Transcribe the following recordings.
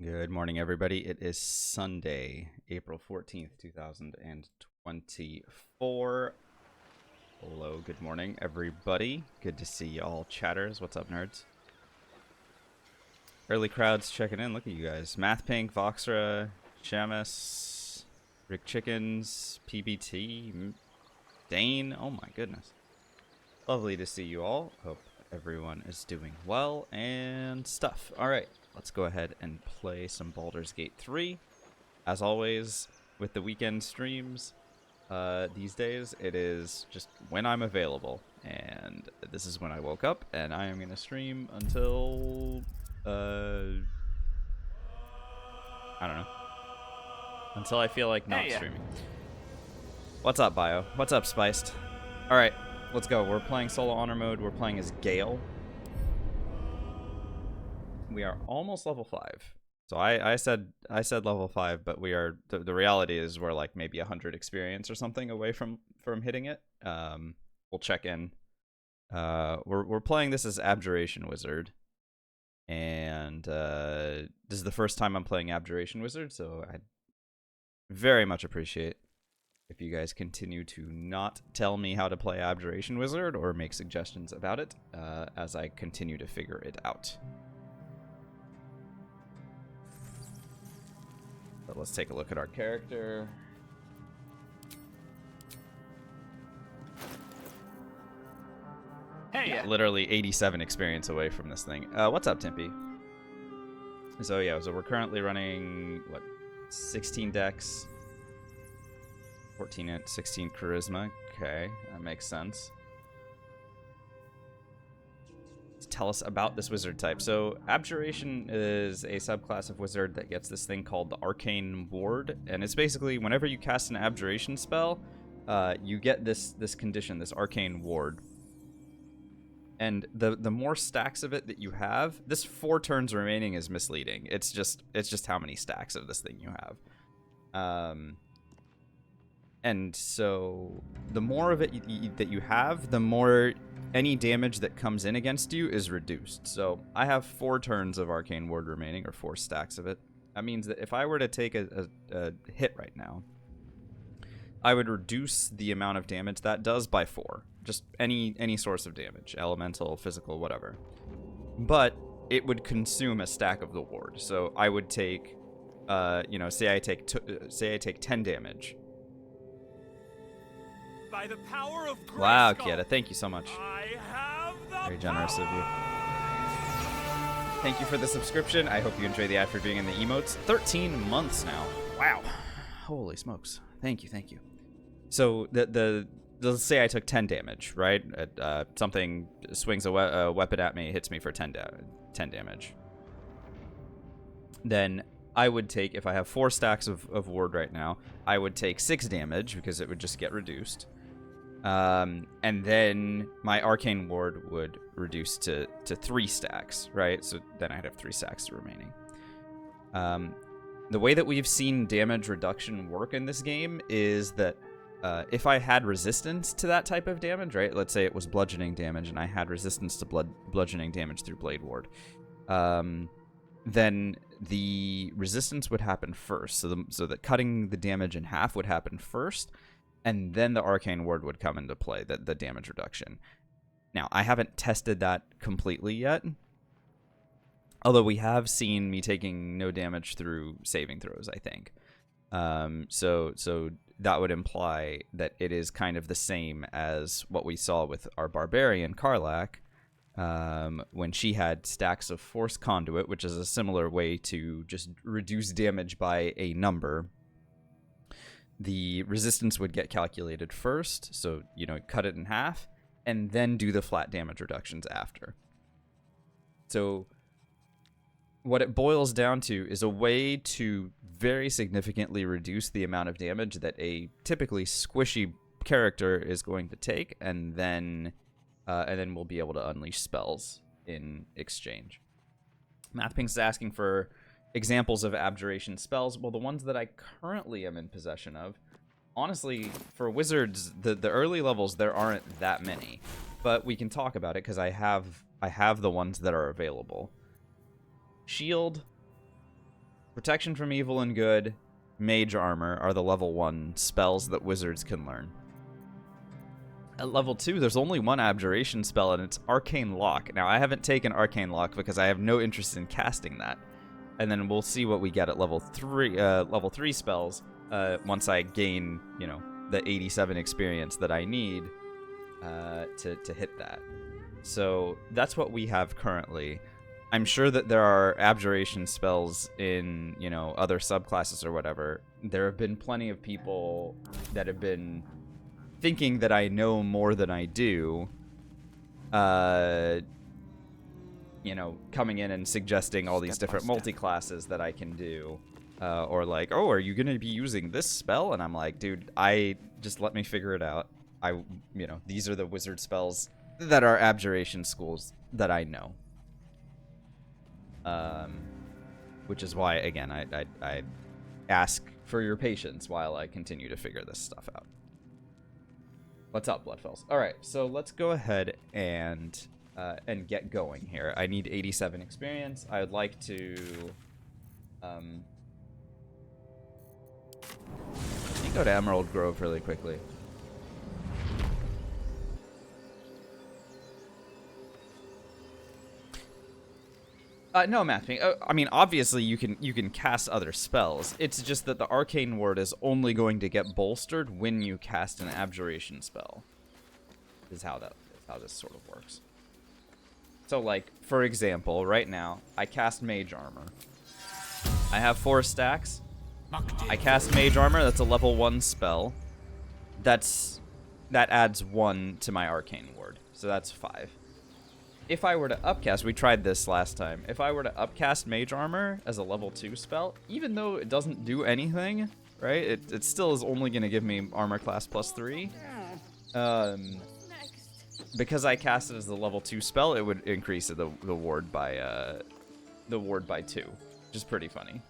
Good morning, everybody. It is Sunday, April 14th, 2024. Hello, good morning, everybody. Good to see y'all chatters. What's up, nerds? Early crowds checking in. Look at you guys. Math Pink, Voxra, Shamus, Rick Chickens, PBT, Dane. Oh my goodness. Lovely to see you all. Hope everyone is doing well and stuff. All right. Let's go ahead and play some Baldur's Gate 3. As always, with the weekend streams these days, it is just when I'm available. And this is when I woke up, and I am going to stream until, I don't know. Until I feel like not streaming. What's up, Bio? What's up, Spiced? All right, let's go. We're playing solo honor mode. We're playing as Gale. We are almost level 5. So I said level 5, but we are the reality is we're like maybe 100 experience or something away from hitting it. We'll check in. We're playing this as Abjuration Wizard, and this is the first time I'm playing Abjuration Wizard, so I very much appreciate if you guys continue to not tell me how to play Abjuration Wizard or make suggestions about it as I continue to figure it out. But let's take a look at our character. Literally 87 experience away from this thing. What's up, Timpy? So yeah, so we're currently running, what, 16 decks, 14 at 16 charisma. Okay, that makes sense. Tell us about this wizard type. So Abjuration is a subclass of wizard that gets this thing called the Arcane Ward, and it's basically whenever you cast an Abjuration spell, you get this condition, this Arcane Ward. And the more stacks of it that you have, this 4 turns remaining is misleading. It's just how many stacks of this thing you have. And so the more of it that you have, the more any damage that comes in against you is reduced. So I have 4 turns of Arcane Ward remaining, or 4 stacks of it. That means that if I were to take a hit right now, I would reduce the amount of damage that does by 4. Just any source of damage, elemental, physical, whatever. But it would consume a stack of the ward. So I would take, say I take 10 damage. By the power of wow, Kieta, thank you so much. Very generous of you. Thank you for the subscription. I hope you enjoy the ad for being in the emotes. 13 months now. Wow. Holy smokes. Thank you. So let's say I took 10 damage, right? Something swings a weapon at me, hits me for 10 damage. Then I would take, if I have 4 stacks of ward right now, I would take 6 damage because it would just get reduced. And then my Arcane Ward would reduce to 3 stacks, right? So then I'd have 3 stacks remaining. The way that we've seen damage reduction work in this game is that if I had resistance to that type of damage, right? Let's say it was bludgeoning damage and I had resistance to bludgeoning damage through Blade Ward. Then the resistance would happen first. So that cutting the damage in half would happen first. And then the Arcane Ward would come into play, the damage reduction. Now, I haven't tested that completely yet. Although we have seen me taking no damage through saving throws, I think. So that would imply that it is kind of the same as what we saw with our Barbarian, Karlach, when she had stacks of Force Conduit, which is a similar way to just reduce damage by a number. The resistance would get calculated first, so, cut it in half, and then do the flat damage reductions after. So what it boils down to is a way to very significantly reduce the amount of damage that a typically squishy character is going to take, and then we'll be able to unleash spells in exchange. MathPinks is asking for examples of Abjuration spells. Well, the ones that I currently am in possession of, honestly, for wizards, the early levels, there aren't that many. But we can talk about it because I have the ones that are available. Shield, Protection from Evil and Good, Mage Armor are the level 1 spells that wizards can learn. At level 2, there's only one Abjuration spell, and it's Arcane Lock. Now, I haven't taken Arcane Lock because I have no interest in casting that. And then we'll see what we get at level 3 spells once I gain, you know, the 87 experience that I need to hit that. So that's what we have currently. I'm sure that there are Abjuration spells in, you know, other subclasses or whatever. There have been plenty of people that have been thinking that I know more than I do, you know, coming in and suggesting all these different multi-classes that I can do. Or like, oh, are you going to be using this spell? And I'm like, dude, just let me figure it out. You know, these are the wizard spells that are Abjuration schools that I know. Which is why, again, I ask for your patience while I continue to figure this stuff out. What's up, Bloodfells? All right, so let's go ahead and get going here. I need 87 experience. I would like to let me go to Emerald Grove really quickly. No, Math. I mean, obviously you can cast other spells. It's just that the Arcane Ward is only going to get bolstered when you cast an Abjuration spell. Is how this sort of works. So, like, for example, right now I cast Mage Armor. I have 4 stacks. I cast Mage Armor. That's a level 1 spell. That adds 1 to my Arcane Ward, so that's 5. If I were to upcast, we tried this last time. If I were to upcast Mage Armor as a level 2 spell, even though it doesn't do anything, right? It still is only going to give me armor class +3. Because I cast it as a level 2 spell, it would increase the ward by 2, which is pretty funny.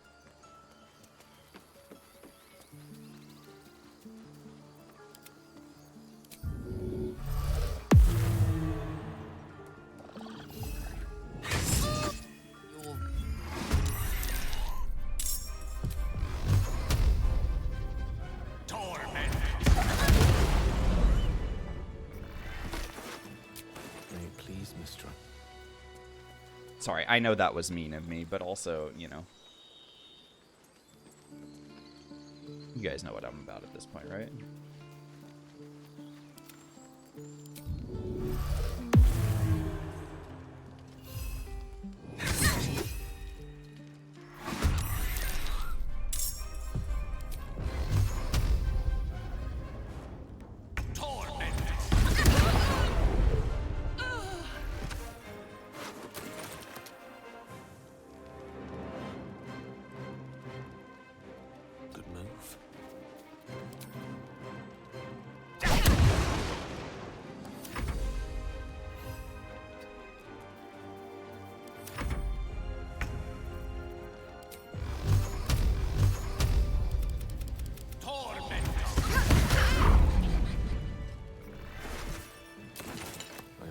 Sorry, I know that was mean of me, but also, you know. You guys know what I'm about at this point, right?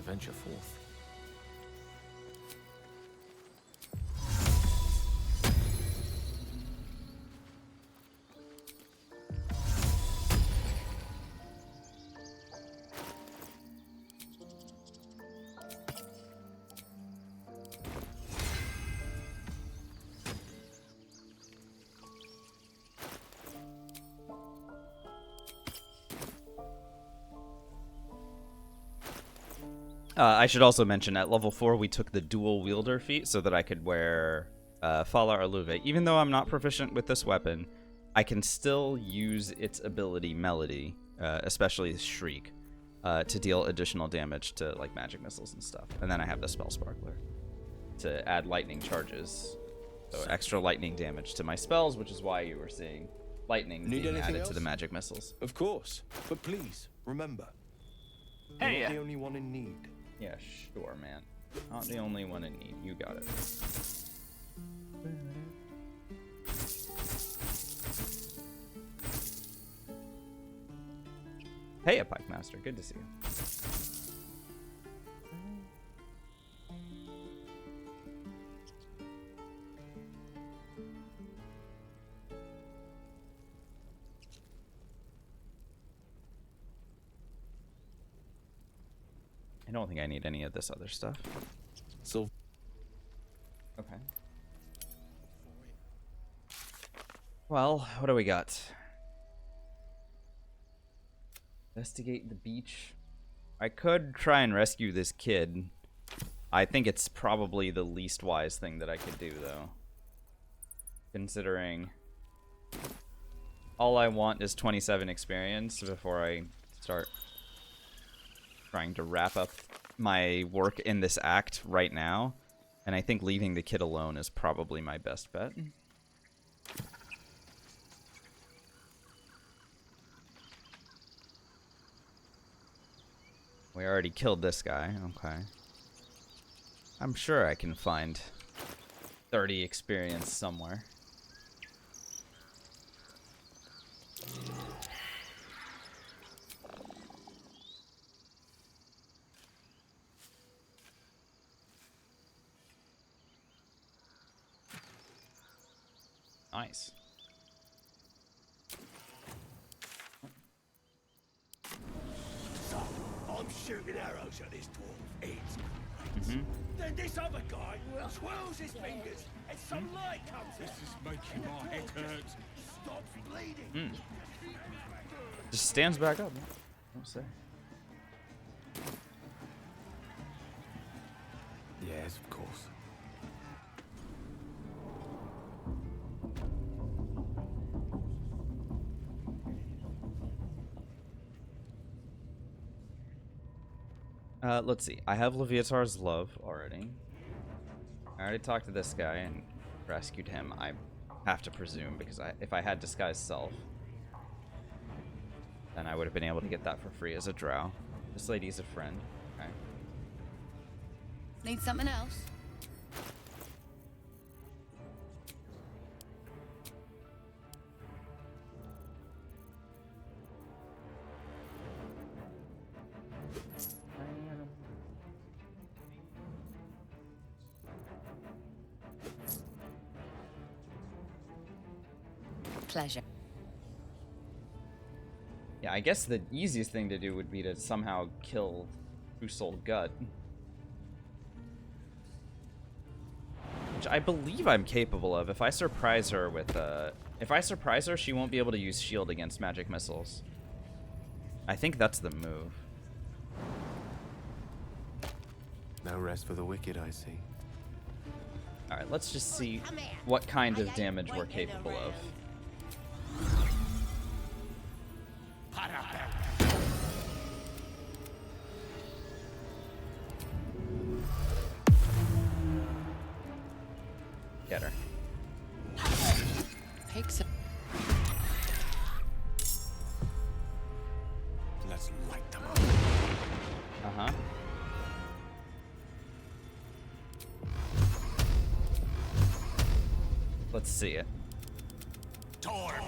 Venture forth. I should also mention, at level 4, we took the dual wielder feat so that I could wear Fala Arluve. Even though I'm not proficient with this weapon, I can still use its ability Melody, especially Shriek, to deal additional damage to like magic missiles and stuff. And then I have the Spell Sparkler to add lightning charges, so extra lightning damage to my spells, which is why you were seeing lightning being added to the magic missiles. Of course, but please remember, you're not the only one in need. Yeah, sure, man. Not the only one in need. You got it. Hey, a Pike Master. Good to see you. I don't think I need any of this other stuff. So Okay. Well, what do we got? Investigate the beach. I could try and rescue this kid. I think it's probably the least wise thing that I could do, though. Considering all I want is 27 experience before I start trying to wrap up my work in this act right now. And I think leaving the kid alone is probably my best bet. We already killed this guy. Okay. I'm sure I can find 30 experience somewhere. Nice. I'm shooting arrows at this dwarf. It's great. Then this other guy swirls his fingers and some light comes in. This is making my head hurt. Stop bleeding. Just stands back up. Don't say. Yes, of course. Let's see. I have Leviatar's love already. I already talked to this guy and rescued him. I have to presume, because if I had Disguise Self, then I would have been able to get that for free as a drow. This lady's a friend. Okay. Need something else? Pleasure. Yeah, I guess the easiest thing to do would be to somehow kill True Soul Gut. Which I believe I'm capable of. If I surprise her with, if I surprise her, she won't be able to use shield against magic missiles. I think that's the move. No rest for the wicked, I see. Alright, let's just see what kind of damage we're capable of. Get her. Pigs. Let's light them up. Uh-huh. Let's see it. Another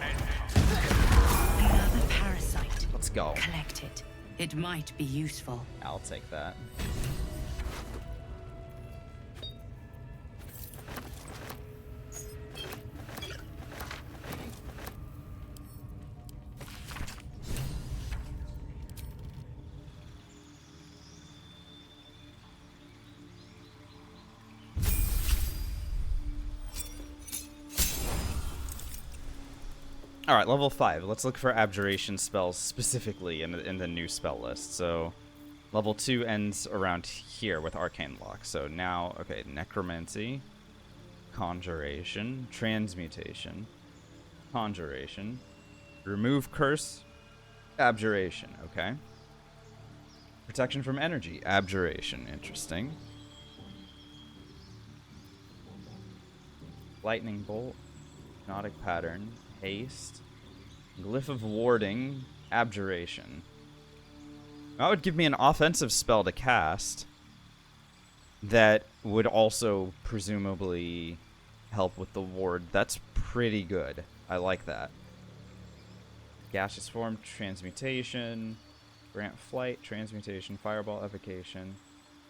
parasite. Let's go. Collect it. It might be useful. I'll take that. Alright, level 5. Let's look for abjuration spells specifically in the new spell list. So, level 2 ends around here with arcane lock. So now, okay, necromancy, conjuration, transmutation, conjuration, remove curse, abjuration, okay. Protection from energy, abjuration, interesting. Lightning bolt, hypnotic pattern, haste, glyph of warding, abjuration. That would give me an offensive spell to cast that would also presumably help with the ward. That's pretty good. I like that. Gaseous form, transmutation, grant flight, transmutation, fireball, evocation,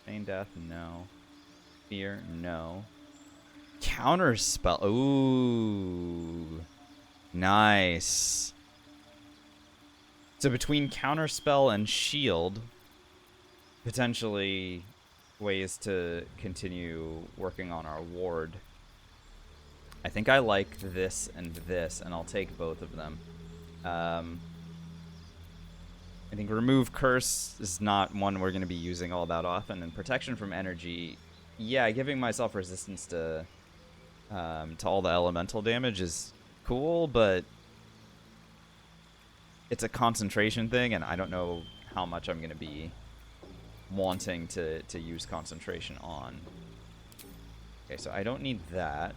feign death, no. Fear, no. Counter spell. Ooh. Nice. So between counterspell and shield, potentially ways to continue working on our ward. I think I like this, and I'll take both of them. I think Remove Curse is not one we're going to be using all that often, and Protection from Energy, yeah, giving myself resistance to all the elemental damage is cool, but it's a concentration thing, and I don't know how much I'm going to be wanting to use concentration on. Okay, so I don't need that.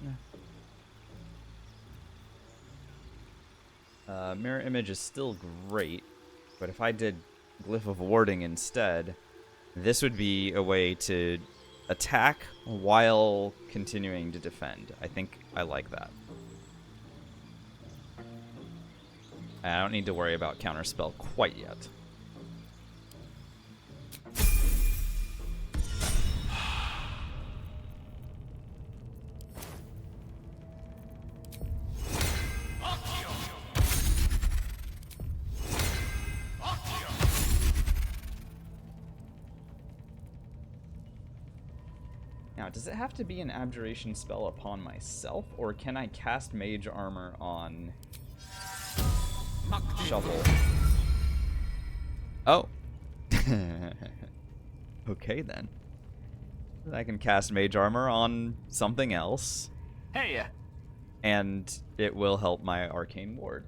Mirror Image is still great, but if I did Glyph of Warding instead, this would be a way to attack while continuing to defend. I think I like that. I don't need to worry about Counterspell quite yet. Now, does it have to be an abjuration spell upon myself, or can I cast Mage Armor on Shovel? Oh. Okay, then. I can cast Mage Armor on something else. Hey, and it will help my Arcane Ward.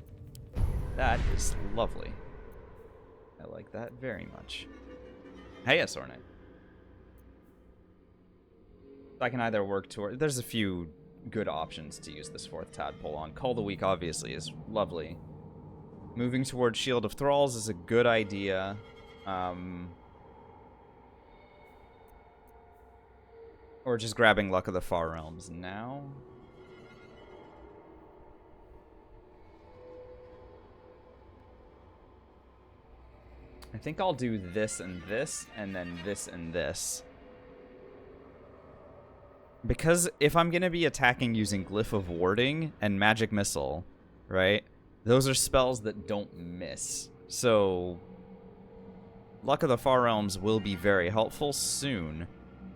That is lovely. I like that very much. Hey, Sornite. I can either work toward... There's a few good options to use this 4th Tadpole on. Call the Weak, obviously, is lovely. Moving towards Shield of Thralls is a good idea. Or just grabbing Luck of the Far Realms now. I think I'll do this, and then this and this. Because if I'm going to be attacking using Glyph of Warding and Magic Missile, right? Those are spells that don't miss. So, Luck of the Far Realms will be very helpful soon,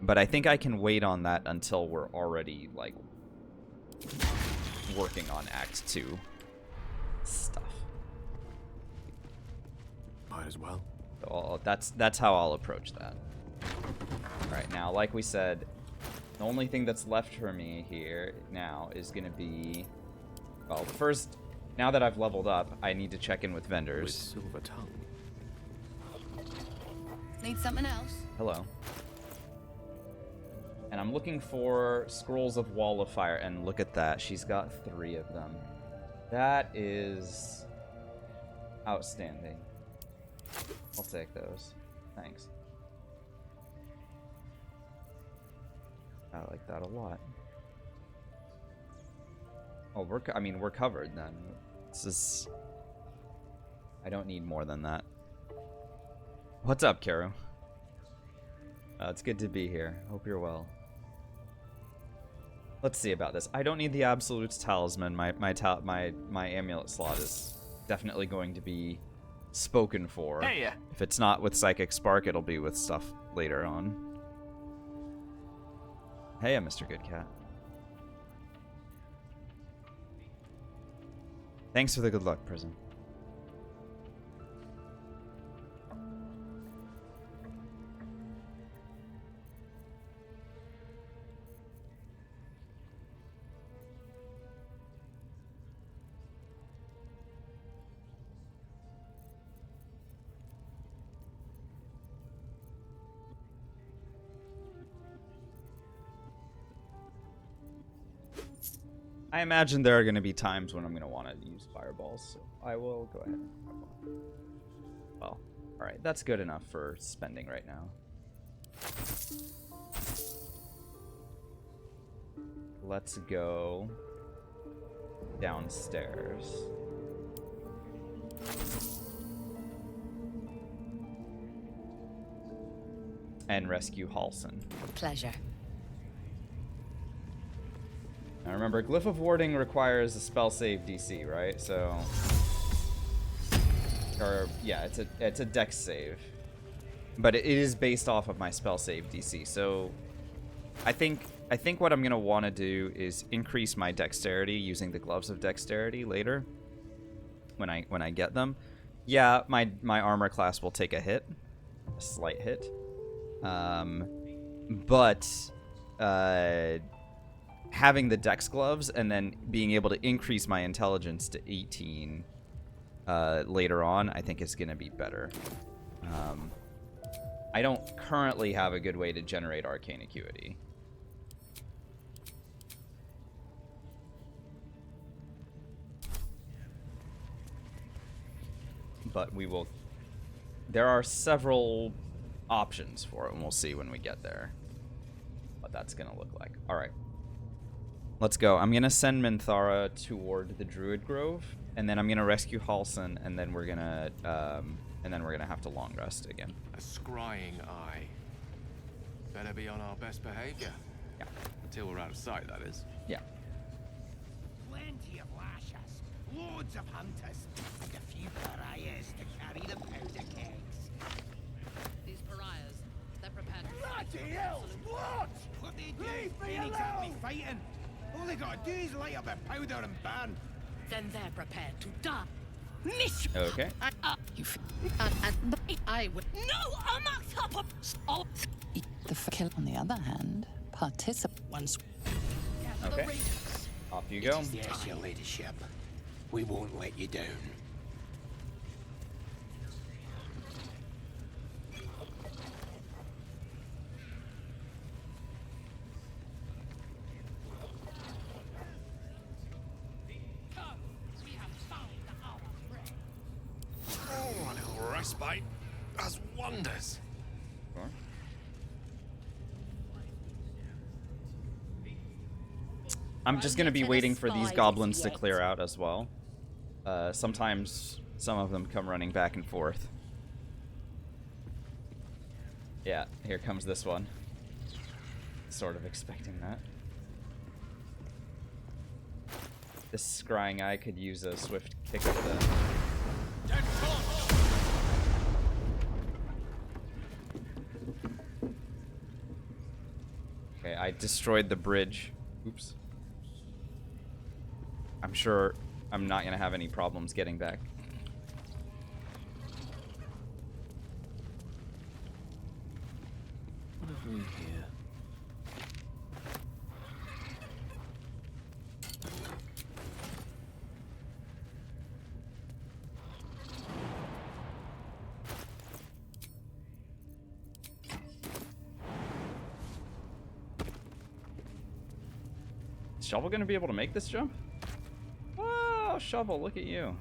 but I think I can wait on that until we're already, like, working on Act 2 stuff. Might as well. So that's how I'll approach that. Alright, now, like we said... The only thing that's left for me here now is going to be... Well, first, now that I've leveled up, I need to check in with vendors. With Silver Tongue. Need something else? Hello. And I'm looking for Scrolls of Wall of Fire, and look at that. She's got 3 of them. That is... outstanding. I'll take those. Thanks. I like that a lot. Oh, we're covered then. This is... I don't need more than that. What's up, Karu? It's good to be here. Hope you're well. Let's see about this. I don't need the Absolute's Talisman. My amulet slot is definitely going to be spoken for. Hey, if it's not with Psychic Spark, it'll be with stuff later on. Hey, Mr. Good Cat. Thanks for the good luck, Prism. I imagine there are going to be times when I'm going to want to use fireballs, so I will go ahead and grab one. Well, alright, that's good enough for spending right now. Let's go downstairs. And rescue Halson. Pleasure. Now remember, Glyph of Warding requires a spell save DC, right? So, or yeah, it's a dex save. but it is based off of my spell save DC. So I think what I'm gonna want to do is increase my dexterity using the gloves of dexterity later when I get them. Yeah, my armor class will take a hit, a slight hit, but having the dex gloves and then being able to increase my intelligence to 18 later on, I think is gonna be better. I don't currently have a good way to generate arcane acuity. But we will... There are several options for it, and we'll see when we get there what that's going to look like. Alright. Let's go. I'm going to send Minthara toward the Druid Grove, and then I'm going to rescue Halsin, and then we're going to... have to long rest again. A scrying eye. Better be on our best behavior. Yeah. Until we're out of sight, that is. Yeah. Plenty of lashes, loads of hunters, and a few pariahs to carry the powder kegs. These pariahs, they're prepared to Bloody hell! What? What they do ain't exactly fighting. All they gotta do is light up a powder and burn. Then they're prepared to die. Okay. I would. No, I'm not top of. Oh. The kill, on the other hand, participate once. Okay. Off you go. Yes, your ladyship. We won't let you down. Oh, a little respite does wonders. Sure. I'm just going to be waiting for these goblins to clear out as well. Sometimes some of them come running back and forth. Yeah, here comes this one. Sort of expecting that. This scrying eye could use a swift kick of the... Okay, I destroyed the bridge. Oops. I'm sure I'm not going to have any problems getting back. What have we here? Is Shovel going to be able to make this jump? Wow, Shovel, look at you.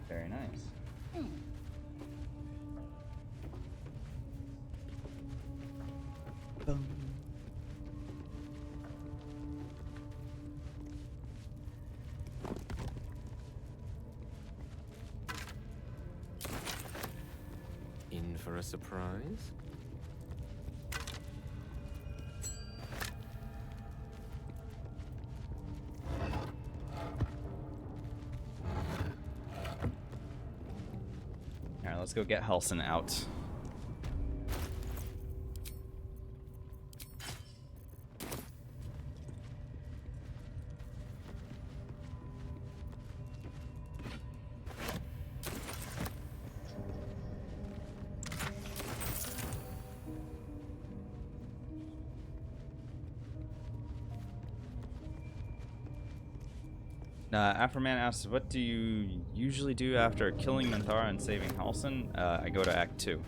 Very nice. Boom. In for a surprise? Alright, let's go get Halsin out. Afroman asks, what do you usually do after killing Minthara and saving Halsin? I go to Act 2.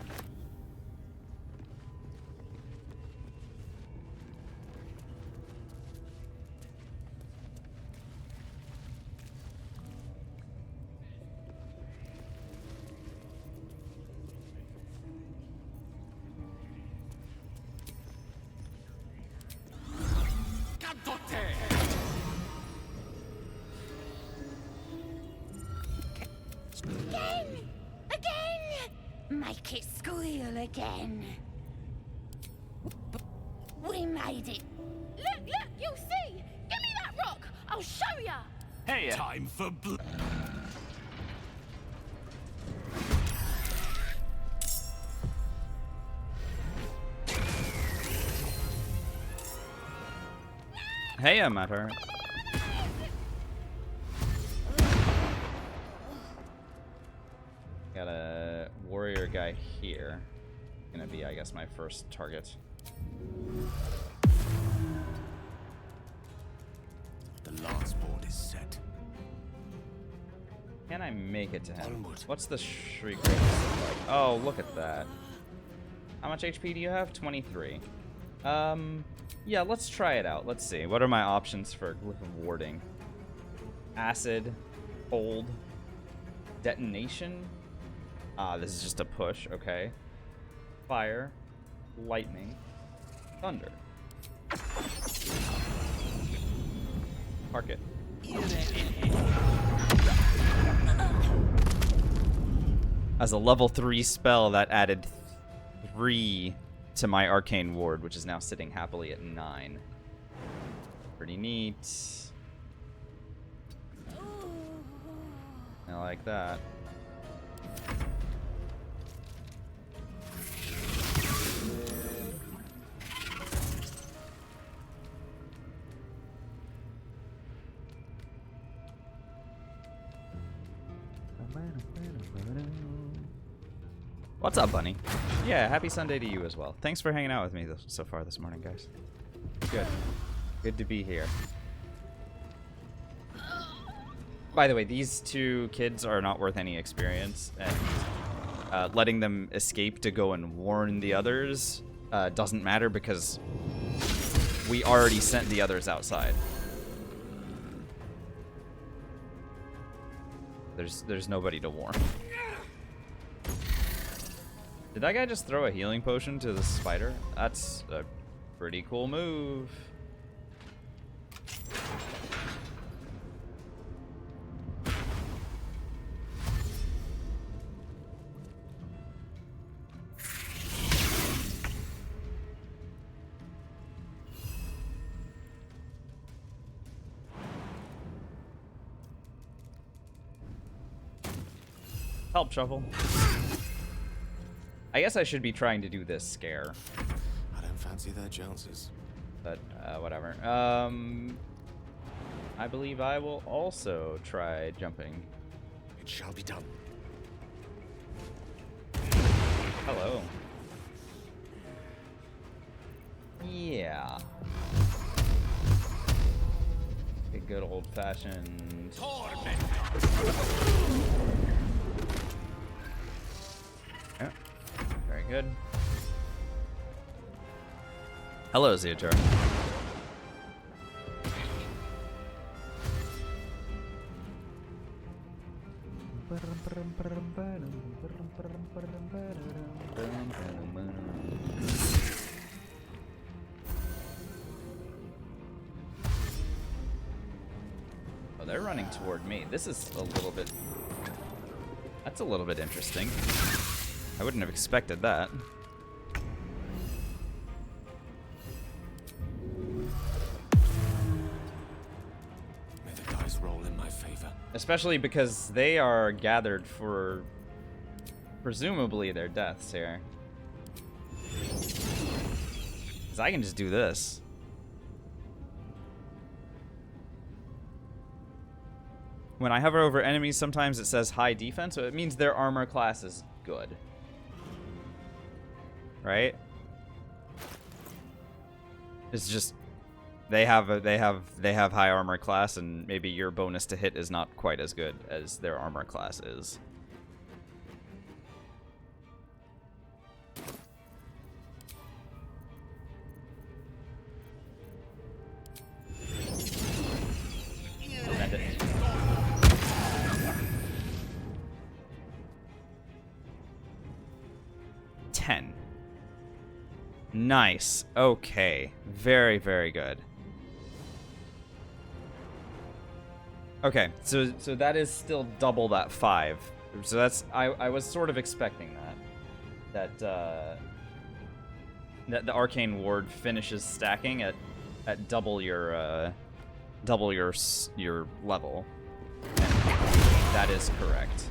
Again! Make it squeal again. We made it. Look, you'll see. Hey, Time for blood. Hey, matter. Got a warrior guy here. Gonna be, I guess, my first target. The last board is set. Can I make it to him? Onward. What's the shriek rate look like? Oh, look at that. How much HP do you have? 23. Yeah, let's try it out. Let's see. What are my options for Glyph of Warding? Acid, hold, detonation. Ah, this is just a push. Okay. Fire, lightning, thunder. Target. As a level 3 spell, that added 3 to my arcane ward, which is now sitting happily at 9. Pretty neat. I like that. What's up, Bunny? Yeah, happy Sunday to you as well. Thanks for hanging out with me so far this morning, guys. Good. Good to be here. By the way, these two kids are not worth any experience, and letting them escape to go and warn the others doesn't matter because we already sent the others outside. There's nobody to warn. Did that guy just throw a healing potion to the spider? That's a pretty cool move. Help, Shuffle. I guess I should be trying to do this scare. I don't fancy their chances. But, whatever. I believe I will also try jumping. It shall be done. Hello. Yeah. A good old-fashioned... Yeah. Very good. Hello, Zeojar. Oh, they're running toward me. This is a little bit... That's a little bit interesting. I wouldn't have expected that. May the dice roll in my favor. Especially because they are gathered for presumably their deaths here. Because I can just do this. When I hover over enemies, sometimes it says high defense, so it means their armor class is good. Right? It's just they have high armor class, and maybe your bonus to hit is not quite as good as their armor class is. Send it. Nice. Okay. Very, very good. Okay, so that is still double that 5. So that's I was sort of expecting that the arcane ward finishes stacking at double your double your level. And that is correct.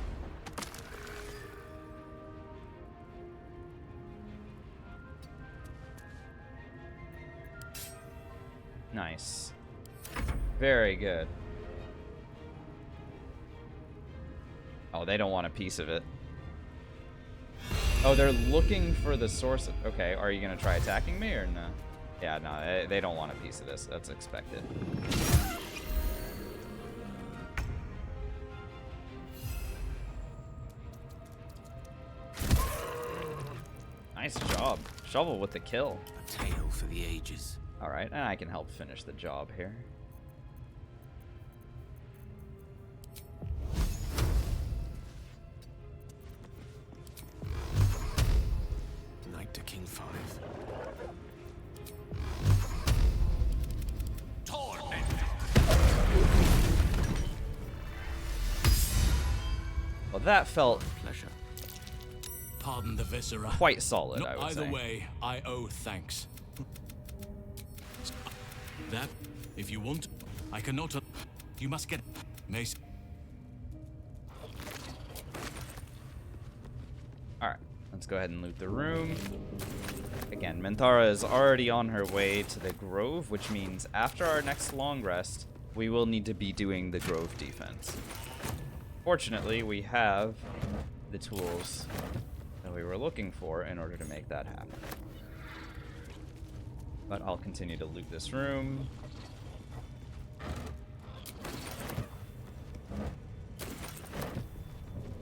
Nice. Very good. Oh, they don't want a piece of it. Oh, they're looking for the source of... Okay, are you going to try attacking me or no? Yeah, no, they don't want a piece of this. That's expected. Nice job. Shovel with the kill. A tale for the ages. Alright, and I can help finish the job here. Knight to King 5. Well, that felt Pleasure. Pardon the viscera. quite solid, Not I would either say. way, I owe thanks. That, if you want, I cannot. You must get Mace. Alright, let's go ahead and loot the room. Again, Minthara is already on her way to the Grove, which means after our next long rest, we will need to be doing the Grove defense. Fortunately, we have the tools that we were looking for in order to make that happen. But I'll continue to loot this room.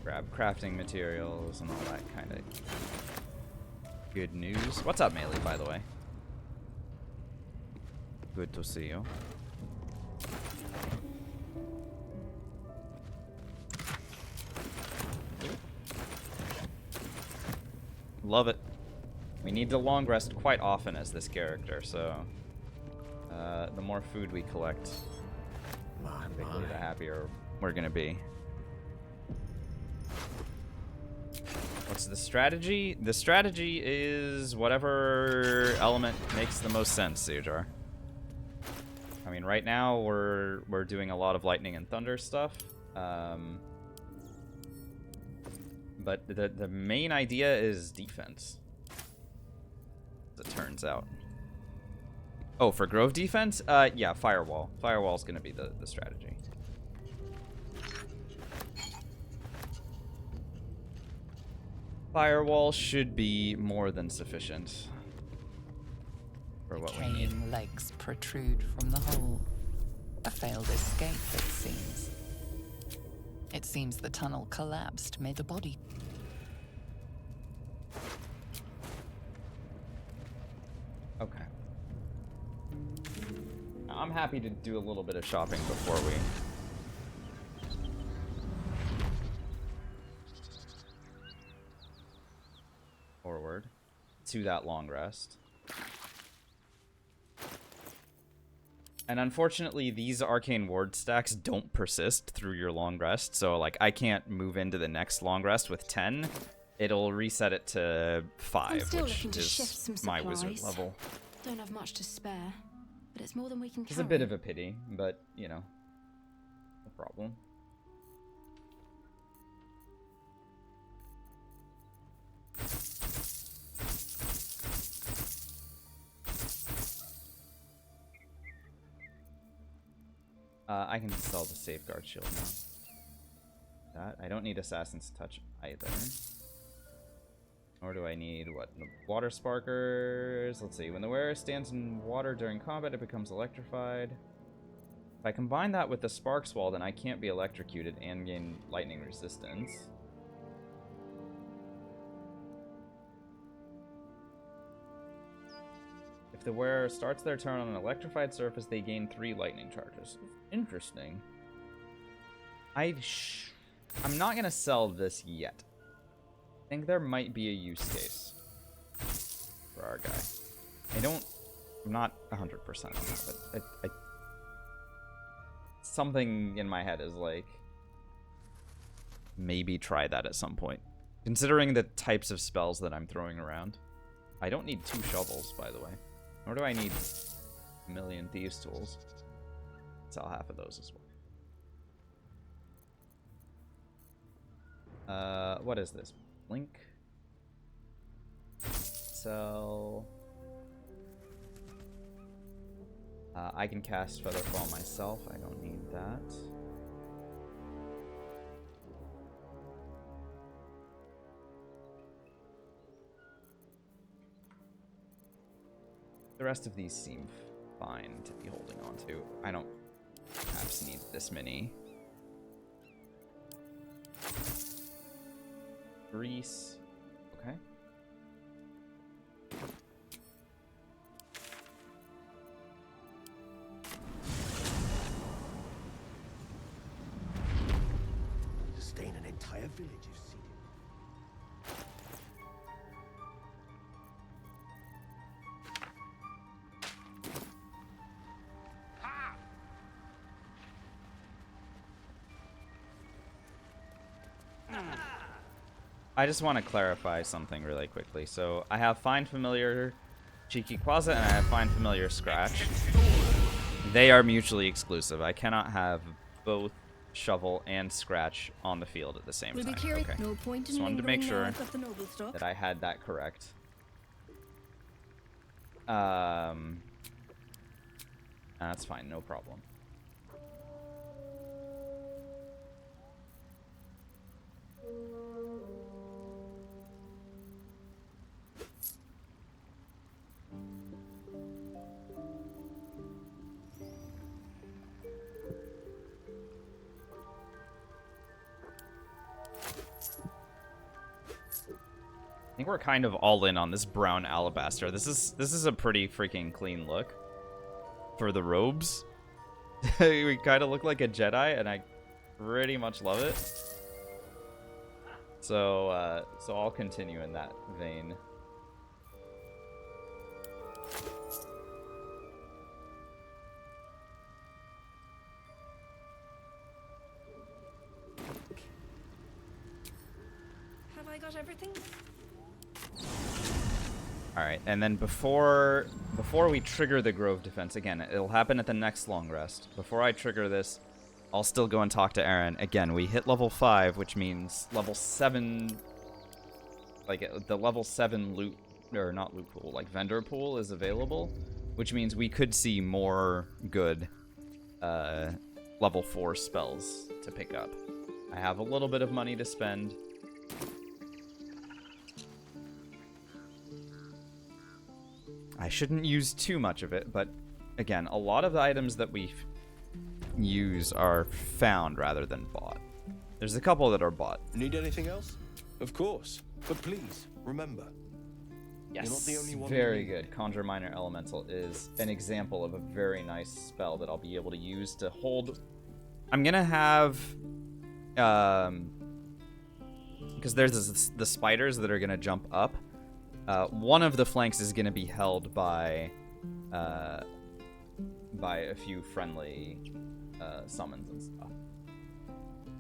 Grab crafting materials and all that kind of good news. What's up, Melee, by the way? Good to see you. Love it. We need to long rest quite often as this character, so the more food we collect, typically the happier we're gonna be. What's the strategy? The strategy is whatever element makes the most sense, Sujar. I mean, right now we're doing a lot of lightning and thunder stuff. But the main idea is defense, as it turns out. Oh, for Grove defense? Yeah, Firewall. Firewall's gonna be the strategy. Firewall should be more than sufficient for what we need. Decaying legs protrude from the hole. A failed escape, it seems. It seems the tunnel collapsed mid the body. Okay. I'm happy to do a little bit of shopping before we... forward to that long rest. And unfortunately, these arcane ward stacks don't persist through your long rest, so like I can't move into the next long rest with 10. It'll reset it to 5, which is my wizard level. Don't have much to spare, but it's more than we can carry. It's a bit of a pity, but you know, no problem. I can sell the safeguard shield now. That I don't need Assassin's Touch either. Or do I need what? The water sparkers. Let's see. When the wearer stands in water during combat, it becomes electrified. If I combine that with the sparks wall, then I can't be electrocuted and gain lightning resistance. If the wearer starts their turn on an electrified surface, they gain 3 lightning charges. Interesting. I'm not gonna sell this yet. I think there might be a use case for our guy. I'm not 100% on that, but something in my head is like, maybe try that at some point. Considering the types of spells that I'm throwing around. I don't need 2 shovels, by the way. Nor do I need a million thieves' tools. sell half of those as well. What is this? Blink. Sell. I can cast Featherfall myself. I don't need that. The rest of these seem fine to be holding on to. I don't perhaps need this many. Grease. Okay. Sustain an entire village of seed. I just want to clarify something really quickly. So I have Find Familiar Cheeky Quaza and I have Find Familiar Scratch. They are mutually exclusive. I cannot have both Shovel and Scratch on the field at the same time. Okay. No point in Just wanted to make sure of the noble stock. that I had that correct. That's fine, no problem. I think we're kind of all in on this brown alabaster. This is a pretty freaking clean look for the robes. We kind of look like a Jedi, and I pretty much love it. So I'll continue in that vein. Have I got everything? Alright, and then before we trigger the Grove Defense, again, it'll happen at the next long rest. Before I trigger this, I'll still go and talk to Aaron. Again, we hit level 5, which means level 7, like the level 7 loot, or not loot pool, like vendor pool is available, which means we could see more good level 4 spells to pick up. I have a little bit of money to spend. I shouldn't use too much of it, but again, a lot of the items that we use are found rather than bought. There's a couple that are bought. Need anything else? Of course. But please, remember. Yes, You're not the only one very good. Conjure Minor Elemental is an example of a very nice spell that I'll be able to use to hold. I'm going to have... because there's the spiders that are going to jump up. One of the flanks is going to be held by a few friendly summons and stuff.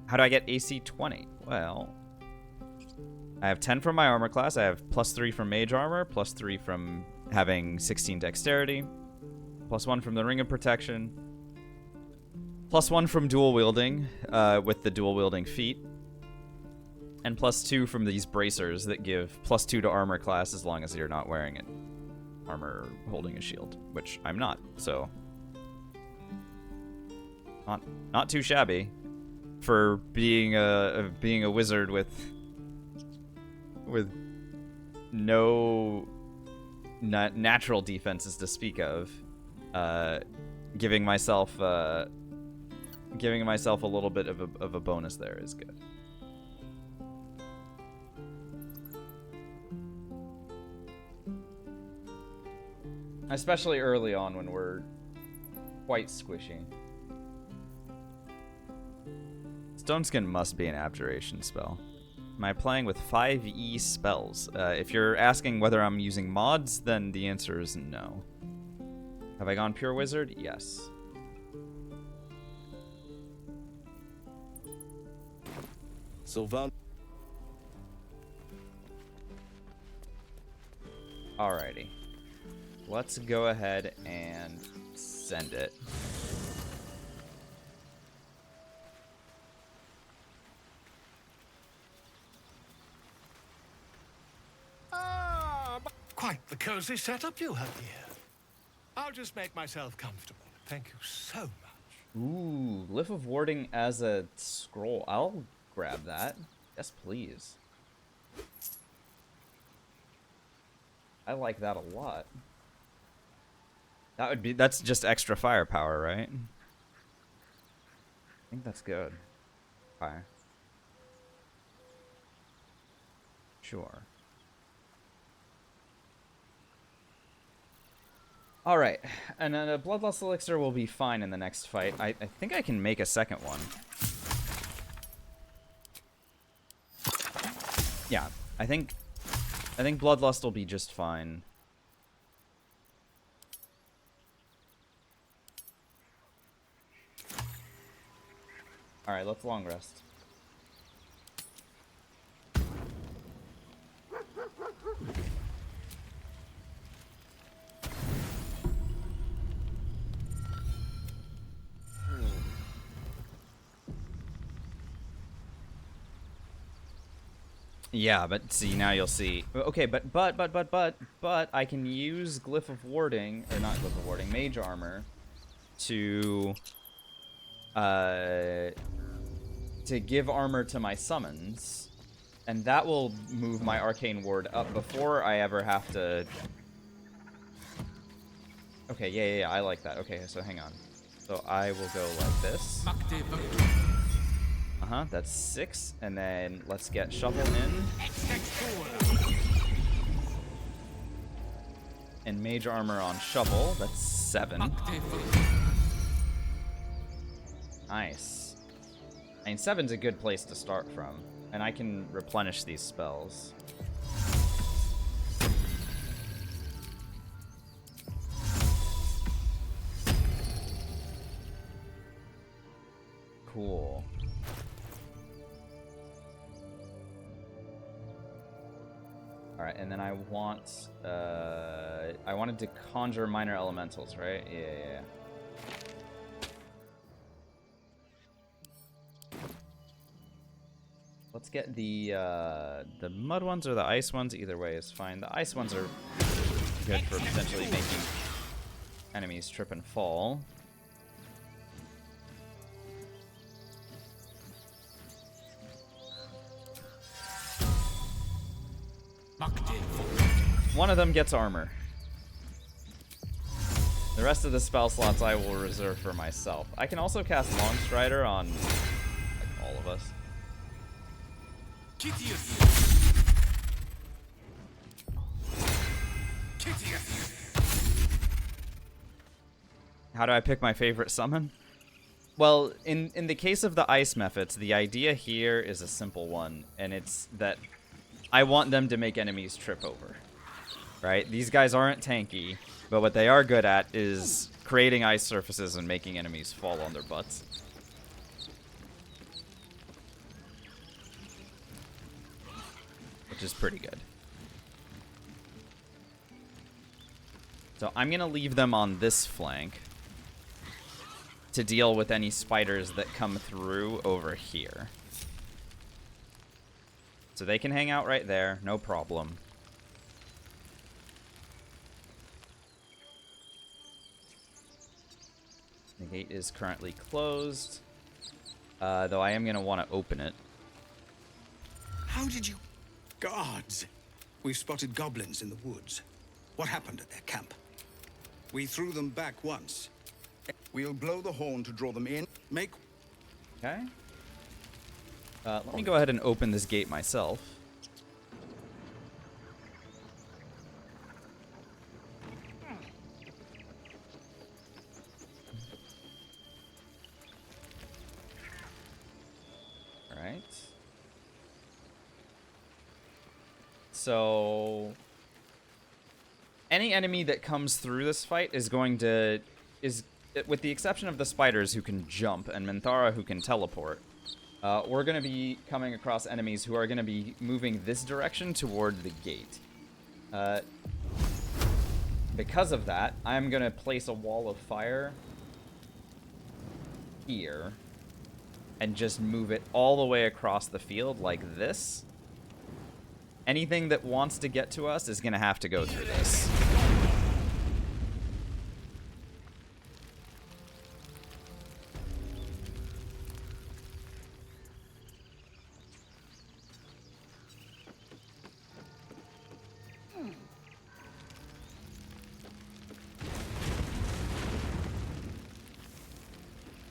How do I get AC 20? Well, I have 10 from my armor class. I have +3 from mage armor, +3 from having 16 dexterity, +1 from the ring of protection, +1 from dual wielding with the dual wielding feat, and +2 from these bracers that give +2 to armor class as long as you're not wearing it. Armor holding a shield, which I'm not, so not too shabby for being a wizard with no natural defenses to speak of. Giving myself a little bit of a bonus there is good. Especially early on when we're quite squishy. Stoneskin must be an abjuration spell. Am I playing with 5e spells? If you're asking whether I'm using mods, then the answer is no. Have I gone pure wizard? Yes. Sylvan. Alrighty. Let's go ahead and send it. Quite the cozy setup you have here. I'll just make myself comfortable. Thank you so much. Ooh, Glyph of Warding as a scroll. I'll grab that. Yes, please. I like that a lot. That's just extra firepower, right? I think that's good. Okay. Sure. Alright, and then a Bloodlust Elixir will be fine in the next fight. I think I can make a second one. Yeah, I think Bloodlust will be just fine. Alright, let's long rest. Yeah, but see, now you'll see. Okay, but I can use Glyph of Warding, or not Glyph of Warding, Mage Armor to give armor to my summons, and that will move my Arcane Ward up before I ever have to... Okay, yeah, I like that. Okay, so hang on. So I will go like this. That's 6, and then let's get Shovel in. And Mage Armor on Shovel, that's 7. Nice. I mean, 7's a good place to start from, and I can replenish these spells. Cool. Alright, and then I wanted to conjure minor elementals, right? Yeah. Let's get the mud ones or the ice ones. Either way is fine. The ice ones are good for potentially making enemies trip and fall. One of them gets armor. The rest of the spell slots I will reserve for myself. I can also cast Longstrider on like all of us. How do I pick my favorite summon? Well, in the case of the ice methods, the idea here is a simple one, and it's that I want them to make enemies trip over. Right? These guys aren't tanky, but what they are good at is creating ice surfaces and making enemies fall on their butts. Which is pretty good. So I'm going to leave them on this flank to deal with any spiders that come through over here. So they can hang out right there, no problem. The gate is currently closed, though I am going to want to open it. How did you... Guards! We've spotted goblins in the woods. What happened at their camp? We threw them back once. We'll blow the horn to draw them in. Okay. Let me go ahead and open this gate myself. Alright. So... any enemy that comes through this fight is going to... with the exception of the spiders who can jump and Minthara who can teleport, we're going to be coming across enemies who are going to be moving this direction toward the gate. Because of that, I'm going to place a wall of fire here and just move it all the way across the field like this. Anything that wants to get to us is going to have to go through this.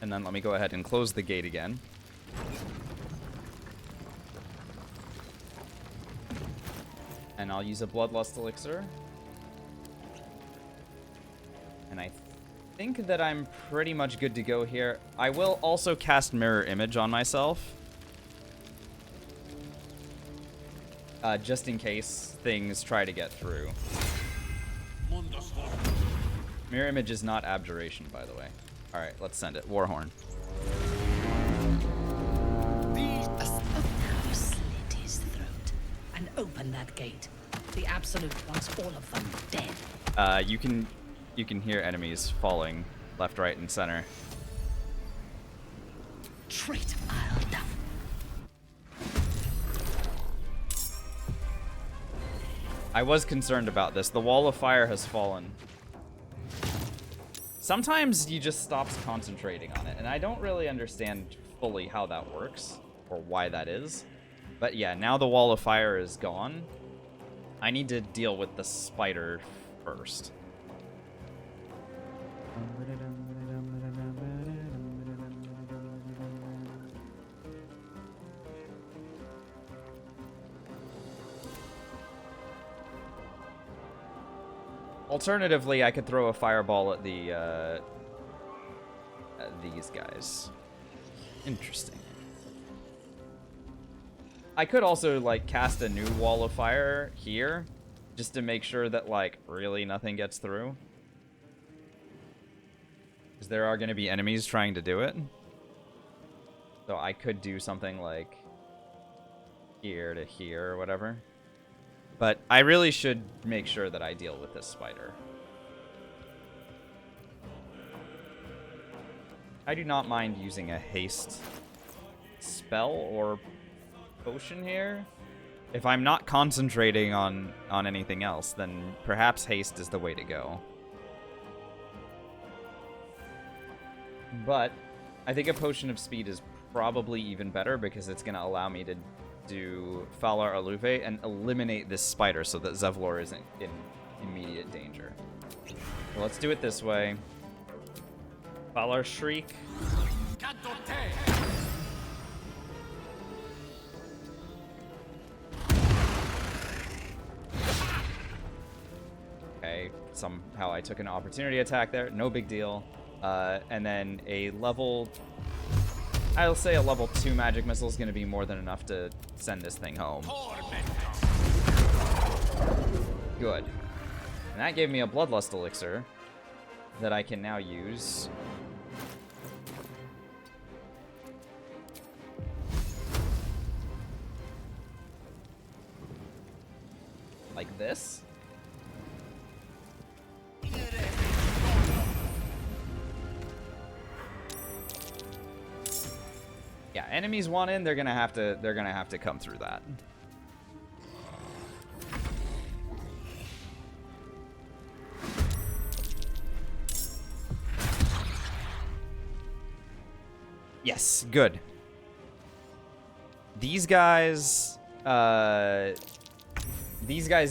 And then let me go ahead and close the gate again. And I'll use a Bloodlust Elixir. And I think that I'm pretty much good to go here. I will also cast Mirror Image on myself. Just in case things try to get through. Mirror Image is not Abjuration, by the way. Alright, let's send it. Warhorn. Now slit his throat and open that gate. The Absolute wants all of them dead. You can hear enemies falling left, right, and center. Traitor, I'll die. I was concerned about this. The wall of fire has fallen. Sometimes you just stops concentrating on it, and I don't really understand fully how that works or why that is. But yeah, now the wall of fire is gone. I need to deal with the spider first. Alternatively, I could throw a fireball at the at these guys. Interesting. I could also like cast a new wall of fire here, just to make sure that like really nothing gets through. Because there are going to be enemies trying to do it. So I could do something like here to here or whatever. But I really should make sure that I deal with this spider. I do not mind using a haste spell or potion here. If I'm not concentrating on anything else, then perhaps haste is the way to go. But I think a potion of speed is probably even better because it's going to allow me to do Falar Aluve and eliminate this spider so that Zevlor isn't in immediate danger. So let's do it this way. Falar Shriek. Okay, somehow I took an opportunity attack there. No big deal. And then a level... I'll say a level 2 magic missile is going to be more than enough to send this thing home. Good. And that gave me a Bloodlust Elixir that I can now use. Like this. Yeah, enemies want in, they're gonna have to come through that. Yes, good. These guys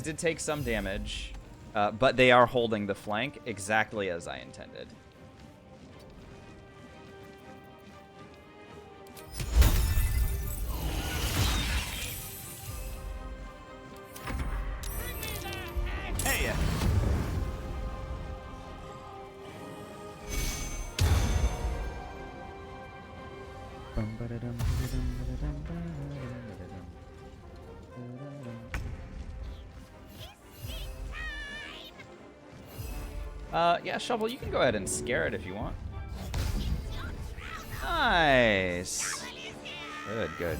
did take some damage, but they are holding the flank exactly as I intended. Hey! Yeah, Shovel, you can go ahead and scare it if you want. Nice! Good, good.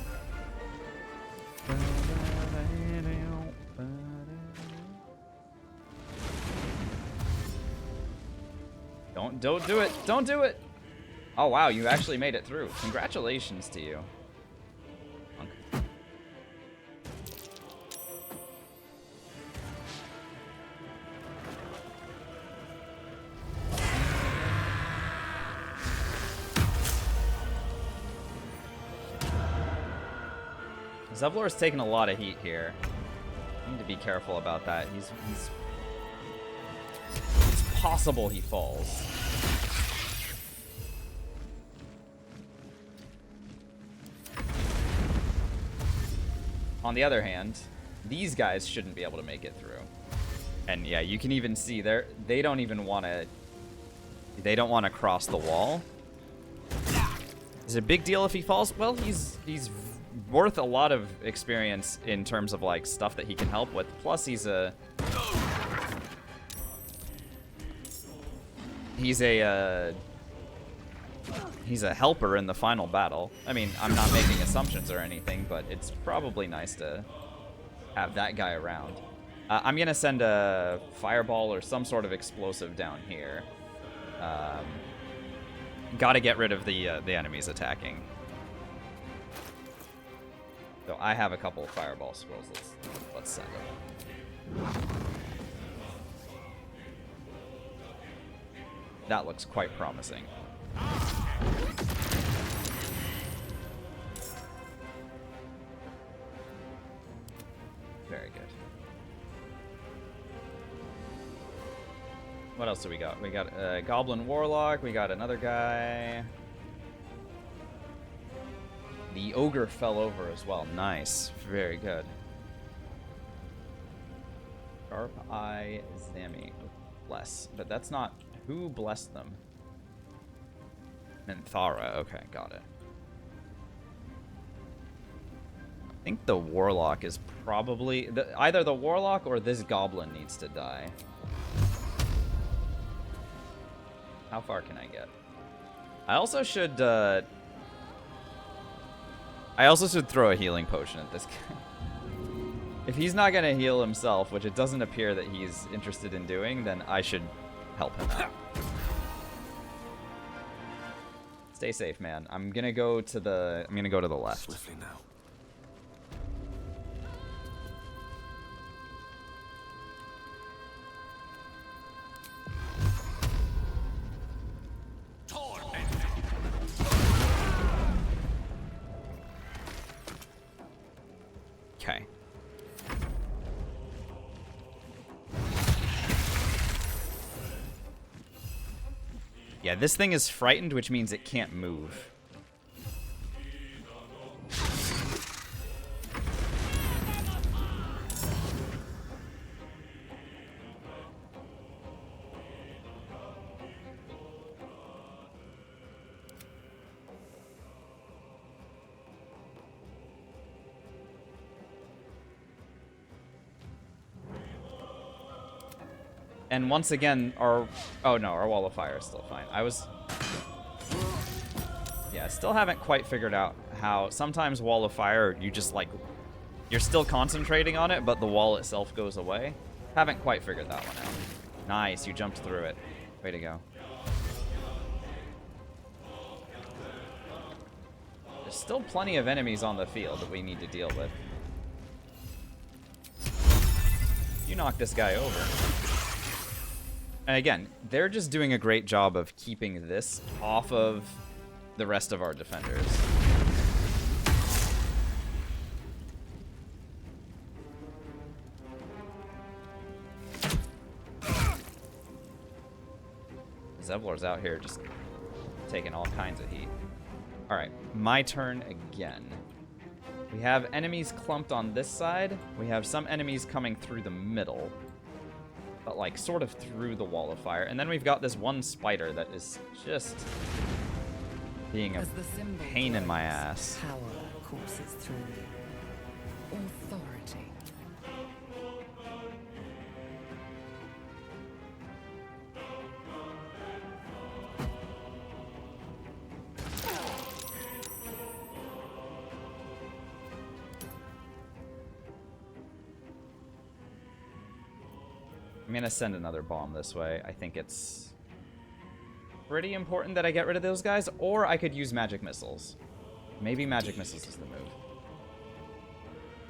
Don't do it! Don't do it! Oh wow, you actually made it through. Congratulations to you. Zevlor's taking a lot of heat here. Need to be careful about that. It's possible he falls. On the other hand, these guys shouldn't be able to make it through. And yeah, you can even see they don't even want to. They don't want to cross the wall. Is it a big deal if he falls? Well, he's worth a lot of experience in terms of like stuff that he can help with. Plus, he's a helper in the final battle. I mean, I'm not making assumptions or anything, but it's probably nice to have that guy around. I'm gonna send a fireball or some sort of explosive down here. Gotta get rid of the enemies attacking. So I have a couple of fireball scrolls. Let's send them. That looks quite promising. Very good. What else do we got? We got a Goblin Warlock. We got another guy. The Ogre fell over as well. Nice. Very good. Sharp Eye Zami. Bless. But that's not... Who blessed them? Minthara. Okay, got it. I think the Warlock is probably... either the Warlock or this Goblin needs to die. How far can I get? I also should throw a healing potion at this guy. If he's not gonna heal himself, which it doesn't appear that he's interested in doing, then I should help him out. Stay safe, man. I'm gonna go to the left. Swiftly now. Okay. Yeah, this thing is frightened, which means it can't move. And once again, our wall of fire is still fine. Yeah, still haven't quite figured out how sometimes wall of fire, you just like, you're still concentrating on it, but the wall itself goes away. Haven't quite figured that one out. Nice, you jumped through it. Way to go. There's still plenty of enemies on the field that we need to deal with. You knocked this guy over. And again, they're just doing a great job of keeping this off of the rest of our defenders. Zevlor's out here just taking all kinds of heat. Alright, my turn again. We have enemies clumped on this side. We have some enemies coming through the middle. But like sort of through the wall of fire. And then we've got this one spider that is just being a pain in my ass. Power courses through authority. I'm gonna send another bomb this way. I think it's pretty important that I get rid of those guys, or I could use magic missiles. Maybe magic missiles is the move.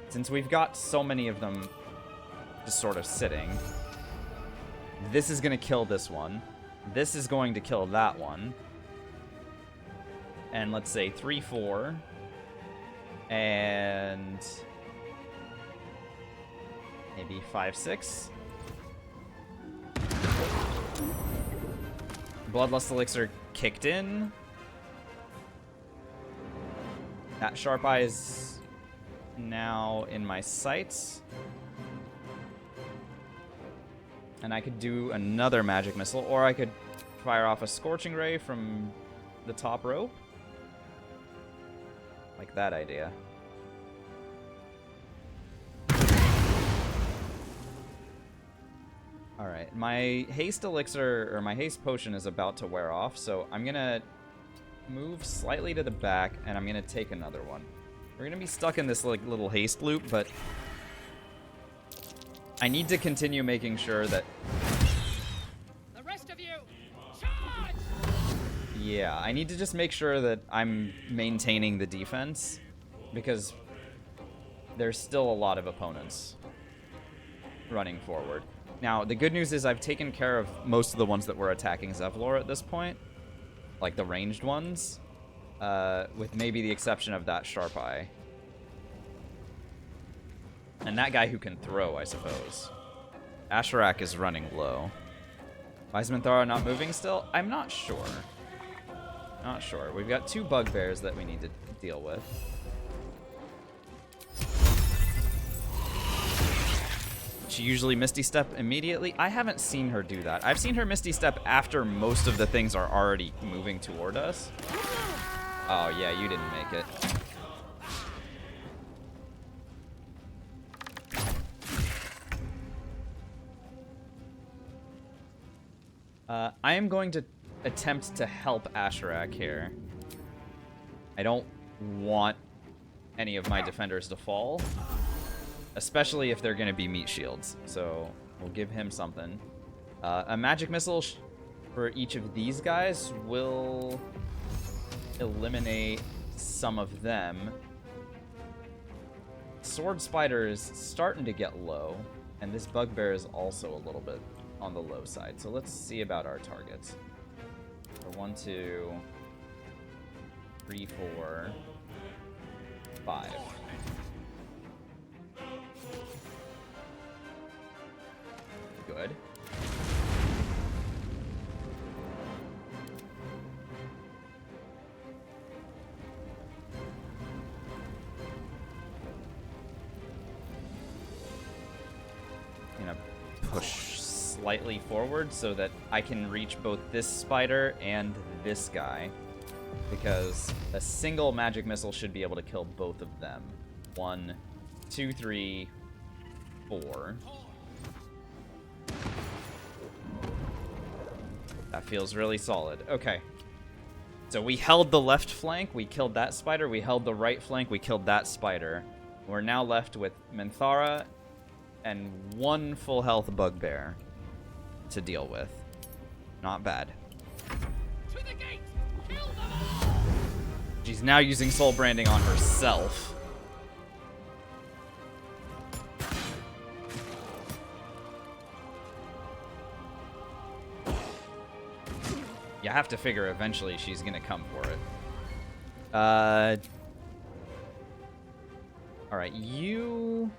Since we've got so many of them just sort of sitting, this is gonna kill this one. This is going to kill that one. And let's say 3, 4. And maybe 5, 6. Bloodlust Elixir kicked in. That Sharp Eye is now in my sights. And I could do another Magic Missile, or I could fire off a Scorching Ray from the top rope. Like that idea. Alright, my haste elixir, or my haste potion is about to wear off, so I'm gonna move slightly to the back, and I'm gonna take another one. We're gonna be stuck in this like little haste loop, but I need to continue making sure that... The rest of you, charge! Yeah, I need to just make sure that I'm maintaining the defense, because there's still a lot of opponents running forward. Now, the good news is I've taken care of most of the ones that were attacking Zevlor at this point, like the ranged ones, with maybe the exception of that Sharp Eye. And that guy who can throw, I suppose. Asherak is running low. Why is Minthara not moving still? I'm not sure. Not sure. We've got 2 bugbears that we need to deal with. She usually Misty Step immediately. I haven't seen her do that. I've seen her Misty Step after most of the things are already moving toward us. Oh yeah, you didn't make it. I am going to attempt to help Asherak here. I don't want any of my defenders to fall. Especially if they're going to be meat shields. So we'll give him something. A magic missile for each of these guys will eliminate some of them. Sword Spider is starting to get low. And this bugbear is also a little bit on the low side. So let's see about our targets. So 1, 2, 3, 4, 5. Good. I'm gonna push slightly forward so that I can reach both this spider and this guy, because a single magic missile should be able to kill both of them. 1, 2, 3, 4. That feels really solid. Okay. So we held the left flank, we killed that spider. We held the right flank, we killed that spider. We're now left with Minthara and 1 full health bugbear to deal with. Not bad. To the gate! Kill them all! She's now using soul branding on herself. You have to figure eventually she's gonna come for it. Alright, you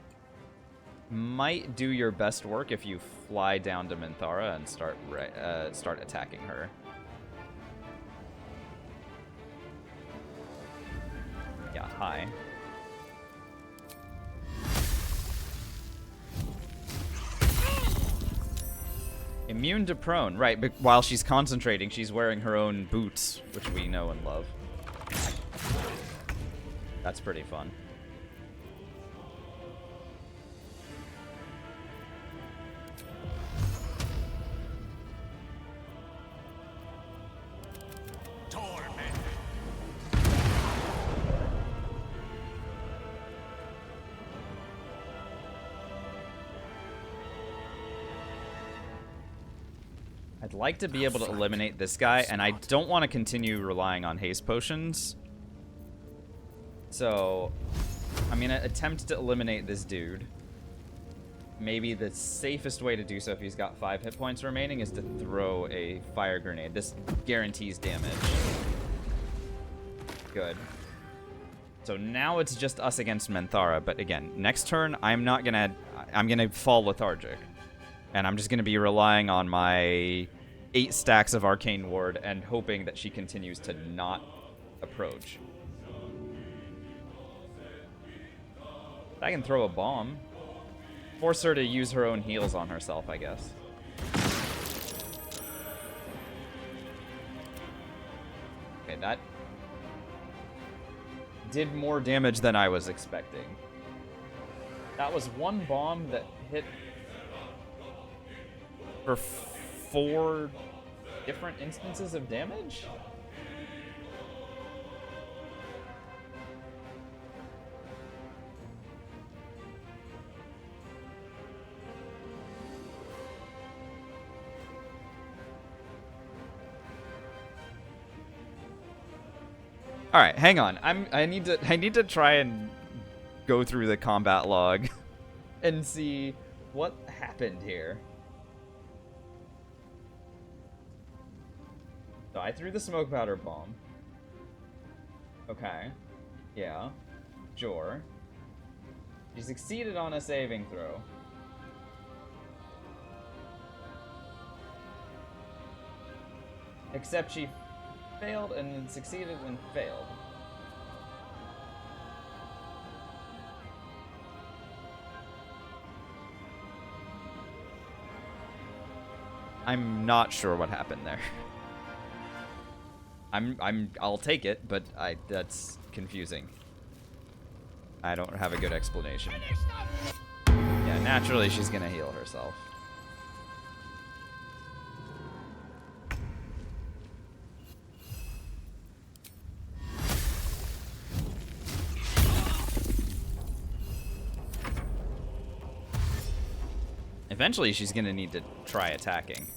might do your best work if you fly down to Minthara and start attacking her. Yeah, hi. Immune to prone, right, but while she's concentrating, she's wearing her own boots, which we know and love. That's pretty fun. I'd like to be able to eliminate this guy, and I don't want to continue relying on haste potions. So, I'm going to attempt to eliminate this dude. Maybe the safest way to do so if he's got 5 hit points remaining is to throw a fire grenade. This guarantees damage. Good. So now it's just us against Menthara, but again, next turn I'm gonna fall lethargic. And I'm just gonna be relying on my 8 stacks of Arcane Ward and hoping that she continues to not approach. I can throw a bomb. Force her to use her own heals on herself, I guess. Okay, that did more damage than I was expecting. That was one bomb that hit for 4 different instances of damage? All right, hang on. I need to try and go through the combat log and see what happened here. So I threw the smoke powder bomb. Okay. Yeah. Sure. She succeeded on a saving throw. Except she failed and then succeeded and failed. I'm not sure what happened there. I'll take it, but that's confusing. I don't have a good explanation. Yeah, naturally she's gonna heal herself. Eventually she's gonna need to try attacking.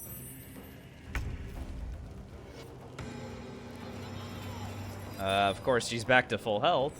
Of course, she's back to full health.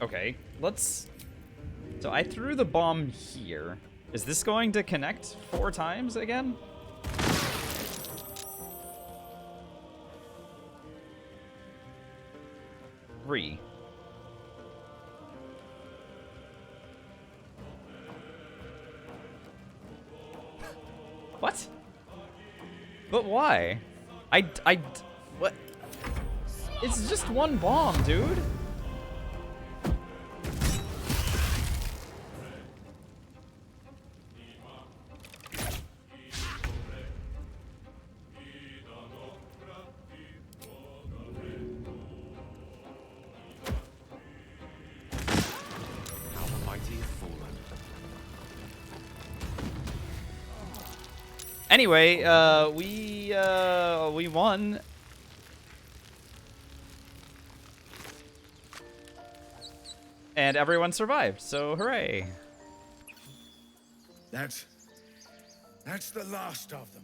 Okay, let's... So I threw the bomb here. Is this going to connect 4 times again? Three. What? But why? What? It's just one bomb, dude. Anyway, we won. And everyone survived, so hooray. That's the last of them.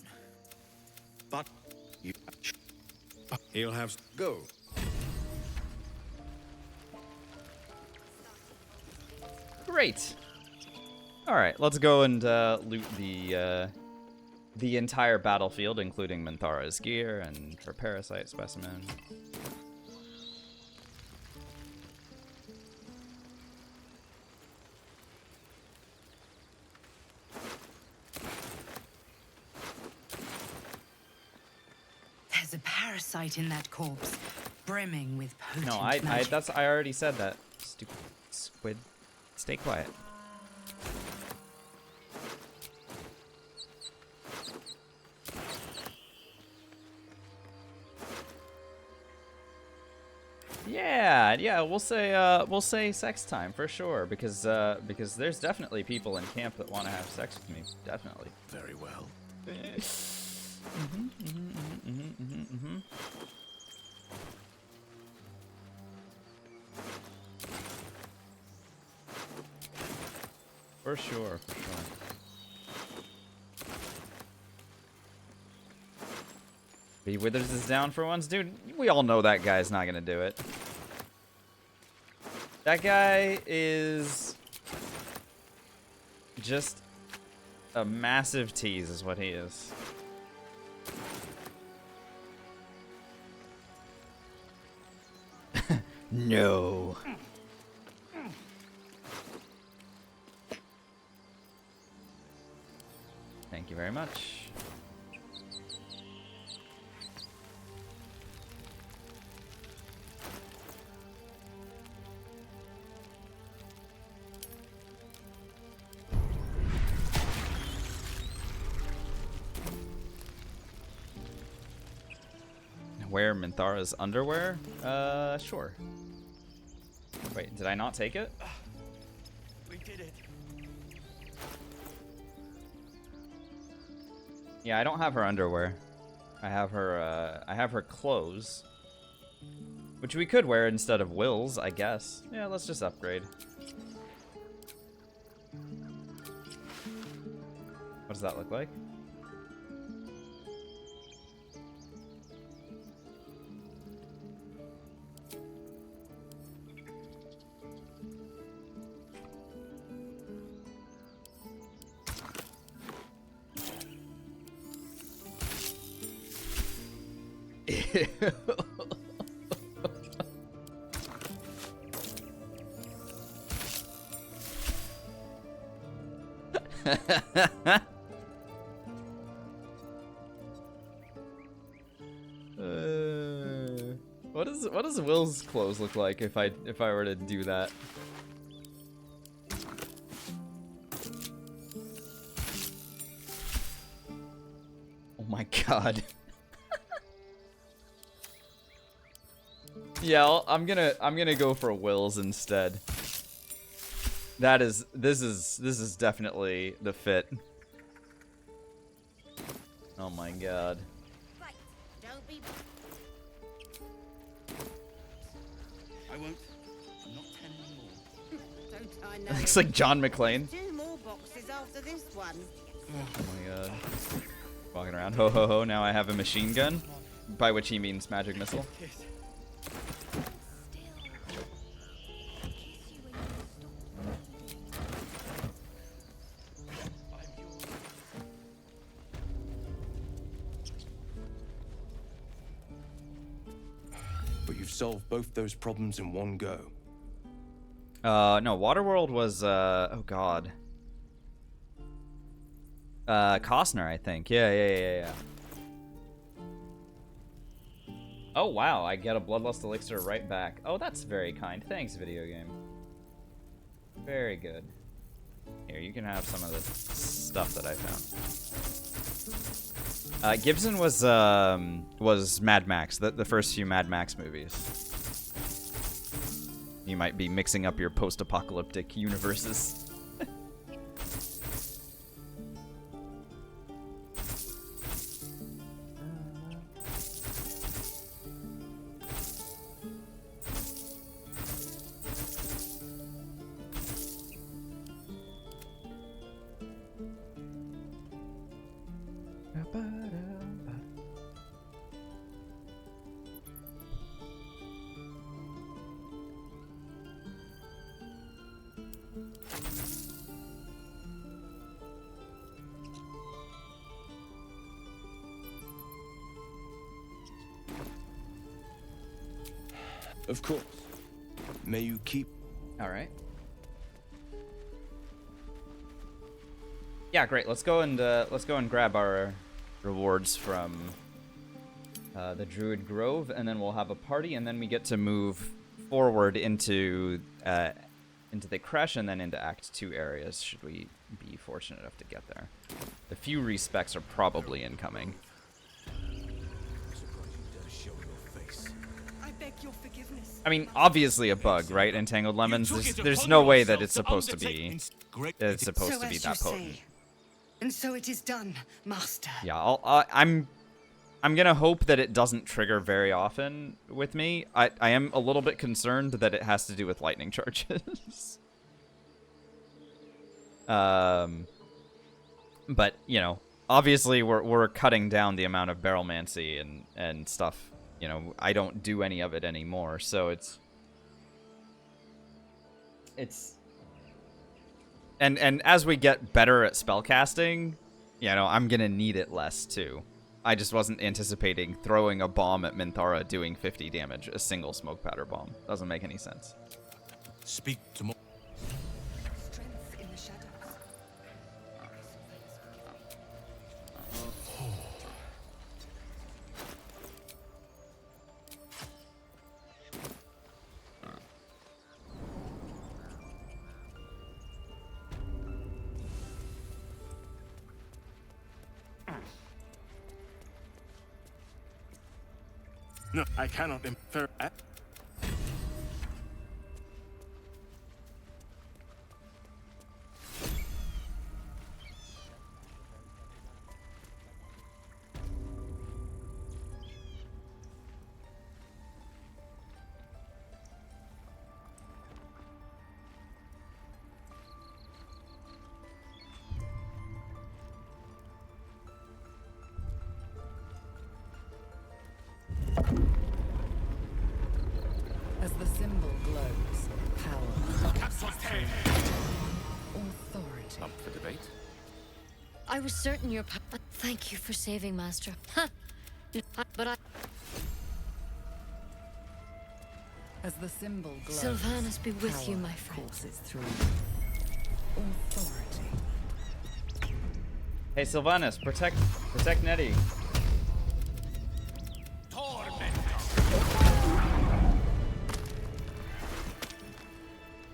But he'll have go. Great. All right, let's go and loot the entire battlefield, including Menthara's gear and her parasite specimen. There's a parasite in that corpse, brimming with potent No, I magic. already said that. Stupid squid. Stay quiet. Yeah, we'll say sex time for sure, because there's definitely people in camp that want to have sex with me. Definitely. Very well. For sure, for sure. B Withers is down for once. Dude, we all know that guy's not gonna do it. That guy is just a massive tease is what he is. No. Thank you very much. Wear Minthara's underwear? Sure. Wait, did I not take it? We did it. Yeah, I don't have her underwear. I have her clothes. Which we could wear instead of Will's, I guess. Yeah, let's just upgrade. What does that look like? What does Will's clothes look like if I were to do that? Oh my god. Yeah, I'm gonna go for Will's instead. This is definitely the fit. Oh my god. Right, don't be. I won't. I'm not 10 anymore. Don't I know? Looks like John McClane. 2 more boxes after this one. Oh my god. Walking around. Ho ho ho, now I have a machine gun. By which he means magic missile. But you've solved both those problems in one go. No, Waterworld was, oh god. Costner, I think. Yeah. Oh, wow, I get a Bloodlust Elixir right back. Oh, that's very kind. Thanks, video game. Very good. Here, you can have some of the stuff that I found. Gibson was Mad Max, the first few Mad Max movies. You might be mixing up your post-apocalyptic universes. Of course. May you keep... All right. Yeah, great. Let's go and grab our rewards from the Druid Grove, and then we'll have a party, and then we get to move forward into the Crash and then into Act 2 areas, should we be fortunate enough to get there. The few respecs are probably incoming. I mean, obviously a bug, right? Entangled Lemons. There's no way that it's supposed to be. It's supposed to be that potent. And so it is done, Master. Yeah, I'm gonna hope that it doesn't trigger very often with me. I am a little bit concerned that it has to do with lightning charges. But you know, obviously we're cutting down the amount of barrelmancy and stuff. You know, I don't do any of it anymore, so it's and as we get better at spellcasting, you know, I'm gonna need it less too. I just wasn't anticipating throwing a bomb at Minthara doing 50 damage, a single smoke powder bomb. Doesn't make any sense. Speak to more. Strength in the shadows. No, I cannot infer. As the symbol glows, power, authority. Up for debate? I was certain your Thank you for saving Master. Huh. But I... As the symbol glows, Sylvanas be with power you, my friend. courses through. Authority. Hey Sylvanas, protect Nettie.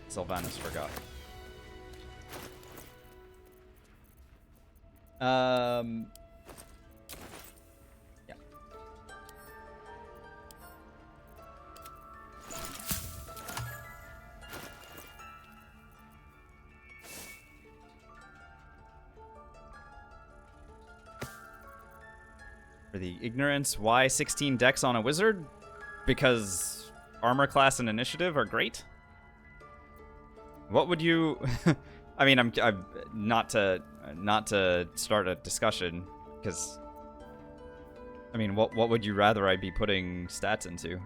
Sylvanas forgot. Yeah. For the ignorance, why 16 decks on a wizard? Because armor class and initiative are great. What would you? I mean, I'm not to start a discussion, because I mean, what would you rather I be putting stats into?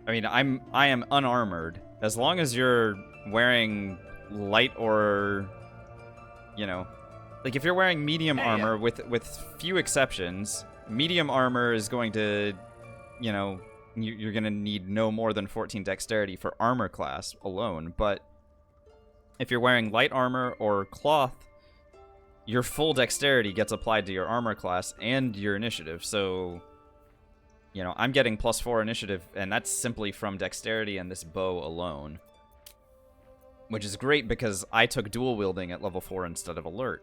I mean, I am unarmored. As long as you're wearing light or, you know, like if you're wearing medium armor, with few exceptions, medium armor is going to, you know, you're going to need no more than 14 dexterity for armor class alone. But if you're wearing light armor or cloth, your full dexterity gets applied to your armor class and your initiative. So, you know, I'm getting +4 initiative, and that's simply from dexterity and this bow alone. Which is great because I took dual wielding at level 4 instead of alert.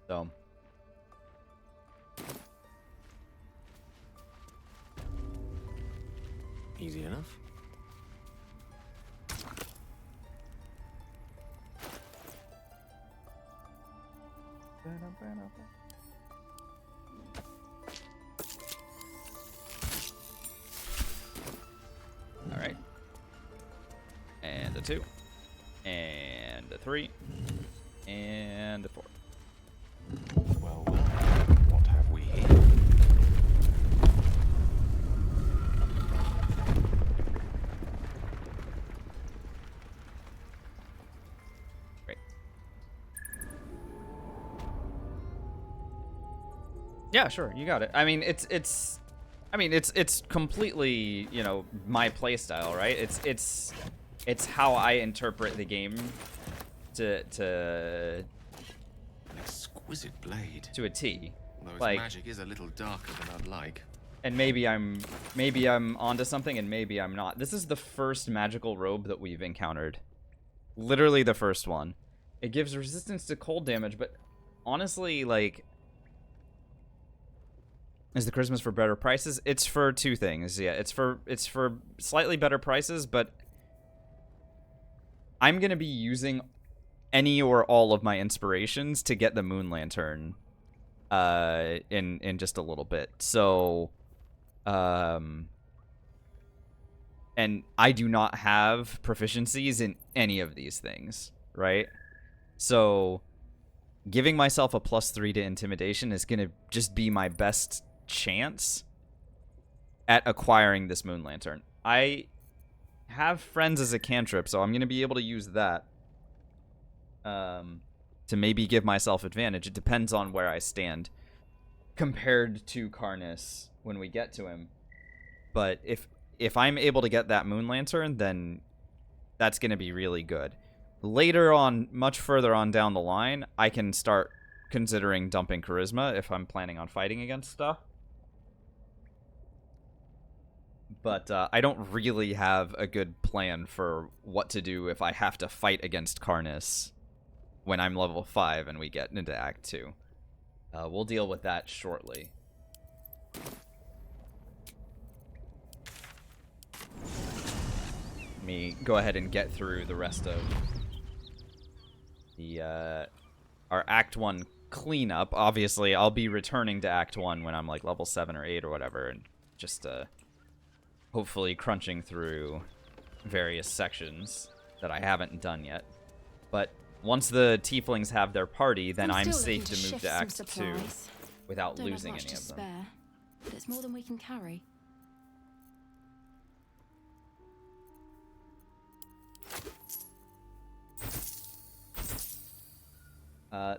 So... Easy enough. All right. And a 2. And a 3. And a 4. Well, well. What have we here? Great. Yeah, sure. You got it. I mean, it's completely, you know, my playstyle, right? It's how I interpret the game to An exquisite blade. to a T. Although its Like, magic is a little darker than I'd like. and maybe I'm onto something, and maybe I'm not. This is the first magical robe that we've encountered. Literally the first one. It gives resistance to cold damage, but honestly, like, is the Christmas for better prices? It's for two things. Yeah, it's for slightly better prices, but I'm gonna be using any or all of my inspirations to get the Moon Lantern in just a little bit. So And I do not have proficiencies in any of these things, right? So giving myself a +3 to intimidation is going to just be my best chance at acquiring this moon lantern. I have friends as a cantrip, so I'm going to be able to use that to maybe give myself advantage. It depends on where I stand compared to Karnas when we get to him. But if I'm able to get that moon lantern, then that's going to be really good. Later on, much further on down the line, I can start considering dumping charisma if I'm planning on fighting against stuff. But I don't really have a good plan for what to do if I have to fight against Karnas when I'm level 5 and we get into Act 2. We'll deal with that shortly. Let me go ahead and get through the rest of the our Act 1 cleanup. Obviously, I'll be returning to Act 1 when I'm like level 7 or 8 or whatever, and just hopefully crunching through various sections that I haven't done yet. But once the tieflings have their party, then I'm safe to move to Act 2 without losing any of them. But it's more than we can carry.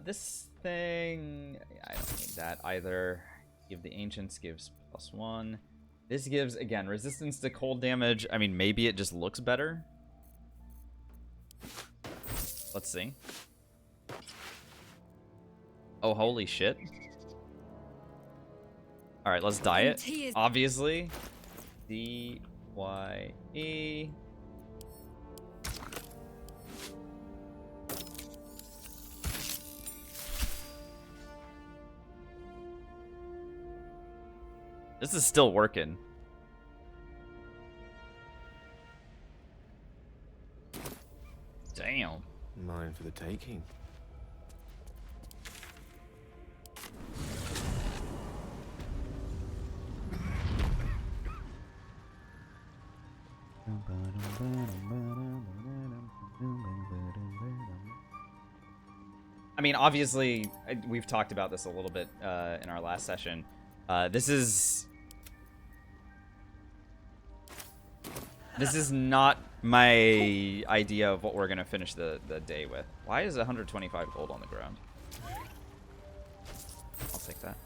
This thing, I don't need that either. Give the Ancients gives +1. This gives, again, resistance to cold damage. I mean, maybe it just looks better. Let's see. Oh, holy shit. Alright, let's dye it. Obviously. D-Y-E. This is still working. Damn. Mine for the taking. I mean, obviously, we've talked about this a little bit in our last session. This is not my idea of what we're gonna finish the day with. Why is 125 gold on the ground? I'll take that.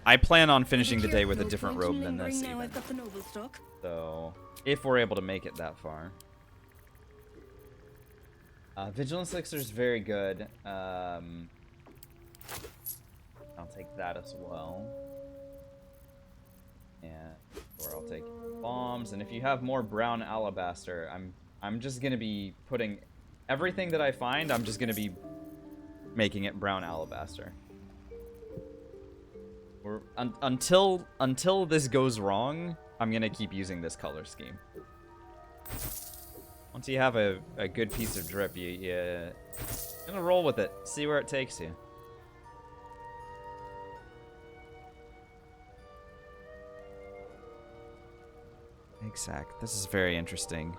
I plan on finishing the day with a different robe than this even. So, if we're able to make it that far. Vigilance Elixir is very good. I'll take that as well. And or I'll take bombs. And if you have more brown alabaster, I'm just gonna be putting everything that I find. I'm just gonna be making it brown alabaster. Until this goes wrong, I'm gonna keep using this color scheme. Once you have a good piece of drip, you're gonna roll with it, see where it takes you. Exact. This is very interesting.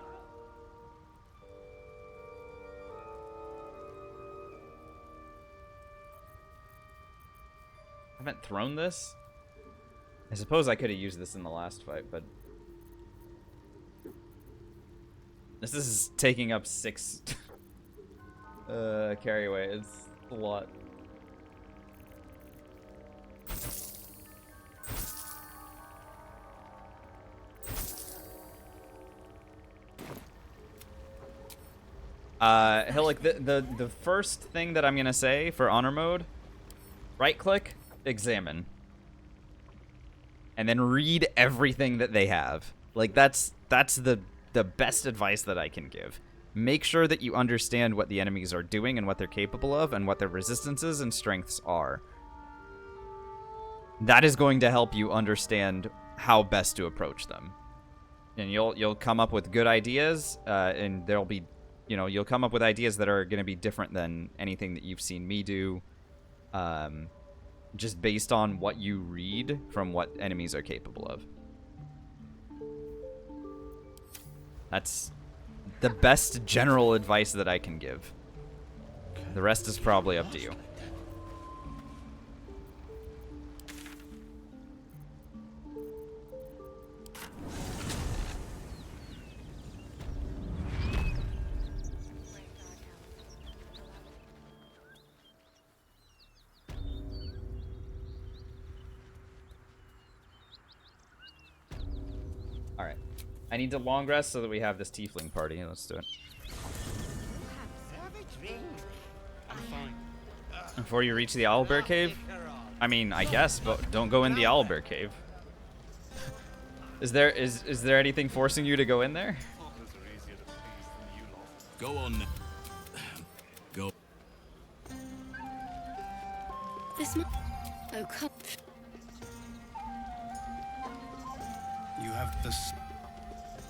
I haven't thrown this. I suppose I could have used this in the last fight, but this is taking up 6 carry weight. It's a lot. Hillick, the first thing that I'm gonna say for honor mode, right click, examine. And then read everything that they have. Like that's the best advice that I can give. Make sure that you understand what the enemies are doing and what they're capable of and what their resistances and strengths are. That is going to help you understand how best to approach them. And you'll come up with good ideas, and there'll be, you'll come up with ideas that are going to be different than anything that you've seen me do, just based on what you read from what enemies are capable of. That's the best general advice that I can give. The rest is probably up to you. Alright. I need to long rest so that we have this tiefling party. Let's do it. Before you reach the owlbear cave? I mean, I guess, but don't go in the owlbear cave. Is there anything forcing you to go in there? Go on. Go. This oh, come. You have this.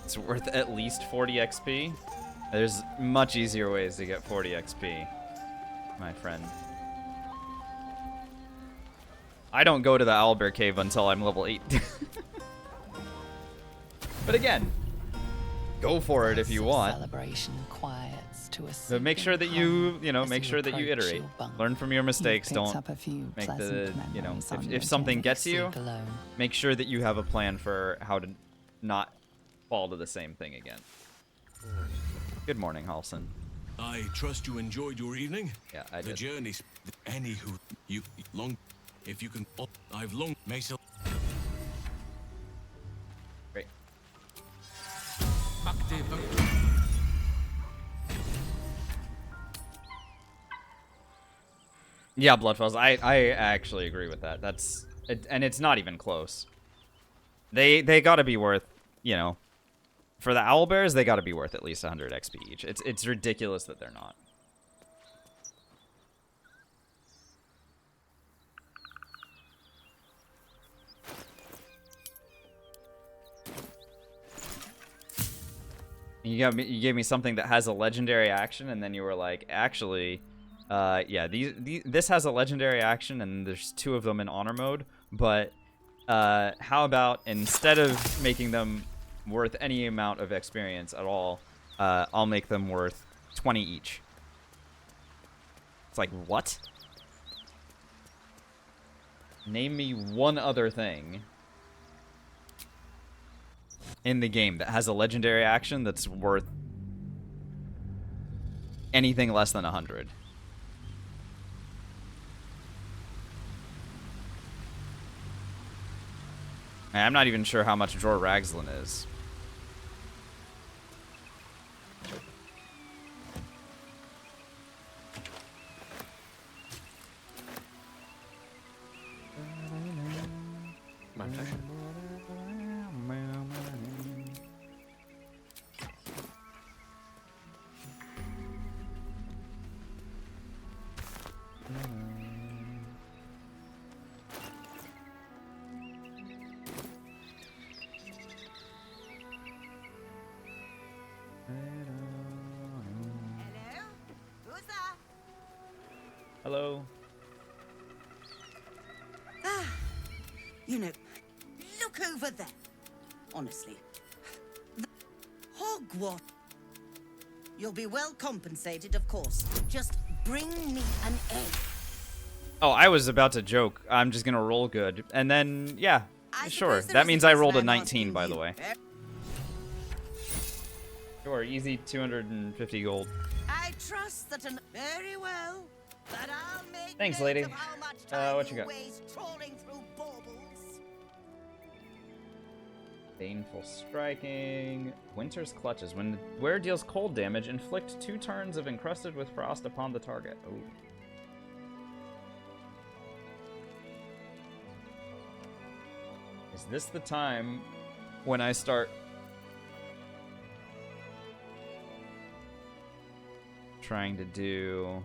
It's worth at least 40 XP. There's much easier ways to get 40 XP, my friend. I don't go to the owlbear cave until I'm level 8. But again, go for it if you want. Celebration quiets to a But make sure that you make sure that you iterate. Learn from your mistakes. Don't make the, if something gets you, make sure that you have a plan for how to not fall to the same thing again. Good morning, Halson. I trust you enjoyed your evening. Yeah, I The did. journey's anywho you long if you can. I've long myself. Great. Yeah, Bloodfells. I actually agree with that. That's and it's not even close. They got to be worth, for the owlbears, they got to be worth at least 100 XP each. It's ridiculous that they're not. You gave me something that has a legendary action, and then you were like, actually, yeah, this has a legendary action, and there's 2 of them in honor mode. But how about instead of making them worth any amount of experience at all, I'll make them worth 20 each. It's like, what? Name me one other thing in the game that has a legendary action that's worth anything less than 100. And I'm not even sure how much Jor Ragzlin is. My pleasure. Hello. You know, look over there. Honestly. Hogwarts. You'll be well compensated, of course. Just bring me an egg. Oh, I was about to joke. I'm just gonna roll good. And then, yeah, sure. suppose there That is means a I case rolled a I'm 19, asking by the you. way. Sure, easy 250 gold. I trust that very well. But I'll make Thanks, note lady. of how much time What you got? waste trawling through baubles. Baneful striking. Winter's clutches. When the wearer deals cold damage, inflict 2 turns of encrusted with frost upon the target. Oh. Is this the time when I start trying to do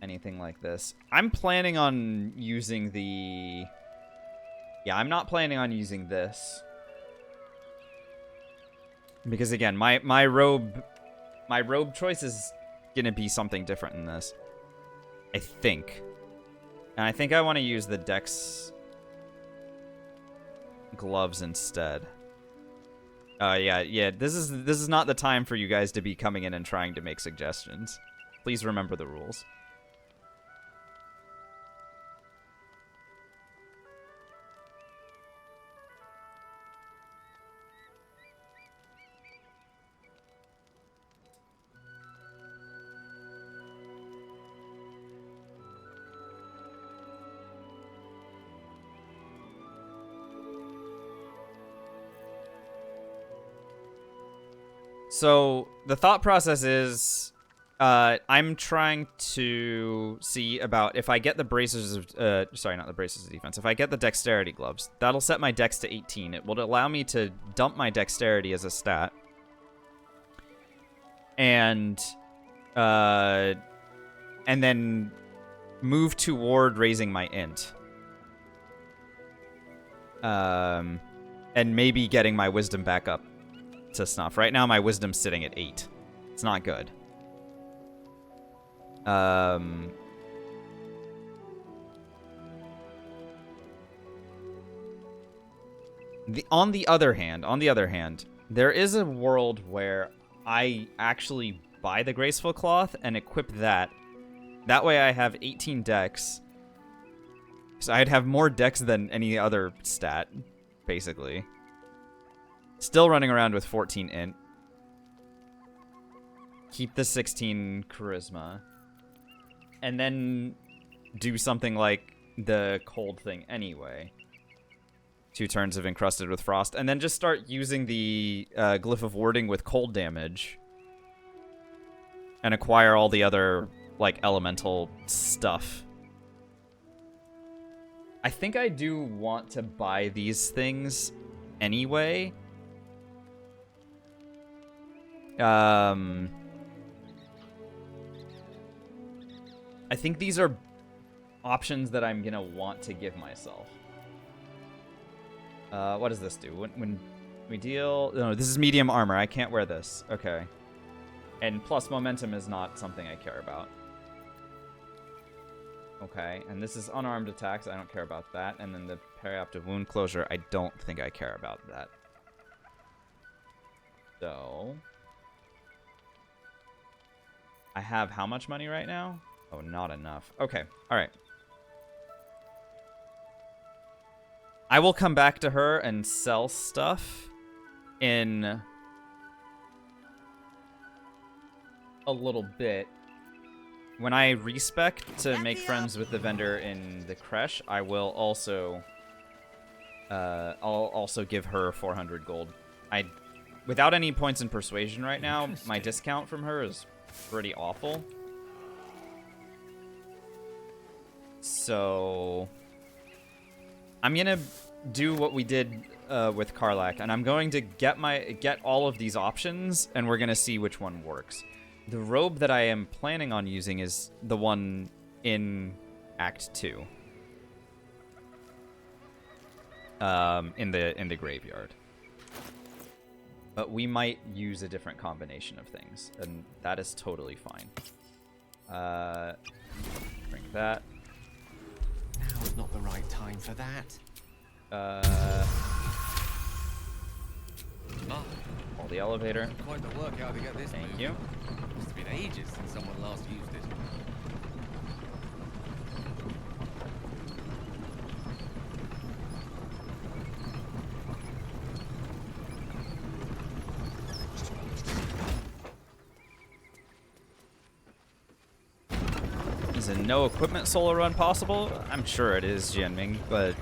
anything like this? I'm planning on using the... Yeah, I'm not planning on using this. Because again, my robe choice is gonna be something different in this. I think. And I think I want to use the Dex gloves instead. Yeah. This is not the time for you guys to be coming in and trying to make suggestions. Please remember the rules. So the thought process is, I'm trying to see about if I get the braces of, sorry, not the braces of defense. If I get the dexterity gloves, that'll set my dex to 18. It will allow me to dump my dexterity as a stat, and then move toward raising my int, and maybe getting my wisdom back up to snuff. Right now, my wisdom's sitting at 8. It's not good. On the other hand, there is a world where I actually buy the graceful cloth and equip that. That way, I have 18 dex. So I'd have more dex than any other stat, basically. Still running around with 14 int. Keep the 16 charisma. And then do something like the cold thing anyway. 2 turns of encrusted with frost. And then just start using the glyph of warding with cold damage. And acquire all the other, like, elemental stuff. I think I do want to buy these things anyway. I think these are options that I'm gonna want to give myself. What does this do? When we deal... No, this is medium armor. I can't wear this. Okay. And plus momentum is not something I care about. Okay, and this is unarmed attacks. I don't care about that. And then the perioptic wound closure, I don't think I care about that. So... I have how much money right now? Oh, not enough. Okay, alright. I will come back to her and sell stuff in a little bit. When I respec to make friends with the vendor in the creche, I will also I'll also give her 400 gold. Without any points in persuasion right now, my discount from her is pretty awful. So I'm gonna do what we did with Karlak, and I'm going to get all of these options, and we're gonna see which one works. The robe that I am planning on using is the one in Act 2. In the graveyard. But we might use a different combination of things, and that is totally fine. Drink that. Now's not the right time for that. All the elevator. Quite the workout to get this. Thank you. Must have been ages since someone last used it. Is a no equipment solo run possible? I'm sure it is, Jianming, but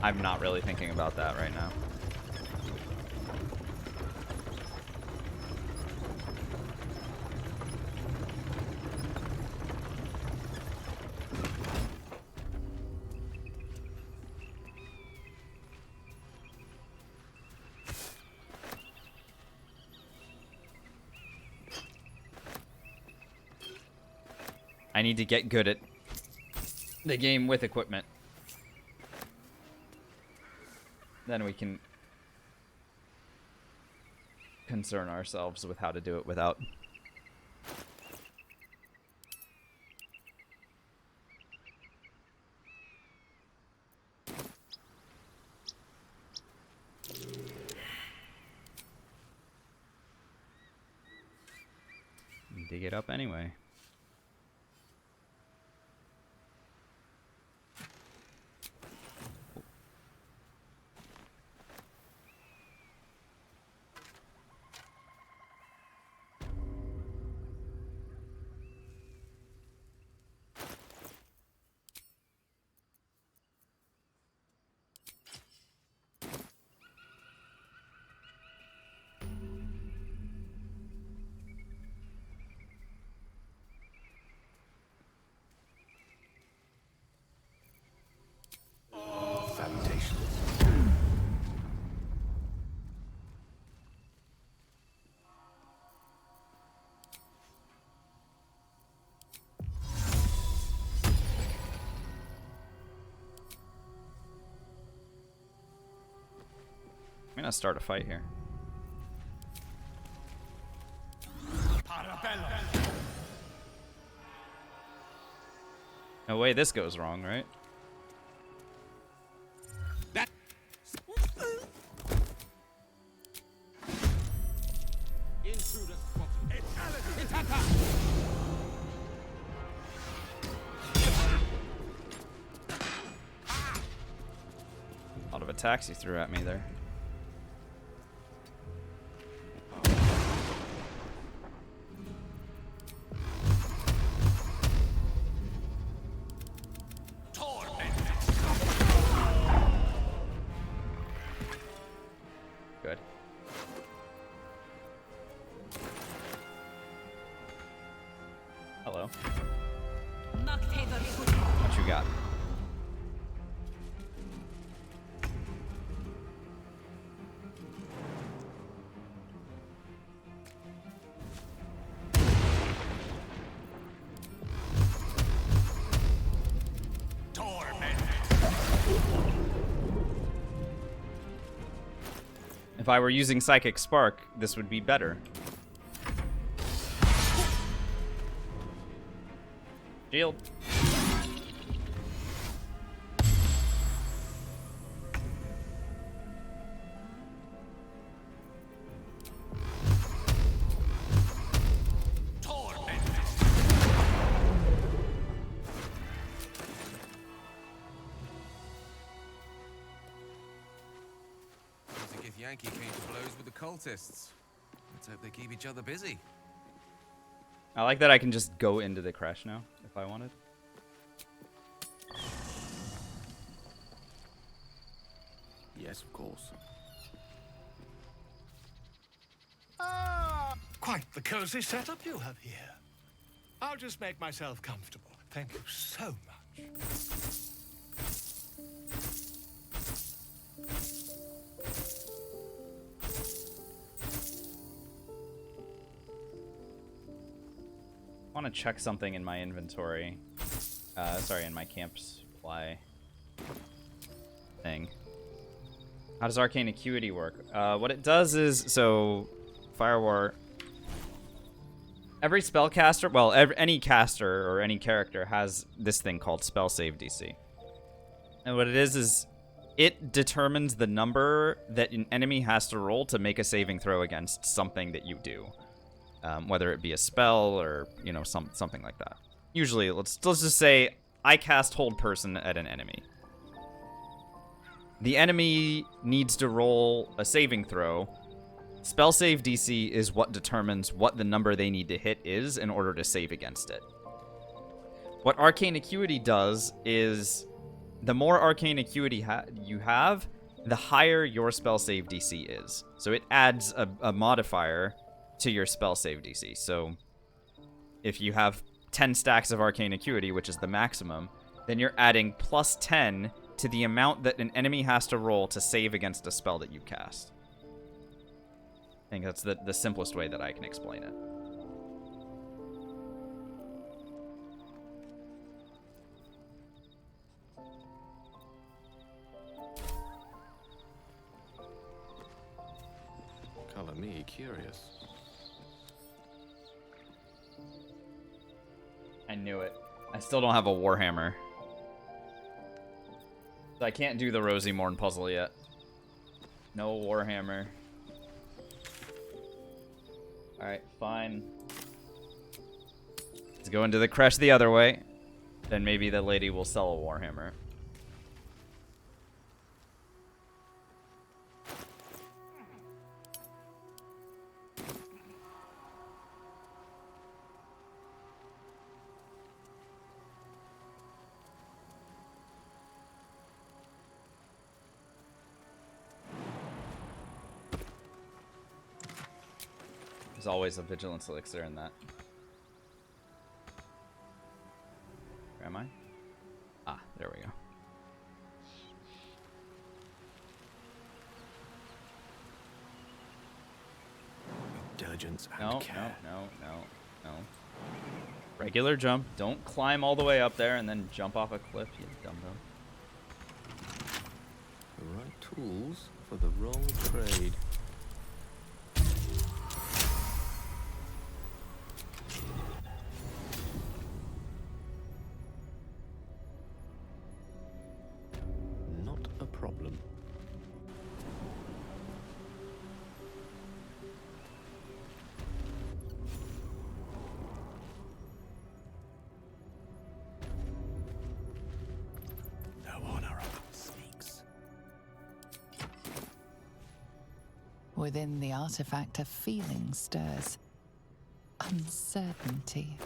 I'm not really thinking about that right now. I need to get good at the game with equipment. Then we can concern ourselves with how to do it without. Dig it up anyway. I'm gonna start a fight here. No way this goes wrong, right? That intruder spotted. Attacker! A lot of attacks he threw at me there. Good. Hello. What you got? If I were using Psychic Spark, this would be better. Shield. Yankee came to blows with the cultists. Let's hope they keep each other busy. I like that I can just go into the crash now if I wanted. Yes, of course. Quite the cozy setup you have here. I'll just make myself comfortable. Thank you so much. I want to check something in my inventory. Sorry, in my camp supply thing. How does Arcane Acuity work? What it does is, so Fire War. Every spellcaster, well, any caster or any character has this thing called Spell Save DC. And what it is it determines the number that an enemy has to roll to make a saving throw against something that you do. Whether it be a spell or, you know, something like that. Usually, let's just say I cast Hold Person at an enemy. The enemy needs to roll a saving throw. Spell Save DC is what determines what the number they need to hit is in order to save against it. What Arcane Acuity does is the more Arcane Acuity you have, the higher your Spell Save DC is. So it adds a modifier to your Spell Save DC. So if you have 10 stacks of Arcane Acuity, which is the maximum, then you're adding plus 10 to the amount that an enemy has to roll to save against a spell that you cast. I think that's the simplest way that I can explain it. Color me curious. I knew it. I still don't have a Warhammer. So I can't do the Rosie Morn puzzle yet. No Warhammer. Alright, fine. Let's go into the crash the other way. Then maybe the lady will sell a Warhammer. There's always a vigilance elixir in that. Where am I? Ah, there we go. Diligence and No, care. no. Regular jump. Don't climb all the way up there and then jump off a cliff, you dum-dum. The right tools for the wrong trade. Not a problem. No honor among snakes. Within the artifact, a feeling stirs. Uncertainty.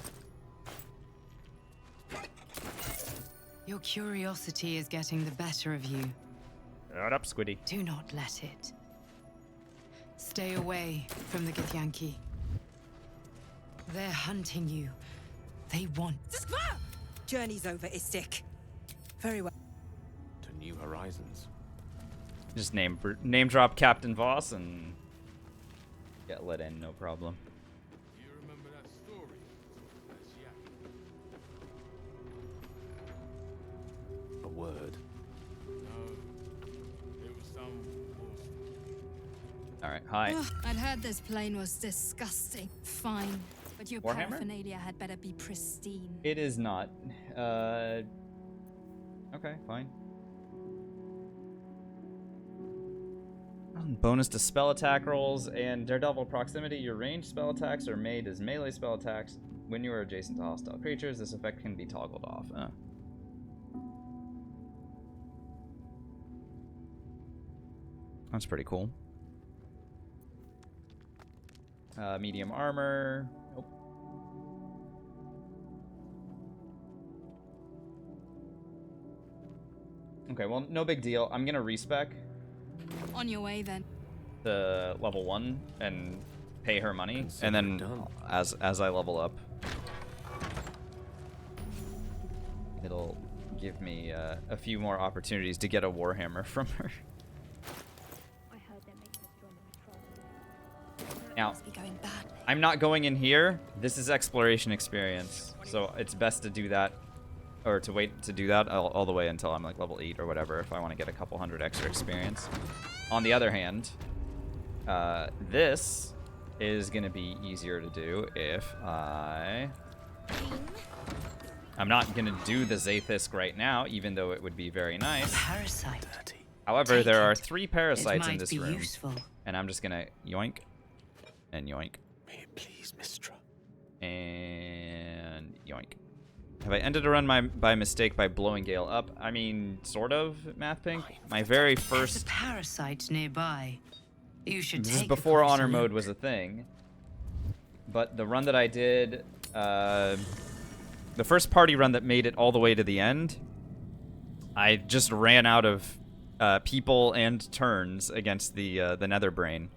Your curiosity is getting the better of you. Shut up, Squiddy. Do not let it. Stay away from the Githyanki. They're hunting you. They want... Journey's over, Istik. Very well. To new horizons. Just name drop Captain Voss and get let in, no problem. Do you remember that story? A word. No. It was some Alright, hi. Ugh, I'd heard this plane was disgusting. Fine. But your Warhammer? paraphernalia had better be pristine. It is not. Okay, fine. Bonus to spell attack rolls and Daredevil proximity. Your ranged spell attacks are made as melee spell attacks when you are adjacent to hostile creatures. This effect can be toggled off. That's pretty cool. Medium armor. Nope. Okay, well, no big deal. I'm gonna respec On your way then. the level 1 and pay her money, and then as I level up, it'll give me a few more opportunities to get a Warhammer from her. Now, I'm not going in here. This is exploration experience, so it's best to do that, or to wait to do that all the way until I'm like level 8 or whatever, if I want to get a couple hundred extra experience. On the other hand, this is going to be easier to do if I'm not going to do the Zathis right now, even though it would be very nice. Parasite. However, Take there are it. 3 parasites in It might this be room, useful. and I'm just going to yoink and yoink. May it please, Mistra. And yoink. Have I ended a run by mistake by blowing Gale up? I mean, sort of, Math Pink. My very There's a first... parasite nearby. You should This is take before a closer honor look. mode was a thing. But the run that I did, the first party run that made it all the way to the end, I just ran out of people and turns against the Netherbrain.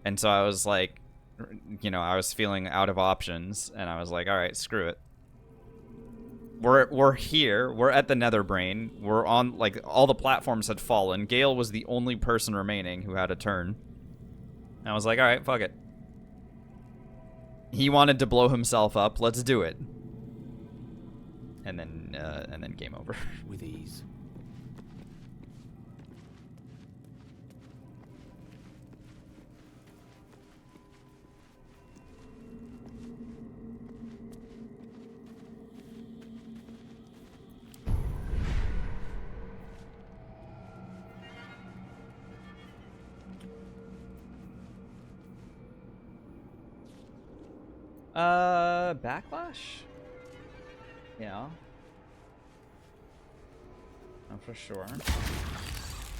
And so I was like, you know, I was feeling out of options, and I was like, all right, screw it. We're here. We're at the Netherbrain. We're on, like, all the platforms had fallen. Gale was the only person remaining who had a turn. And I was like, all right, fuck it. He wanted to blow himself up. Let's do it. And then game over. With ease. Backlash? Yeah. Oh, for sure.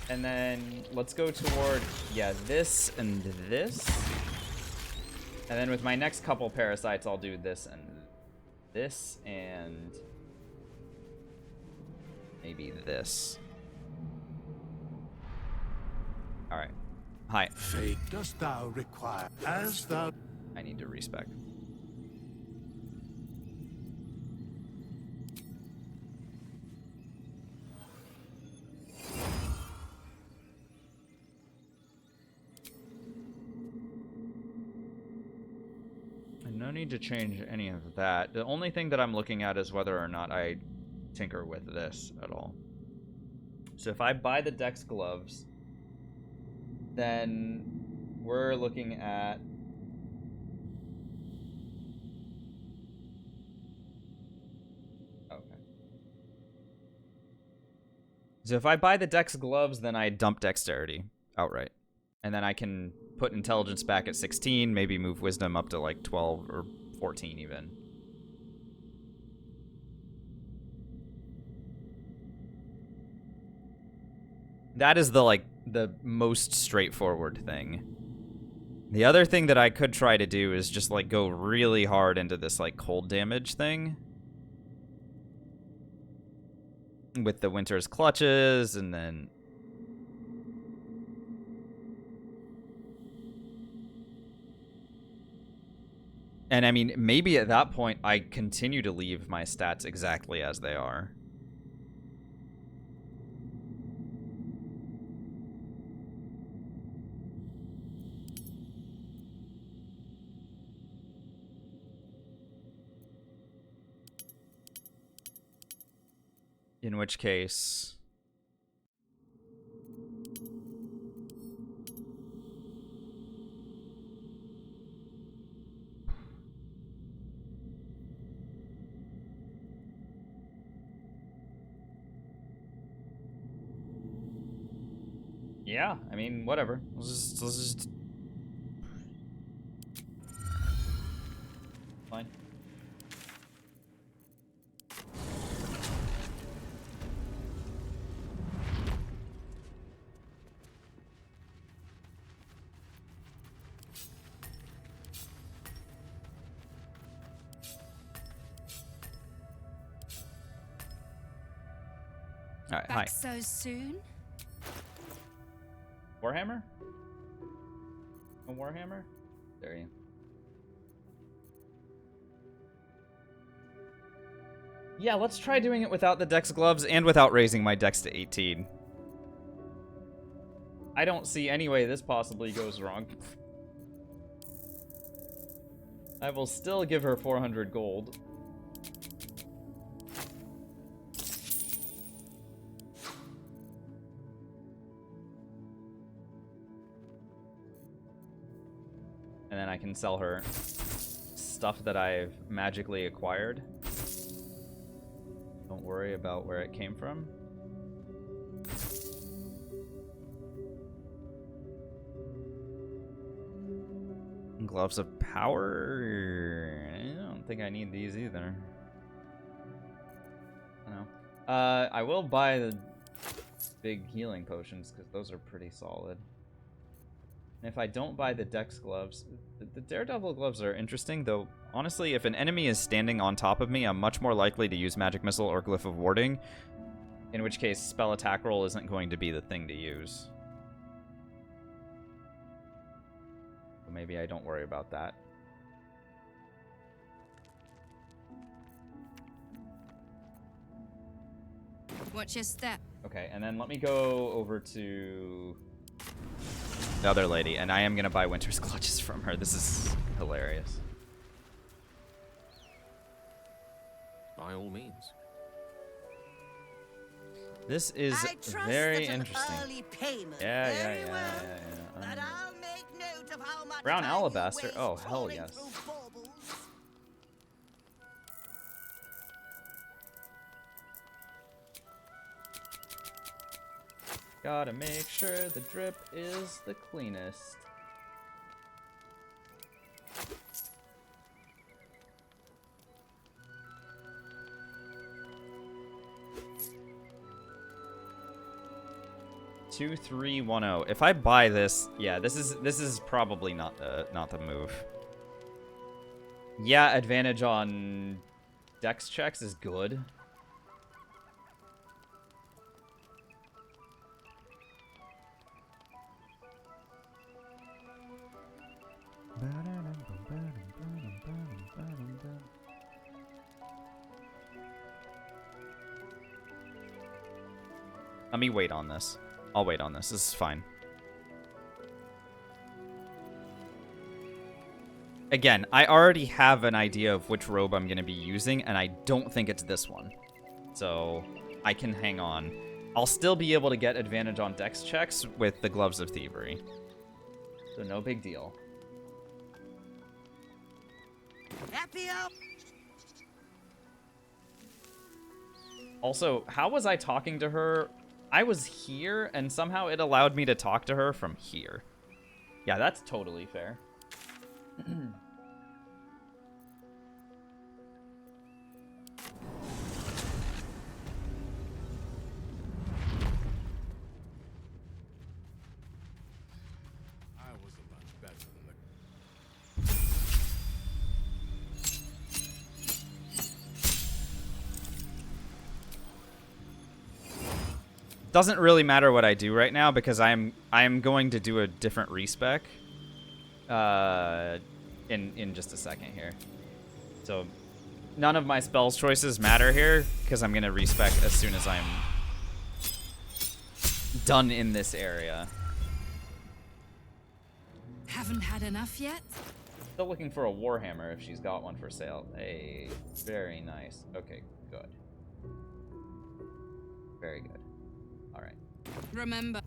And then let's go toward, yeah, this and this. And then with my next couple parasites, I'll do this and maybe this. All right. Hi. Fate dost thou require as thou... I need to respec. No need to change any of that. The only thing that I'm looking at is whether or not I tinker with this at all. So if I buy the Dex gloves, then we're looking at... Okay. So if I buy the Dex gloves, then I dump Dexterity outright. And then I can put Intelligence back at 16, maybe move Wisdom up to like 12 or 14 even. That is the most straightforward thing. The other thing that I could try to do is just like go really hard into this like cold damage thing. With the Winter's Clutches and then... And I mean, maybe at that point, I continue to leave my stats exactly as they are. In which case... Yeah, I mean, whatever. Let's just... Fine. Alright, hi. Back so soon? Warhammer? A Warhammer? There you. Yeah, let's try doing it without the Dex gloves and without raising my Dex to 18. I don't see any way this possibly goes wrong. I will still give her 400 gold. And then I can sell her stuff that I've magically acquired. Don't worry about where it came from. Gloves of Power? I don't think I need these either. No. I will buy the big healing potions because those are pretty solid. And if I don't buy the Dex gloves, the Daredevil gloves are interesting, though honestly, if an enemy is standing on top of me, I'm much more likely to use Magic Missile or Glyph of Warding, in which case Spell Attack Roll isn't going to be the thing to use. So maybe I don't worry about that. Watch your step. Okay, and then let me go over to the other lady, and I am going to buy Winter's Clutches from her. This is hilarious. By all means. This is very interesting. Yeah. But I'll make note of how much Brown time Alabaster? you waste Oh, hell trawling yes. through baubles. Gotta make sure the drip is the cleanest. 2310. If I buy this, yeah, this is probably not the move. Yeah, advantage on dex checks is good. Let me wait on this. I'll wait on this. This is fine. Again, I already have an idea of which robe I'm going to be using, and I don't think it's this one. So, I can hang on. I'll still be able to get advantage on dex checks with the Gloves of Thievery. So, no big deal. Happy up. Also, how was I talking to her? I was here, and somehow it allowed me to talk to her from here. Yeah, that's totally fair. Doesn't really matter what I do right now because I'm going to do a different respec in just a second here. So none of my spells choices matter here because I'm gonna respec as soon as I'm done in this area. Haven't had enough yet? Still looking for a Warhammer if she's got one for sale. Hey, very nice. Okay, good. Very good. All right. Remember.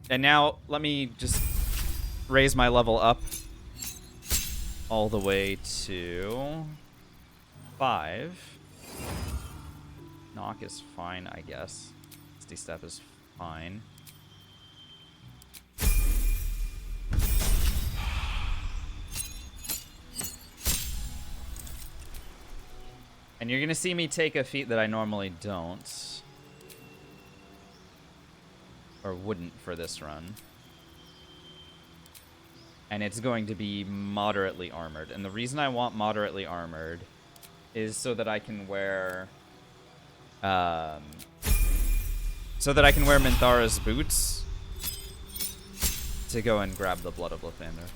And now let me just raise my level up all the way to 5. Knock is fine, I guess. Misty Step is fine. And you're gonna see me take a feat that I normally don't. Or wouldn't for this run. And it's going to be moderately armored. And the reason I want moderately armored is so that I can wear Minthara's boots to go and grab the Blood of Lathander.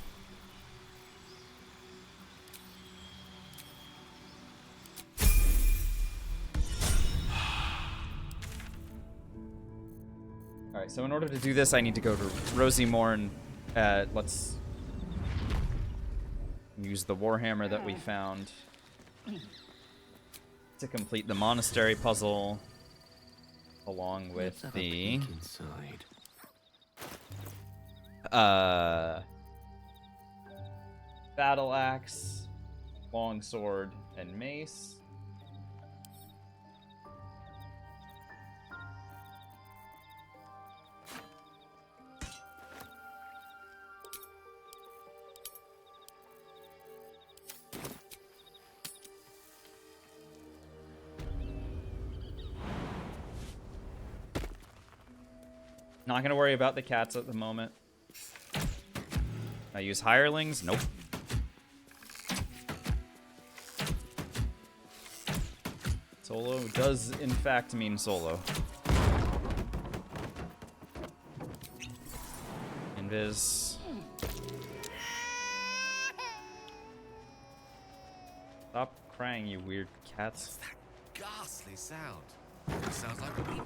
Alright, so in order to do this, I need to go to Rosy Morn. Let's use the Warhammer that we found to complete the monastery puzzle, along with the battle axe, longsword, and mace. Not gonna worry about the cats at the moment. I use hirelings? Nope. Solo does in fact mean solo. Invis. Stop crying, you weird cats. What's that ghastly sound? It sounds like weeping.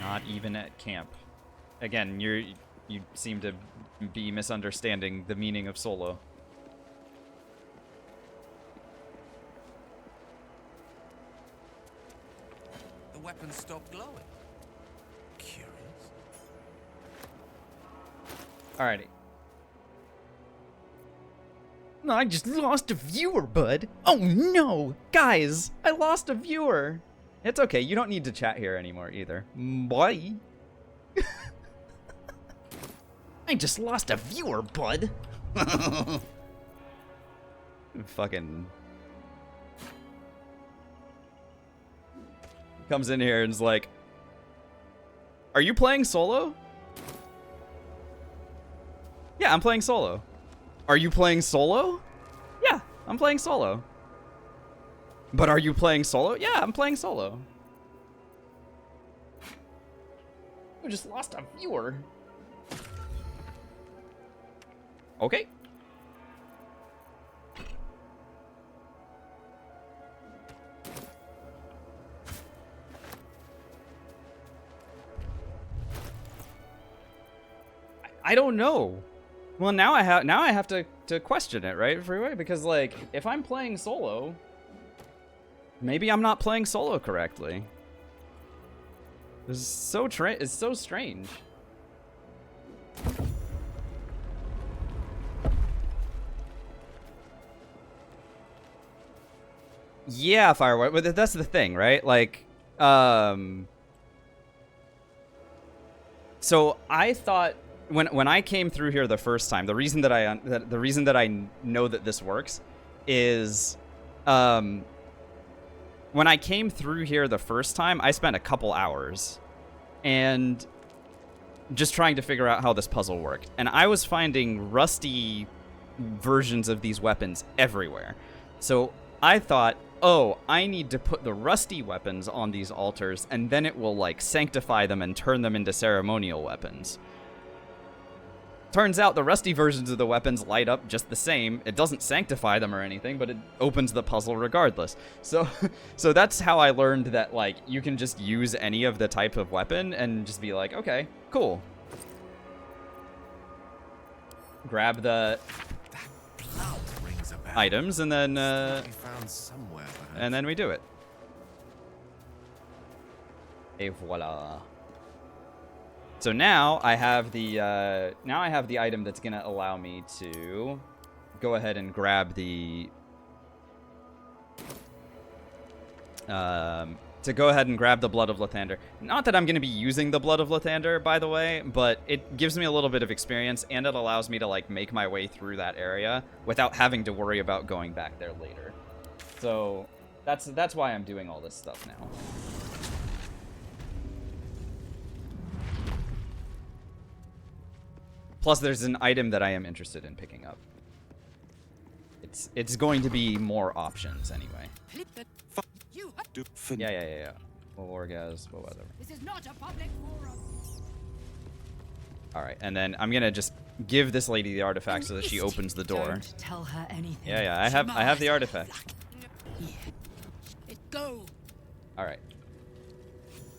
Not even at camp. Again, you seem to be misunderstanding the meaning of solo. The weapon stopped glowing. Curious. Alrighty. No, I just lost a viewer, bud. Oh no! Guys, I lost a viewer. It's okay, you don't need to chat here anymore either. Bye. I just lost a viewer, bud. Fucking comes in here and is like, "Are you playing solo?" "Yeah, I'm playing solo." "Are you playing solo?" "Yeah, I'm playing solo." "But are you playing solo?" "Yeah, I'm playing solo." We just lost a viewer. Okay. I don't know. Well, now I have to question it, right, Freeway? Because like, if I'm playing solo, maybe I'm not playing solo correctly. It's so strange. Yeah, Firewhite. But that's the thing, right? Like, so I thought when I came through here the first time, the reason that I know that this works is, when I came through here the first time, I spent a couple hours and just trying to figure out how this puzzle worked, and I was finding rusty versions of these weapons everywhere. So I thought, oh, I need to put the rusty weapons on these altars, and then it will, like, sanctify them and turn them into ceremonial weapons. Turns out the rusty versions of the weapons light up just the same. It doesn't sanctify them or anything, but it opens the puzzle regardless. So that's how I learned that, like, you can just use any of the type of weapon and just be like, okay, cool. Grab the items, and then we do it. Et voila. So now I have the item that's gonna allow me to go ahead and grab the Blood of Lathander. Not that I'm going to be using the Blood of Lathander, by the way, but it gives me a little bit of experience, and it allows me to, like, make my way through that area without having to worry about going back there later. So that's why I'm doing all this stuff now. Plus, there's an item that I am interested in picking up. It's going to be more options anyway. Yeah. Orgasm, whatever. This is not a public forum. All right, and then I'm gonna just give this lady the artifact so that she opens the door. Don't tell her anything. Yeah, I have the artifact. Go. All right.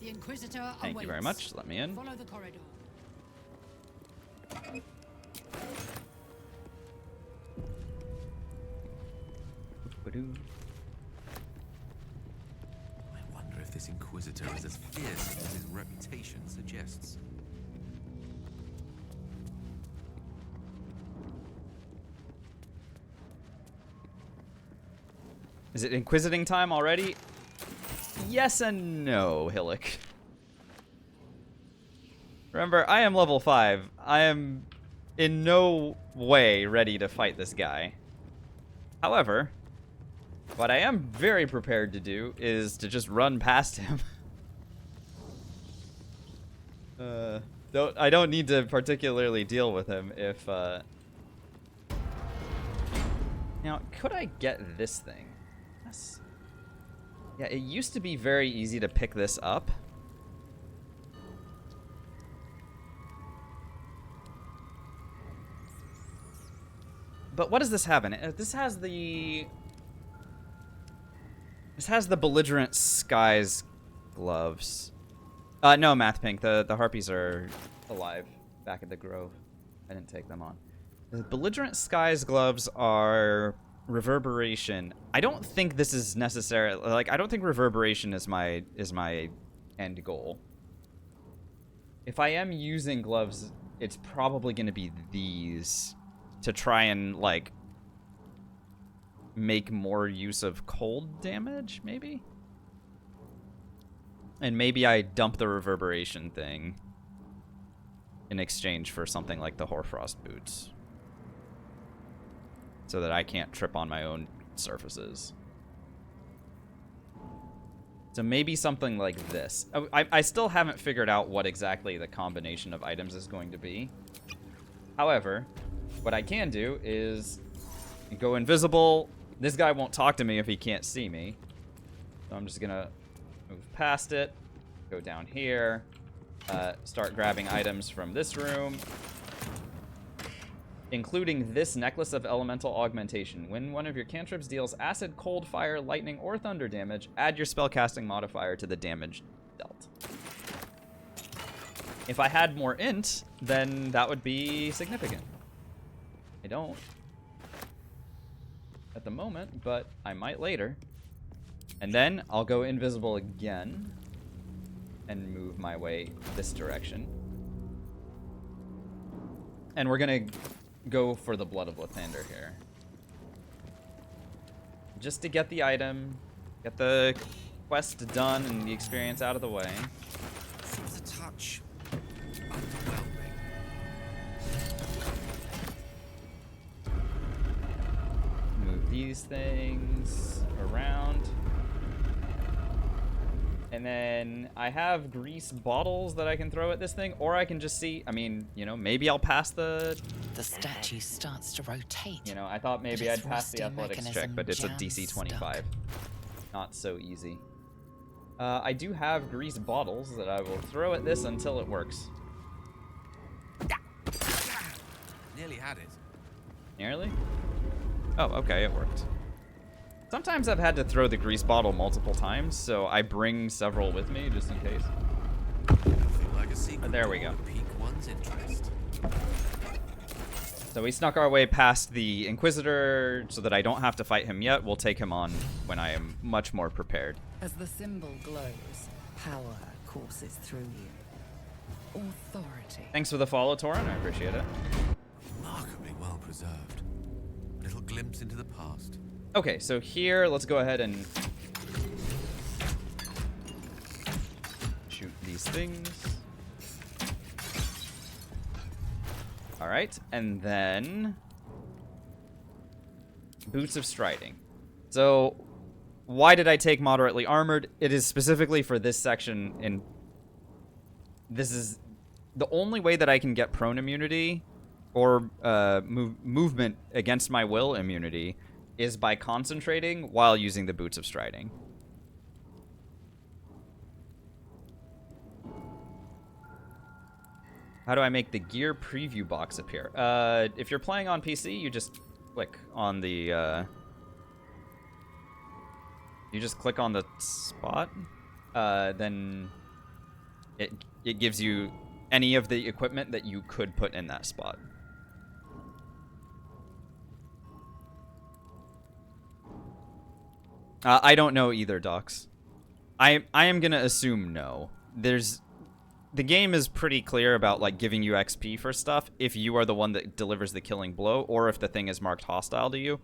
The Inquisitor Thank you very much. Let me in. Follow the corridor. I wonder if this Inquisitor is as fierce as his reputation suggests. Is it Inquisiting time already? Yes and no, Hillock. Remember, I am level 5. I am in no way ready to fight this guy. However, what I am very prepared to do is to just run past him. I don't need to particularly deal with him if, Now, could I get this thing? Yes. Yeah, it used to be very easy to pick this up. But what does this have in it? This has the belligerent skies gloves. No, Math Pink. The harpies are alive back at the grove. I didn't take them on. The belligerent skies gloves are reverberation. I don't think this is necessary. Like, I don't think reverberation is my end goal. If I am using gloves, it's probably going to be these to try and, like, make more use of cold damage, maybe? And maybe I dump the reverberation thing in exchange for something like the Hoarfrost boots, so that I can't trip on my own surfaces. So maybe something like this. I still haven't figured out what exactly the combination of items is going to be. However, what I can do is go invisible. This guy won't talk to me if he can't see me. So I'm just going to move past it, go down here, start grabbing items from this room, including this necklace of elemental augmentation. When one of your cantrips deals acid, cold, fire, lightning, or thunder damage, add your spellcasting modifier to the damage dealt. If I had more int, then that would be significant. I don't at the moment, but I might later. And then I'll go invisible again and move my way this direction. And we're gonna go for the Blood of Lathander here. Just to get the item, get the quest done and the experience out of the way. Seems a touch underwhelming. Move these things around. And then I have grease bottles that I can throw at this thing, or I can just see, I mean, you know, maybe I'll pass the statue starts to rotate. You know, I thought maybe I'd pass the athletics check, but it's a DC 25. Not so easy. I do have grease bottles that I will throw at this until it works. Nearly had it. Nearly? Oh, okay, it worked. Sometimes I've had to throw the grease bottle multiple times, so I bring several with me just in case. There we go. Pique one's interest. So we snuck our way past the Inquisitor so that I don't have to fight him yet. We'll take him on when I am much more prepared. As the symbol glows, power courses through you. Authority. Thanks for the follow, Torin. I appreciate it. Remarkably well preserved. A little glimpse into the past. Okay, so here, let's go ahead and shoot these things. All right, and then Boots of Striding. So why did I take Moderately Armored? It is specifically for this section, and this is the only way that I can get prone immunity or movement against my will immunity is by concentrating while using the Boots of Striding. How do I make the gear preview box appear? If you're playing on PC, you just click on the spot. Then it gives you any of the equipment that you could put in that spot. I don't know either, Docs. I am gonna assume no. The game is pretty clear about like giving you XP for stuff if you are the one that delivers the killing blow, or if the thing is marked hostile to you.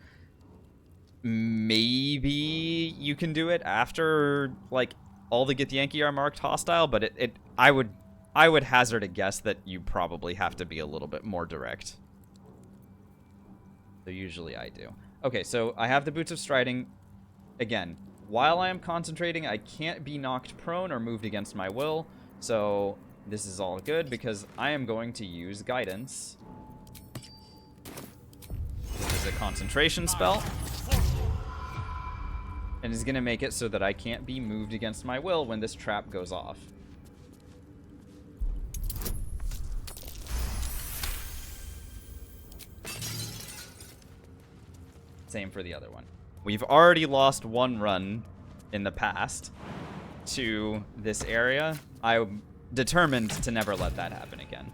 Maybe you can do it after like all the Githyanki are marked hostile, but I would hazard a guess that you probably have to be a little bit more direct. So usually I do. Okay, so I have the Boots of Striding. Again, while I am concentrating, I can't be knocked prone or moved against my will. So this is all good because I am going to use Guidance. This is a concentration spell. And is going to make it so that I can't be moved against my will when this trap goes off. Same for the other one. We've already lost one run in the past to this area. I'm determined to never let that happen again.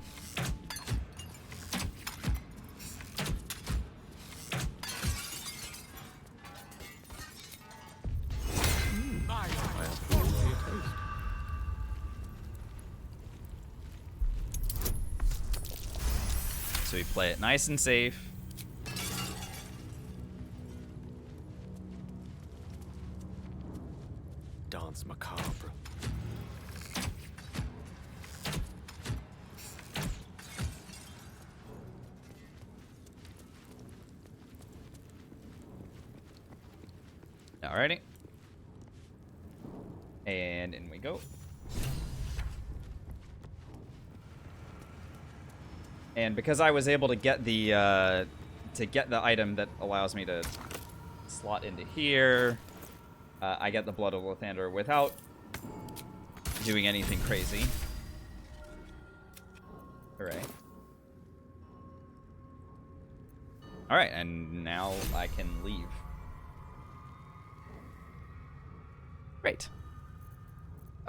So we play it nice and safe. Dance macabre. Alrighty. And in we go. And because I was able to get the item that allows me to slot into here, I get the Blood of Lathander without doing anything crazy. Hooray. Alright, and now I can leave. Great.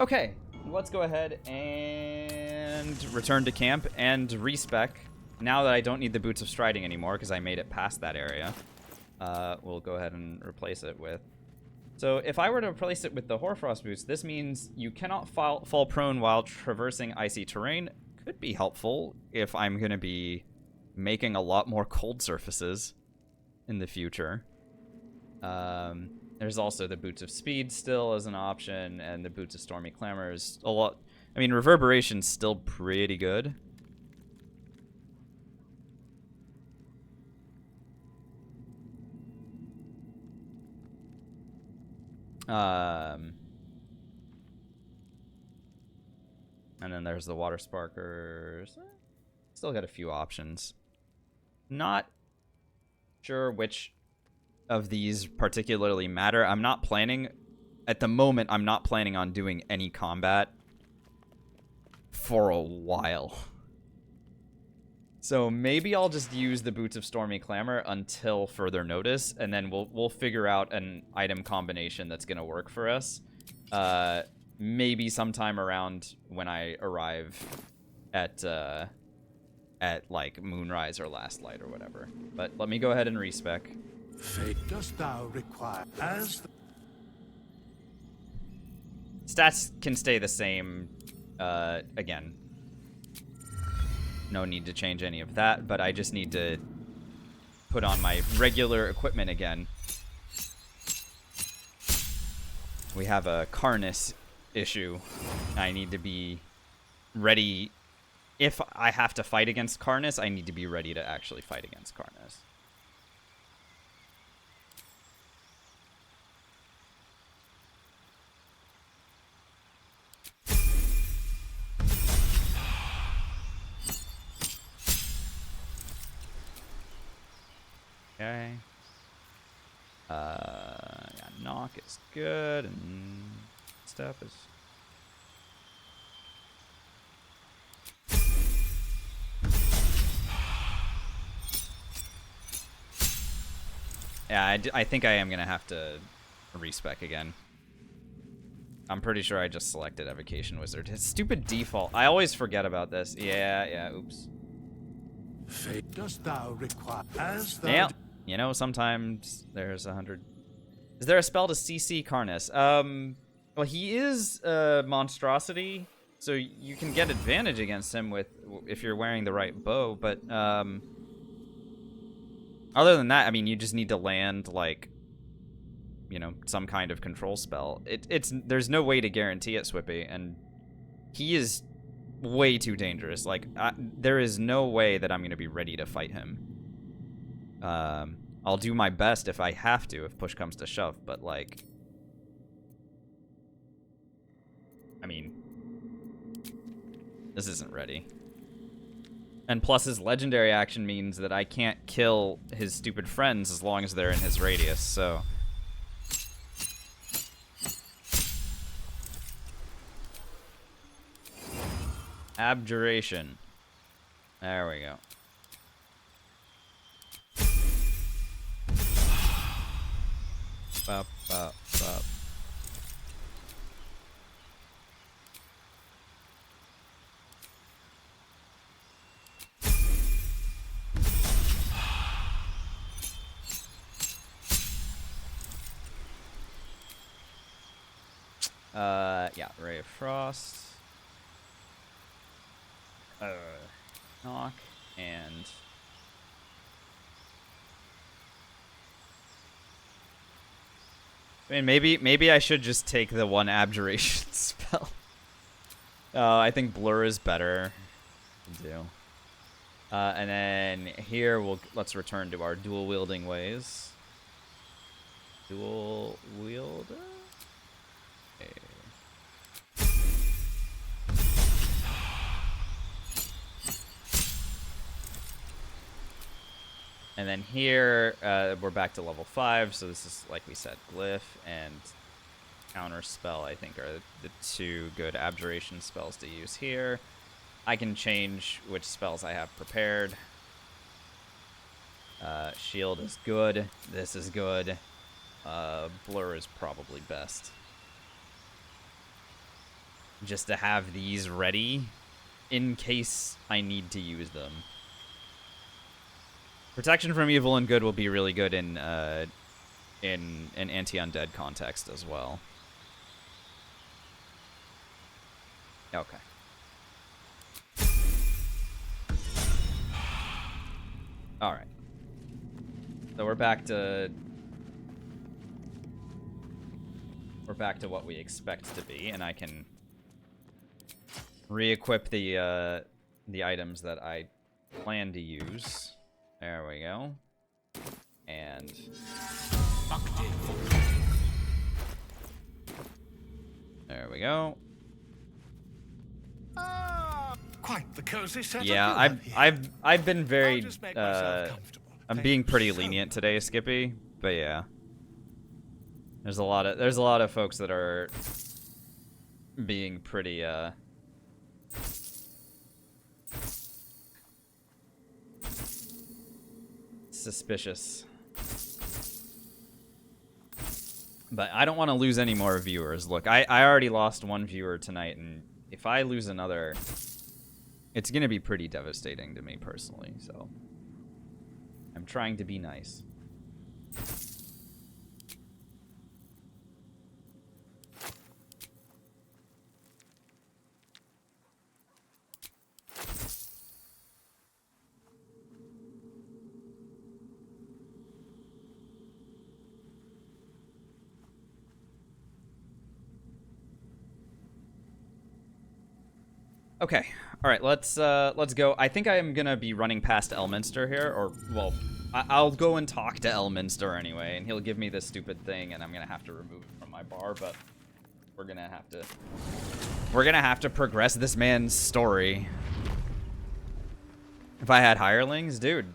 Okay, let's go ahead and return to camp and respec. Now that I don't need the Boots of Striding anymore because I made it past that area, we'll go ahead and replace it with... So if I were to replace it with the Hoarfrost Boots, this means you cannot fall prone while traversing icy terrain. Could be helpful if I'm going to be making a lot more cold surfaces in the future. There's also the Boots of Speed still as an option, and the Boots of Stormy Clamor is a lot... I mean, Reverberation's still pretty good. And then there's the Water Sparkers. Still got a few options. Not sure which of these particularly matter. I'm not planning... At the moment, I'm not planning on doing any combat for a while. So maybe I'll just use the Boots of Stormy Clamor until further notice, and then we'll figure out an item combination that's going to work for us. Maybe sometime around when I arrive at like Moonrise or Last Light or whatever. But let me go ahead and respec. Fate dost thou require as the... Stats can stay the same. Again, no need to change any of that, but I just need to put on my regular equipment again. We have a Karnus issue. I need to be ready. If I have to fight against Karnus, I need to be ready to actually fight against Karnus. Okay. Yeah, knock is good, and stuff is... Yeah, I think I am going to have to respec again. I'm pretty sure I just selected Evocation Wizard. His stupid default. I always forget about this. Yeah, oops. Fate dost thou require as thou... Yeah, you know, sometimes there's 100... Is there a spell to CC Karnus? Well, he is a monstrosity, so you can get advantage against him if you're wearing the right bow, but other than that, I mean, you just need to land, like, you know, some kind of control spell. There's no way to guarantee it, Swippy, and he is way too dangerous. Like, there is no way that I'm going to be ready to fight him. I'll do my best if I have to, if push comes to shove, but, like... I mean... This isn't ready. And plus his legendary action means that I can't kill his stupid friends as long as they're in his radius, so... Abjuration. There we go. Bop, bop, bop. Yeah, Ray of Frost. Knock, and... I mean, maybe I should just take the one Abjuration spell. I think Blur is better to do. And then here, let's return to our dual wielding ways. Dual wield? Okay. And then here, we're back to level 5, so this is, like we said, Glyph and Counter Spell, I think, are the 2 good Abjuration spells to use here. I can change which spells I have prepared. Shield is good. This is good. Blur is probably best. Just to have these ready in case I need to use them. Protection from evil and good will be really good in an anti-undead context as well. Okay. All right. So we're back to what we expect to be, and I can re-equip the items that I plan to use. There we go. And there we go. Quite the cozy setup. Yeah, I've been very I'm being pretty lenient today, Skippy, but yeah. There's a lot of folks that are being pretty suspicious. But I don't want to lose any more viewers. Look, I already lost 1 viewer tonight, and if I lose another, it's going to be pretty devastating to me personally, so I'm trying to be nice. Okay, all right, let's go. I think I am gonna be running past Elminster here, or well, I'll go and talk to Elminster anyway, and he'll give me this stupid thing, and I'm gonna have to remove it from my bar. But we're gonna have to progress this man's story. If I had hirelings, dude.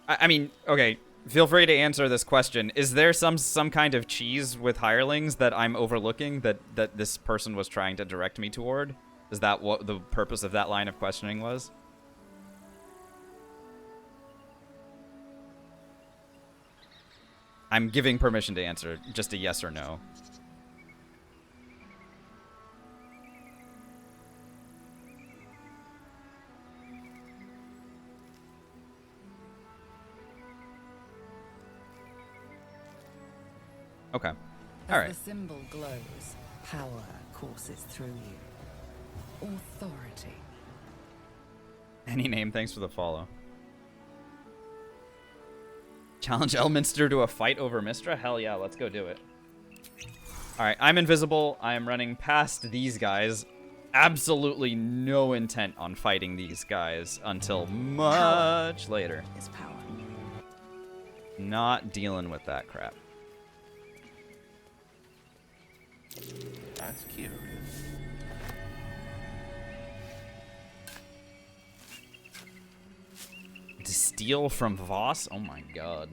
I mean, okay. Feel free to answer this question. Is there some kind of cheese with hirelings that I'm overlooking that this person was trying to direct me toward? Is that what the purpose of that line of questioning was? I'm giving permission to answer, just a yes or no. Okay. All right. As the symbol glows, power courses through you. Authority. Any name, thanks for the follow. Challenge Elminster to a fight over Mistra? Hell yeah, let's go do it. Alright, I'm invisible. I am running past these guys. Absolutely no intent on fighting these guys until much later. Is power. Not dealing with that crap. That's curious. To steal from Voss? Oh my god.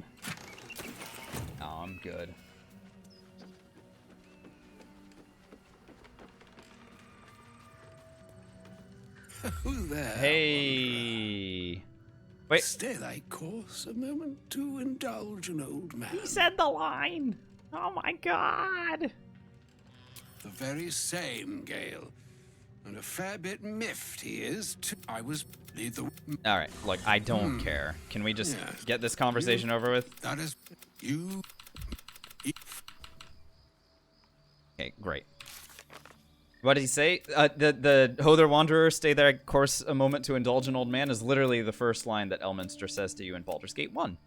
Oh, I'm good. Who there? Hey. Wait. Stay thy course a moment to indulge an old man. He said the line. Oh my god. The very same, Gale. And a fair bit miffed he is, too. I was the... Alright, look, I don't care. Can we just get this conversation over with? That is... You... Okay, great. What did he say? The Hother Wanderer, stay their course a moment to indulge an old man is literally the first line that Elminster says to you in Baldur's Gate 1.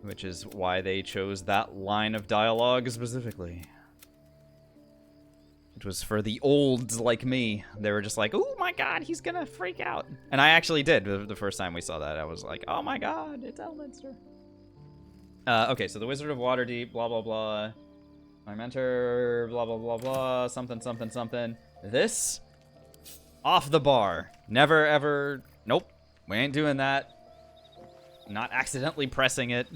Which is why they chose that line of dialogue specifically. It was for the olds like me. They were just like, oh my god, he's gonna freak out. And I actually did the first time we saw that. I was like, oh my god, it's Elminster. Okay, so the Wizard of Waterdeep, blah blah blah. My mentor, blah blah blah blah, something something something. This Off the bar. Never, ever... Nope. We ain't doing that. Not accidentally pressing it.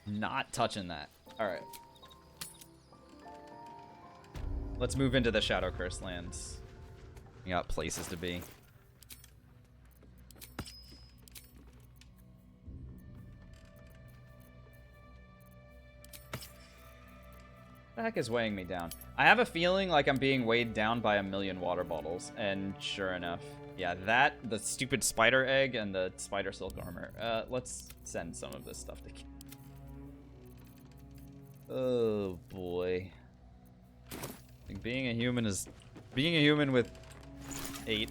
Not touching that. Alright. Let's move into the Shadow Curse lands. We got places to be. What the heck is weighing me down? I have a feeling like I'm being weighed down by a million water bottles, and sure enough. Yeah, that, the stupid spider egg, and the spider silk armor. Let's send some of this stuff to... Oh, boy. Like, being a human is... Being a human with 8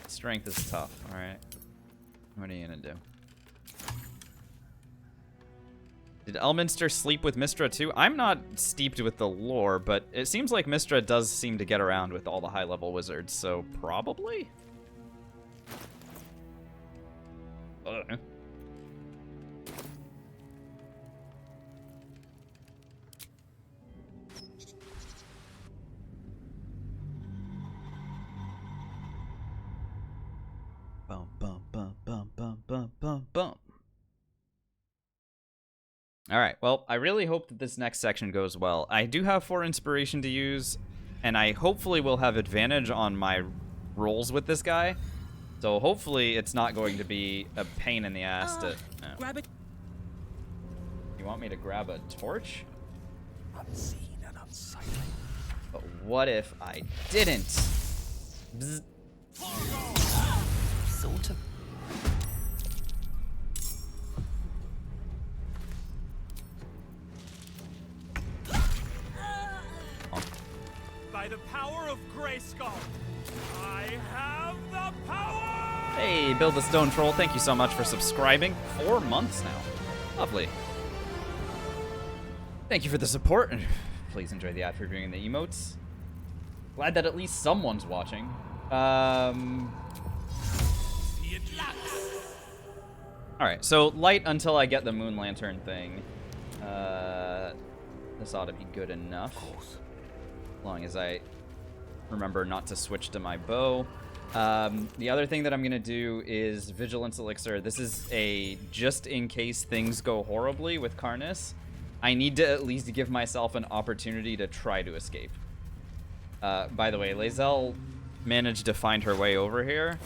strength is tough, alright? What are you gonna do? Did Elminster sleep with Mystra too? I'm not steeped with the lore, but it seems like Mystra does seem to get around with all the high-level wizards, so probably? Bum, bum, bum, bum, bum, bum, bum, bum. Alright, well, I really hope that this next section goes well. I do have 4 inspiration to use, and I hopefully will have advantage on my rolls with this guy. So hopefully it's not going to be a pain in the ass to... No. Grab it. You want me to grab a torch? Unseen and unsightly. But what if I didn't? Bzz. Sort of. By the power of Grayskull, I have the power! Hey, Build the Stone Troll, thank you so much for subscribing. 4 months now. Lovely. Thank you for the support, and please enjoy the ad previewing and the emotes. Glad that at least someone's watching. Alright, so light until I get the Moon Lantern thing. This ought to be good enough. As long as I remember not to switch to my bow. The other thing that I'm going to do is Vigilance Elixir. This is a just in case things go horribly with Karnas. I need to at least give myself an opportunity to try to escape. By the way, Lae'zel managed to find her way over here.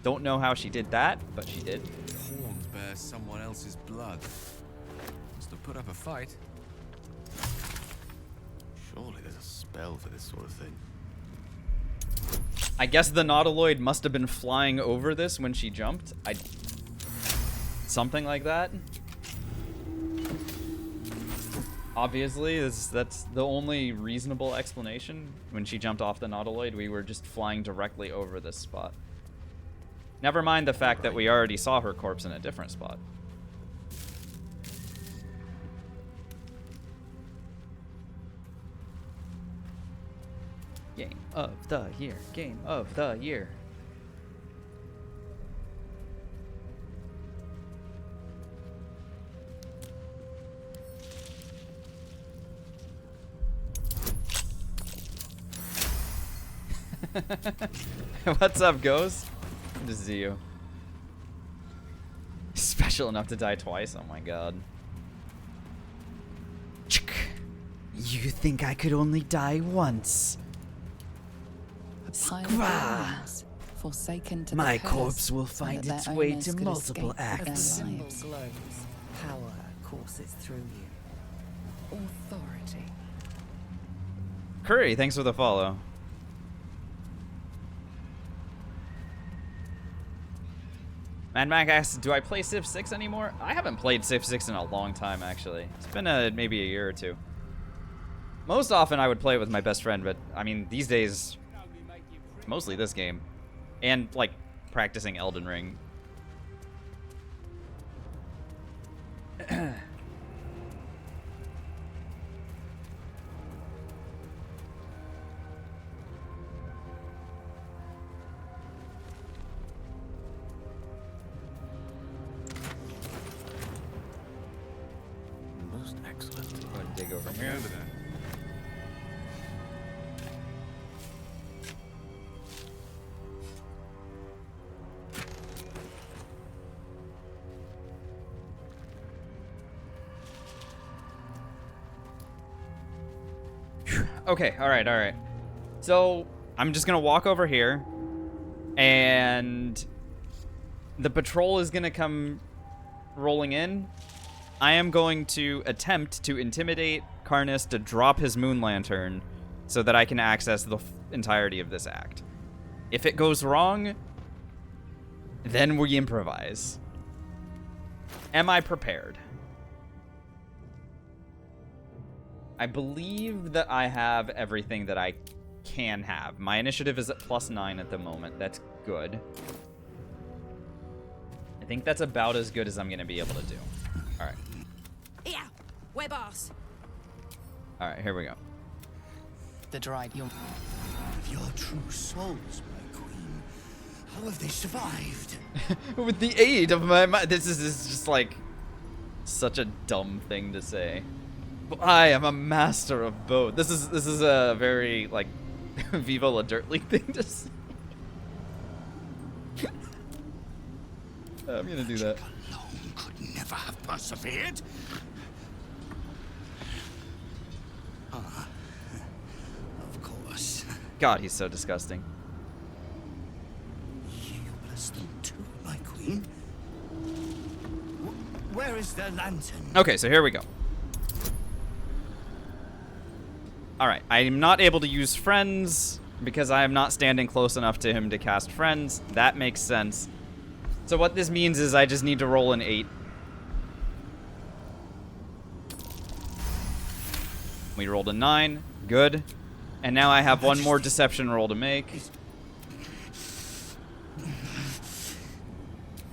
Don't know how she did that, but she did. The horns bear someone else's blood. Must have put up a fight. Surely there's a spell for this sort of thing. I guess the Nautiloid must have been flying over this when she jumped. Something like that. Obviously, that's the only reasonable explanation. When she jumped off the Nautiloid, we were just flying directly over this spot. Never mind the fact that we already saw her corpse in a different spot. Game of the year. Game of the year. What's up, Ghost? Good to see you. Special enough to die twice? Oh my god. You think I could only die once? Skra! Forsaken to My the curse, corpse will so find that its their way owners to could multiple escape their acts. lives. Glows. Power courses through you. Authority. Curry, thanks for the follow. Mad Mac asks, do I play Civ 6 anymore? I haven't played Civ 6 in a long time, actually. It's been maybe a year or two. Most often I would play it with my best friend, but I mean, these days, it's mostly this game. And, like, practicing Elden Ring. Most Excellent. Go ahead and dig over here. Over there. Okay, alright. So, I'm just gonna walk over here, and the patrol is gonna come rolling in. I am going to attempt to intimidate Karnas to drop his moon lantern so that I can access the entirety of this act. If it goes wrong, then we improvise. Am I prepared? I believe that I have everything that I can have. My initiative is at +9 at the moment. That's good. I think that's about as good as I'm going to be able to do. All right. Yeah, we're boss. All right, here we go. The dried young. Your true souls, my queen. How have they survived? With the aid of my this is just like such a dumb thing to say. I am a master of both. This is a very like Viva La Dirt League thing to say. I'm gonna do that. Alone could never have persevered. Ah, of course. God, he's so disgusting. You bless them too, my queen. Where is their lantern? Okay, so here we go. Alright, I am not able to use friends because I am not standing close enough to him to cast friends. That makes sense. So what this means is I just need to roll an 8. We rolled a 9. Good. And now I have one more deception roll to make.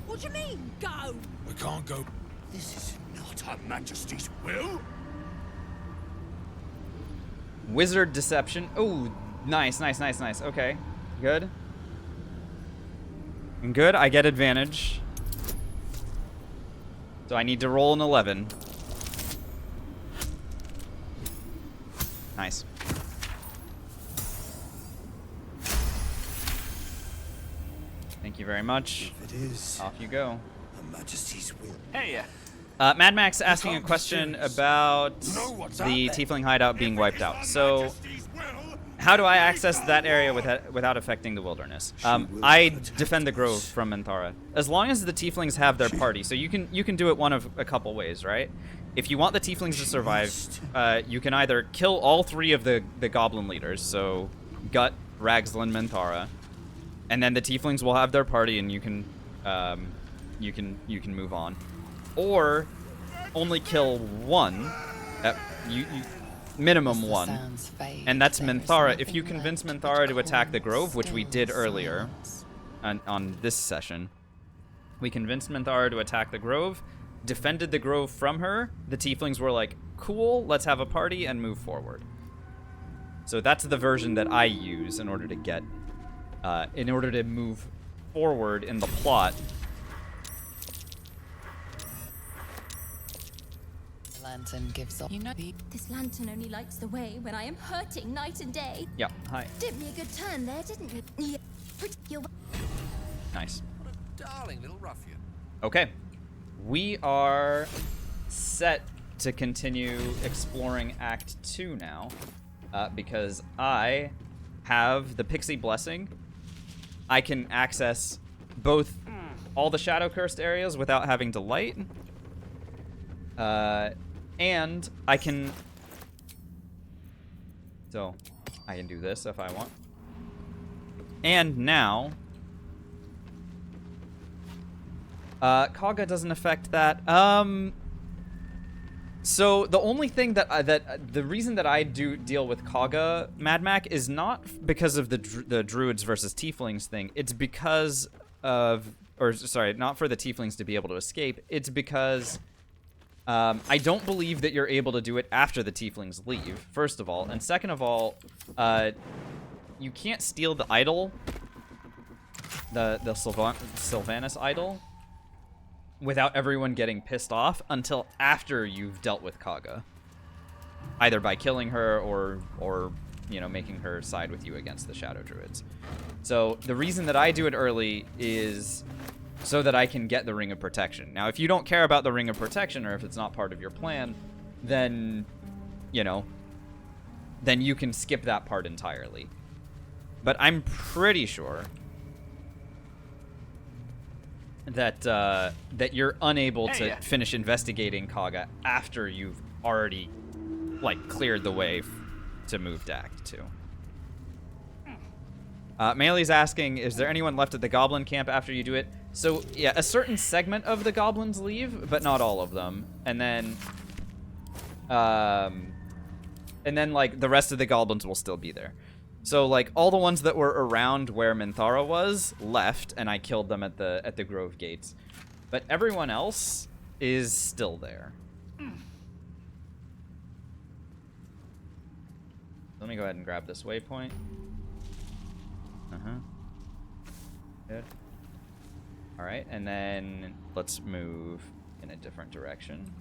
What do you mean, go? We can't go. This is not Her Majesty's will. Wizard deception. Oh, nice. Okay, good. And good, I get advantage. So I need to roll an 11. Nice. Thank you very much. If it is Off you go. Her Majesty's will. Hey, Mad Max asking a question about the Tiefling hideout being wiped out. So, how do I access that area without affecting the wilderness? I defend the grove from Minthara. As long as the Tieflings have their party, so you can do it one of a couple ways, right? If you want the Tieflings to survive, you can either kill all 3 of the Goblin leaders, so Gut, Ragzlin, Minthara, and then the Tieflings will have their party, and you can move on. Or only kill one, minimum one, and that's Minthara. If you convince Minthara to attack the grove, which we did earlier on this session, we convinced Minthara to attack the grove, defended the grove from her, the Tieflings were like, cool, let's have a party and move forward. So that's the version that I use in order to get, in order to move forward in the plot. Lantern gives up. You know This lantern only lights the way when I am hurting night and day. Yeah, hi. Did me a good turn there, didn't you? Yeah. You're... Nice. What a darling little ruffian. Okay. We are set to continue exploring Act 2 now, because I have the Pixie Blessing. I can access both all the Shadow Cursed areas without having to light. And I can... So, I can do this if I want. And now... Kaga doesn't affect that. So the only thing that the reason that I do deal with Kaga, Mad Mac, is not because of the druids versus tieflings thing. It's because of, or sorry, not for the tieflings to be able to escape. It's because I don't believe that you're able to do it after the tieflings leave. First of all, and second of all, you can't steal the idol, the Sylvanas idol, without everyone getting pissed off until after you've dealt with Kaga. either by killing her or you know, making her side with you against the Shadow Druids. So the reason that I do it early is so that I can get the Ring of Protection. Now, if you don't care about the Ring of Protection, or if it's not part of your plan, then, you know, then you can skip that part entirely. But I'm pretty sure that that you're unable to finish investigating Kaga after you've already, like, cleared the way to move to Act 2. Melee asking, is there anyone left at the Goblin camp after you do it? So, yeah, a certain segment of the Goblins leave, but not all of them. And then, like, the rest of the Goblins will still be there. So, like, all the ones that were around where Minthara was left, and I killed them at the Grove gates. But everyone else is still there. Let me go ahead and grab this waypoint. Good. All right, and then let's move in a different direction.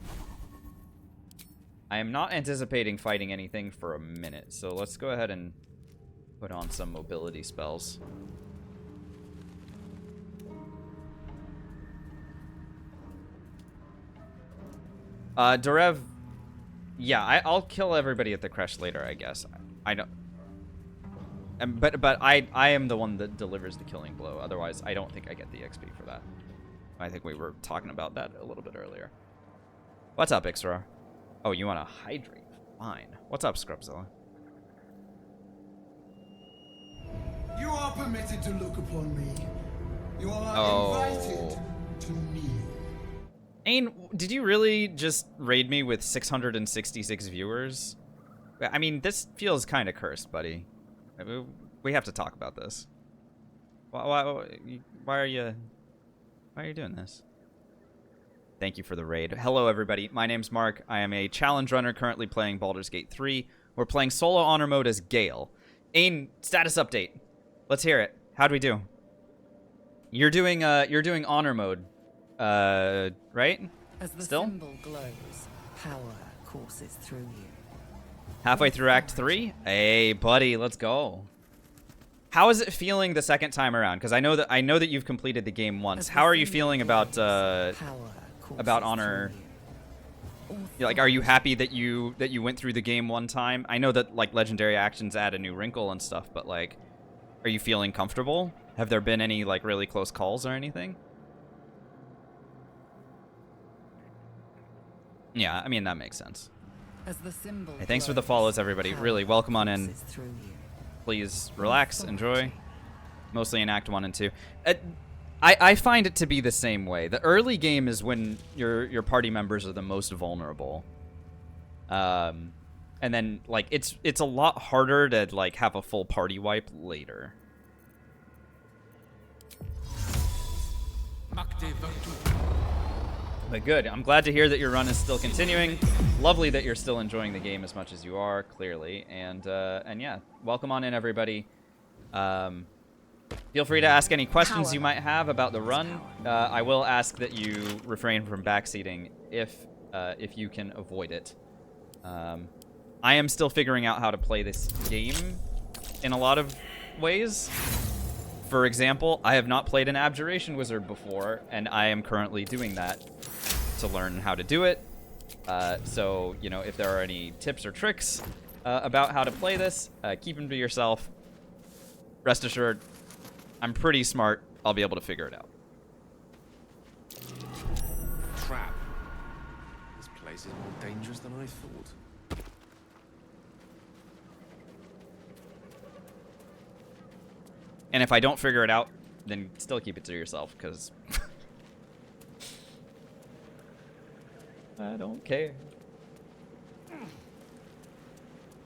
I am not anticipating fighting anything for a minute, so let's go ahead and put on some mobility spells. Derev, yeah, I'll kill everybody at the creche later, I guess. I don't... But I am the one that delivers the killing blow. Otherwise, I don't think I get the XP for that. I think we were talking about that a little bit earlier. What's up, Ixra? Oh, you want to hydrate? Fine. What's up, Scrubzilla? You are permitted to look upon me. You are invited to kneel. Ain, did you really just raid me with 666 viewers? I mean, this feels kind of cursed, buddy. We have to talk about this. Why are you doing this? Thank you for the raid. Hello, everybody. My name's Mark. I am a challenge runner currently playing Baldur's Gate 3. We're playing solo honor mode as Gale. Ain, status update. Let's hear it. How'd we do? You're doing honor mode, right? As the Still? symbol glows, power courses through you. Halfway through Act 3? Hey, buddy, let's go. How is it feeling the second time around? Because I know that you've completed the game once. How are you feeling about honor? Like, are you happy that you went through the game one time? I know that, like, legendary actions add a new wrinkle and stuff, but, like, are you feeling comfortable? Have there been any, like, really close calls or anything? Yeah, I mean, that makes sense. As the symbol hey, thanks for the follows, everybody. Really, welcome on in. Please relax, enjoy. Mostly in Act 1 and 2. I find it to be the same way. The early game is when your party members are the most vulnerable. And then, like, it's a lot harder to, like, have a full party wipe later. But good. I'm glad to hear that your run is still continuing. Lovely that you're still enjoying the game as much as you are, clearly. And yeah, welcome on in, everybody. Feel free to ask any questions you might have about the run. I will ask that you refrain from backseating if you can avoid it. I am still figuring out how to play this game in a lot of ways. For example, I have not played an Abjuration Wizard before, and I am currently doing that to learn how to do it. So, you know, if there are any tips or tricks about how to play this, keep them to yourself. Rest assured, I'm pretty smart. I'll be able to figure it out. Trap. This place is more dangerous than I thought. And if I don't figure it out, then still keep it to yourself, because I don't care.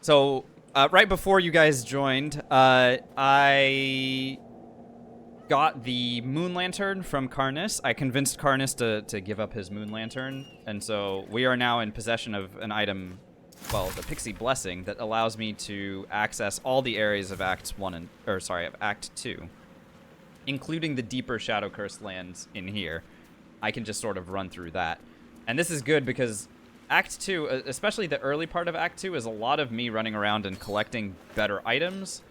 So, right before you guys joined, I got the Moon Lantern from Karnas. I convinced Karnas to give up his Moon Lantern, and so we are now in possession of an item, well, the Pixie Blessing, that allows me to access all the areas of Act 2, including the deeper Shadow Cursed lands in here. I can just sort of run through that. And this is good because Act 2, especially the early part of Act 2, is a lot of me running around and collecting better items,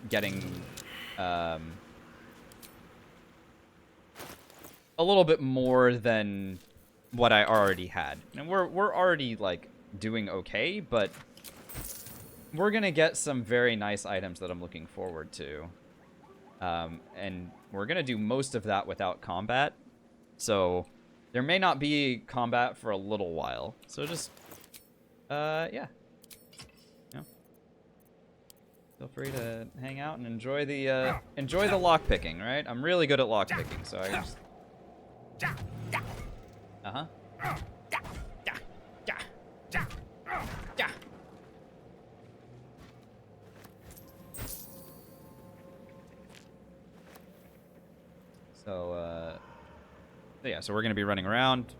getting a little bit more than what I already had. And we're already, like, doing okay, but we're gonna get some very nice items that I'm looking forward to. And we're gonna do most of that without combat, so there may not be combat for a little while. So just, yeah. Feel free to hang out and enjoy the lock picking, right? I'm really good at lock picking, so I just. Uh-huh. So, yeah, so we're going to be running around,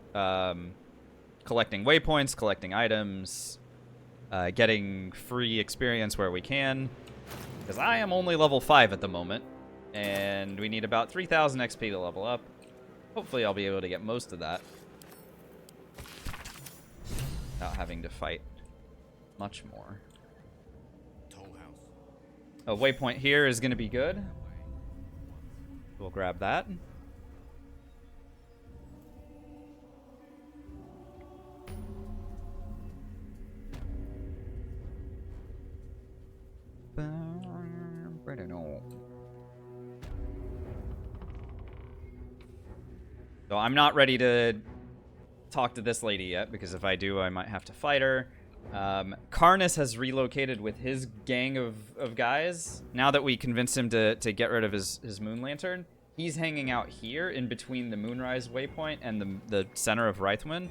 collecting waypoints, collecting items, getting free experience where we can, because I am only level 5 at the moment, and we need about 3,000 XP to level up. Hopefully I'll be able to get most of that without having to fight much more. A waypoint here is going to be good. We'll grab that. So I'm not ready to talk to this lady yet, because if I do, I might have to fight her. Karnas has relocated with his gang of guys. Now that we convinced him to get rid of his moon lantern, he's hanging out here in between the Moonrise waypoint and the center of Rythwin.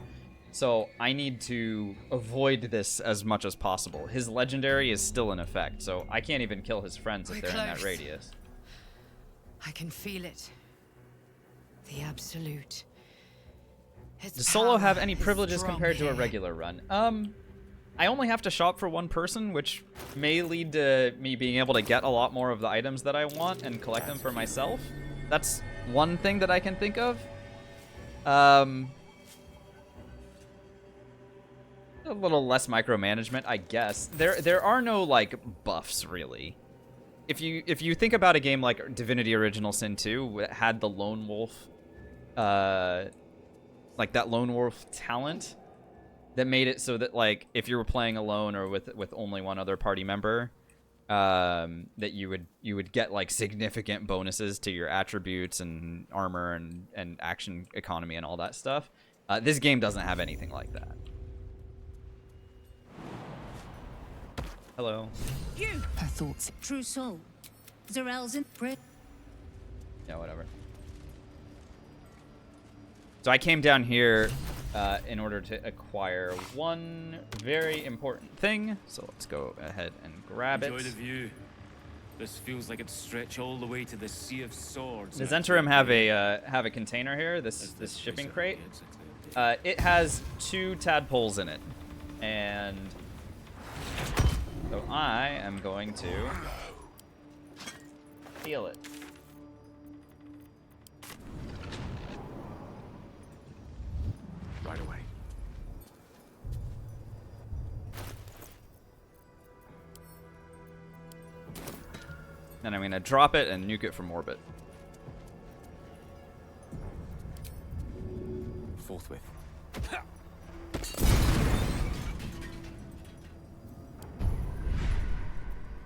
So I need to avoid this as much as possible. His legendary is still in effect, so I can't even kill his friends if they're in that radius. I can feel it. The absolute. Does solo have any privileges compared to a regular run? I only have to shop for one person, which may lead to me being able to get a lot more of the items that I want and collect them for myself. That's one thing that I can think of. A little less micromanagement, I guess. There are no, like, buffs, really. If you think about a game like Divinity Original Sin 2, it had the Lone Wolf, like that Lone Wolf talent that made it so that, like, if you were playing alone or with only one other party member, that you would get, like, significant bonuses to your attributes and armor and action economy and all that stuff. This game doesn't have anything like that. Hello. You. Her thoughts. True soul. Zarel's in prayer. Yeah, whatever. So I came down here in order to acquire one very important thing. So let's go ahead and grab Enjoy it. the view. This feels like it stretch all the way to the Sea of Swords. Does Enterim have a container here? This shipping crate. It has 2 tadpoles in it, and so I am going to steal it. Right away. And I'm going to drop it and nuke it from orbit. Forthwith.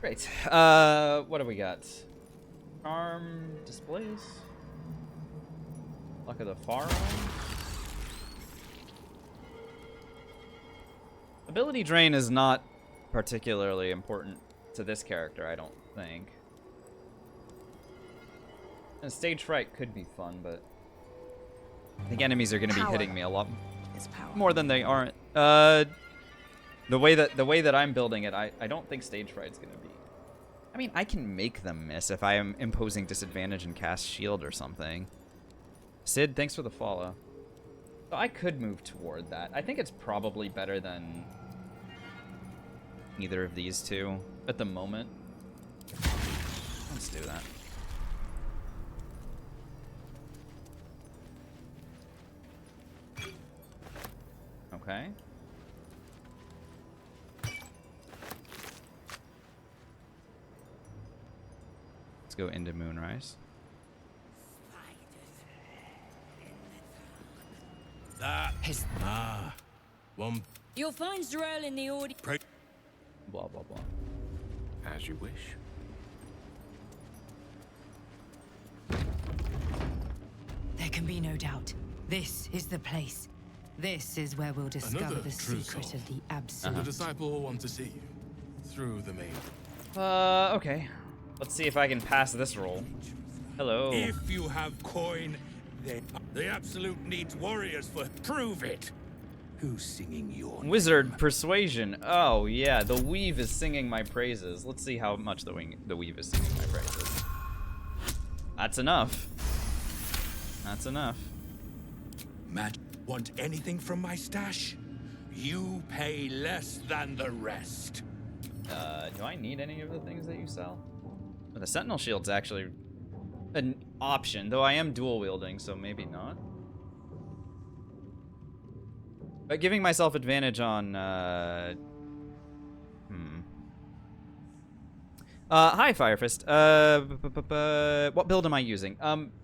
Great. What do we got? Charm displays. Luck of the Pharaoh. Ability drain is not particularly important to this character, I don't think. And stage fright could be fun, but I think enemies are going to be hitting me a lot more than they aren't. The way that I'm building it, I don't think stage fright's going to be. I mean, I can make them miss if I am imposing disadvantage and cast shield or something. Sid, thanks for the follow. So I could move toward that. I think it's probably better than either of these two at the moment. Let's do that. Okay. Let's go into Moonrise. One. You'll find Z'rell in the audience. Blah, blah, blah. As you wish. There can be no doubt. This is the place. This is where we'll discover Another the true secret soul. of the Absolute. The disciple will want to see you through the main. Okay. Let's see if I can pass this roll. Hello. If you have coin, then the Absolute needs warriors for. Prove it. Who's singing your Wizard Persuasion. Oh, yeah. The Weave is singing my praises. Let's see how much the Weave is singing my praises. That's enough. That's enough. Matt, want anything from my stash? You pay less than the rest. Do I need any of the things that you sell? Well, the Sentinel Shield's actually an option, though I am dual wielding, so maybe not. But giving myself advantage on, hi, Firefist. What build am I using?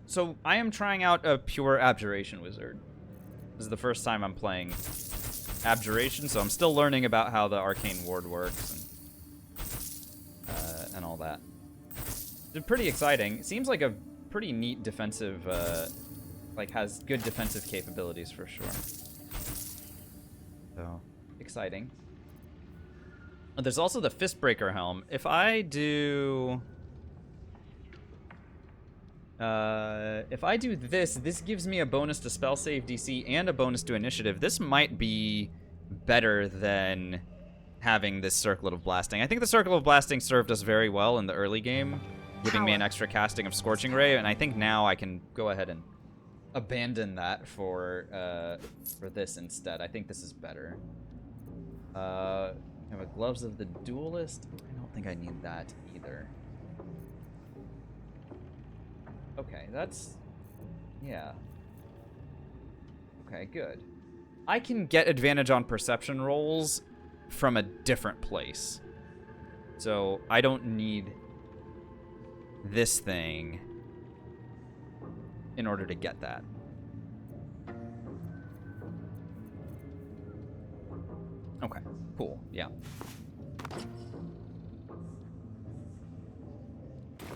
So I am trying out a pure Abjuration Wizard. This is the first time I'm playing Abjuration, so I'm still learning about how the Arcane Ward works and all that. It's pretty exciting. Seems like a pretty neat defensive, like has good defensive capabilities for sure. So, exciting. There's also the Fistbreaker Helm. If I do... this gives me a bonus to spell save DC and a bonus to initiative. This might be better than having this Circlet of Blasting. I think the Circle of Blasting served us very well in the early game, giving me an extra casting of Scorching Ray, and I think now I can go ahead and abandon that for this instead. I think this is better. I have a Gloves of the Duelist. I don't think I need that either. Okay, that's... yeah. Okay, good. I can get advantage on perception rolls from a different place. So I don't need this thing in order to get that. Okay, cool, yeah.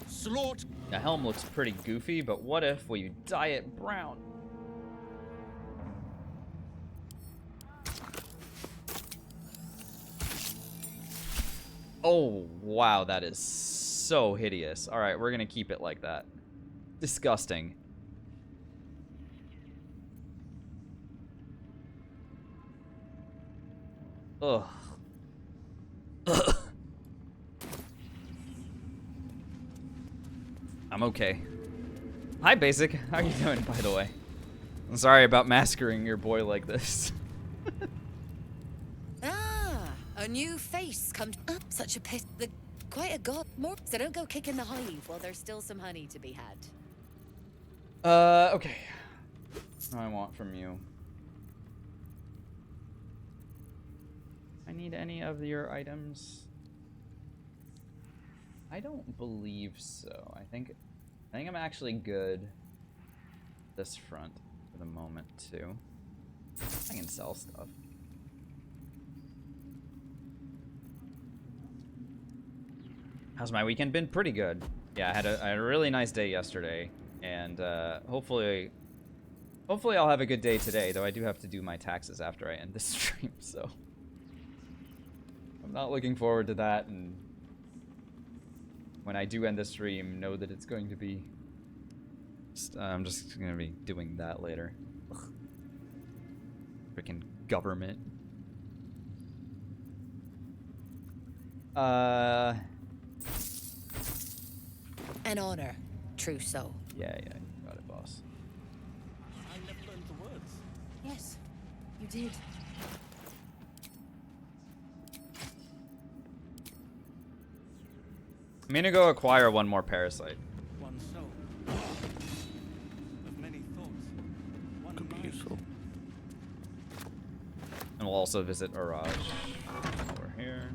Slaughter. The helm looks pretty goofy, but what if we dye it brown? Oh, wow, that is so hideous. All right, we're gonna keep it like that. Disgusting. Ugh. Ugh. I'm okay. Hi, Basic. How you doing, by the way? I'm sorry about massacring your boy like this. A new face come. Such a piss. Quite a god. More. So don't go kicking the hive while there's still some honey to be had. Okay. What do I want from you? I need any of your items. I don't believe so. I think I'm actually good this front for the moment too. I can sell stuff. How's my weekend been? Pretty good. Yeah, I had a really nice day yesterday, and hopefully I'll have a good day today. Though I do have to do my taxes after I end this stream, so I'm not looking forward to that. And when I do end the stream, know that it's going to be. I'm just gonna be doing that later. Ugh. Freaking government. An honor, true so. Yeah, you got it, boss. I never learned the words. Yes, you did. I'm gonna go acquire one more parasite. One soul. Of many thoughts. One Could be useful. And we'll also visit Araj over here.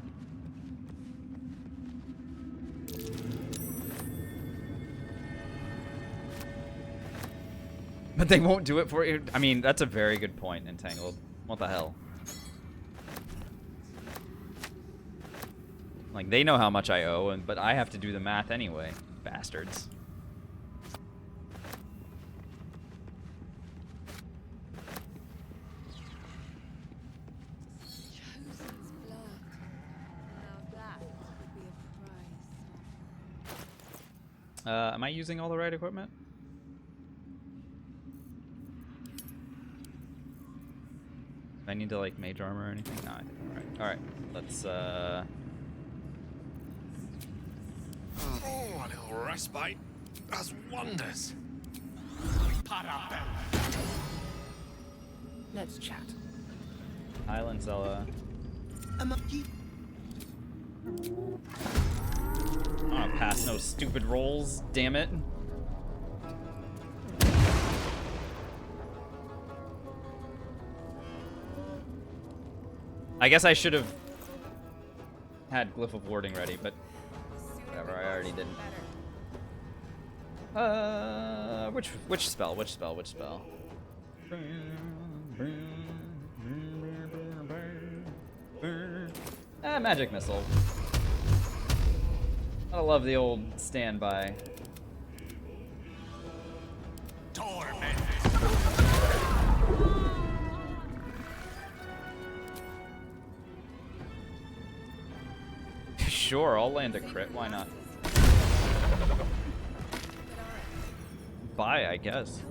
But they won't do it for you. I mean, that's a very good point, Entangled. What the hell? Like, they know how much I owe, but I have to do the math anyway. Bastards. Am I using all the right equipment? Do I need to, like, mage armor or anything? No, I think I'm alright. Alright, let's, Oh, a little respite does wonders. Let's chat. Island Zella. I'm gonna pass no stupid rolls, damn it. I guess I should have had Glyph of Warding ready, but whatever, I already didn't. Which spell? Magic Missile. I love the old standby. Sure, I'll land a crit. Why not? Bye, I guess.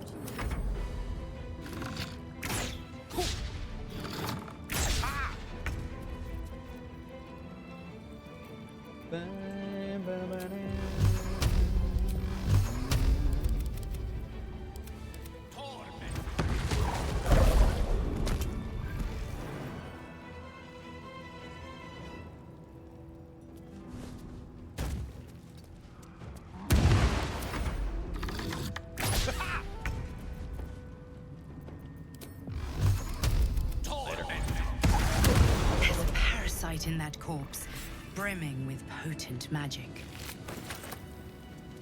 In that corpse, brimming with potent magic.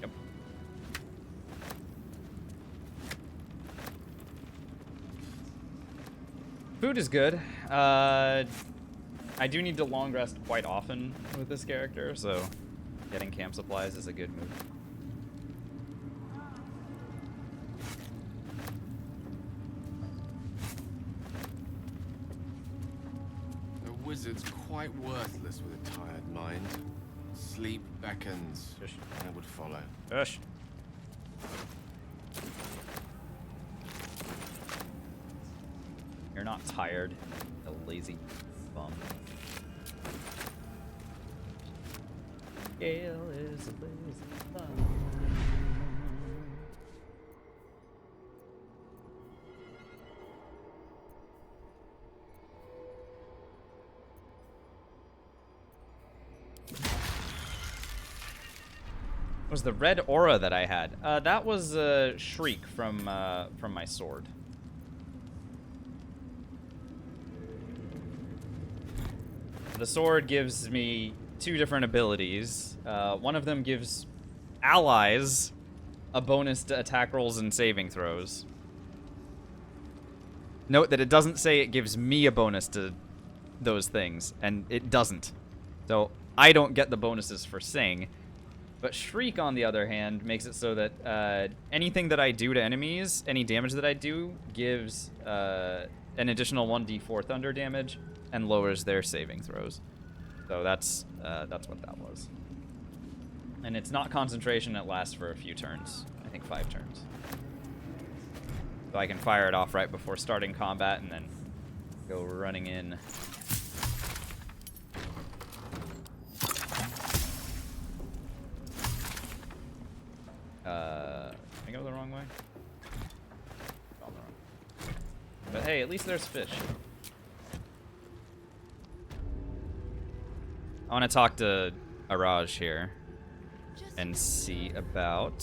Yep. Food is good. I do need to long rest quite often with this character, so getting camp supplies is a good move. Wizard's quite worthless with a tired mind. Sleep beckons, and it would follow. Ush. You're not tired, a lazy bum. Gale is a lazy bum. Was the red aura that I had? That was a shriek from my sword. The sword gives me two different abilities. One of them gives allies a bonus to attack rolls and saving throws. Note that it doesn't say it gives me a bonus to those things, and it doesn't. So I don't get the bonuses for Sing. But Shriek, on the other hand, makes it so that anything that I do to enemies, any damage that I do, gives an additional 1d4 thunder damage and lowers their saving throws. So that's what that was. And it's not concentration, it lasts for a few turns. I think 5 turns. So I can fire it off right before starting combat and then go running in. Can I go the wrong way? Gone the wrong. But hey, at least there's fish. I want to talk to Araj here and see about...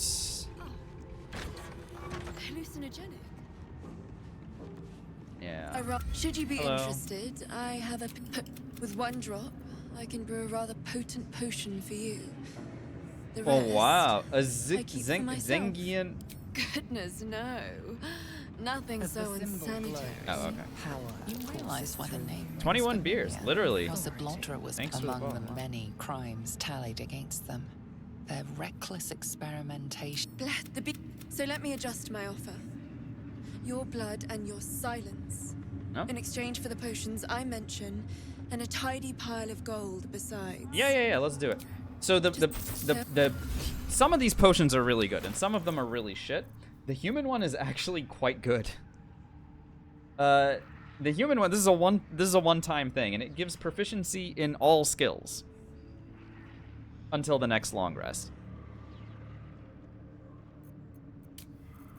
Hallucinogenic. Yeah, Yeah. Should you be Hello. interested, I have a with one drop. I can brew a rather potent potion for you. The Oh rest, wow, a I keep for myself. Zengian. Goodness, no. Nothing As so the symbol insanitary. glows, Oh, okay. Power. You realize why the name rings 21 beers, familiar. literally. Casablanca was Thanks for the among the bottle. many crimes tallied against them. Their reckless experimentation. So let me adjust my offer. Your blood and your silence. No? In exchange for the potions I mention, and a tidy pile of gold besides. Yeah, let's do it. So the some of these potions are really good, and some of them are really shit. The human one is actually quite good. The human one, this is a one-time thing, and it gives proficiency in all skills until the next long rest.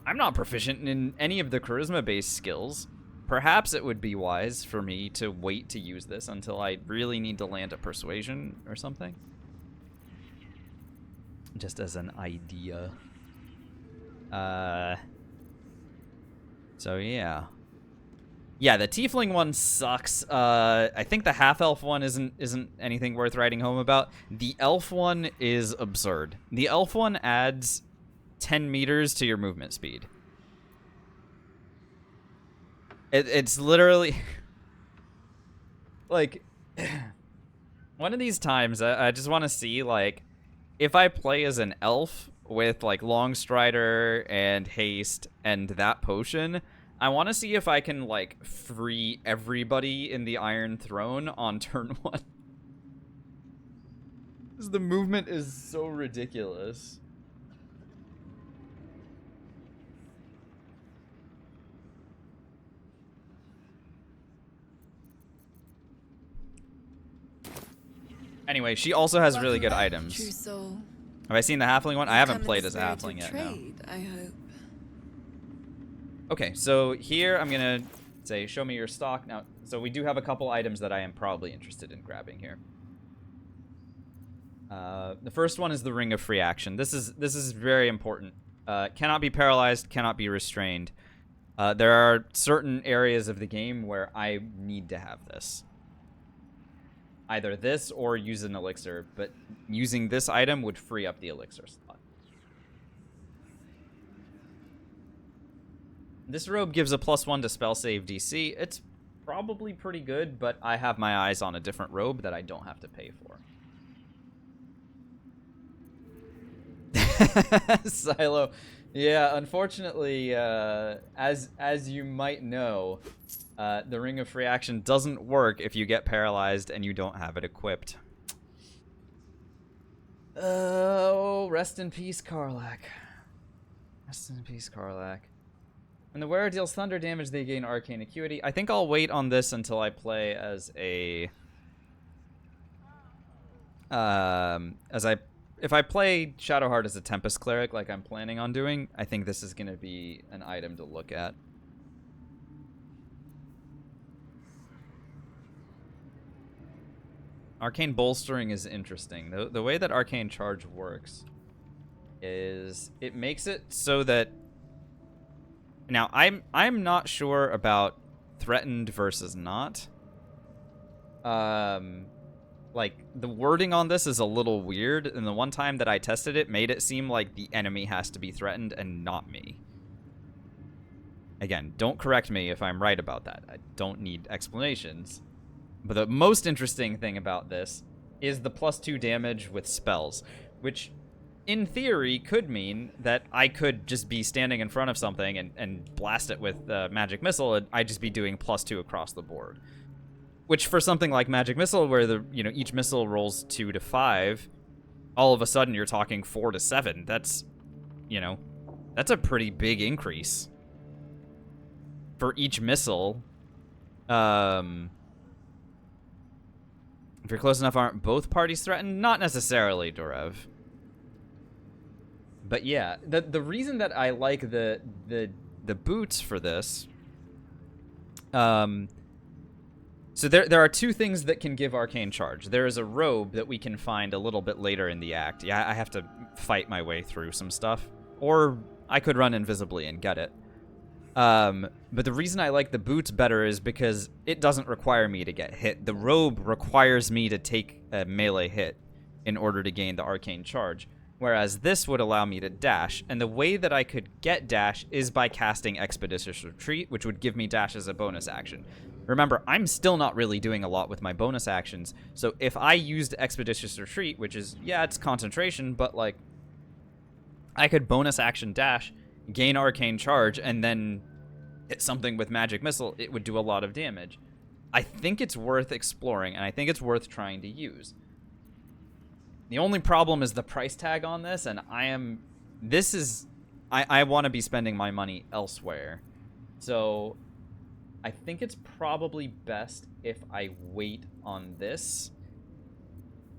I'm not proficient in any of the charisma-based skills. Perhaps it would be wise for me to wait to use this until I really need to land a persuasion or something. Just as an idea. So yeah. Yeah, the tiefling one sucks. I think the half-elf one isn't anything worth writing home about. The elf one is absurd. The elf one adds 10 meters to your movement speed. It's literally like one of these times I just want to see, like, if I play as an elf with like long strider and haste and that potion, I want to see if I can like free everybody in the Iron Throne on turn 1. Because the movement is so ridiculous. Anyway, she also has really good items. True soul. Have I seen the halfling one? I haven't played as a Spirit halfling of yet, no. trade, I hope. Okay, so here I'm gonna say, show me your stock. Now, so we do have a couple items that I am probably interested in grabbing here. The first one is the Ring of Free Action. This is very important. Cannot be paralyzed, cannot be restrained. There are certain areas of the game where I need to have this. Either this or use an elixir, but using this item would free up the elixir slot. This robe gives a +1 to spell save DC. It's probably pretty good, but I have my eyes on a different robe that I don't have to pay for. Silo. Yeah, unfortunately, as you might know, the Ring of Free Action doesn't work if you get paralyzed and you don't have it equipped. Oh, rest in peace, Karlach. Rest in peace, Karlach. When the wearer deals thunder damage, they gain arcane acuity. I think I'll wait on this until I play as a... If I play Shadowheart as a Tempest Cleric like I'm planning on doing, I think this is going to be an item to look at. Arcane Bolstering is interesting. The way that Arcane Charge works is it makes it so that... Now, I'm not sure about threatened versus not. Like, the wording on this is a little weird, and the one time that I tested it made it seem like the enemy has to be threatened and not me. Again, don't correct me if I'm right about that. I don't need explanations. But the most interesting thing about this is the +2 damage with spells, which in theory could mean that I could just be standing in front of something and blast it with Magic Missile, and I'd just be doing +2 across the board. Which for something like Magic Missile, where each missile rolls 2 to 5, all of a sudden you're talking 4 to 7. That's, that's a pretty big increase for each missile. If you're close enough, aren't both parties threatened? Not necessarily, Dorev. But yeah, the reason that I like the boots for this, so there are two things that can give Arcane Charge. There is a robe that we can find a little bit later in the act. Yeah, I have to fight my way through some stuff, or I could run invisibly and get it. But the reason I like the boots better is because it doesn't require me to get hit. The robe requires me to take a melee hit in order to gain the arcane charge, whereas this would allow me to dash. And the way that I could get dash is by casting Expeditious Retreat, which would give me dash as a bonus action. Remember, I'm still not really doing a lot with my bonus actions, so if I used Expeditious Retreat, which is, yeah, it's concentration, but, like, I could bonus action dash, gain arcane charge, and then hit something with magic missile, it would do a lot of damage. I think it's worth exploring, and I think it's worth trying to use. The only problem is the price tag on this, and I want to be spending my money elsewhere. So I think it's probably best if I wait on this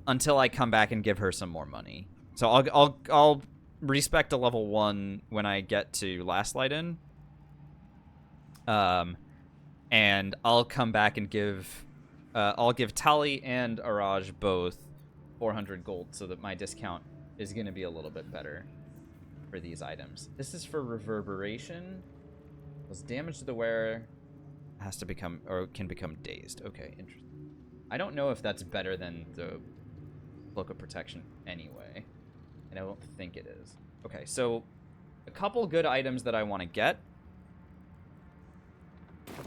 until I come back and give her some more money. So I'll respect a level 1 when I get to Last Light In. And I'll come back and I'll give Tali and Araj both 400 gold so that my discount is going to be a little bit better for these items. This is for reverberation. Was damage to the wearer has to become, or can become dazed. Okay, interesting. I don't know if that's better than the Cloak of Protection anyway. And I don't think it is. Okay, so a couple good items that I want to get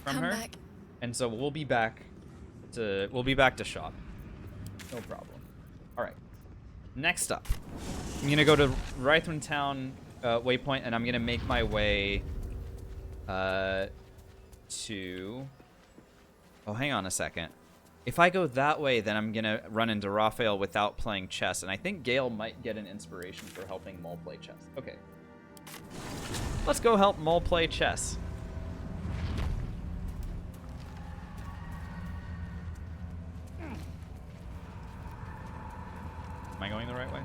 from her. Back. And so we'll be back to shop. No problem. All right. Next up, I'm gonna go to Rythrin Town waypoint, and I'm gonna make my way to. Oh, hang on a second. If I go that way, then I'm gonna run into Raphael without playing chess, and I think Gale might get an inspiration for helping Mole play chess. Okay. Let's go help Mole play chess. Am I going the right way?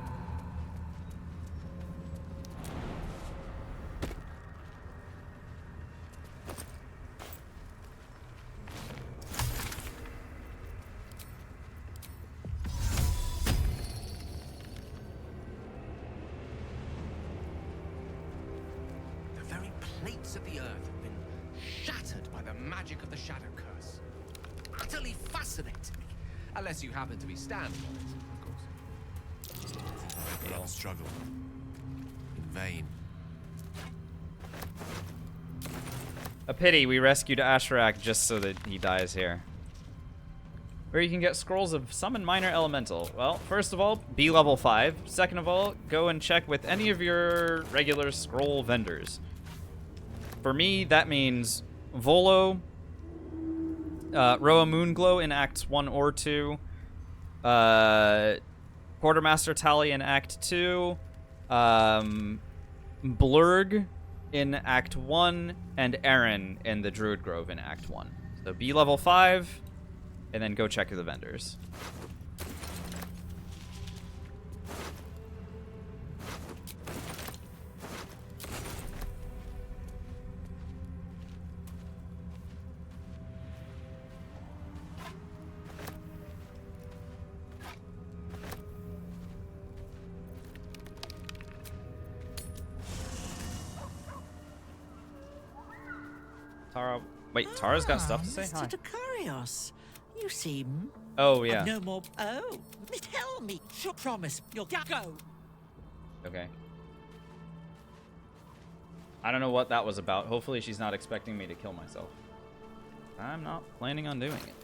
The very plates of the earth have been shattered by the magic of the Shadow Curse. Utterly fascinating. Unless you happen to be standing on it. Blood struggle. In vain. A pity we rescued Asherak just so that he dies here. Where you can get scrolls of Summon Minor Elemental. Well, first of all, be level 5. Second of all, go and check with any of your regular scroll vendors. For me, that means Volo, Roa Moonglow in Acts 1 or 2, Quartermaster Tali in Act 2, Blurg in Act 1, and Aaron in the Druid Grove in Act 1. So be level 5, and then go check the vendors. Tara, wait, Tara's got stuff to say? Mr. Dekarios, you seem... Oh, yeah. No more... Oh, tell me. She'll promise you'll go. Okay. I don't know what that was about. Hopefully she's not expecting me to kill myself. I'm not planning on doing it.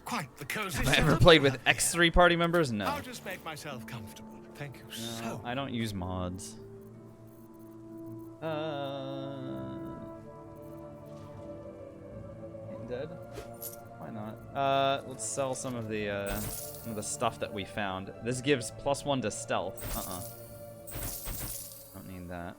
Quite the cozy. Have I ever played with X3 party members? No. I'll just make myself comfortable. Thank you so. I don't use mods. Dead? Why not? Let's sell some of the stuff that we found. This gives +1 to stealth. Don't need that.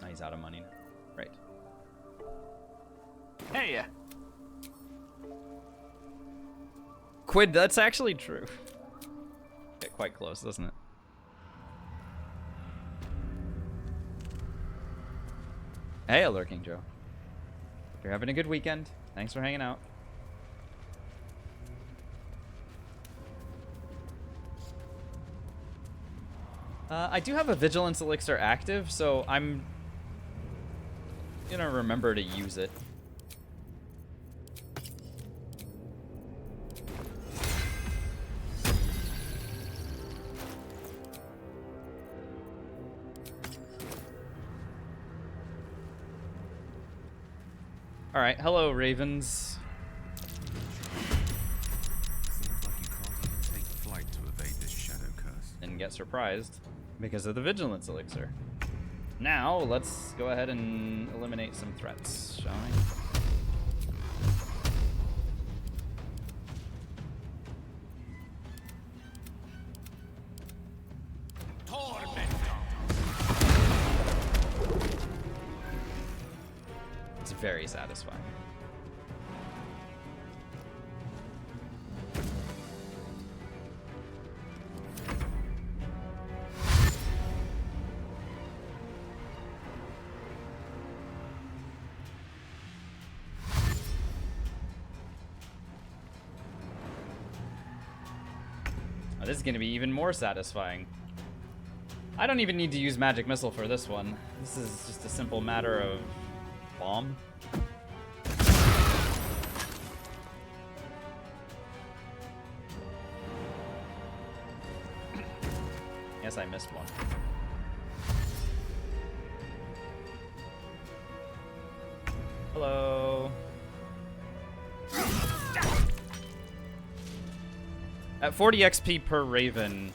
He's out of money now. Right. Hey! Quid, that's actually true. Get quite close, doesn't it? Hey, Lurking Joe. If you're having a good weekend, thanks for hanging out. I do have a Vigilance Elixir active, so I'm gonna remember to use it. Alright, hello, Ravens. Seems like you can't even take flight to evade this shadow curse. Didn't get surprised because of the Vigilance Elixir. Now, let's go ahead and eliminate some threats, shall we? It's very satisfying. Oh, this is going to be even more satisfying. I don't even need to use Magic Missile for this one. This is just a simple matter of bomb. Yes, I missed one. Hello. At 40 XP per Raven,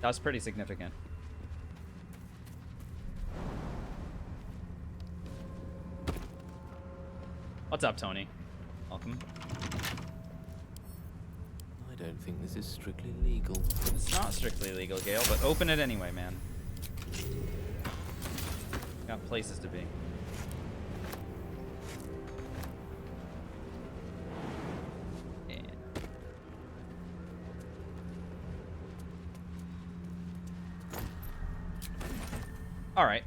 that's pretty significant. What's up, Tony? Welcome. I don't think this is strictly legal. It's not strictly legal, Gale, but open it anyway, man. Got places to be. Yeah. Alright.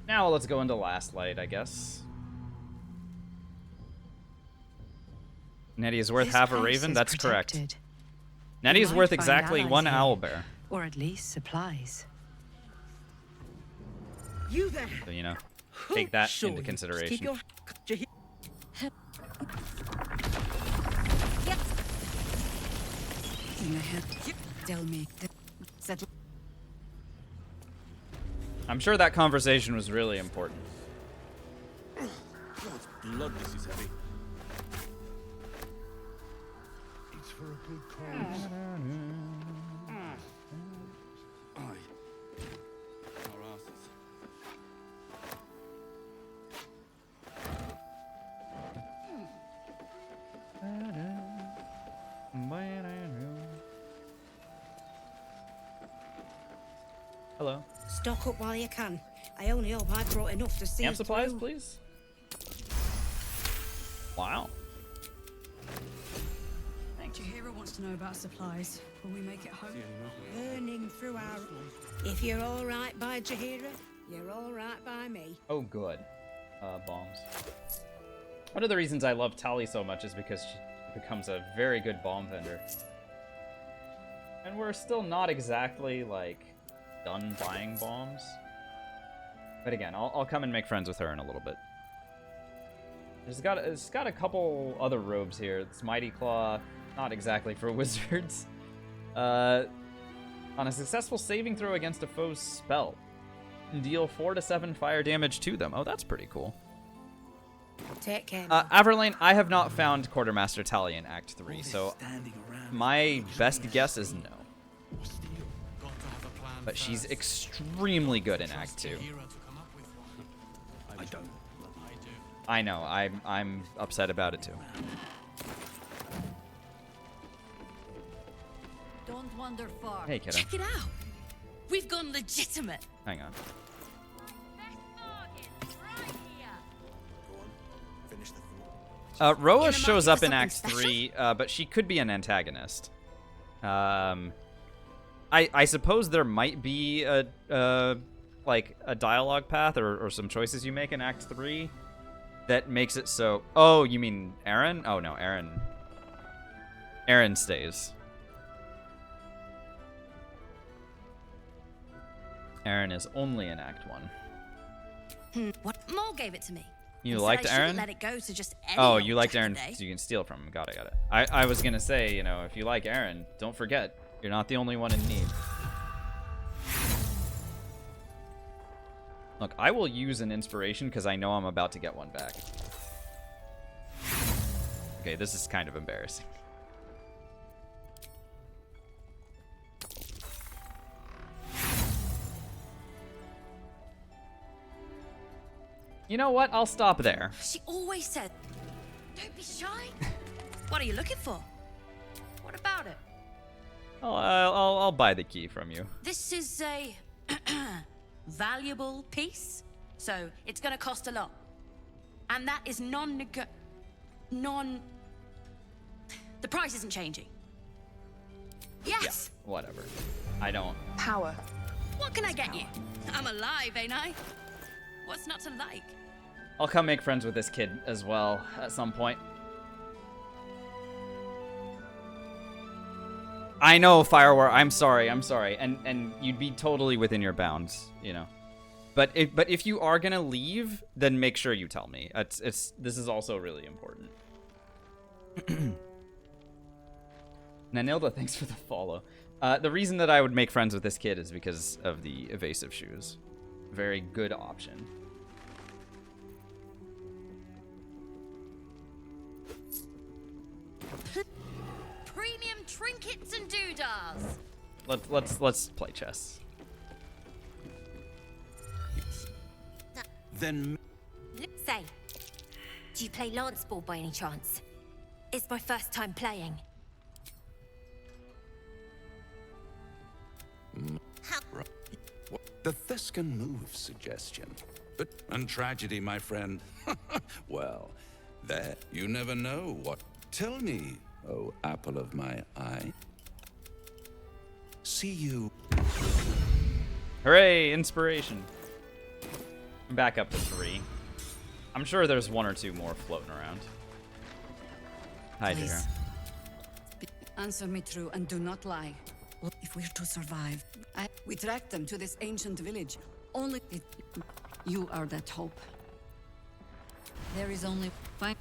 Now let's go into Last Light, I guess. Nettie is worth half a Raven? That's correct. Nettie is worth exactly one owlbear. Or at least supplies. You there. So, you know, take that into consideration. I'm sure that conversation was really important. God's blood, this is heavy. It's for a good cause. Our asses. Hello. Stock up while you can. I only hope I brought enough to see Camp us supplies, through. please. Wow. Jahira wants to know about supplies. Will we make it home? Burning through our... If you're all right by Jahira, you're all right by me. Oh, good. Bombs. One of the reasons I love Tali so much is because she becomes a very good bomb vendor. And we're still not exactly, like, done buying bombs. But again, I'll come and make friends with her in a little bit. It's got a couple other robes here. It's Mighty Claw, not exactly for wizards. On a successful saving throw against a foe's spell, deal 4 to 7 fire damage to them. Oh, that's pretty cool. Take care. Averlane, I have not found Quartermaster Tali in Act 3, so my best guess is no. But she's extremely good in Act 2. I don't. I know, I'm upset about it too. Don't wander far. Hey, kiddo. Check it out. We've gone legitimate. Hang on. Go on, finish the thought. Roa shows up in Act 3, but she could be an antagonist. I suppose there might be a dialogue path or some choices you make in Act 3 that makes it so. Oh, you mean Aaron? Oh no, Aaron stays. Aaron is only in Act 1. What? Maul gave it to me. You He liked said I Aaron? shouldn't let it go to just any Oh, old you liked Jack Aaron, today. so you can steal from him. Got it. I was gonna say, if you like Aaron, don't forget, you're not the only one in need. Look, I will use an inspiration because I know I'm about to get one back. Okay, this is kind of embarrassing. You know what? I'll stop there. She always said, "Don't be shy." What are you looking for? What about it? I'll buy the key from you. This is a valuable piece, so it's going to cost a lot, and that is The price isn't changing. Yes. Yeah, whatever. I don't. Power. What can I get you? I'm alive, ain't I? What's not to like? I'll come make friends with this kid as well at some point. I know, Firewar. I'm sorry. And you'd be totally within your bounds, But if you are gonna leave, then make sure you tell me. This is also really important. Nanilda, thanks for the follow. The reason that I would make friends with this kid is because of the evasive shoes. Very good option. Premium trinkets and doodahs. Let's play chess. Then Say, do you play lance ball by any chance? It's my first time playing. The Thescan move suggestion. But and tragedy, my friend. Well, there you never know what. Tell me, oh apple of my eye. See you. Hooray, inspiration. I'm back up to 3. I'm sure there's 1 or 2 more floating around. Hi, Please. Jira. Answer me true and do not lie. If we're to survive, we tracked them to this ancient village. Only you are that hope. There is only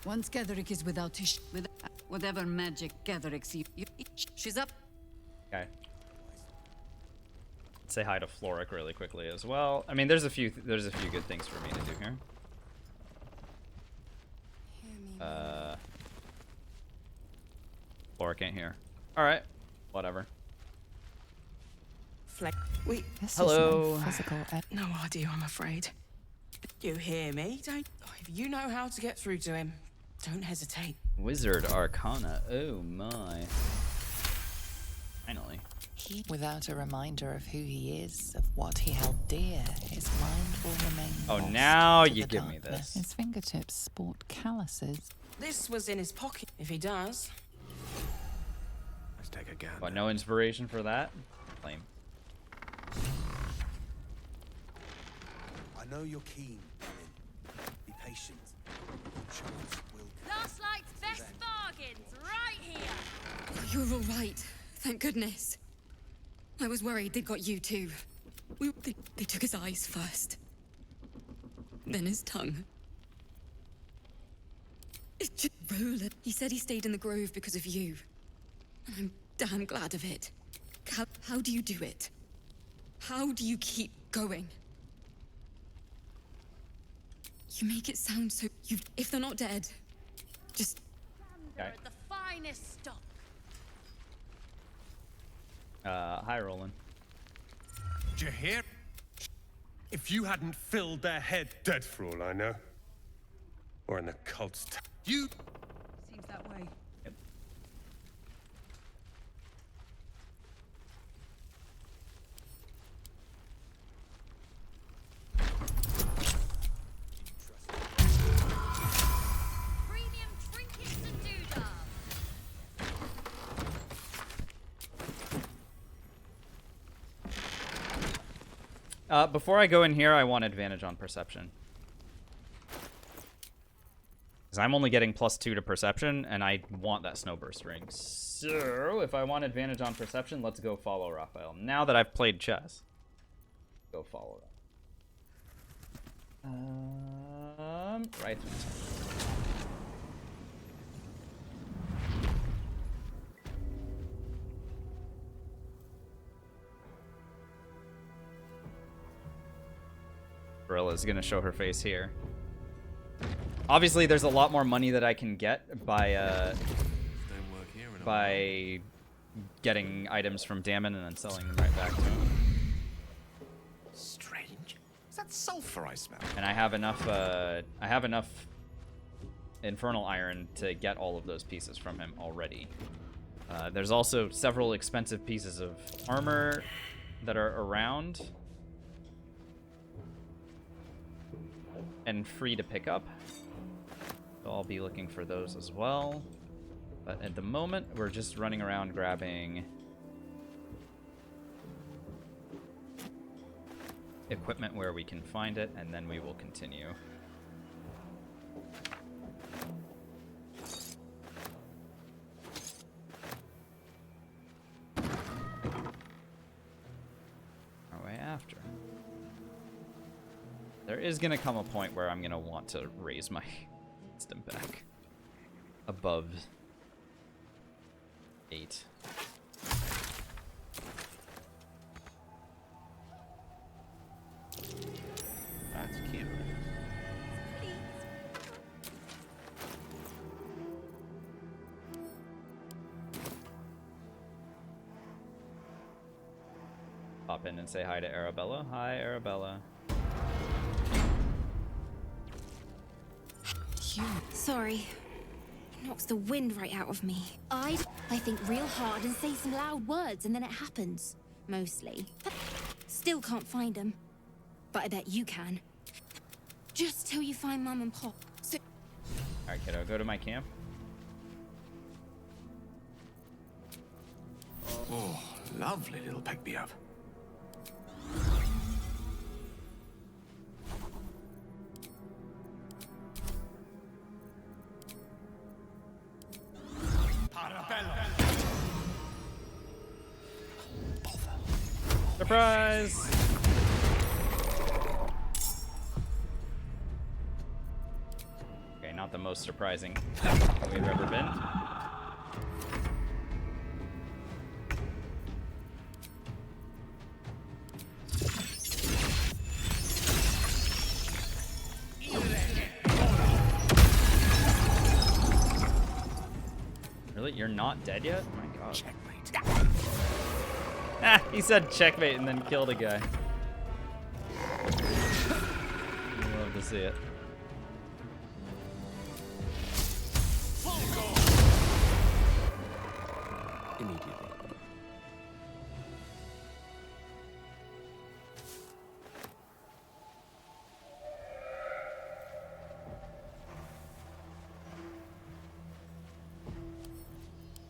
once Gatherick is without whatever magic Gatherick she's up. Okay. Say hi to Floric really quickly as well. I mean, there's a few good things for me to do here. Floric ain't here. All right, whatever. Wait, hello. No idea, I'm afraid. You hear me? Don't. If you know how to get through to him, don't hesitate. Wizard Arcana. Oh my. Finally. Without a reminder of who he is, of what he held dear, his mind will remain. Oh, lost now to you the give me darkness. this. His fingertips sport calluses. This was in his pocket. If he does, let's take a gander. What? No inspiration for that? Lame. I know you're keen, Ellen. Be patient. Chance will Last night's best bargains, right here. You're all right. Thank goodness. I was worried they'd got you too. They took his eyes first. Then his tongue. It's just Roland. He said he stayed in the grove because of you. And I'm damn glad of it. How do you do it? How do you keep going? You make it sound so... If they're not dead, just... Okay. The finest stock. Hi, Roland. Did you hear? If you hadn't filled their head dead for all I know. Or in the cult's you... Seems that way. Premium Before I go in here, I want advantage on perception. Because I'm only getting +2 to perception, and I want that snowburst ring. So, if I want advantage on perception, let's go follow Raphael. Now that I've played chess, go follow that. Right. Barilla's gonna show her face here. Obviously, there's a lot more money that I can get by getting items from Damon and then selling them right back to him. Strange. Is that sulfur I smell? And I have enough infernal iron to get all of those pieces from him already. There's also several expensive pieces of armor that are around and free to pick up. So I'll be looking for those as well. But at the moment, we're just running around grabbing equipment where we can find it, and then we will continue. Our way after. There is going to come a point where I'm going to want to raise my wisdom back above 8. That's cute. Pop in and say hi to Arabella. Hi, Arabella. Sorry. Knocks the wind right out of me. I think real hard and say some loud words and then it happens. Mostly. Still can't find them. But I bet you can. Just till you find Mum and Pop. So Alright, kiddo, go to my camp. Oh, lovely little pick-me-up. Surprise! Okay, not the most surprising we've ever been. Really? You're not dead yet? Oh my god. Checkmate. Ah, he said checkmate and then killed a guy. I love to see it. Immediately.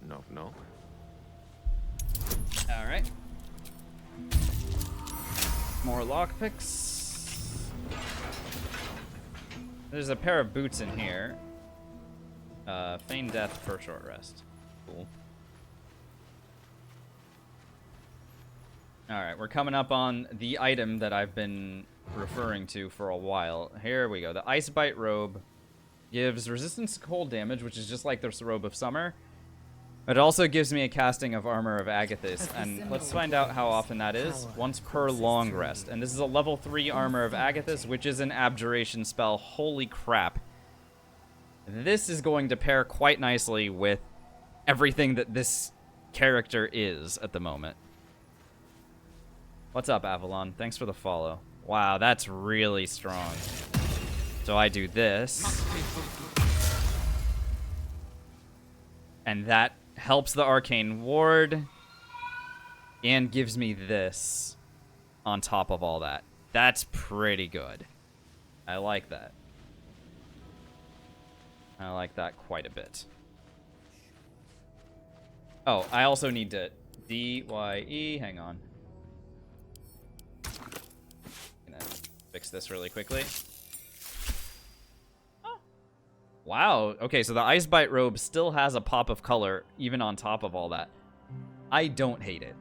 Knock, knock. All right. More lockpicks. There's a pair of boots in here. Feign death for short rest. Cool. All right, we're coming up on the item that I've been referring to for a while. Here we go. The Ice Bite robe gives resistance to cold damage, which is just like the robe of summer. It also gives me a casting of Armor of Agathis, and let's find out how often that is. Once per long rest. And this is a level 3 Armor of Agathis, which is an abjuration spell. Holy crap. This is going to pair quite nicely with everything that this character is at the moment. What's up, Avalon? Thanks for the follow. Wow, that's really strong. So I do this. And that helps the arcane ward and gives me this on top of all that. That's pretty good. I like that. I like that quite a bit. Oh, I also need to DYE. Hang on. fix this really quickly. Oh. Wow. Okay, so the Ice Bite robe still has a pop of color, even on top of all that. I don't hate it.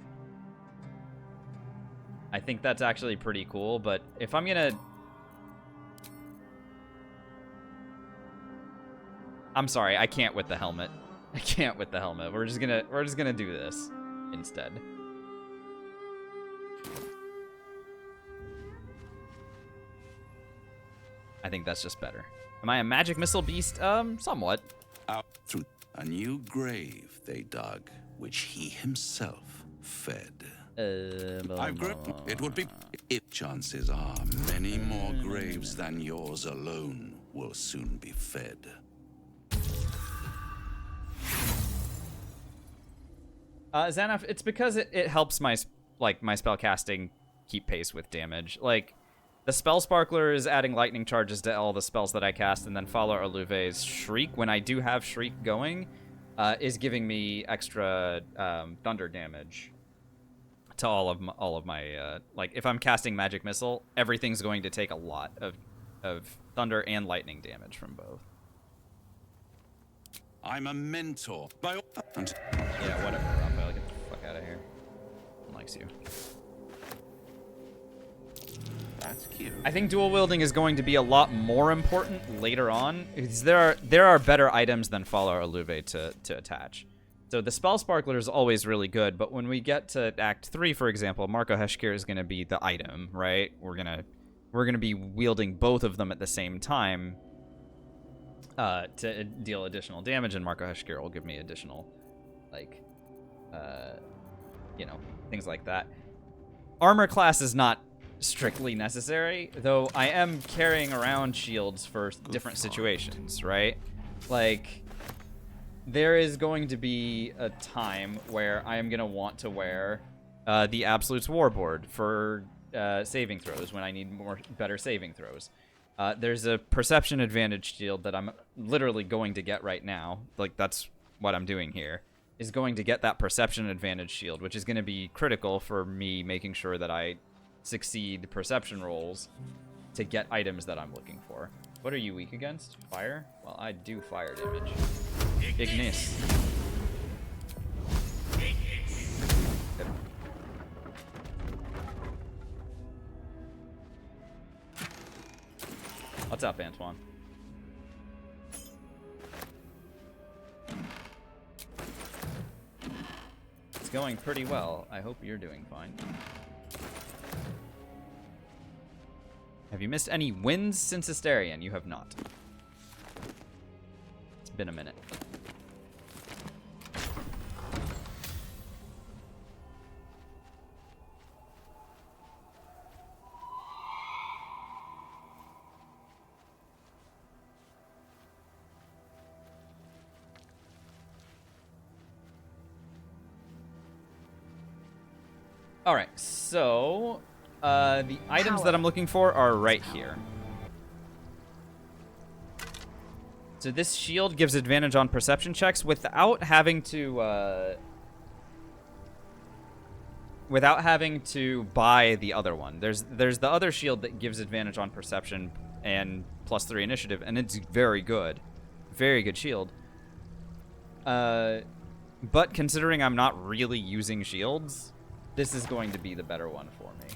I think that's actually pretty cool, but if I'm gonna... I'm sorry, I can't with the helmet. I can't with the helmet. We're just gonna do this instead. I think that's just better. Am I a magic missile beast? Somewhat. Out through a new grave they dug, which he himself fed. It would be if chances are many more graves than yours alone will soon be fed. Xanath, it's because it helps my spell casting keep pace with damage. Like, the Spell Sparkler is adding lightning charges to all the spells that I cast, and then Fowler Aluve's Shriek, when I do have Shriek going, is giving me extra thunder damage to all of my like, if I'm casting Magic Missile, everything's going to take a lot of thunder and lightning damage from both. I'm a mentor. Yeah, whatever, Raphael. Get the fuck out of here. No one likes you. That's cute. I think dual wielding is going to be a lot more important later on, because there are better items than Fowler Aluve to attach. So the Spell Sparkler is always really good, but when we get to Act 3, for example, Marco Heshkir is going to be the item, right? We're gonna be wielding both of them at the same time to deal additional damage, and Marco Heshkir will give me additional, like, you know, things like that. Armor class is not strictly necessary, though I am carrying around shields for different situations, right? Like, there is going to be a time where I am going to want to wear the Absolute's Warboard for saving throws when I need better saving throws. There's a perception advantage shield that I'm literally going to get right now. Like, that's what I'm doing here, is going to get that perception advantage shield, which is going to be critical for me making sure that I succeed perception rolls to get items that I'm looking for. What are you weak against? Fire? Well, I do fire damage. Ignis. Yep. What's up, Antoine? It's going pretty well. I hope you're doing fine. Have you missed any wins since Asterion? You have not. It's been a minute. All right, so the items that I'm looking for are right here. So this shield gives advantage on perception checks without having to buy the other one. There's the other shield that gives advantage on perception and +3 initiative, and it's very good. Very good shield. But considering I'm not really using shields, this is going to be the better one for me.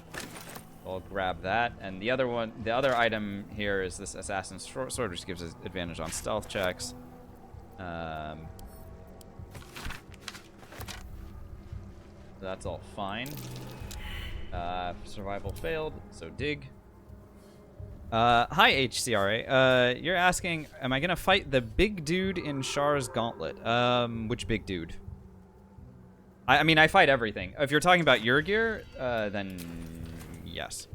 I'll grab that, and the other item here is this Assassin's Sword, which gives us advantage on stealth checks. That's all fine. Survival failed, so dig. Hi, HCRA. You're asking, am I gonna fight the big dude in Char's Gauntlet? Which big dude? I mean, I fight everything. If you're talking about your gear, then yes.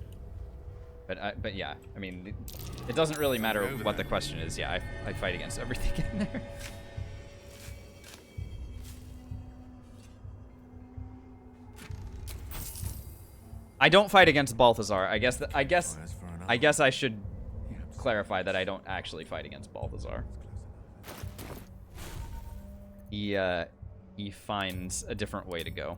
But yeah, I mean, it doesn't really matter what the question is. Yeah, I fight against everything in there. I don't fight against Balthazar. I guess I should clarify that I don't actually fight against Balthazar. He finds a different way to go.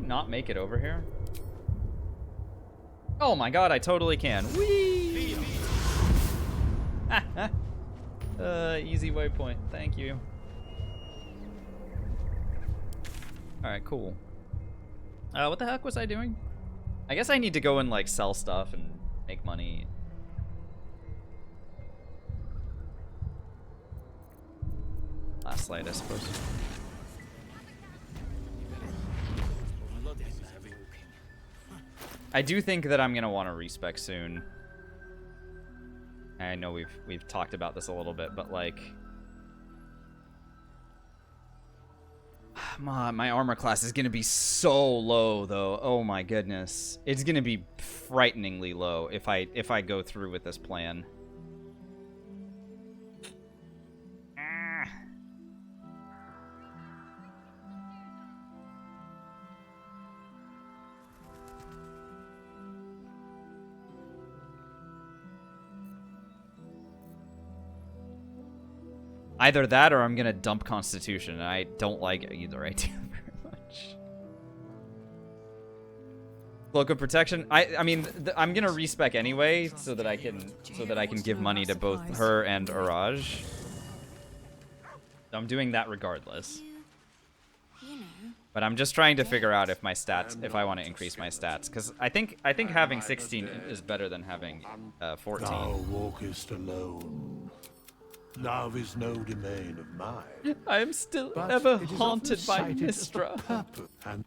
not make it over here? Oh my god, I totally can. Whee! Easy waypoint. Thank you. Alright, cool. What the heck was I doing? I guess I need to go and, like, sell stuff and make money. Last slide, I suppose. I do think that I'm gonna want to respec soon. I know we've talked about this a little bit, but like, my armor class is gonna be so low, though. Oh my goodness, it's gonna be frighteningly low if I go through with this plan. Either that or I'm gonna dump Constitution, and I don't like either idea very much. Cloak of Protection. I mean, I'm gonna respec anyway, so that I can give money to both her and Araj. So I'm doing that regardless. But I'm just trying to figure out if my stats, if I want to increase my stats, because I think having 16 is better than having 14. Thou walkest alone. Love is no domain of mine. I am still but ever it is haunted often by cited as the Mystra. purpose and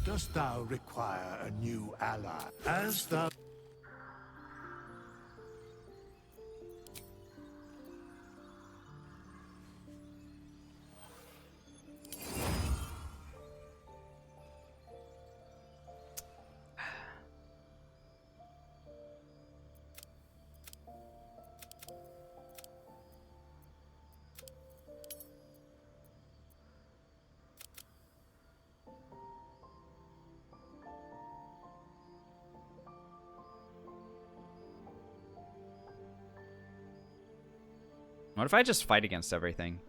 dost thou require a new ally? As thou What if I just fight against everything?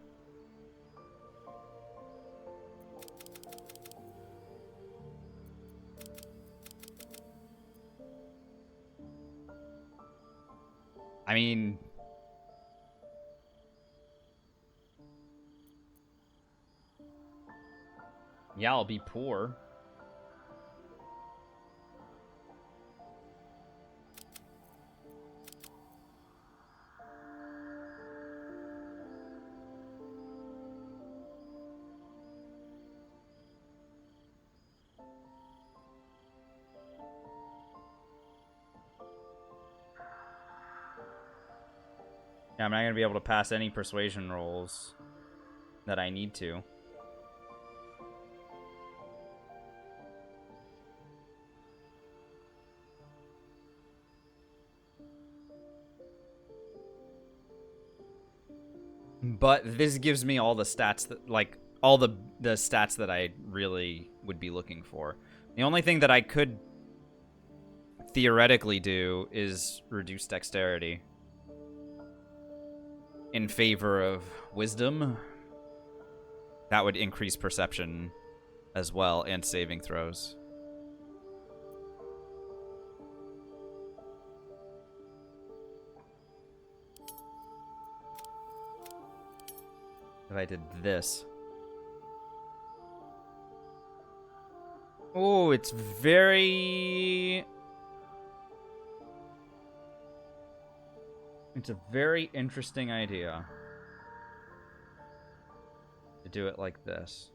I mean, yeah, I'll be poor. Yeah, I'm not going to be able to pass any persuasion rolls that I need to. But this gives me all the stats that, like, all the stats that I really would be looking for. The only thing that I could theoretically do is reduce dexterity in favor of wisdom. That would increase perception as well, and saving throws. If I did this. Oh, it's very... It's a very interesting idea to do it like this.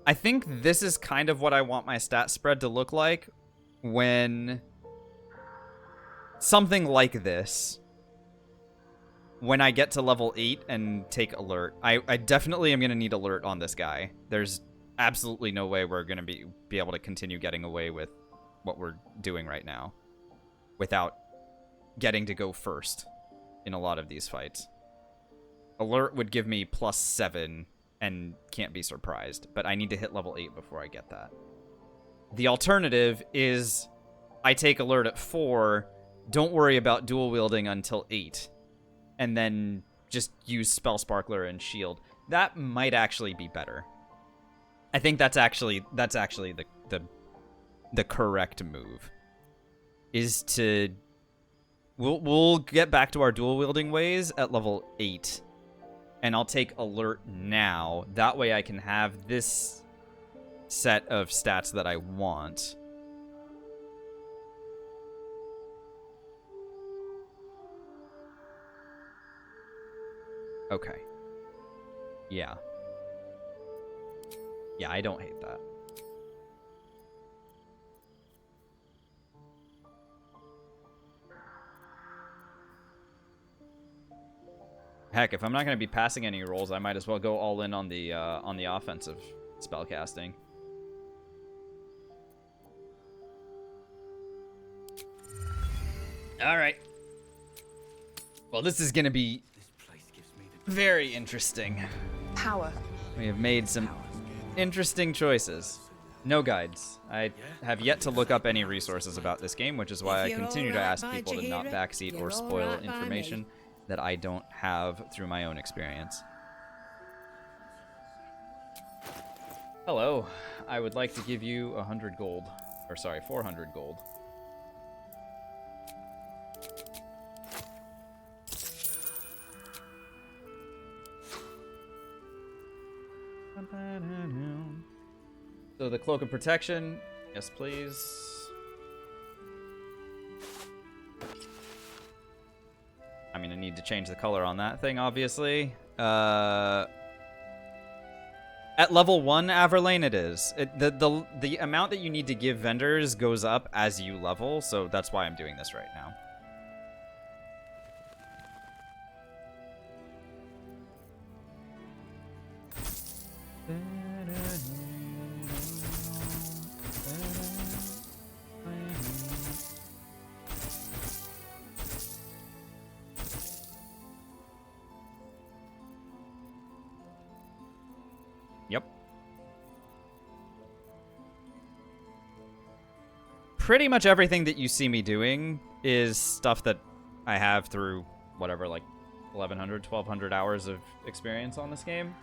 I think this is kind of what I want my stat spread to look like when something like this. When I get to level 8 and take alert. I definitely am going to need alert on this guy. There's absolutely no way we're going to be able to continue getting away with what we're doing right now without getting to go first in a lot of these fights. Alert would give me +7 and can't be surprised, but I need to hit level 8 before I get that. The alternative is I take alert at 4, don't worry about dual wielding until 8, and then just use Spell Sparkler and Shield. That might actually be better. I think that's actually the correct move. Is to we'll get back to our dual wielding ways at level 8. And I'll take alert now. That way I can have this set of stats that I want. Okay. Yeah. Yeah, I don't hate that. Heck, if I'm not going to be passing any rolls, I might as well go all in on the offensive spellcasting. All right. Well, this is going to be very interesting. Power. We have made some interesting choices. No guides. I have yet to look up any resources about this game, which is why I continue to ask people to not backseat or spoil information that I don't have through my own experience. Hello. I would like to give you 100 gold. Or sorry, 400 gold. So the Cloak of Protection. Yes, please. I'm gonna need to change the color on that thing, obviously. At level 1 Averlane it is. The amount that you need to give vendors goes up as you level, so that's why I'm doing this right now. Yep. Pretty much everything that you see me doing is stuff that I have through whatever, like 1,100, 1,200 hours of experience on this game.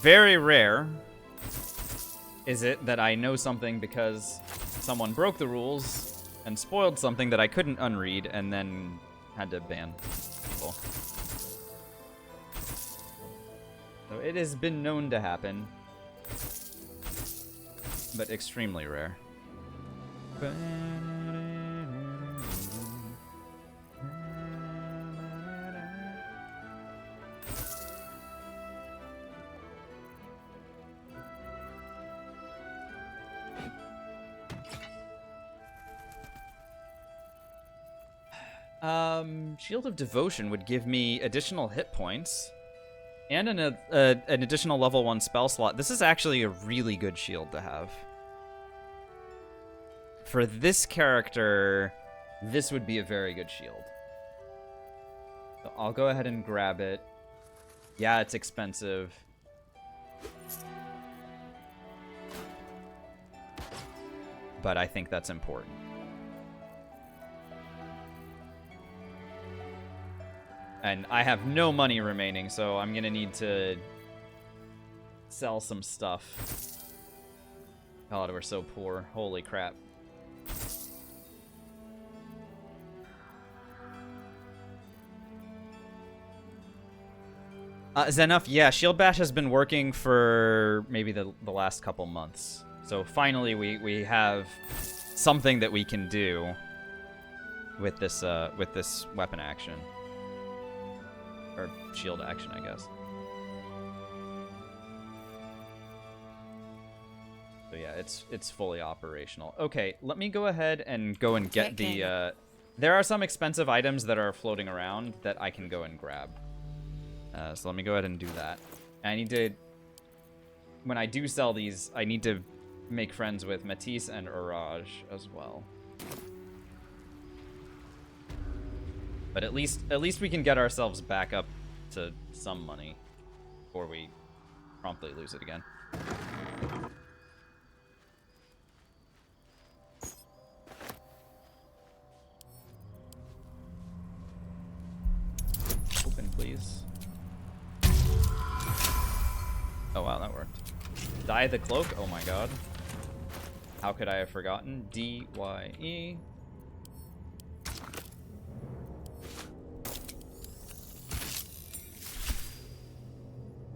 Very rare is it that I know something because someone broke the rules and spoiled something that I couldn't unread and then had to ban people. So it has been known to happen, but extremely rare. Shield of Devotion would give me additional hit points and an additional level 1 spell slot. This is actually a really good shield to have. For this character, this would be a very good shield. So I'll go ahead and grab it. Yeah, it's expensive. But I think that's important. And I have no money remaining, so I'm gonna need to sell some stuff. God, we're so poor. Holy crap. Is that enough? Yeah, Shield Bash has been working for maybe the last couple months. So finally we have something that we can do with this weapon action. Or shield action, I guess. So yeah, it's fully operational. Okay, let me go ahead and go and get the... there are some expensive items that are floating around that I can go and grab. So let me go ahead and do that. I need to... When I do sell these, I need to make friends with Matisse and Uraj as well. But at least we can get ourselves back up to some money before we promptly lose it again. please. Oh wow, that worked. Dye the cloak. Oh my god. How could I have forgotten? D-Y-E.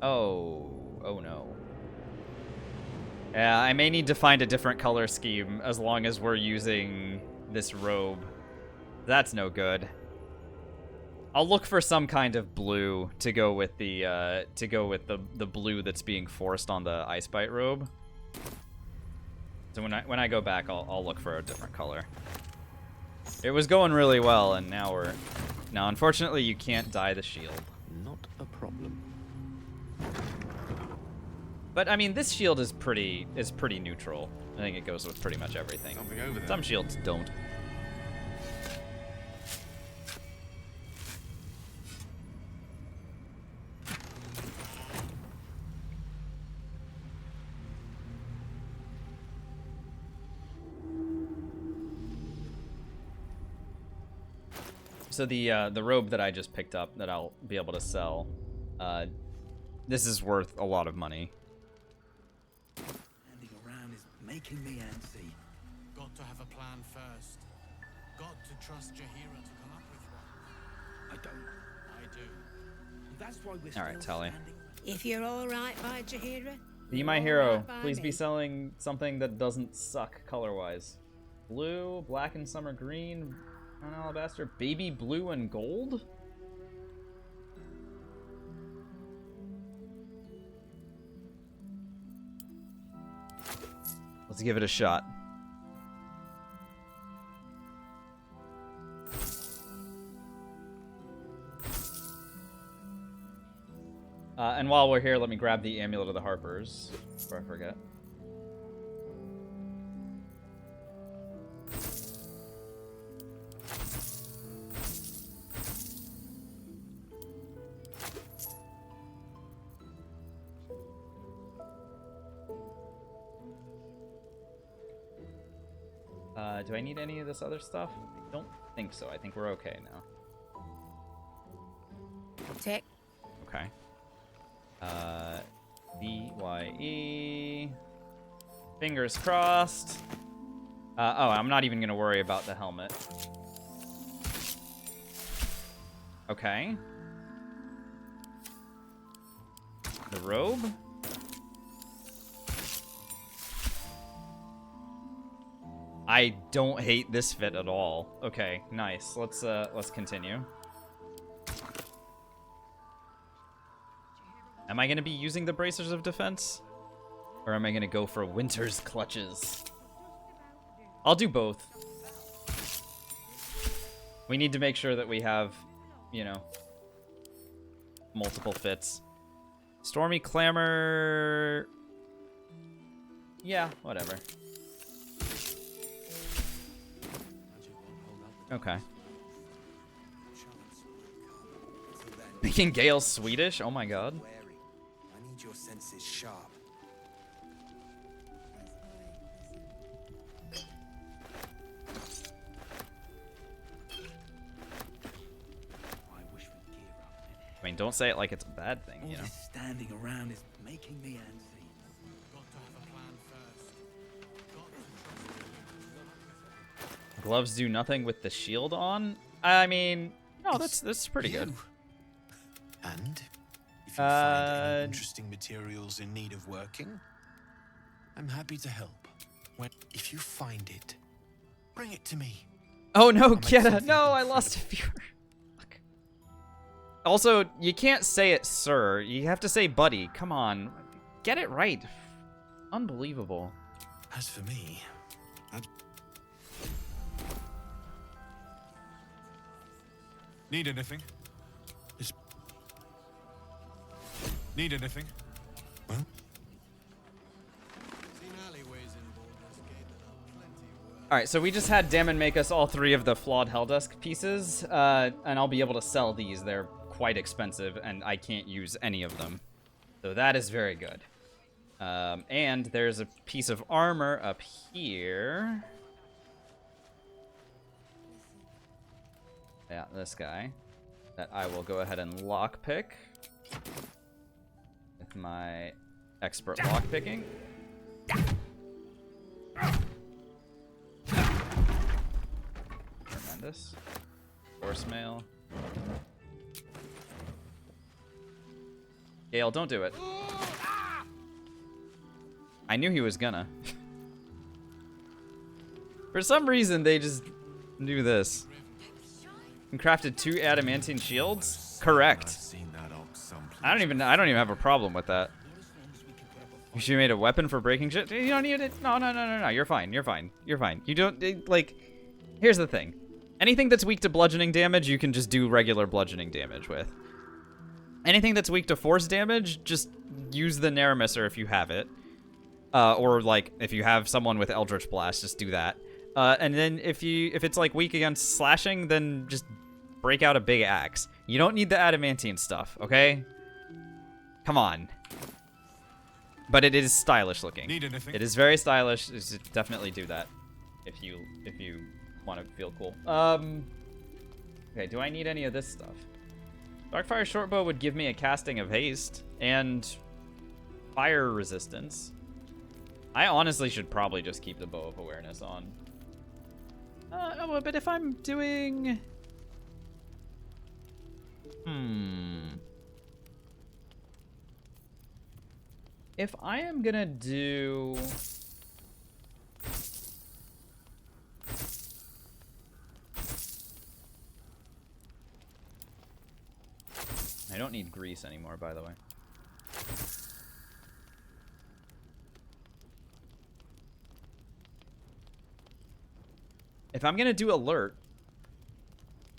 Oh no. Yeah, I may need to find a different color scheme as long as we're using this robe. That's no good. I'll look for some kind of blue to go with the blue that's being forced on the Ice Bite robe. So when I go back, I'll look for a different color. It was going really well, and now unfortunately you can't dye the shield. Not a problem. But I mean, this shield is pretty neutral. I think it goes with pretty much everything. Something over there. Some shields don't. So the robe that I just picked up that I'll be able to sell, this is worth a lot of money. Standing around is making me antsy. Got to have a plan first. Got to trust Jaheira to come up with one. I don't. I do. That's why we're All right, Tally. If you're all right by Jaheira, Be my hero. Please be selling something that doesn't suck color-wise. Blue, black and summer green, brown alabaster, baby blue and gold? Let's give it a shot. And while we're here, let me grab the Amulet of the Harpers before I forget. Do I need any of this other stuff? I don't think so. I think we're okay now. Tick. Okay. D-Y-E. Fingers crossed. Oh, I'm not even going to worry about the helmet. Okay. The robe? I don't hate this fit at all. Okay, nice. Let's continue. Am I going to be using the Bracers of Defense? Or am I going to go for Winter's Clutches? I'll do both. We need to make sure that we have, you know, multiple fits. Stormy Clamor... Yeah, whatever. Okay. Making Gale Swedish? Oh my god. I need your senses sharp. I mean, don't say it like it's a bad thing, you know? Standing around is making me antsy. Got to have a plan first. Gloves do nothing with the shield on? I mean, no, that's pretty good. And if you find any interesting materials in need of working, I'm happy to help. If you find it, bring it to me. Oh no, Keta! No, I lost a viewer. Fuck. Also, you can't say it, sir. You have to say buddy. Come on. Get it right. Unbelievable. As for me, Need anything? Need anything? Well? Alright, so we just had Damon make us all 3 of the flawed Helldusk pieces, and I'll be able to sell these. They're quite expensive, and I can't use any of them. So that is very good. And there's a piece of armor up here. Yeah, this guy. that I will go ahead and lockpick with my expert lockpicking. Tremendous. Force mail. Gale, don't do it. I knew he was gonna. For some reason, they just do this. And crafted 2 adamantine shields? Correct. I don't even have a problem with that. You should have made a weapon for breaking shit? You don't need it. No. You're fine. You're fine. You're fine. You don't, like, here's the thing. Anything that's weak to bludgeoning damage, you can just do regular bludgeoning damage with. Anything that's weak to force damage, just use the Naramisser if you have it. Or, like, if you have someone with Eldritch Blast, just do that. And then if it's, like, weak against slashing, then just break out a big axe. You don't need the adamantine stuff, okay? Come on. But it is stylish looking. Need anything? It is very stylish. Just definitely do that if you want to feel cool. Okay, do I need any of this stuff? Darkfire Shortbow would give me a casting of haste and fire resistance. I honestly should probably just keep the Bow of Awareness on. Oh, but if I'm doing... If I am gonna do... I don't need grease anymore, by the way. If I'm gonna do alert,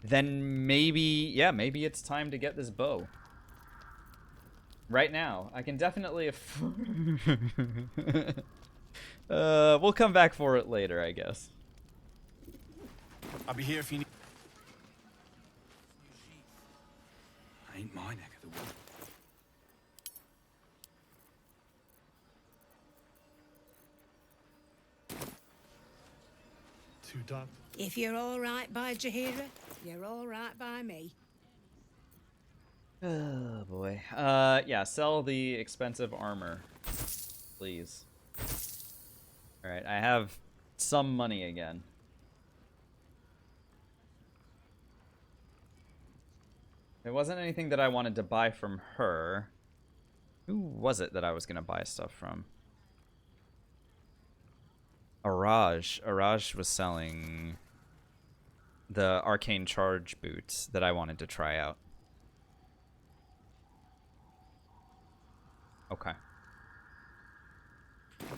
then maybe, yeah, maybe it's time to get this bow. Right now, I can definitely we'll come back for it later, I guess. I'll be here if you need. Ain't my neck of the woods. Too dark. If you're all right by Jaheira, you're all right by me. Oh boy. Yeah, sell the expensive armor, please. All right, I have some money again. There wasn't anything that I wanted to buy from her. Who was it that I was gonna buy stuff from? Araj. Araj was selling the arcane charge boots that I wanted to try out. Okay.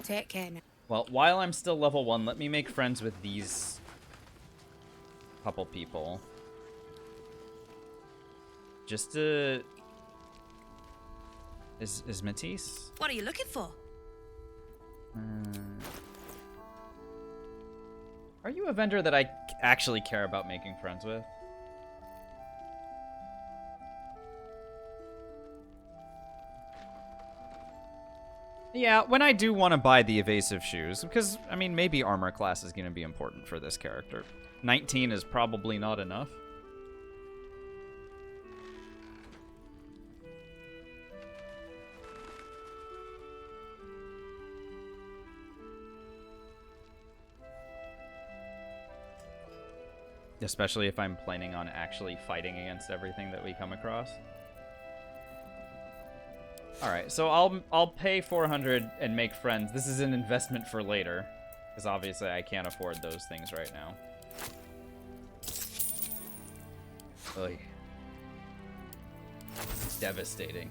Take care now. Well, while I'm still level 1, let me make friends with these couple people. Just to... Is Matisse? What are you looking for? Are you a vendor that I actually care about making friends with? Yeah, when I do want to buy the evasive shoes, because, I mean, maybe armor class is going to be important for this character. 19 is probably not enough. Especially if I'm planning on actually fighting against everything that we come across. Alright, so I'll pay 400 and make friends. This is an investment for later, because obviously I can't afford those things right now. Oy. Devastating.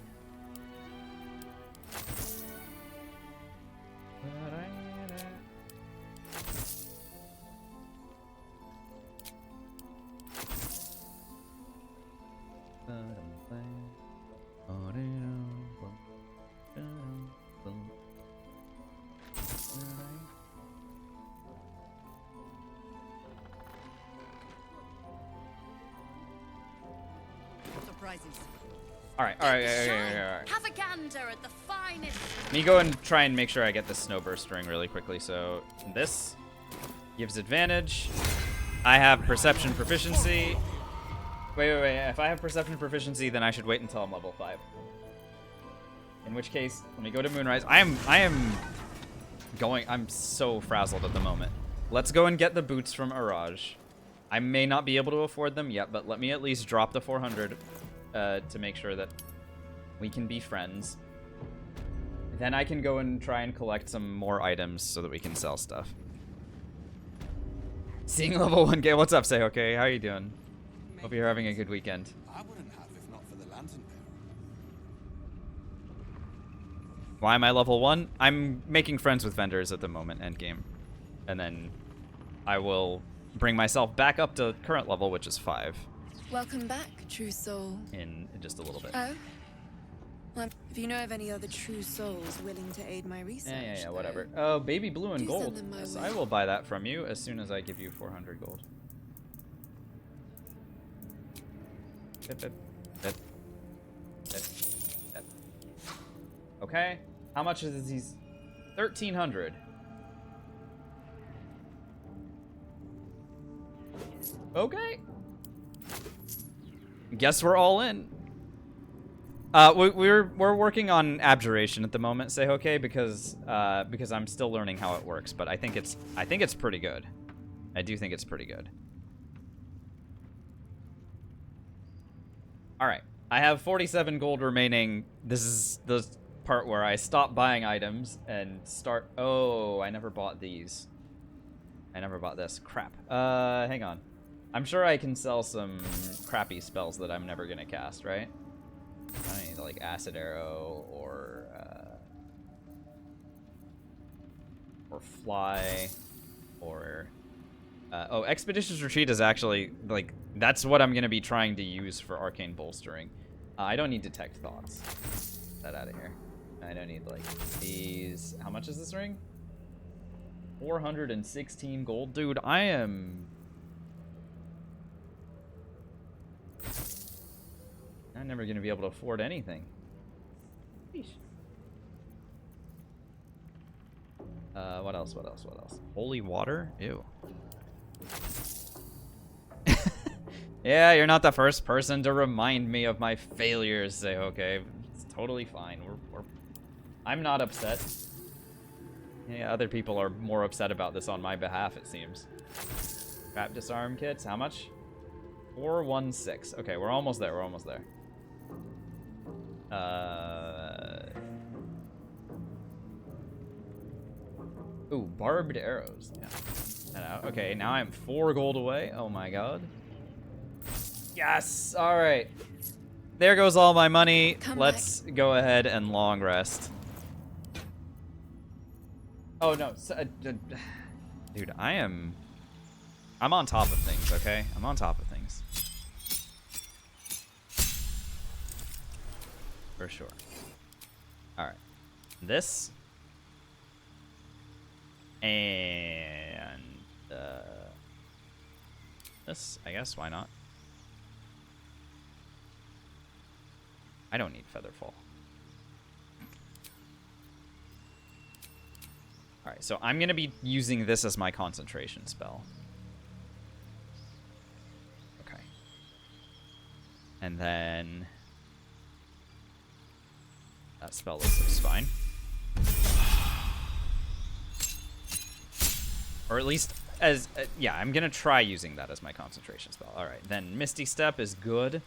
All right. Have a gander at the finest. Let me go and try and make sure I get this snowburst ring really quickly. So this gives advantage. I have perception proficiency. Wait. If I have perception proficiency, then I should wait until I'm level 5. In which case, let me go to Moonrise. I'm so frazzled at the moment. Let's go and get the boots from Araj. I may not be able to afford them yet, but let me at least drop the 400 to make sure that we can be friends. Then I can go and try and collect some more items so that we can sell stuff. Seeing level 1 Gale, what's up, Say okay? How are you doing? Hope you're having a good weekend. I wouldn't have if not for the lantern bearer. Why am I level 1? I'm making friends with vendors at the moment, endgame. And then I will bring myself back up to current level, which is 5. Welcome back, true soul. In just a little bit. Oh? Well, if you know of any other true souls willing to aid my research. Yeah, whatever. Oh, baby blue and Do gold. send them my Yes, way. I will buy that from you as soon as I give you 400 gold. Okay. How much is these? 1,300. Okay. Guess we're all in. We're working on abjuration at the moment, say okay, because I'm still learning how it works, but I think it's pretty good. I do think it's pretty good. All right, I have 47 gold remaining. This is the part where I stop buying items and start. Oh, I never bought these. I never bought this. Crap. Hang on. I'm sure I can sell some crappy spells that I'm never gonna cast, right? I need like acid arrow or fly or oh, expeditious retreat is actually like that's what I'm gonna be trying to use for arcane bolstering. I don't need detect thoughts. Get that out of here. I don't need like these. How much is this ring? 416 gold, dude. I'm never gonna be able to afford anything. Sheesh. What else? Holy water? Ew. Yeah, you're not the first person to remind me of my failures, say okay. It's totally fine. I'm not upset. Yeah, other people are more upset about this on my behalf, it seems. Trap disarm kits, how much? 416. Okay, we're almost there, Ooh, barbed arrows. Yeah. Okay, now I'm 4 gold away. Oh my god. Yes! Alright. There goes all my money. Let's go ahead and long rest. Oh no. Dude, I'm on top of things, okay? I'm on top of things. For sure. Alright. This. And this, I guess, why not? I don't need Featherfall. Alright, so I'm gonna be using this as my concentration spell. Okay. And then that spell looks fine. Or at least as yeah, I'm gonna try using that as my concentration spell. All right, then Misty Step is good.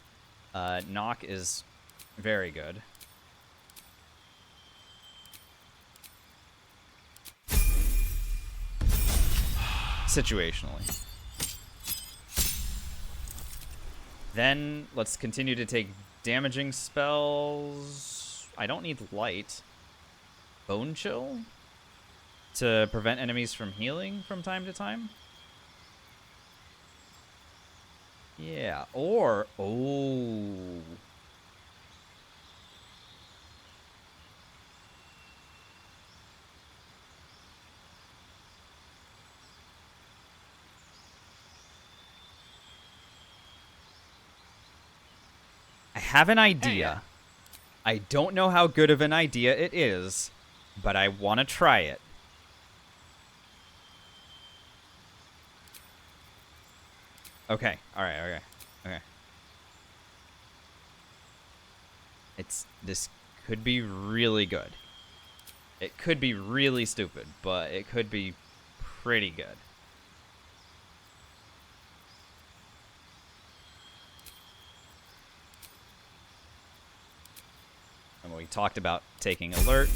Knock is very good. Situationally. Then let's continue to take damaging spells. I don't need light. Bone Chill? To prevent enemies from healing from time to time? Yeah, or... Oh... I have an idea. I don't know how good of an idea it is, but I want to try it. Okay, alright, okay. This could be really good. It could be really stupid, but it could be pretty good. And we talked about taking alert.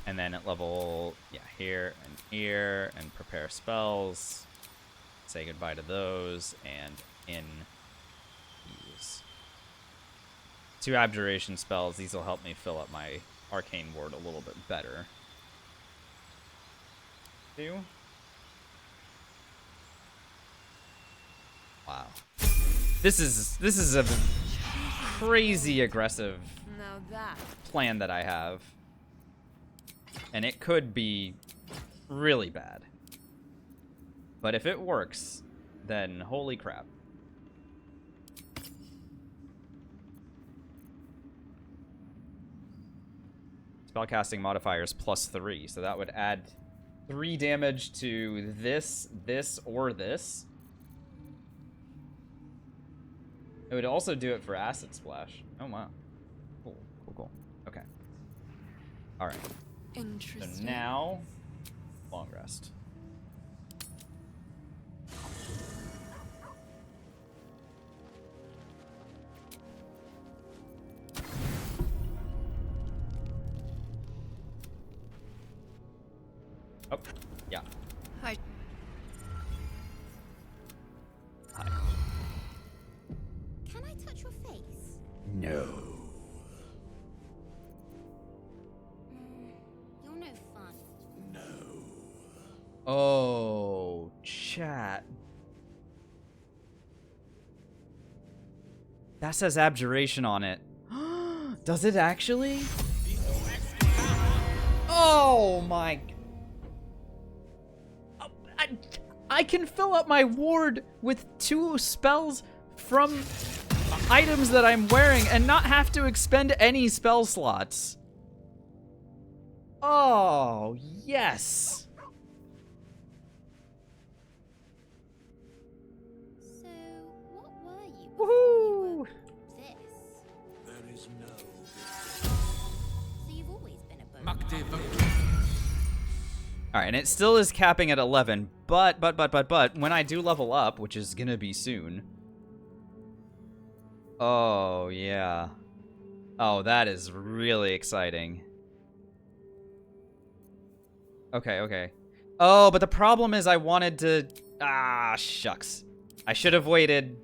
And then at level, yeah, here and prepare spells. Say goodbye to those, and in these. 2 abjuration spells. These will help me fill up my arcane ward a little bit better. 2. Wow. This is a crazy aggressive Now that. plan that I have. And it could be really bad. But if it works, then holy crap. Spellcasting modifiers +3, so that would add 3 damage to this, or this. It would also do it for Acid Splash. Oh, wow. Cool, cool, cool. Okay. Alright. Interesting. So now, long rest. Oh, yeah. Hi. Hi. Can I touch your face? No. You're no fun. Oh, chat. That says abjuration on it. Does it actually? Oh my. I can fill up my ward with 2 spells from items that I'm wearing and not have to expend any spell slots. Oh, yes. So, what were you? Woohoo! This. There is no. So you've always been a boat. All right, and it still is capping at 11, but when I do level up, which is gonna be soon. Oh, yeah. Oh, that is really exciting. Okay, okay. Oh, but the problem is I wanted to... Ah, shucks. I should have waited.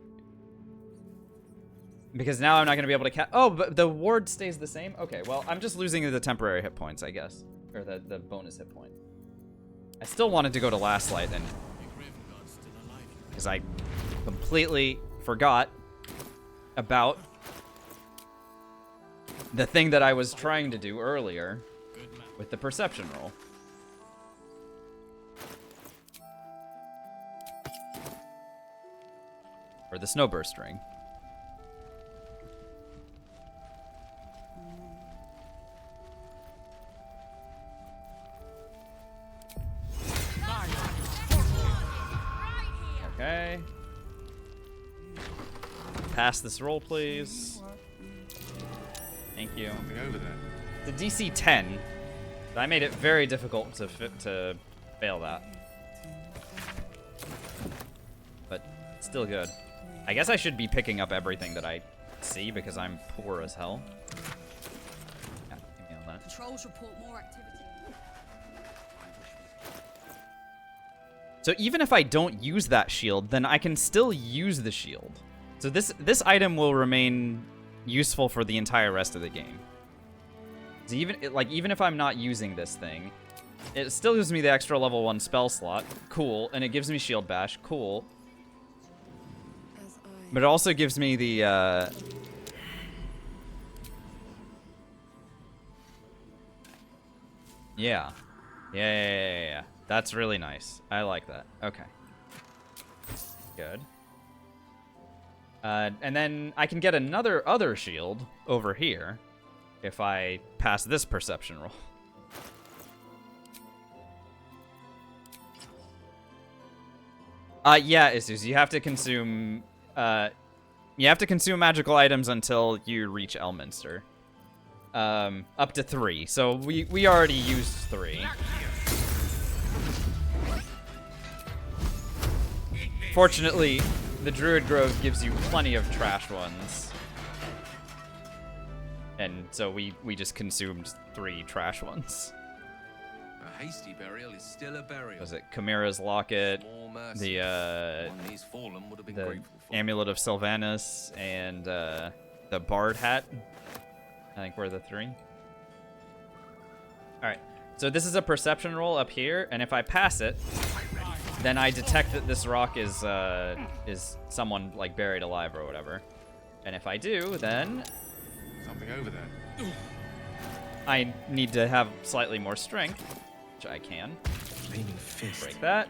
Because now I'm not gonna be able to cap... Oh, but the ward stays the same? Okay, well, I'm just losing the temporary hit points, I guess. Or the bonus hit point. I still wanted to go to Last Light, and because I completely forgot about the thing that I was trying to do earlier with the perception roll. Or the snowburst ring. Okay. Pass this roll, please. Thank you. Over there. The DC 10. I made it very difficult to fail that. But still good. I guess I should be picking up everything that I see because I'm poor as hell. Yeah, give me all that. Patrols report more activity. So even if I don't use that shield, then I can still use the shield. So this item will remain useful for the entire rest of the game. So even if I'm not using this thing, it still gives me the extra level 1 spell slot. Cool. And it gives me shield bash. Cool. But it also gives me the Yeah. That's really nice. I like that. Okay. Good. And then I can get other shield over here if I pass this perception roll. Yeah, Isus, you have to consume magical items until you reach Elminster. Up to 3. So we already used 3. Fortunately, the Druid Grove gives you plenty of trash ones. And so we just consumed 3 trash ones. A hasty burial is still a burial. Was it Chimera's Locket, the Amulet of Sylvanus, and the Bard Hat? I think were the 3. Alright, so this is a perception roll up here, and if I pass it, then I detect that this rock is someone like buried alive or whatever. And if I do, then Something over there. I need to have slightly more strength, which I can. Flaming fist. Break that.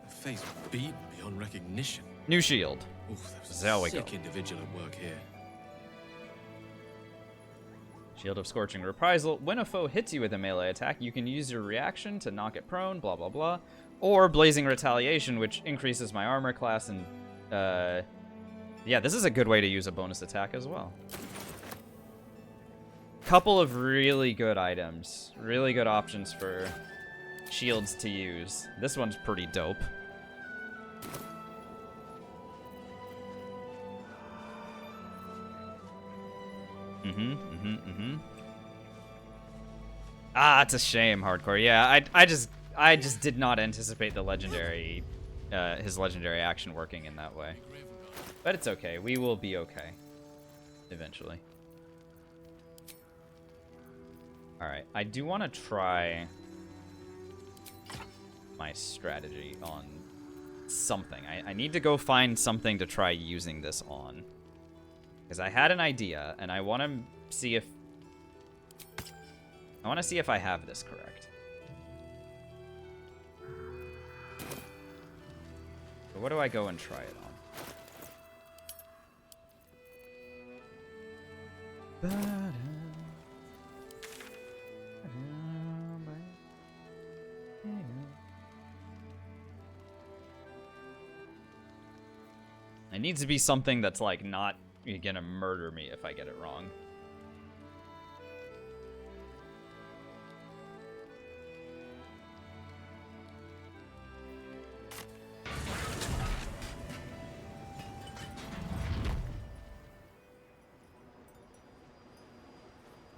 The face beaten beyond recognition. New shield. Oof, that was There a we go. sick individual at work here. Shield of Scorching Reprisal. When a foe hits you with a melee attack, you can use your reaction to knock it prone, blah, blah, blah. Or Blazing Retaliation, which increases my armor class. And, yeah, this is a good way to use a bonus attack as well. Couple of really good items. Really good options for shields to use. This one's pretty dope. Ah, it's a shame, Hardcore. Yeah, I just did not anticipate the legendary, his legendary action working in that way. But it's okay. We will be okay. Eventually. Alright, I do want to try my strategy on something. I need to go find something to try using this on. Because I had an idea, and I want to see if I have this correct. So what do I go and try it on? It needs to be something that's like not gonna murder me if I get it wrong.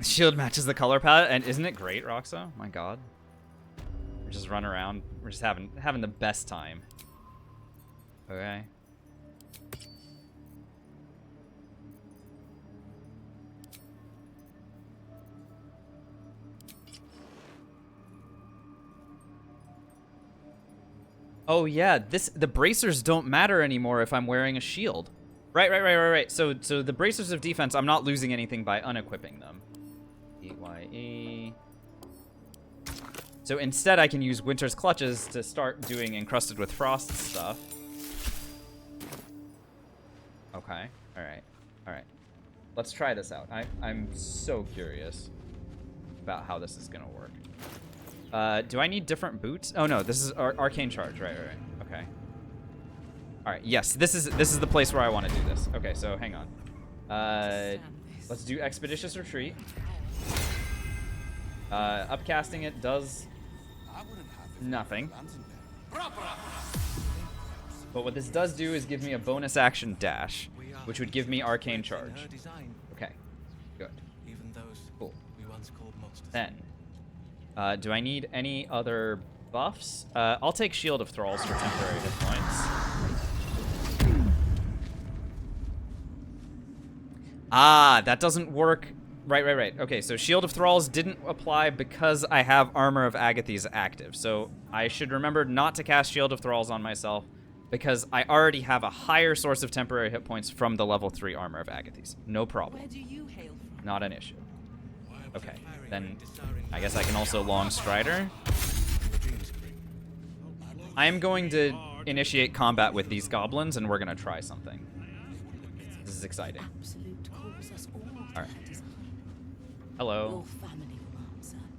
Shield matches the color palette, and isn't it great, Roxo? My god. We just run around. We're just having the best time. Okay. Oh yeah, the bracers don't matter anymore if I'm wearing a shield. Right. So the bracers of defense, I'm not losing anything by unequipping them. EYE. So instead I can use Winter's Clutches to start doing Encrusted with Frost stuff. Okay, alright. Let's try this out. I'm so curious about how this is gonna work. Do I need different boots? Oh no, this is Arcane Charge, right. Okay. Alright, yes, this is the place where I want to do this. Okay, so hang on. Let's do Expeditious Retreat. Upcasting it does nothing. But what this does do is give me a bonus action dash, which would give me Arcane Charge. Okay, good. Cool. Then, do I need any other buffs? I'll take Shield of Thralls for temporary hit points. Ah, that doesn't work. Right. Okay, so Shield of Thralls didn't apply because I have Armor of Agathes active. So I should remember not to cast Shield of Thralls on myself because I already have a higher source of temporary hit points from the level 3 Armor of Agathes. No problem. Not an issue. Okay, then I guess I can also Long Strider. I am going to initiate combat with these goblins, and we're going to try something. This is exciting. Alright. Hello.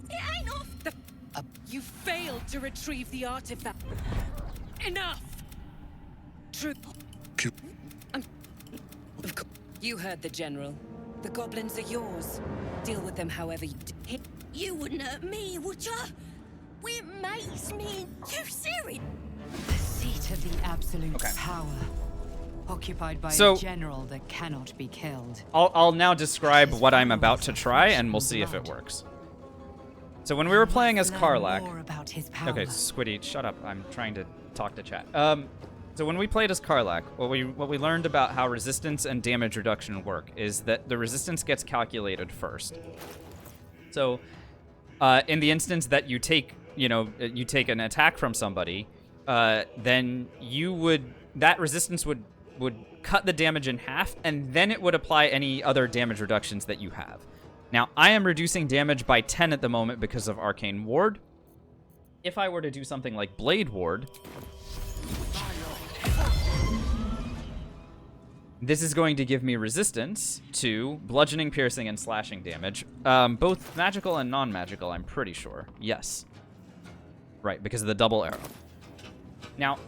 It ain't off the... You failed to retrieve the artifact. Enough! You heard the General. The goblins are yours. Deal with them however you... You wouldn't hurt me, would ya? We're mates, me. You serious? The seat of the absolute power, occupied by So- a general that cannot be killed. I'll now describe what I'm about to try, and we'll see if it works. So when we were playing as Karlach... More about his power. Okay, Squiddy, shut up. I'm trying to talk to chat. So when we played as Karlach, what we learned about how resistance and damage reduction work is that the resistance gets calculated first. So in the instance that you take, you take an attack from somebody, then that resistance would cut the damage in half, and then it would apply any other damage reductions that you have. Now, I am reducing damage by 10 at the moment because of Arcane Ward. If I were to do something like Blade Ward, this is going to give me resistance to bludgeoning, piercing, and slashing damage. Both magical and non-magical, I'm pretty sure. Yes. Right, because of the double arrow. Now,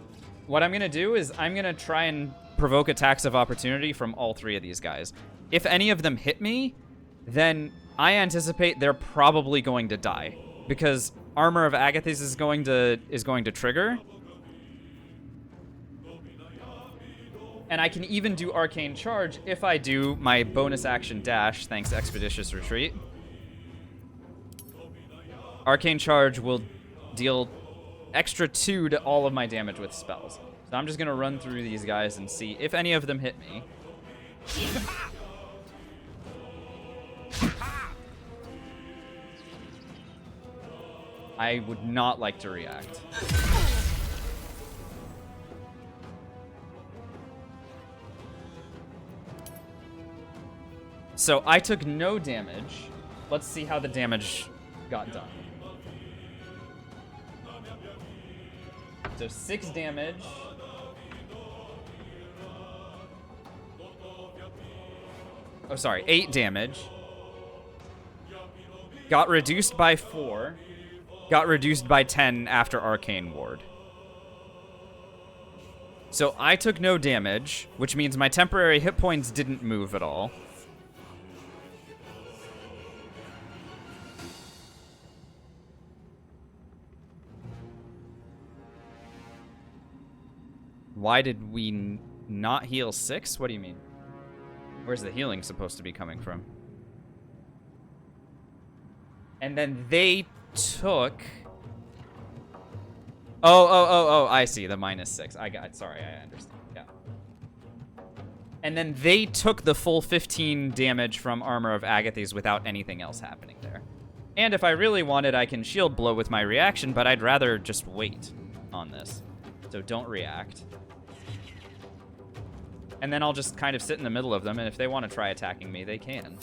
what I'm going to do is I'm going to try and provoke attacks of opportunity from all three of these guys. If any of them hit me, then I anticipate they're probably going to die, because Armor of Agathys is going to trigger. And I can even do Arcane Charge if I do my bonus action dash, thanks Expeditious Retreat. Arcane Charge will deal extra 2 to all of my damage with spells. So I'm just going to run through these guys and see if any of them hit me. I would not like to react. So I took no damage. Let's see how the damage got done. So 6 damage. Oh, sorry, 8 damage. Got reduced by 4. Got reduced by 10 after Arcane Ward. So I took no damage, which means my temporary hit points didn't move at all. Why did we not heal 6? What do you mean? Where's the healing supposed to be coming from? And then they took... Oh, I see. The -6. I got it. Sorry, I understand. Yeah. And then they took the full 15 damage from Armor of Agathys without anything else happening there. And if I really wanted, I can shield blow with my reaction, but I'd rather just wait on this. So don't react. And then I'll just kind of sit in the middle of them, and if they want to try attacking me, they can.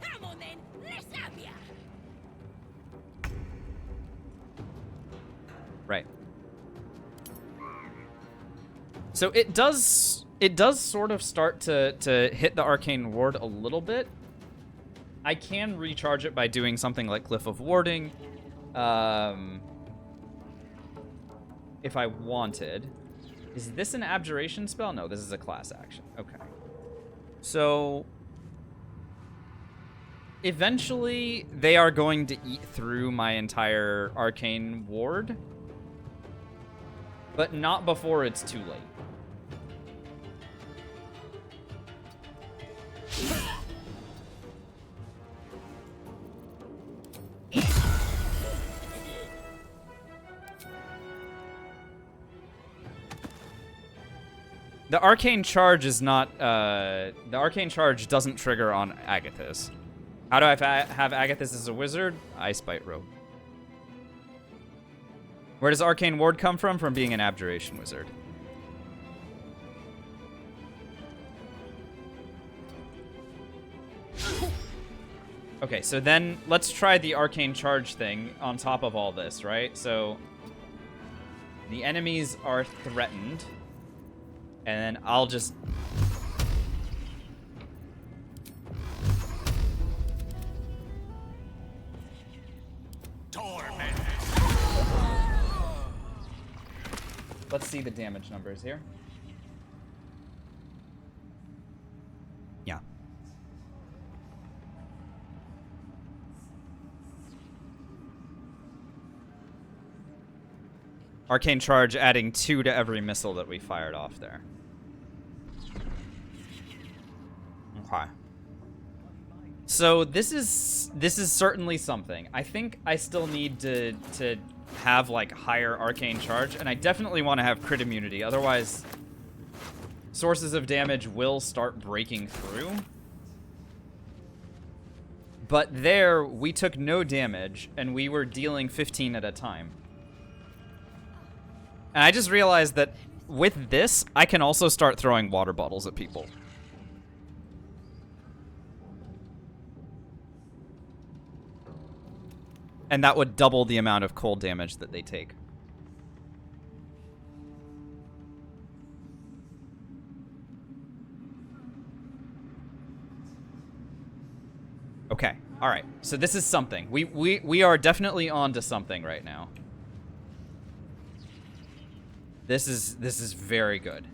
Come on then, let's have ya. Right. So it does sort of start to hit the Arcane Ward a little bit. I can recharge it by doing something like Glyph of Warding, if I wanted. Is this an Abjuration spell? No, this is a class action. Okay. So eventually they are going to eat through my entire Arcane Ward, but not before it's too late. The Arcane Charge is not, the Arcane Charge doesn't trigger on Agathys. How do I have Agathys as a wizard? Ice Bite Robe. Where does Arcane Ward come from? From being an Abjuration wizard. Okay, so then let's try the Arcane Charge thing on top of all this, right? So the enemies are threatened. And then I'll just... see the damage numbers here. Yeah. Arcane Charge adding 2 to every missile that we fired off there. Okay. So this is certainly something. I think I still need to have like higher Arcane Charge, and I definitely want to have crit immunity. Otherwise, sources of damage will start breaking through. But there, we took no damage, and we were dealing 15 at a time. And I just realized that with this, I can also start throwing water bottles at people. And that would double the amount of cold damage that they take. Okay, alright. So this is something. We are definitely on to something right now. This is very good.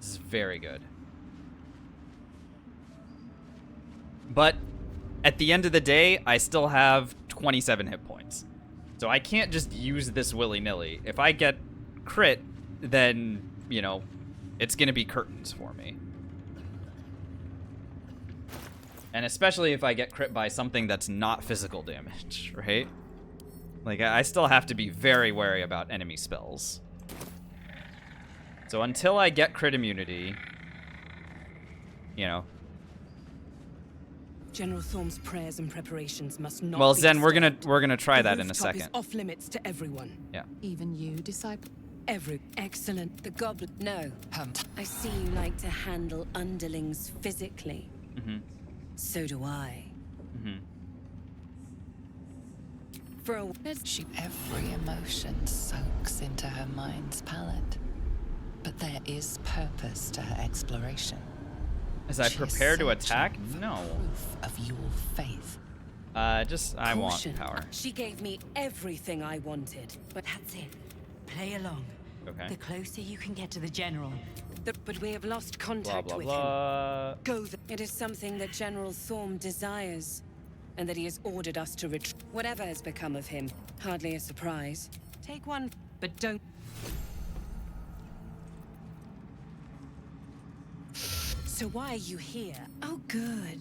This is very good. But at the end of the day, I still have 27 hit points. So I can't just use this willy-nilly. If I get crit, then, you know, it's gonna be curtains for me. And especially if I get crit by something that's not physical damage, right? Like, I still have to be very wary about enemy spells. So until I get crit immunity, you know. General Thorm's prayers and preparations must not. Well, be Zen, we're disturbed. gonna try The that in a rooftop second. Is off limits to everyone. Yeah. Even you, disciple? Excellent. The goblin. No. I see you like to handle underlings physically. Mm-hmm. So do I. Mm-hmm. For a Every emotion soaks into her mind's palette. But there is purpose to her exploration. As I She is prepare to searching attack? for No. proof of your faith. I want Caution. power. She gave me everything I wanted, but that's it. Play along. Okay. The closer you can get to the General. But we have lost contact blah, with blah. him. Go. It is something that General Thorm desires, and that he has ordered us to retreat. Whatever has become of him, hardly a surprise. Take one, but don't. So why are you here? Oh, good.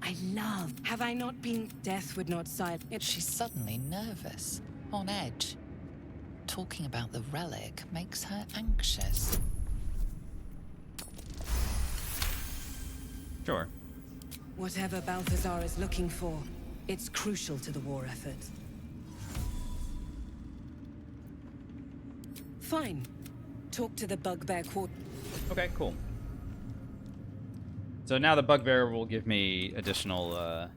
I love. Have I not been? Death would not silence. She's suddenly nervous, on edge. Talking about the relic makes her anxious. Sure. Whatever Balthazar is looking for, it's crucial to the war effort. Fine. Talk to the Bugbear Court. Okay, cool. So now the Bugbear will give me additional,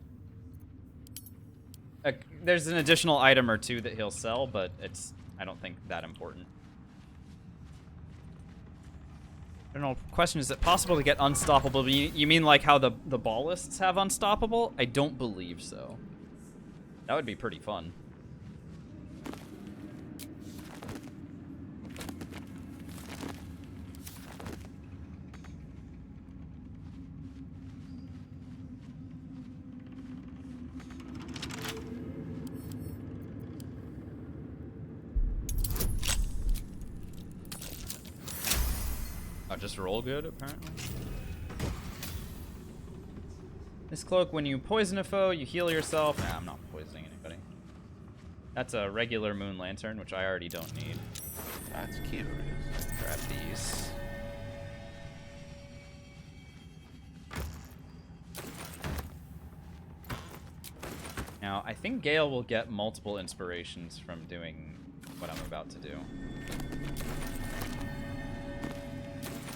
there's an additional item or two that he'll sell, but it's, I don't think, that important. I don't know, question, is it possible to get unstoppable? You mean like how the ballists have unstoppable? I don't believe so. That would be pretty fun. Oh, just roll good, apparently. This cloak, when you poison a foe, you heal yourself. Nah, I'm not poisoning anybody. That's a regular moon lantern, which I already don't need. That's curious. Grab these. Now, I think Gale will get multiple inspirations from doing what I'm about to do.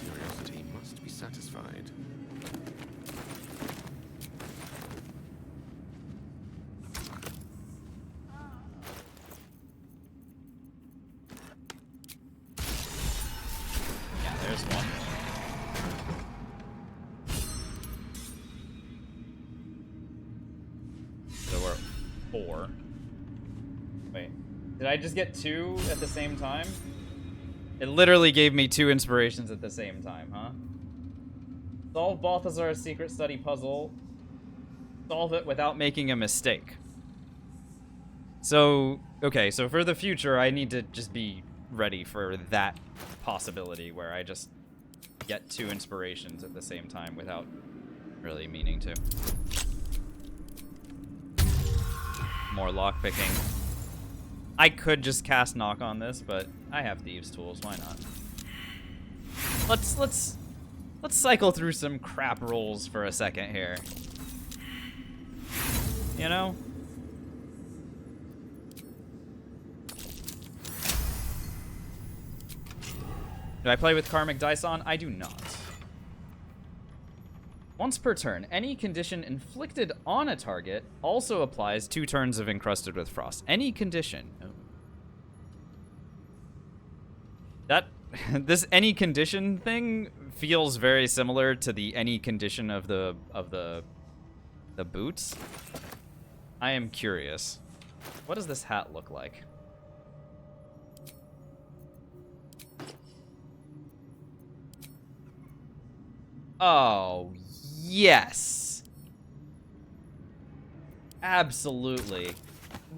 Curiosity must be satisfied. Yeah, there's one. So we're at 4. Wait, did I just get 2 at the same time? It literally gave me 2 inspirations at the same time, huh? Solve Balthazar's secret study puzzle. Solve it without making a mistake. So, okay, so for the future, I need to just be ready for that possibility where I just get 2 inspirations at the same time without really meaning to. More lockpicking. I could just cast knock on this, but I have thieves' tools. Why not? Let's cycle through some crap rolls for a second here. You know? Do I play with Karmic Dice on? I do not. Once per turn, any condition inflicted on a target also applies 2 turns of Encrusted with Frost. Any condition. Oh. That this any condition thing feels very similar to the any condition of the boots. I am curious. What does this hat look like? Oh, yes. Absolutely.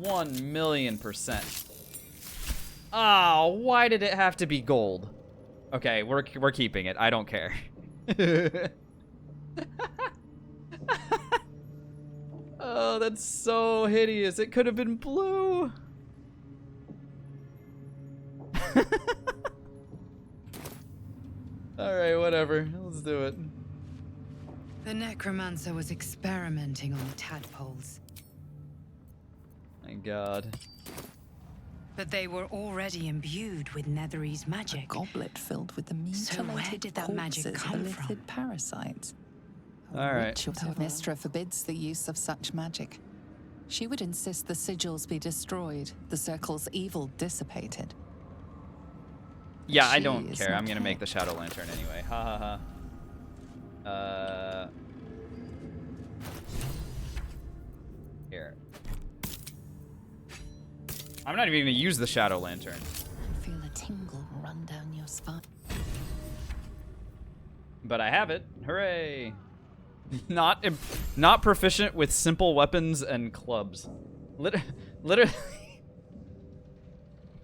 1,000,000%. Oh, why did it have to be gold? Okay, we're keeping it. I don't care. Oh, that's so hideous. It could have been blue. Alright, whatever. Let's do it. The necromancer was experimenting on the tadpoles. My god. But they were already imbued with Nethery's magic. A goblet filled with the mutilated So where did that magic come from? Parasites. Alright. Mistra forbids the use of such magic. She would insist the sigils be destroyed, the circle's evil dissipated. Yeah, I don't care. I'm gonna make the Shadow Lantern anyway. Ha ha ha. Here. I'm not even gonna use the Shadow Lantern. Feel a tingle run down your spine. But I have it. Hooray! Not proficient with simple weapons and clubs. Literally.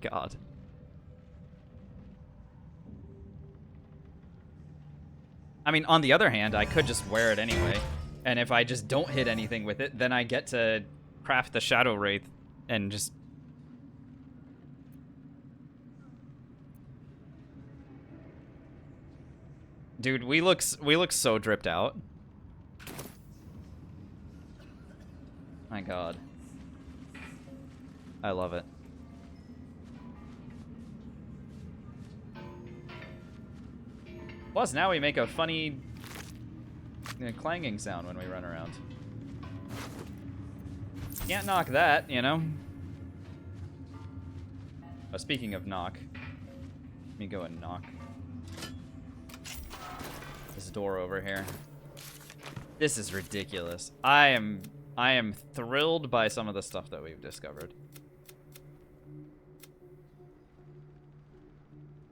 God. I mean, on the other hand, I could just wear it anyway. And if I just don't hit anything with it, then I get to craft the Shadow Wraith and just... Dude, we look so dripped out. My god. I love it. Plus, now we make a funny clanging sound when we run around. Can't knock that, you know? Oh, speaking of knock. Let me go and knock this door over here. This is ridiculous. I am thrilled by some of the stuff that we've discovered.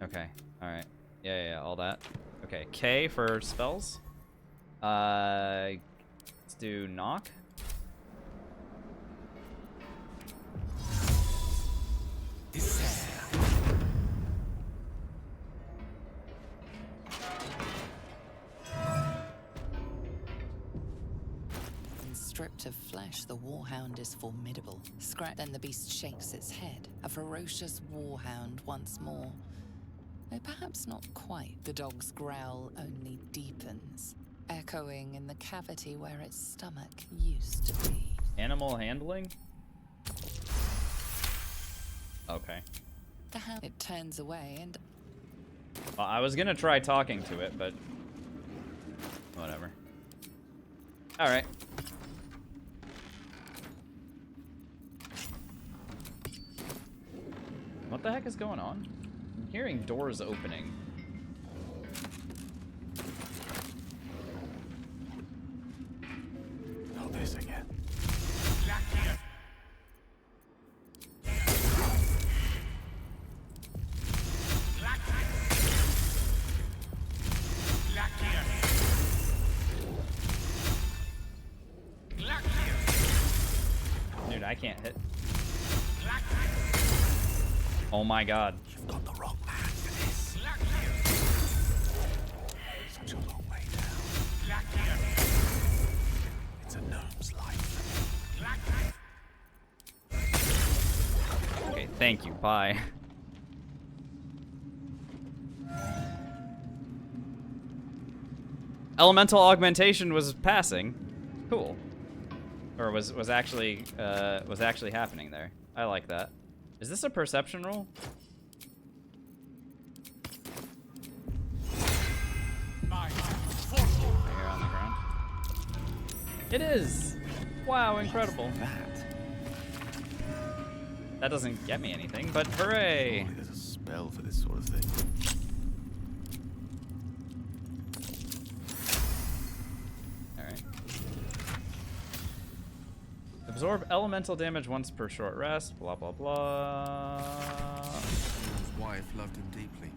Okay, alright. Yeah, all that. Okay, K for spells. Let's do knock. Stripped of flesh, the warhound is formidable. Then the beast shakes its head, a ferocious warhound once more. Though perhaps not quite. The dog's growl only deepens, echoing in the cavity where its stomach used to be. Animal handling? Okay. The hound, it turns away and... Well, I was gonna try talking to it, but... whatever. Alright. What the heck is going on? I'm hearing doors opening. Not this again. I can't hit. Oh my god. You've got the wrong man for this. Such a long way down. It's a gnome's life. Okay, thank you. Bye. Elemental augmentation was passing. Cool. Or was actually happening there. I like that. Is this a perception roll? Here on the ground. It is. Wow, incredible. That doesn't get me anything, but hooray! Surely there's a spell for this sort of thing. Alright. Absorb elemental damage once per short rest, blah blah blah. His wife loved him deeply.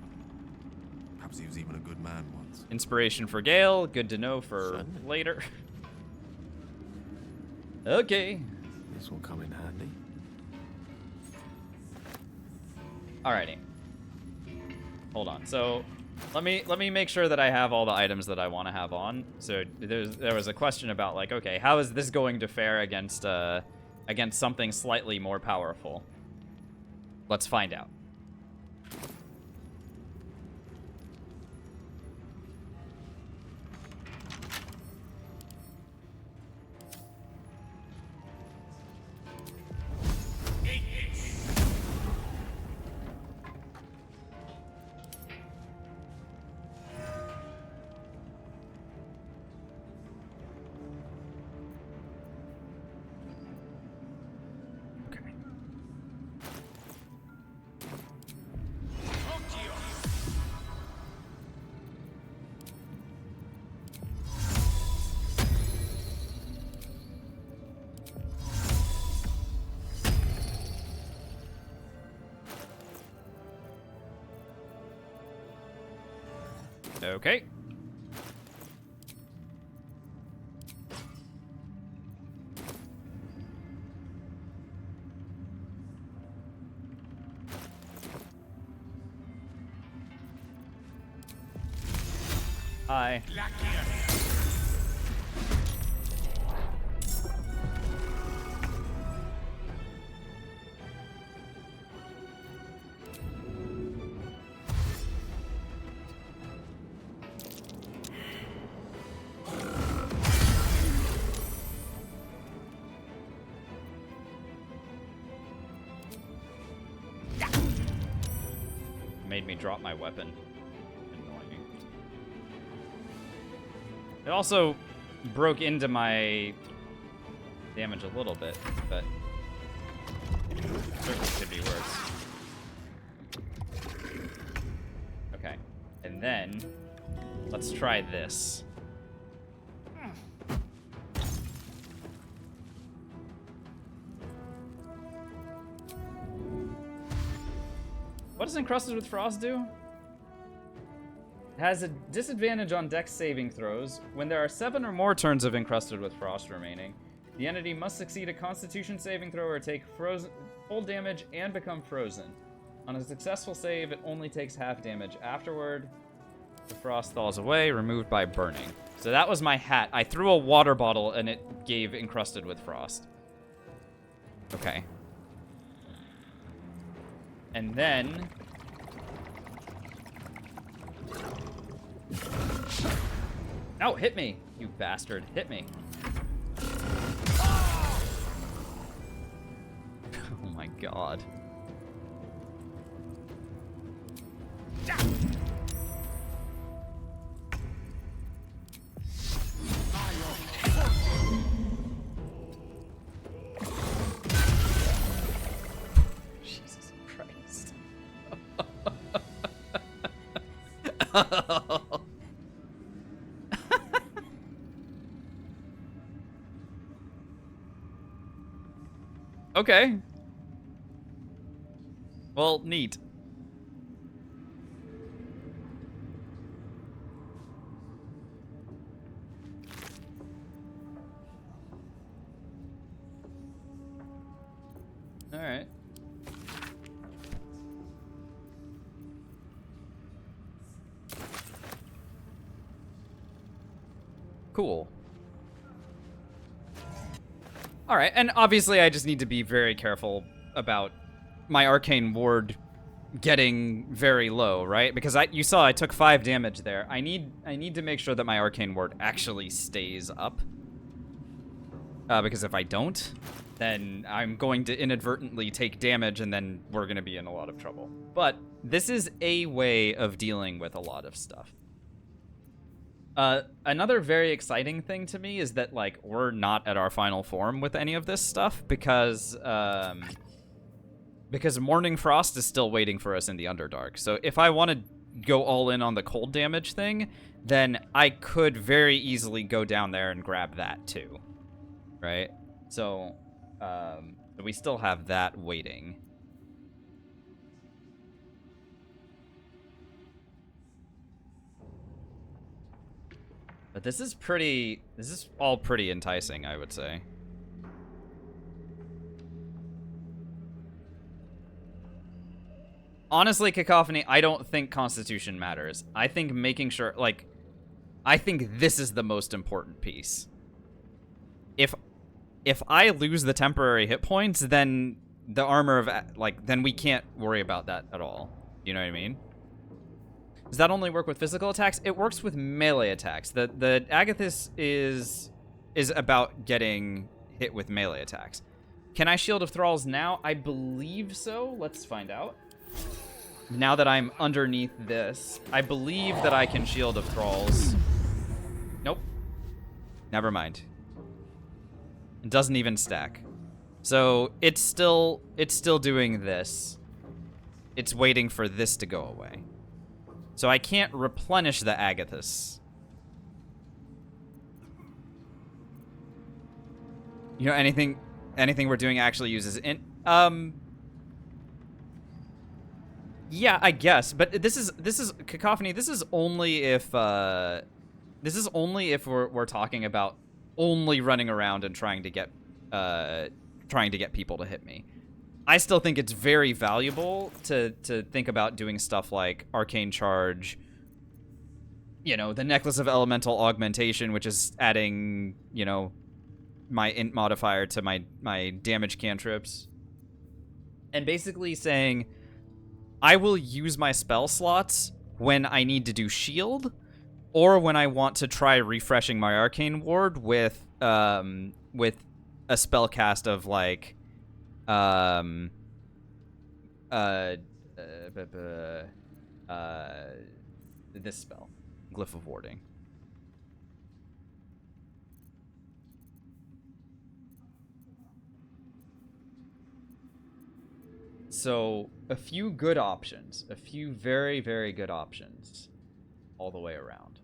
Perhaps he was even a good man once. Inspiration for Gale, good to know for later. Okay. This will come in handy. Alrighty. Hold on. So let me make sure that I have all the items that I want to have on. So there was a question about like, okay, how is this going to fare against something slightly more powerful? Let's find out. Okay. Hi. Made me drop my weapon. Annoying. It also broke into my damage a little bit, but certainly could be worse. Okay, and then let's try this. What does Encrusted with Frost do? It has a disadvantage on Dex saving throws. When there are 7 or more turns of Encrusted with Frost remaining, the entity must succeed a Constitution saving throw or take full damage and become frozen. On a successful save, it only takes half damage. Afterward, the frost thaws away, removed by burning. So that was my hat. I threw a water bottle and it gave Encrusted with Frost. Okay. And then... No, hit me, you bastard. Hit me. Oh my god. Jesus Christ. Okay. Well, neat. Cool. All right, and obviously I just need to be very careful about my arcane ward getting very low, right? Because you saw I took 5 damage there. I need to make sure that my arcane ward actually stays up. Because if I don't, then I'm going to inadvertently take damage, and then we're going to be in a lot of trouble. But this is a way of dealing with a lot of stuff. Another very exciting thing to me is that, like, we're not at our final form with any of this stuff because Morning Frost is still waiting for us in the Underdark. So if I want to go all in on the cold damage thing, then I could very easily go down there and grab that too, right? So we still have that waiting. But this is all pretty enticing, I would say. Honestly, Cacophony, I don't think Constitution matters. I think making sure, like, I think this is the most important piece. If I lose the temporary hit points, then the armor of, like, then we can't worry about that at all. You know what I mean? Does that only work with physical attacks? It works with melee attacks. The Agathis is about getting hit with melee attacks. Can I Shield of Thralls now? I believe so. Let's find out. Now that I'm underneath this, I believe that I can Shield of Thralls. Nope. Never mind. It doesn't even stack. So it's still doing this. It's waiting for this to go away. So I can't replenish the Agathis. You know, anything we're doing actually uses in yeah, I guess, but this is Cacophony. This is only if we're talking about only running around and trying to get people to hit me. I still think it's very valuable to think about doing stuff like Arcane Charge, you know, the Necklace of Elemental Augmentation, which is adding, you know, my int modifier to my damage cantrips, and basically saying, I will use my spell slots when I need to do shield, or when I want to try refreshing my arcane ward with a spell cast of, like, this spell, Glyph of Warding. So, a few good options. A few very, very good options all the way around.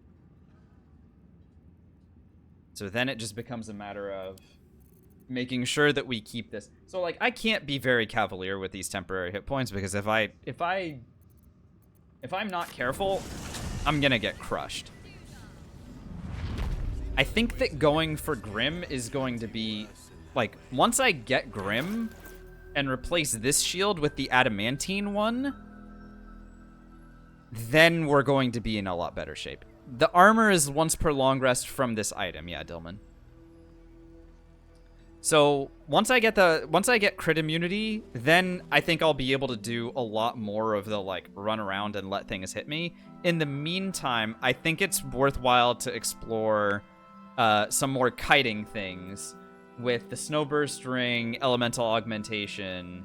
So then it just becomes a matter of making sure that we keep this. So, like, I can't be very cavalier with these temporary hit points, because if I'm not careful, I'm gonna get crushed. I think that going for Grim is going to be, like, once I get Grim and replace this shield with the adamantine one, then we're going to be in a lot better shape. The armor is once per long rest from this item. Yeah, Dillman. So once I get crit immunity, then I think I'll be able to do a lot more of the, like, run around and let things hit me. In the meantime, I think it's worthwhile to explore some more kiting things with the Snowburst Ring, Elemental Augmentation.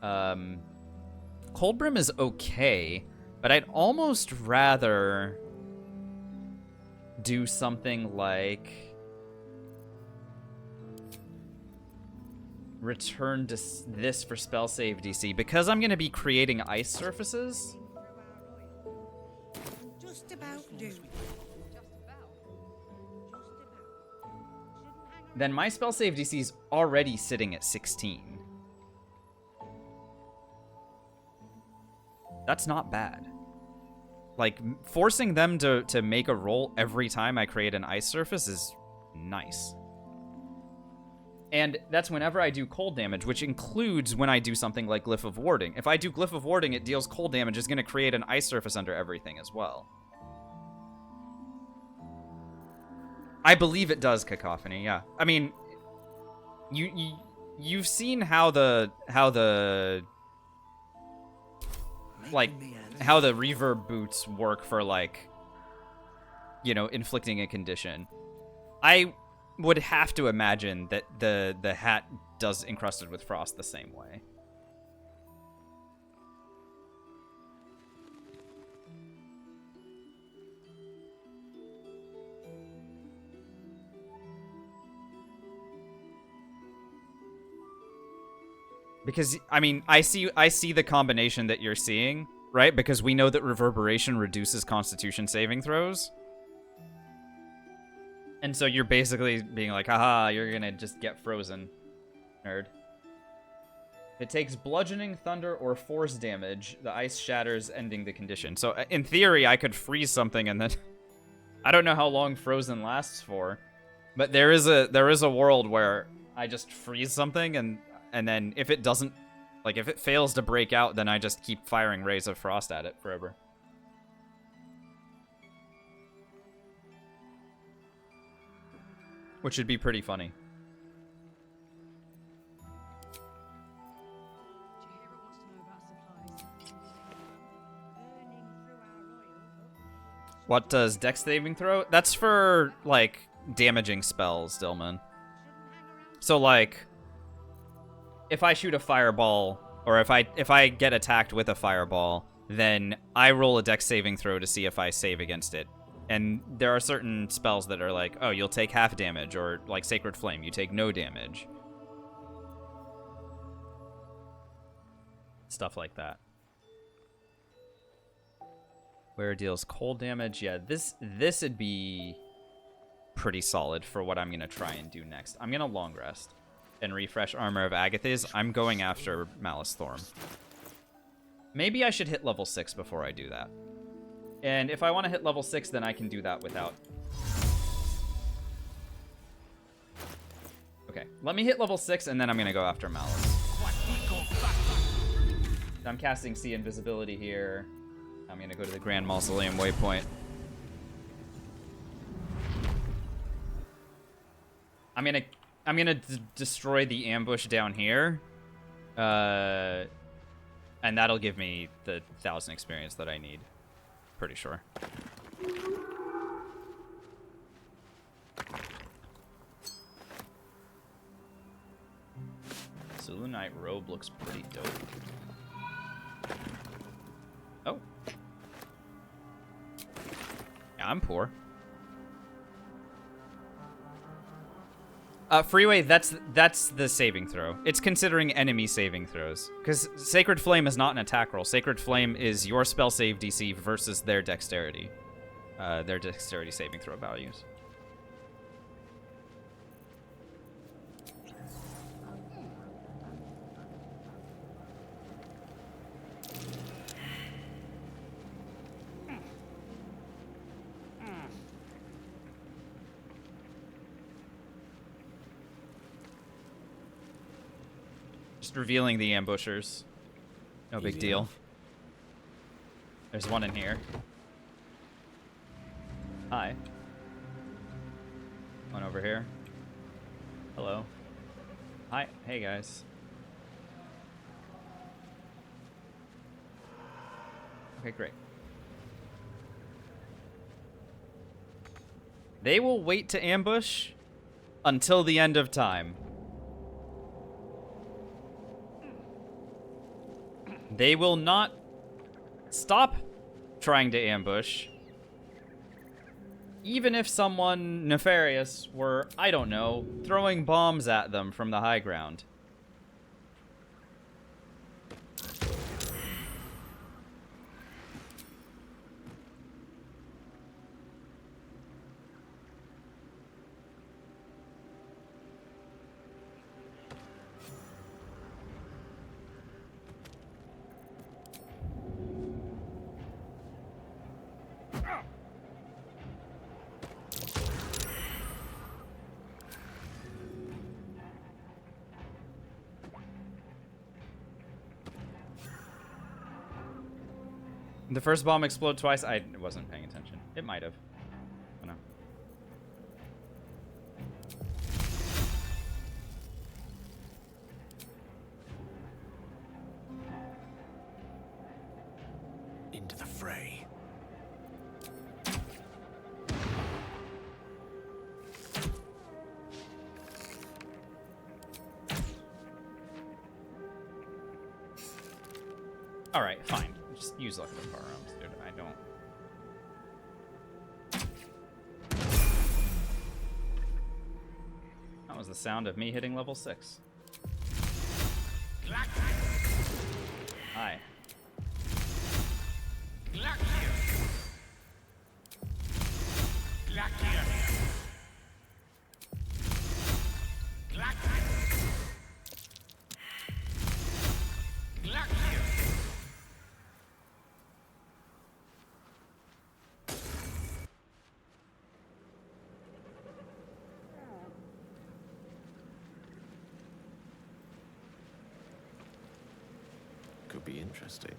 Cold Brim is okay, but I'd almost rather do something like return to this for spell save DC, because I'm going to be creating ice surfaces. Just about do. Then my spell save DC is already sitting at 16. That's not bad. Like, forcing them to make a roll every time I create an ice surface is nice. And that's whenever I do cold damage, which includes when I do something like Glyph of Warding. If I do Glyph of Warding, it deals cold damage. It's going to create an ice surface under everything as well. I believe it does cacophony. Yeah. I mean, you've seen how the reverb boots work for, like, you know, inflicting a condition. I would have to imagine that the hat does Encrusted with Frost the same way. Because, I mean, I see the combination that you're seeing, right? Because we know that Reverberation reduces Constitution saving throws. And so you're basically being like, haha, you're gonna just get frozen, nerd. It takes bludgeoning, thunder, or force damage. The ice shatters, ending the condition. So, in theory, I could freeze something and then... I don't know how long frozen lasts for. But there is a world where I just freeze something and then if it doesn't, like, if it fails to break out, then I just keep firing Rays of Frost at it forever. Which would be pretty funny. What does Dex saving throw? That's for, like, damaging spells, Dillman. So, like... if I shoot a fireball, or if I get attacked with a fireball, then I roll a dex saving throw to see if I save against it. And there are certain spells that are like, oh, you'll take half damage, or like Sacred Flame, you take no damage. Stuff like that. Where it deals cold damage, yeah, this would be pretty solid for what I'm gonna try and do next. I'm gonna long rest and refresh Armor of Agathys. I'm going after Malice Thorn. Maybe I should hit level 6 before I do that. And if I want to hit level 6, then I can do that without... Okay, let me hit level 6, and then I'm going to go after Malice. I'm casting Sea Invisibility here. I'm going to go to the Grand Mausoleum waypoint. I'm gonna destroy the ambush down here, and that'll give me the 1,000 experience that I need. Pretty sure. Zulunite robe looks pretty dope. Oh. Yeah, I'm poor. Freeway, that's the saving throw. It's considering enemy saving throws. Because Sacred Flame is not an attack roll. Sacred Flame is your spell save DC versus their dexterity. Their dexterity saving throw values. Just revealing the ambushers. No big deal. There's one in here. Hi. One over here. Hello. Hi. Hey, guys. Okay, great. They will wait to ambush until the end of time. They will not stop trying to ambush, even if someone nefarious were, I don't know, throwing bombs at them from the high ground. The first bomb exploded twice. I wasn't paying attention. It might have. I don't know. Alright, fine. Just use luck of the firearms, dude. I don't... That was the sound of me hitting level 6. Hi. Could be interesting.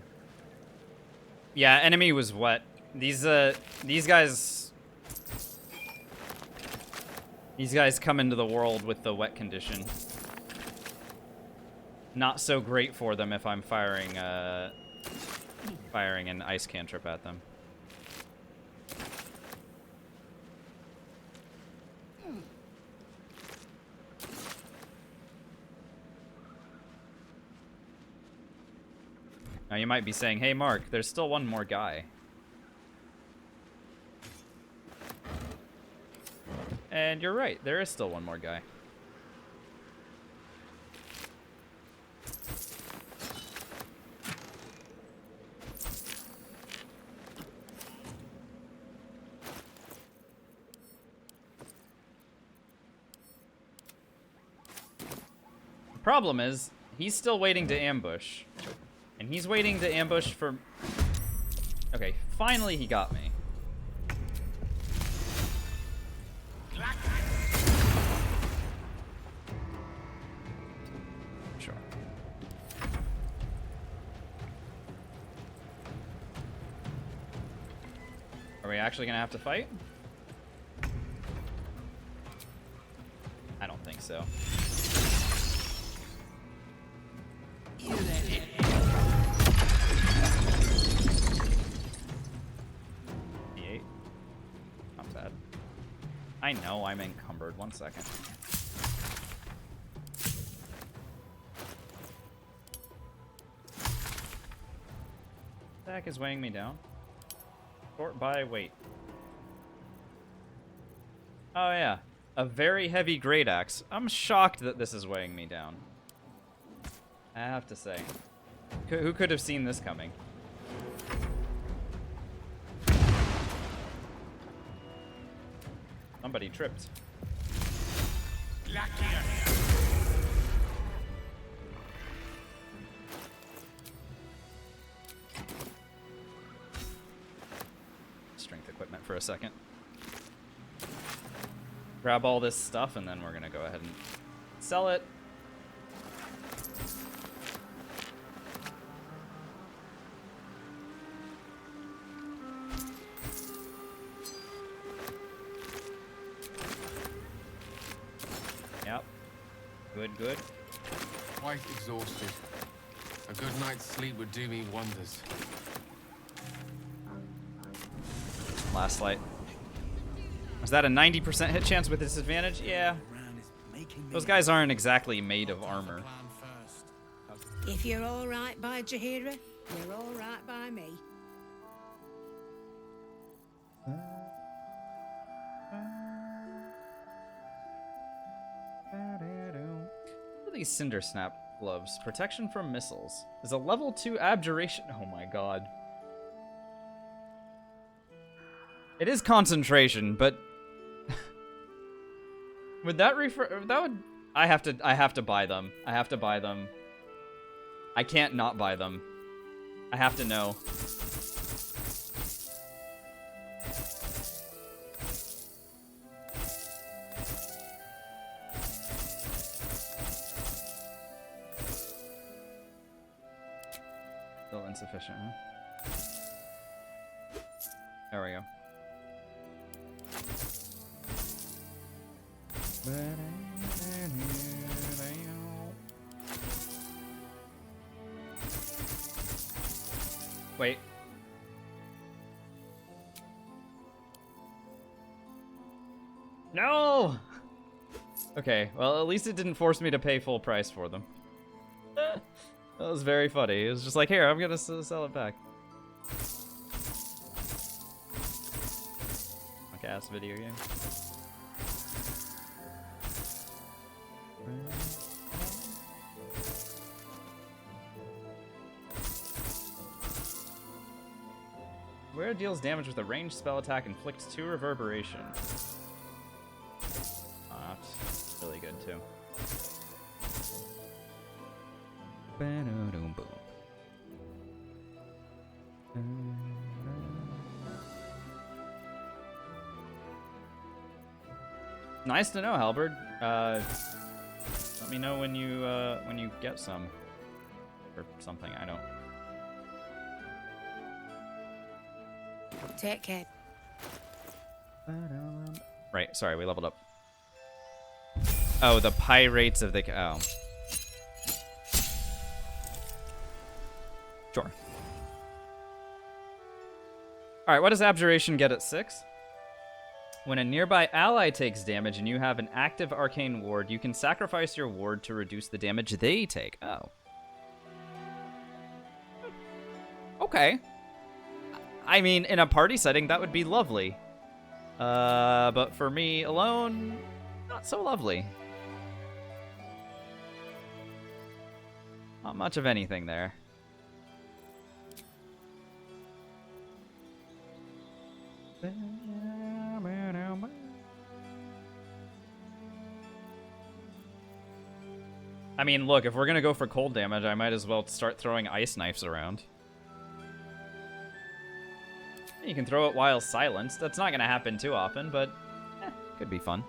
Yeah, enemy was wet. These guys come into the world with the wet condition. Not so great for them if I'm firing an ice cantrip at them. Now you might be saying, hey Mark, there's still one more guy. And you're right, there is still one more guy. The problem is, he's still waiting to ambush. And he's waiting to ambush for... Okay, finally he got me. Sure. Are we actually gonna have to fight? I don't think so. I know I'm encumbered. 1 second. Stack is weighing me down. Sort by weight. Oh yeah, a very heavy great axe. I'm shocked that this is weighing me down. I have to say, who could have seen this coming? Somebody tripped. Strength equipment for a second. Grab all this stuff and then we're gonna go ahead and sell it. Good. Quite exhausted. A good night's sleep would do me wonders. Last light. Was that a 90% hit chance with disadvantage? Yeah. Those guys aren't exactly made of armor. If you're all right by Jaheira, you're all right by me. These Cinder Snap gloves. Protection from missiles. Is a level 2 abjuration. Oh my god. It is concentration, but would that refer? That would. I have to buy them. I have to buy them. I can't not buy them. I have to know. Still insufficient, huh? There we go. Wait. No! Okay, well, at least it didn't force me to pay full price for them. That was very funny. It was just like, here, I'm gonna sell it back. Like ass video game. Where deals damage with a ranged spell attack, inflicts 2 reverberation. Oh, that's really good too. Nice to know, Halberd. Let me know when you get some or something. I don't. Take care. Right. Sorry, we leveled up. Oh, the pirates of the. Oh. Sure. Alright, what does Abjuration get at 6? When a nearby ally takes damage and you have an active arcane ward, you can sacrifice your ward to reduce the damage they take. Oh. Okay. I mean, in a party setting, that would be lovely. But for me alone, not so lovely. Not much of anything there. I mean, look, if we're gonna go for cold damage, I might as well start throwing ice knives around. You can throw it while silenced. That's not gonna happen too often, but could be fun.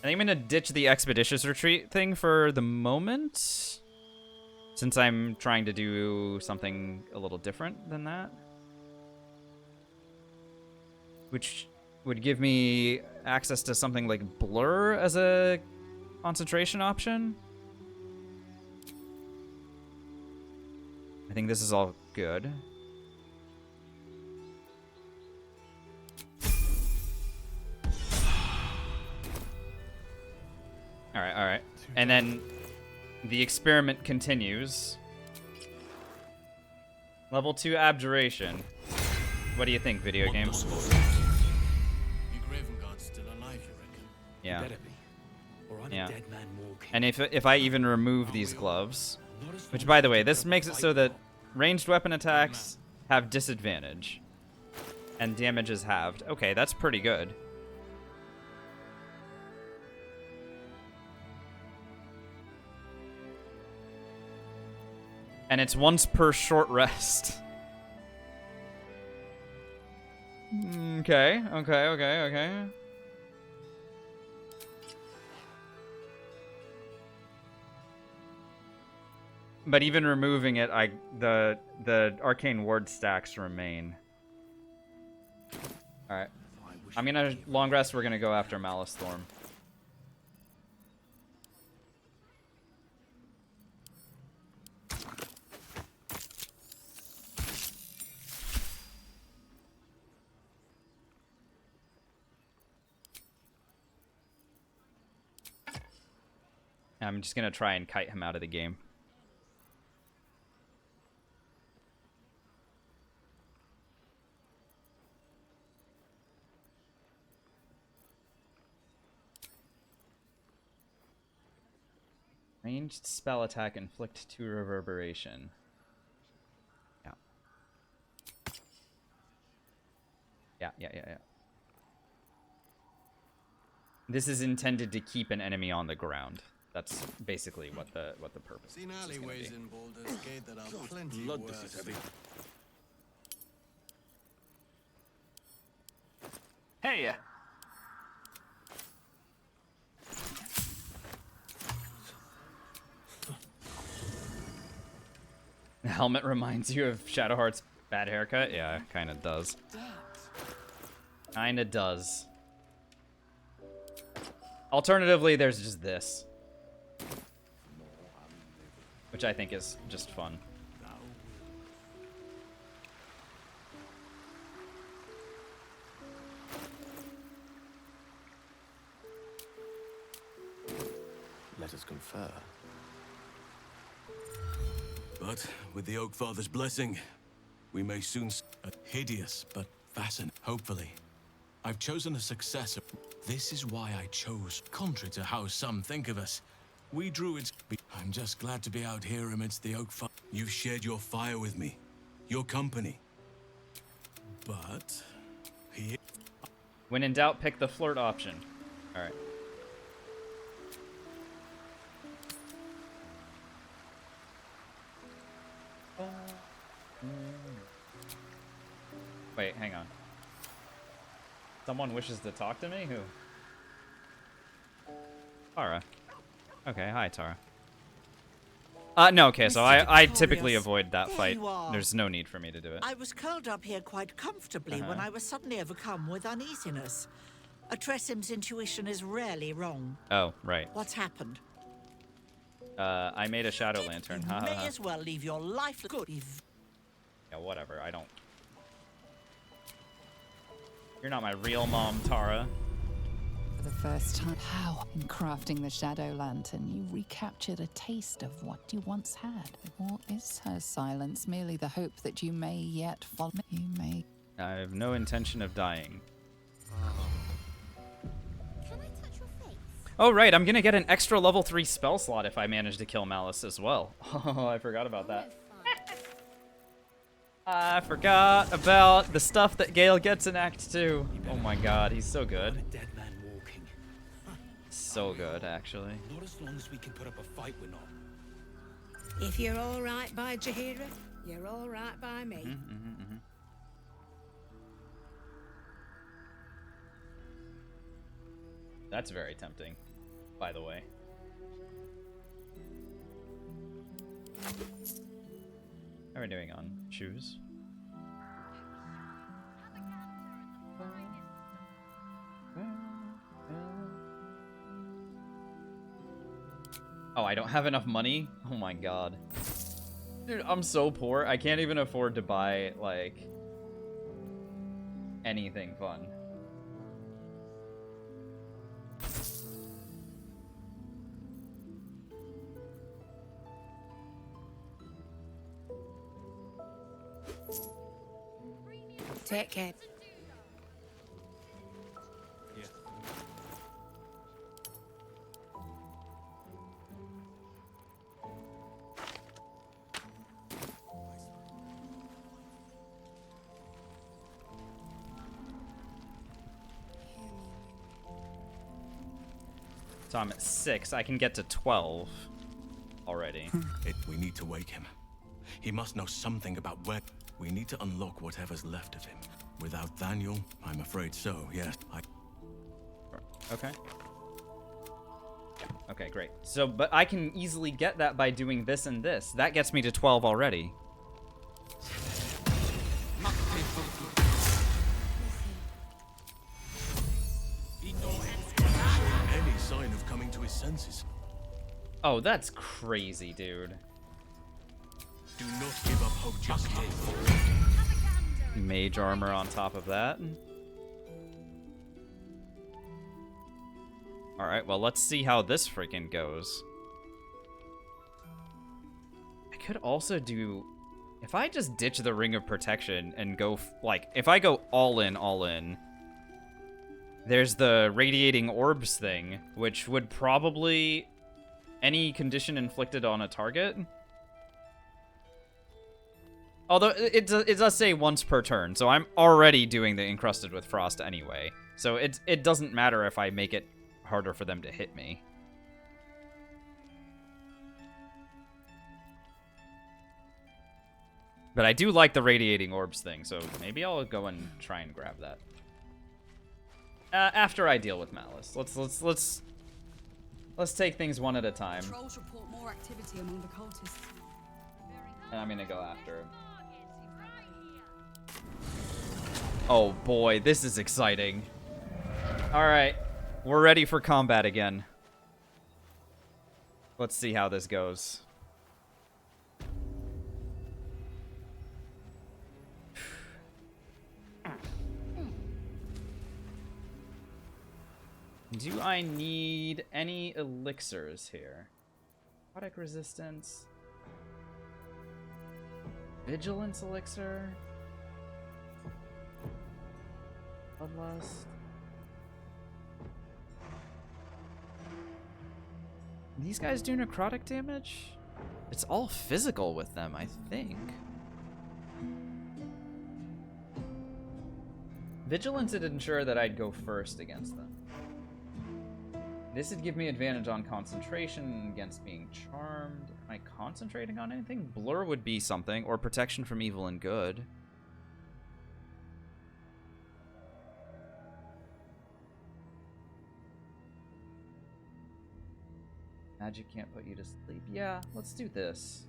I think I'm gonna ditch the expeditious retreat thing for the moment, since I'm trying to do something a little different than that, which would give me access to something like Blur as a concentration option. I think this is all good. All right. And then the experiment continues. Level 2 Abjuration. What do you think, video game? Your Graven Guard's still alive, you reckon? Yeah. Better be. Or I'm Yeah. a dead man walking. And if I even remove these gloves, which by the way, this makes it so that ranged weapon attacks have disadvantage and damage is halved. Okay, that's pretty good. And it's once per short rest. Okay. But even removing it, the arcane ward stacks remain. All right. I'm gonna long rest. We're gonna go after Malice Storm. I'm just gonna try and kite him out of the game. Ranged spell attack, inflict 2 reverberation. Yeah. This is intended to keep an enemy on the ground. That's basically what the purpose Seen is gonna alleyways be. in Baldur's Gate that are plenty blood, worse. this is heavy. Hey! The helmet reminds you of Shadowheart's bad haircut? Yeah, it kinda does. Kinda does. Alternatively, there's just this, which I think is just fun. prefer. But with the Oak Father's blessing, we may soon hideous but fascinating. Hopefully. I've chosen a successor. This is why I chose, contrary to how some think of us. We druids. I'm just glad to be out here amidst the Oak Father. You've shared your fire with me, your company. But he. When in doubt, pick the flirt option. All right. Wait, hang on. Someone wishes to talk to me? Who? Tara. Okay, hi, Tara. No, okay, so I typically avoid that fight. There's no need for me to do it. I was curled up here quite comfortably when I was suddenly overcome with uneasiness. A Tressim's intuition is rarely wrong. Oh, right. What's happened? I made a shadow lantern. You may as well leave your life good. Yeah, whatever. I don't. You're not my real mom, Tara. For the first time, how in crafting the shadow lantern, you recaptured a taste of what you once had. Or is her silence merely the hope that you may yet follow? You may. I have no intention of dying. Oh, right, I'm gonna get an extra level 3 spell slot if I manage to kill Malice as well. Oh, I forgot about that. I forgot about the stuff that Gale gets in Act 2. Oh my god, he's so good. So good, actually. Not as long as we can put up a fight, we're not. If you're all right by Jaheira, you're all right by me. That's very tempting, by the way. How are we doing on shoes? Oh, I don't have enough money? Oh my god. Dude, I'm so poor. I can't even afford to buy, like, anything fun. Take care. So I'm at 6. I can get to 12 already. We need to wake him. He must know something about where. We need to unlock whatever's left of him. Without Daniel, I'm afraid so, yes. Okay. Okay, great. So, but I can easily get that by doing this and this. That gets me to 12 already. Any sign of coming to his senses? Oh, that's crazy, dude. Do not give up hope just yet. Mage armor on top of that. Alright, well, let's see how this freaking goes. I could also do... If I just ditch the Ring of Protection and go, like, if I go all in, there's the Radiating Orbs thing, which would probably... Any condition inflicted on a target? Although, it does say once per turn, so I'm already doing the Encrusted with Frost anyway. So it doesn't matter if I make it harder for them to hit me. But I do like the Radiating Orbs thing, so maybe I'll go and try and grab that. After I deal with Malice. Let's take things one at a time. Trolls report more activity among the cultists. And I'm gonna go after him. Oh boy, this is exciting. Alright, we're ready for combat again. Let's see how this goes. Do I need any elixirs here? necrotic resistance. Vigilance elixir. Bloodlust. These guys do necrotic damage? It's all physical with them, I think. Vigilance would ensure that I'd go first against them. This would give me advantage on concentration against being charmed. Am I concentrating on anything? Blur would be something, or protection from evil and good. Magic can't put you to sleep. Yeah, let's do this.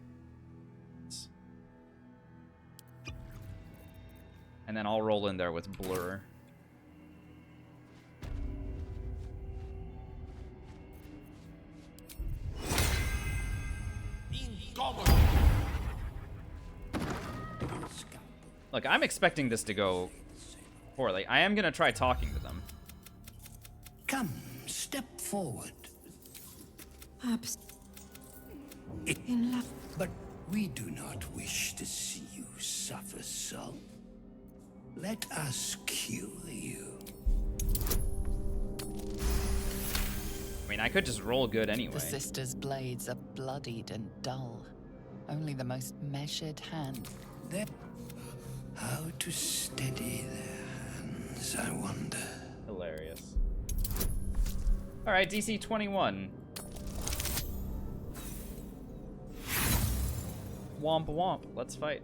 And then I'll roll in there with Blur. Look, I'm expecting this to go poorly. I am going to try talking to them. Come, step forward. In love. But we do not wish to see you suffer so. Let us cure you. I mean, I could just roll good anyway. The sisters' blades are bloodied and dull. Only the most measured hand. Then, how to steady their hands, I wonder. Hilarious. All right, DC 21. Womp womp. Let's fight.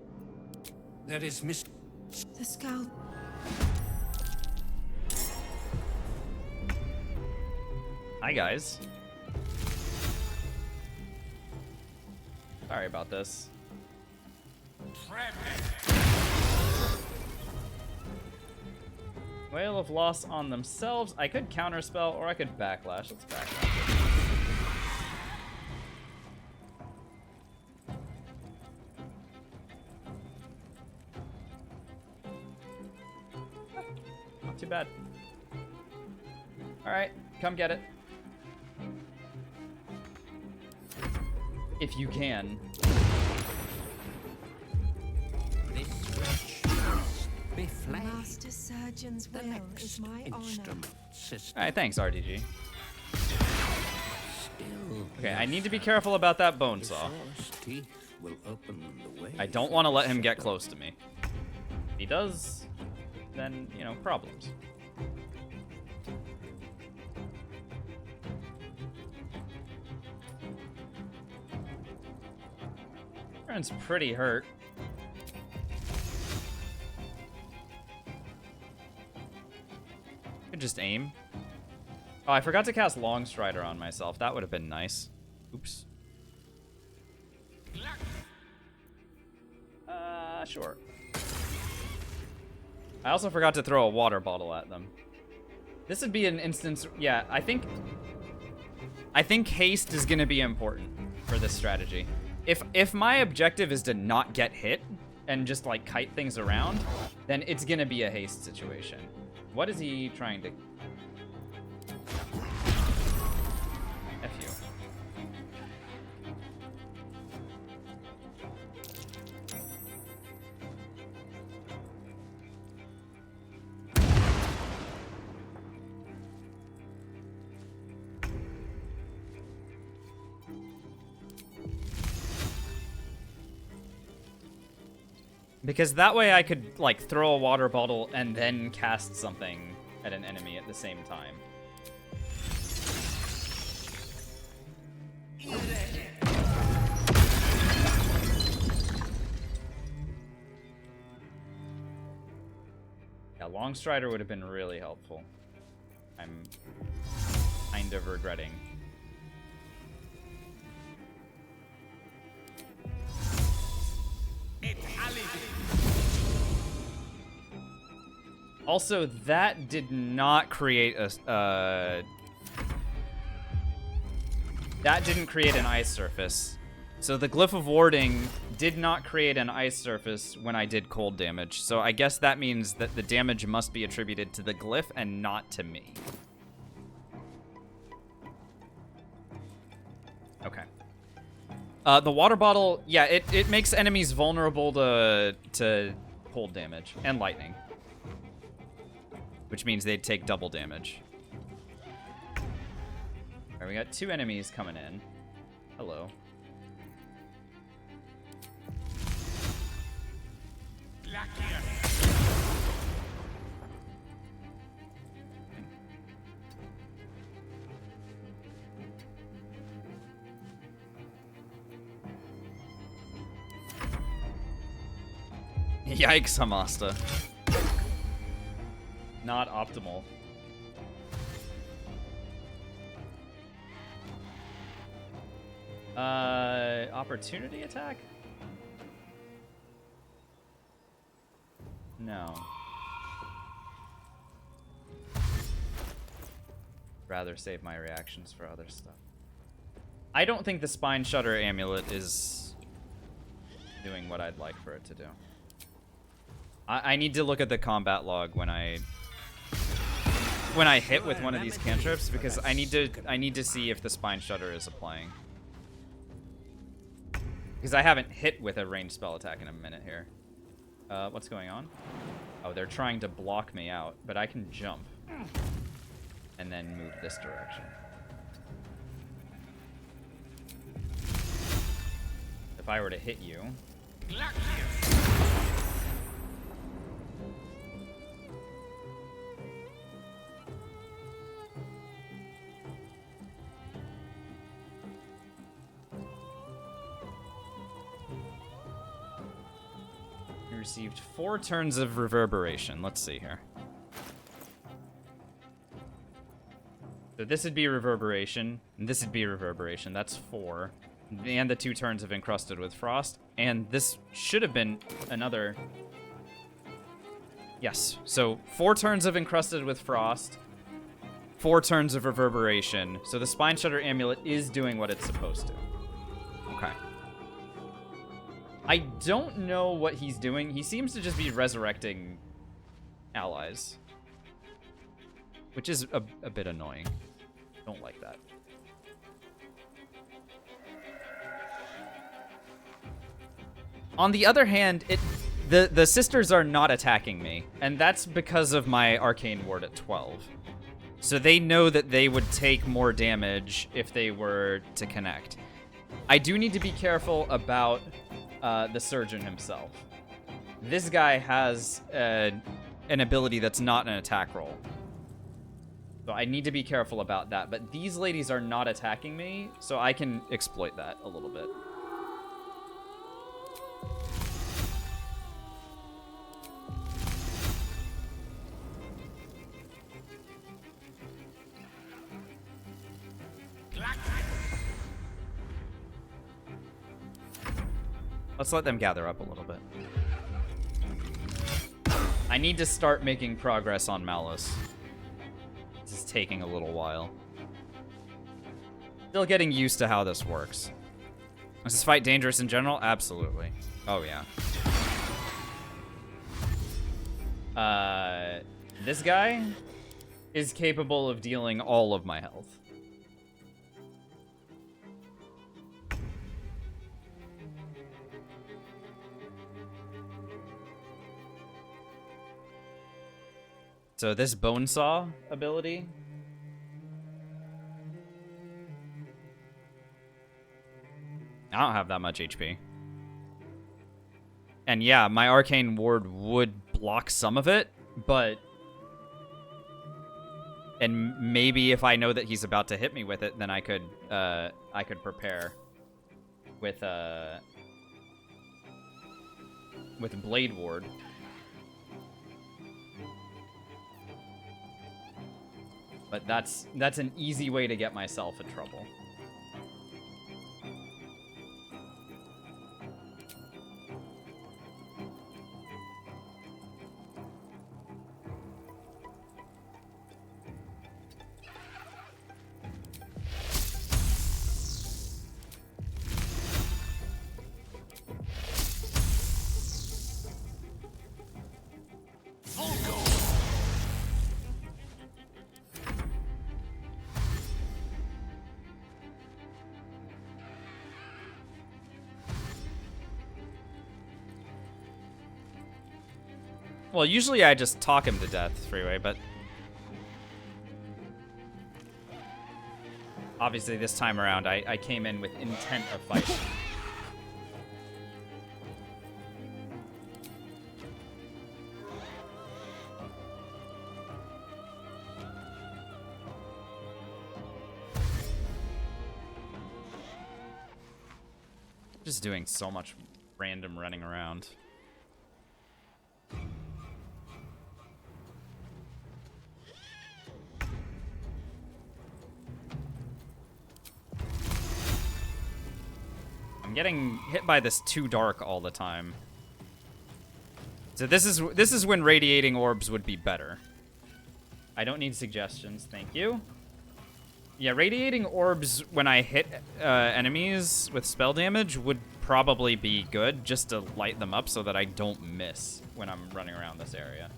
There is The scout. Hi, guys. Sorry about this. Whale of Loss on themselves. I could counterspell or I could backlash. Let's backlash it. Not too bad. Alright, come get it. If you can. Master Surgeon's will is my honor. Alright, thanks, RDG. Okay, I need to be careful about that bone saw. I don't want to let him get close to me. If he does, then, you know, problems. Aaron's pretty hurt. Could just aim. Oh, I forgot to cast Long Strider on myself. That would have been nice. Oops. Sure. I also forgot to throw a water bottle at them. This would be an instance, yeah, I think haste is gonna be important for this strategy. If my objective is to not get hit and just like kite things around, then it's gonna be a haste situation. What is he trying to? F you. Because that way I could, like, throw a water bottle and then cast something at an enemy at the same time. Yeah, Long Strider would have been really helpful. I'm kind of regretting. Also, that did not create a that didn't create an ice surface. So the Glyph of Warding did not create an ice surface when I did cold damage. So I guess that means that the damage must be attributed to the glyph and not to me. Okay. The water bottle, yeah, it makes enemies vulnerable to cold damage and lightning, which means they'd take double damage. All right, we got 2 enemies coming in. Hello. Yikes, Hamasta. Not optimal. Opportunity attack? No. Rather save my reactions for other stuff. I don't think the Spine Shutter Amulet is doing what I'd like for it to do. I need to look at the combat log when I hit with one of these cantrips, because I need to see if the Spine Shutter is applying. Because I haven't hit with a ranged spell attack in a minute here. What's going on? Oh, they're trying to block me out, but I can jump and then move this direction. If I were to hit you... You received 4 turns of reverberation. Let's see here. So this would be reverberation, and this would be reverberation. That's 4. And the 2 turns of encrusted with frost. And this should have been another... Yes, so 4 turns of encrusted with frost, 4 turns of reverberation. So the Spine Shutter Amulet is doing what it's supposed to. Okay. I don't know what he's doing. He seems to just be resurrecting allies, which is a bit annoying. Don't like that. On the other hand, the sisters are not attacking me, and that's because of my arcane ward at 12. So they know that they would take more damage if they were to connect. I do need to be careful about the surgeon himself. This guy has an ability that's not an attack roll. So I need to be careful about that. But these ladies are not attacking me, so I can exploit that a little bit. Let's let them gather up a little bit. I need to start making progress on Malice. This is taking a little while. Still getting used to how this works. Is this fight dangerous in general? Absolutely. Oh, yeah. This guy is capable of dealing all of my health. So this bone saw ability. I don't have that much HP. And yeah, my arcane ward would block some of it, but... And maybe if I know that he's about to hit me with it, then I could prepare with Blade Ward. But that's an easy way to get myself in trouble. Well, usually I just talk him to death, Freeway, but obviously this time around I came in with intent of fighting. Just doing so much random running around. I'm getting hit by this too dark all the time. So this is when radiating orbs would be better. I don't need suggestions, thank you. Yeah, radiating orbs when I hit enemies with spell damage would probably be good, just to light them up so that I don't miss when I'm running around this area.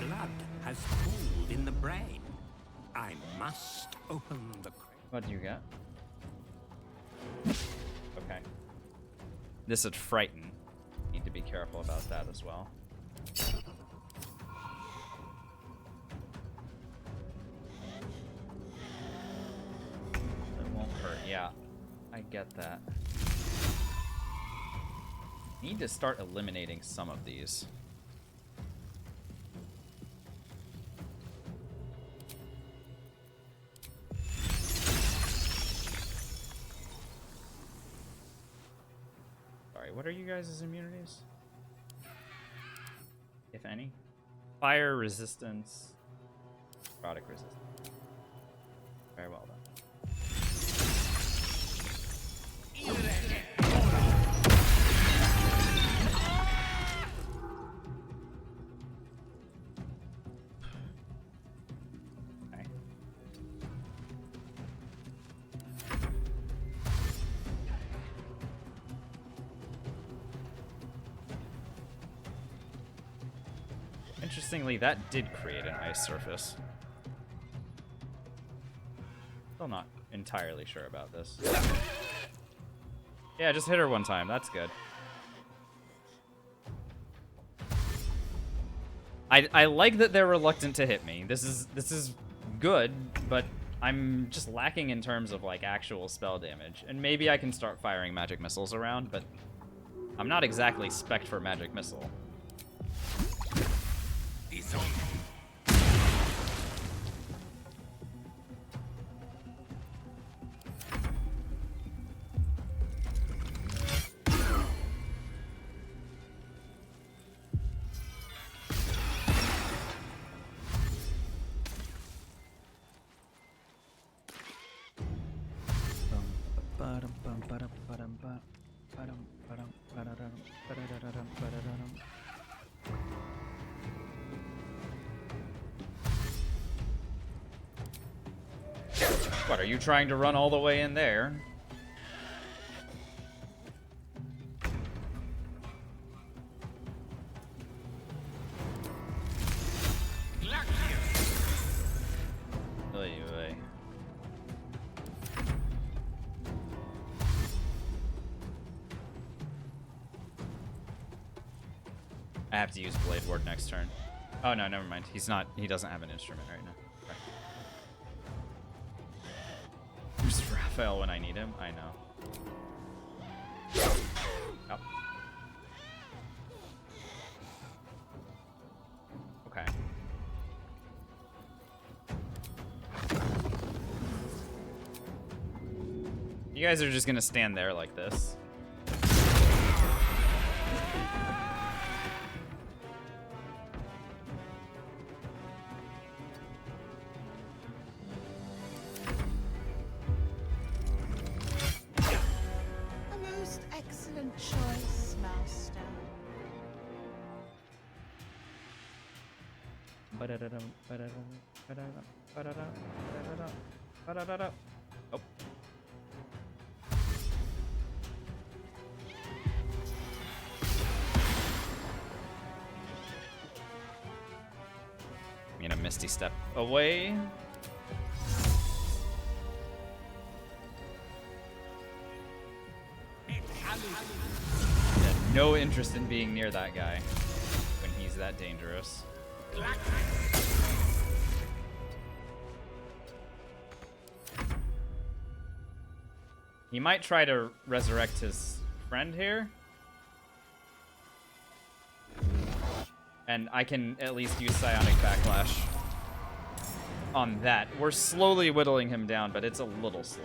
Blood has cooled in the brain. I must open the... What do you got? Okay. This would frighten. Need to be careful about that as well. It won't hurt. Yeah, I get that. Need to start eliminating some of these. What are you guys' immunities? If any? Fire resistance, necrotic resistance. Very well done. Okay. Interestingly, that did create an ice surface. Still not entirely sure about this. Yeah, just hit her one time. That's good. I like that they're reluctant to hit me. This is good, but I'm just lacking in terms of like actual spell damage. And maybe I can start firing magic missiles around, but I'm not exactly spec'd for magic missile. What, are you trying to run all the way in there? Oy, oy. I have to use Blade Ward next turn. Oh no, never mind. He doesn't have an instrument right now. Use Raphael when I need him. I know. Oh. Okay. You guys are just gonna stand there like this. Choice, Master. Oh. Misty Step away. Yeah, no interest in being near that guy when he's that dangerous. He might try to resurrect his friend here. And I can at least use Psionic Backlash on that. We're slowly whittling him down, but it's a little slow.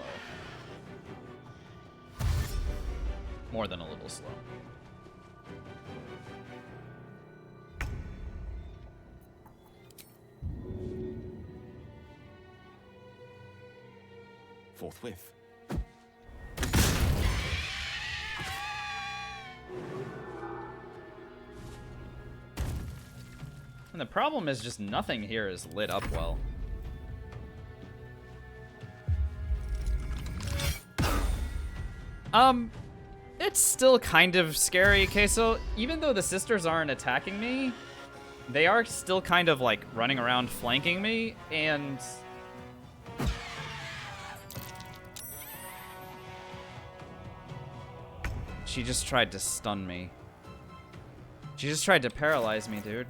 More than a little slow. Forthwith. And the problem is just nothing here is lit up well. It's still kind of scary, Queso. Even though the sisters aren't attacking me, they are still kind of like running around flanking me, and she just tried to stun me. She just tried to paralyze me, dude.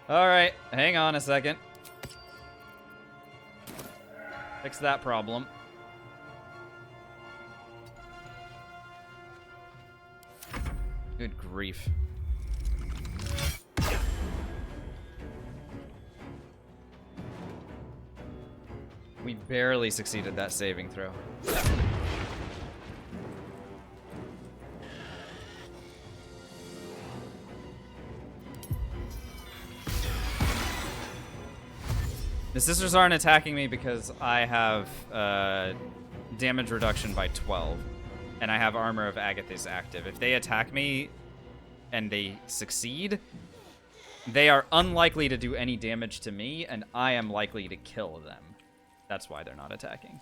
Alright, hang on a second. Fix that problem. Good grief. We barely succeeded that saving throw. The sisters aren't attacking me because I have damage reduction by 12, and I have Armor of Agathis active. If they attack me and they succeed, they are unlikely to do any damage to me, and I am likely to kill them. That's why they're not attacking.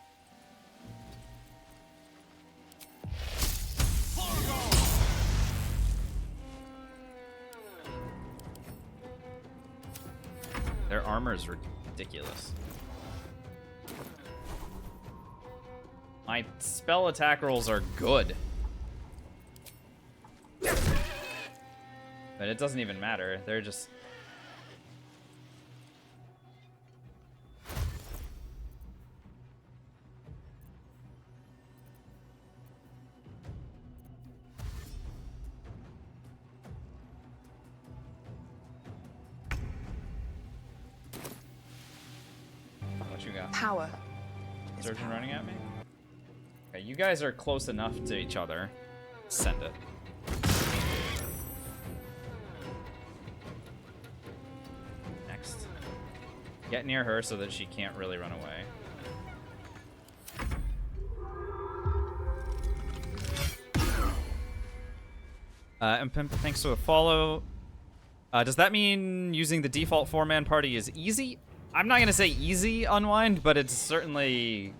Their armor is ridiculous. My spell attack rolls are good. But it doesn't even matter. They're just... What you got? Power. Surgeon running at me? Okay, you guys are close enough to each other. Send it. Next. Get near her so that she can't really run away. And Pimp, thanks for the follow. Does that mean using the default 4-man party is easy? I'm not gonna say easy unwind, but it's certainly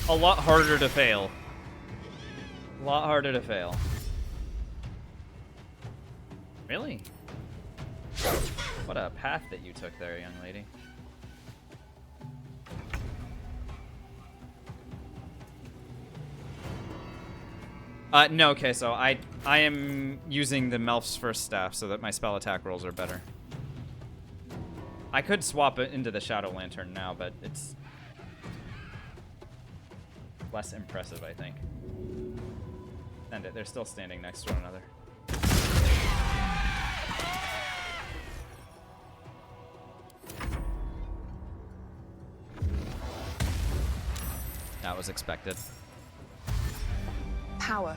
a lot harder to fail. A lot harder to fail. Really? What a path that you took there, young lady. No, okay, so I am using the Melf's first staff so that my spell attack rolls are better. I could swap it into the Shadow Lantern now, but it's less impressive, I think. Send it. They're still standing next to one another. That was expected. Power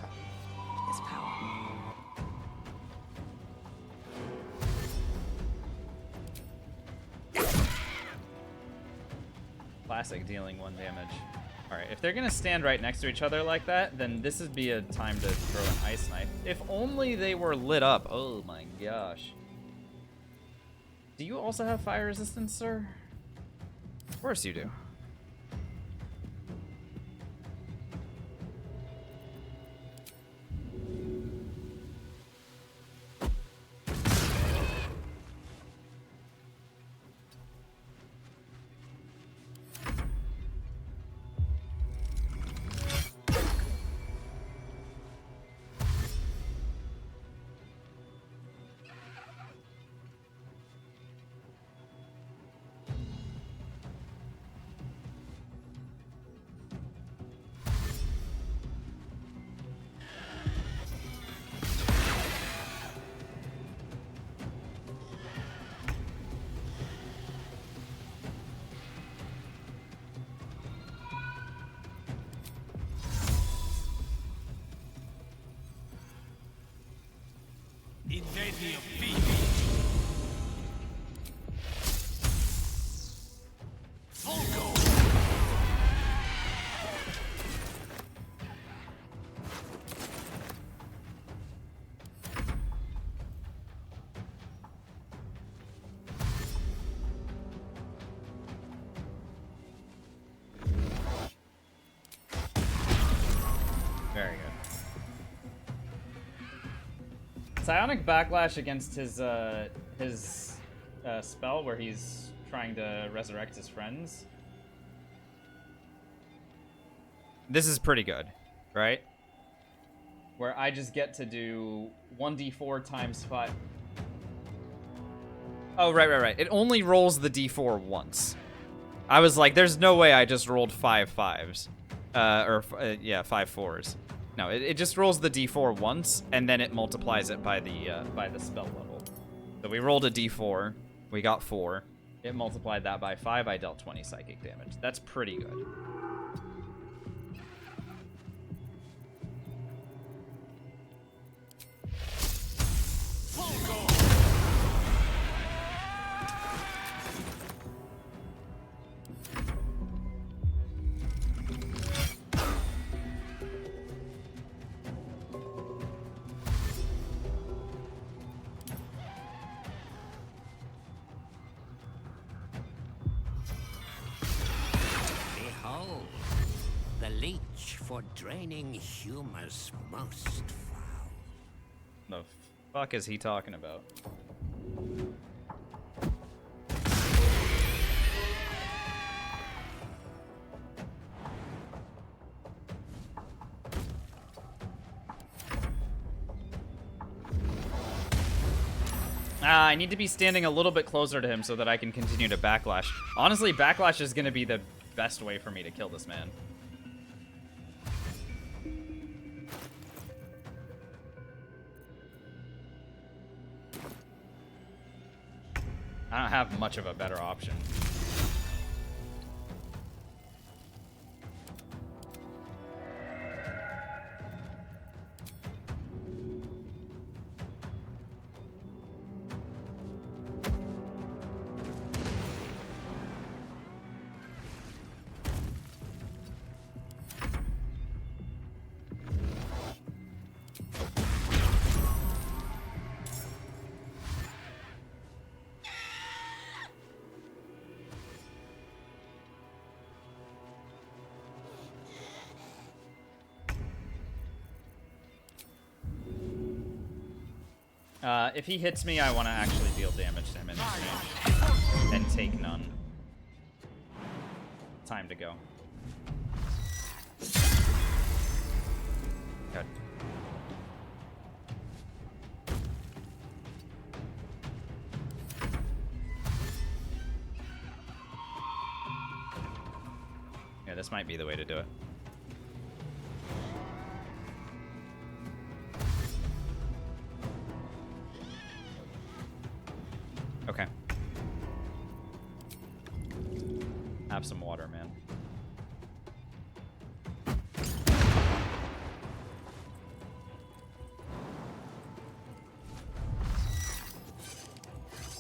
is power. Classic dealing 1 damage. Alright, if they're gonna stand right next to each other like that, then this would be a time to throw an Ice Knife. If only they were lit up. Oh my gosh. Do you also have fire resistance, sir? Of course you do. Psionic Backlash against his spell where he's trying to resurrect his friends. This is pretty good, right? Where I just get to do 1d4 times 5. Oh, right. It only rolls the d4 once. I was like, there's no way I just rolled 5 5s. Yeah, 5 4s. No, it just rolls the d4 once, and then it multiplies it by the spell level. So we rolled a d4, we got 4. It multiplied that by 5, I dealt 20 psychic damage. That's pretty good. Behold, the leech for draining humors most foul. The fuck is he talking about? I need to be standing a little bit closer to him so that I can continue to backlash. Honestly, backlash is going to be the best way for me to kill this man. I don't have much of a better option. If he hits me, I want to actually deal damage to him in exchange. And take none. Time to go. Good. Yeah, this might be the way to do it. Okay. Have some water, man.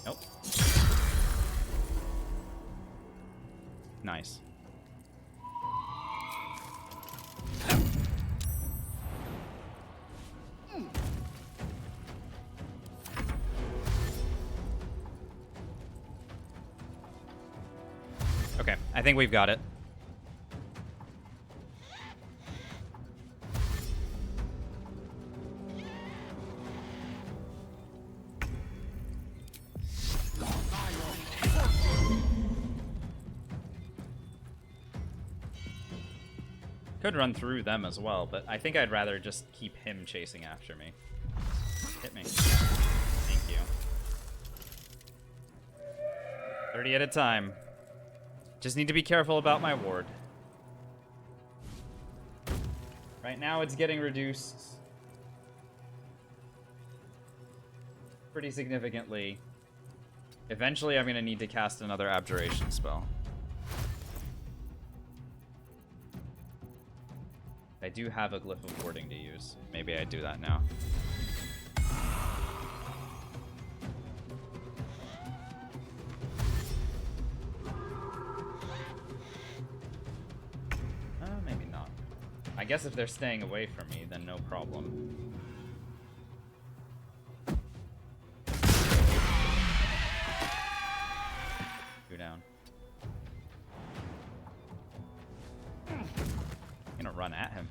Nope. Nice. Okay, I think we've got it. Could run through them as well, but I think I'd rather just keep him chasing after me. Hit me. Thank you. 30 at a time. Just need to be careful about my ward. Right now it's getting reduced pretty significantly. Eventually I'm going to need to cast another abjuration spell. I do have a glyph of warding to use. Maybe I do that now. Maybe not. I guess if they're staying away from me, then no problem. Two down. I'm gonna run at him.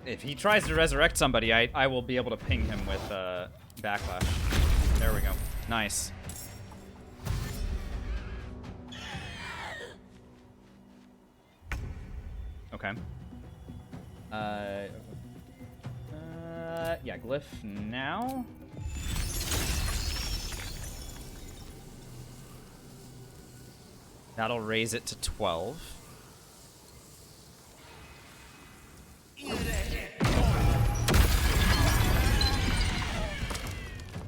If he tries to resurrect somebody, I will be able to ping him with backlash. There we go. Nice. Okay. Yeah, glyph now. That'll raise it to 12.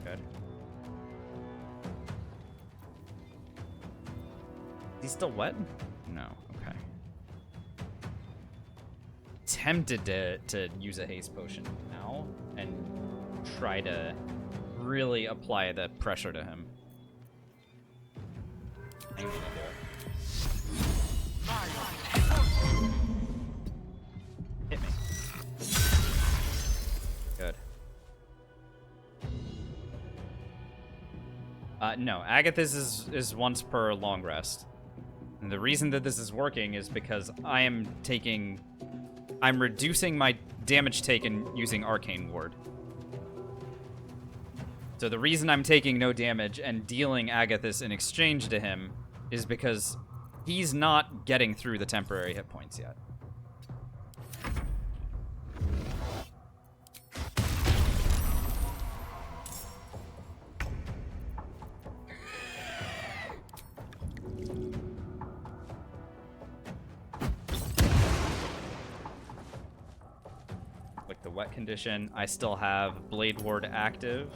Good. Is he still wet? No. Okay. Tempted to use a haste potion now and try to really apply the pressure to him. I'm gonna do it. Hit me. Good. No, Agathis is once per long rest. And the reason that this is working is because I'm reducing my damage taken using Arcane Ward. So the reason I'm taking no damage and dealing Agathis in exchange to him is because he's not getting through the temporary hit points yet. Like the wet condition, I still have Blade Ward active.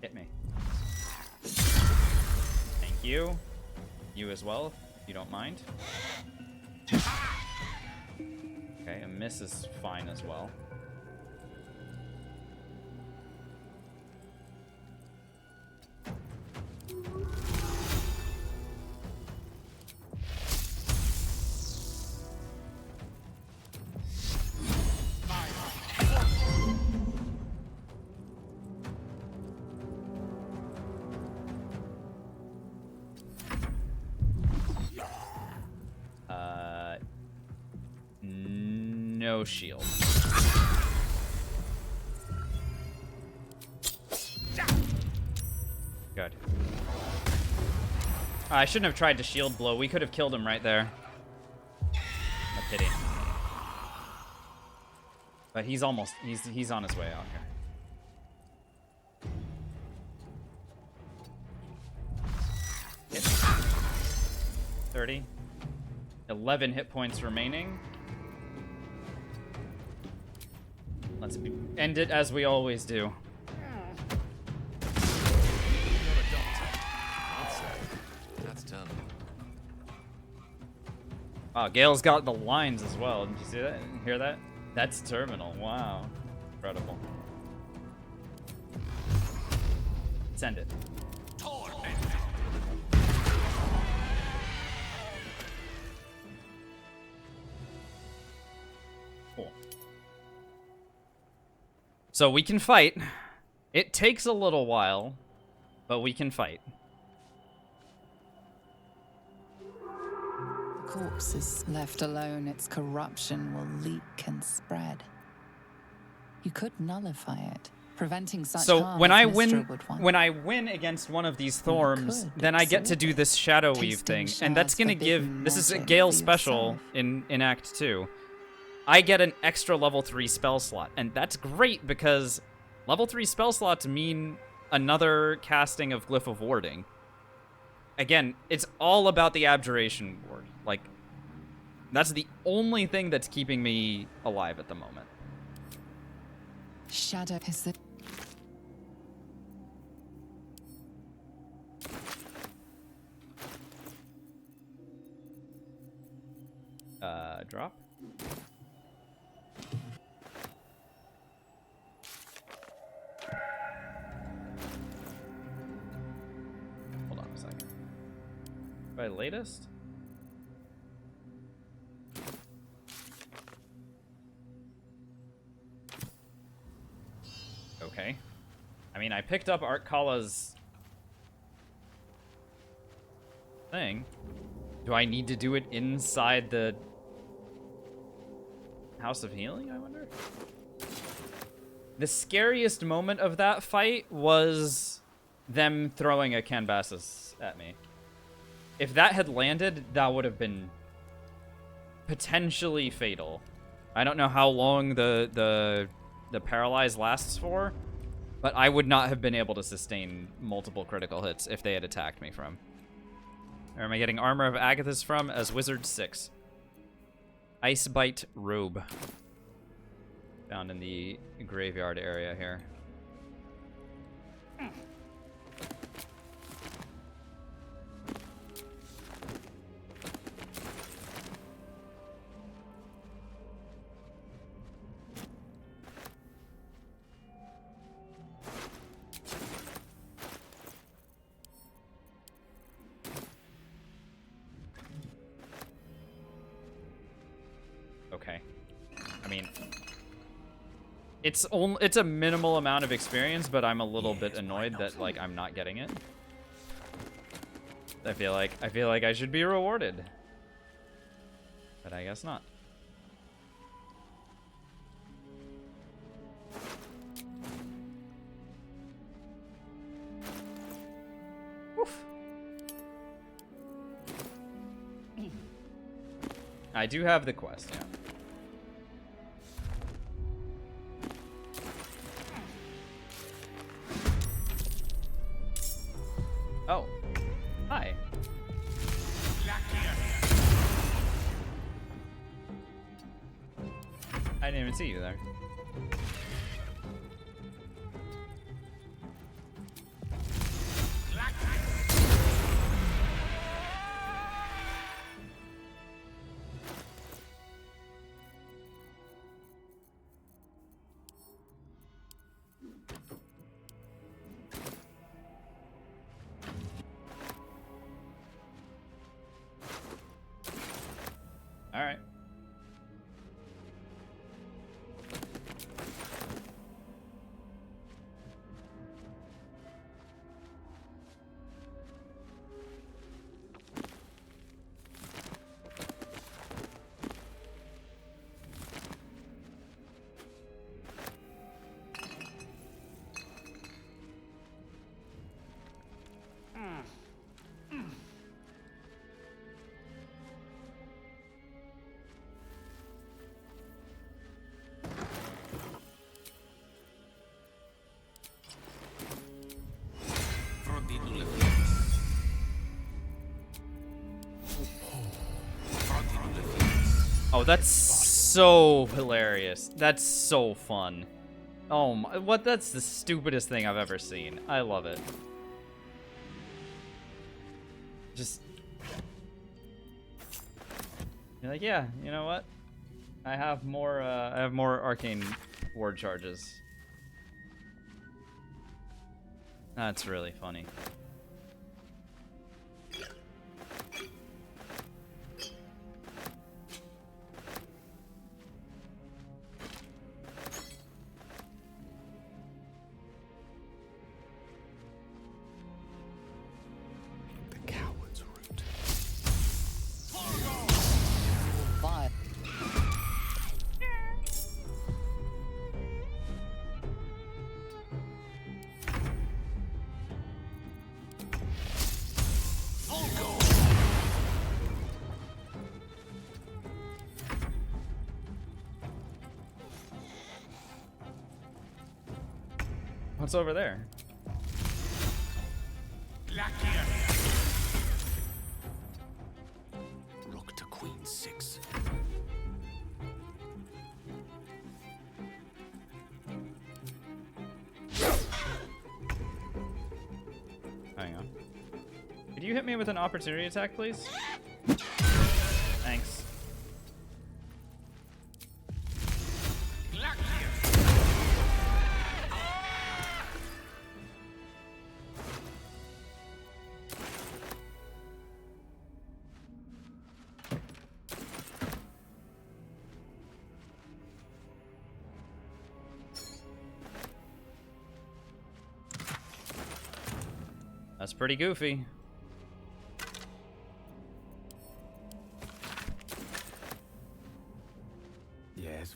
Hit me. Thank you. You as well, if you don't mind. Okay, a miss is fine as well. No shield. Good. I shouldn't have tried to shield blow. We could have killed him right there. A pity. But he's almost he's on his way out here. Hit. 30. 11 hit points remaining. Let's end it as we always do. That's done. Wow, Gale's got the lines as well. Did you see that? Hear that? That's terminal. Wow. Incredible. Send it. Cool. So we can fight. It takes a little while, but we can fight. The corpse is left alone, its corruption will leak and spread. You could nullify it, preventing such So harm when as I Mystra would want. when I win against one of these Thorms, then I get to do this Shadow Weave thing, and that's gonna give. This is a Gale special in Act 2. I get an extra level 3 spell slot, and that's great because level 3 spell slots mean another casting of Glyph of Warding. Again, it's all about the Abjuration Ward. Like, that's the only thing that's keeping me alive at the moment. Shadow is the... Drop. Hold on a second. By latest? Okay. I mean, I picked up Art Kala's thing. Do I need to do it inside the... House of Healing, I wonder? The scariest moment of that fight was them throwing a Canvasis at me. If that had landed, that would have been potentially fatal. I don't know how long the paralyze lasts for, but I would not have been able to sustain multiple critical hits if they had attacked me from. Where am I getting Armor of Agathis from? As Wizard 6. Ice Bite Robe. Found in the graveyard area here. Okay. I mean, it's a minimal amount of experience, but I'm a little bit annoyed that like I'm not getting it. I feel like I should be rewarded. But I guess not. Oof. I do have the quest, yeah. Oh. Hi. I didn't even see you there. All right. Oh, that's so hilarious. That's so fun. Oh my, what? That's the stupidest thing I've ever seen. I love it. Just, you're like, yeah, you know what? I have more arcane ward charges. That's really funny. What's over there? Rook to Queen 6. Hang on. Could you hit me with an opportunity attack, please? Thanks. That's pretty goofy. Yes,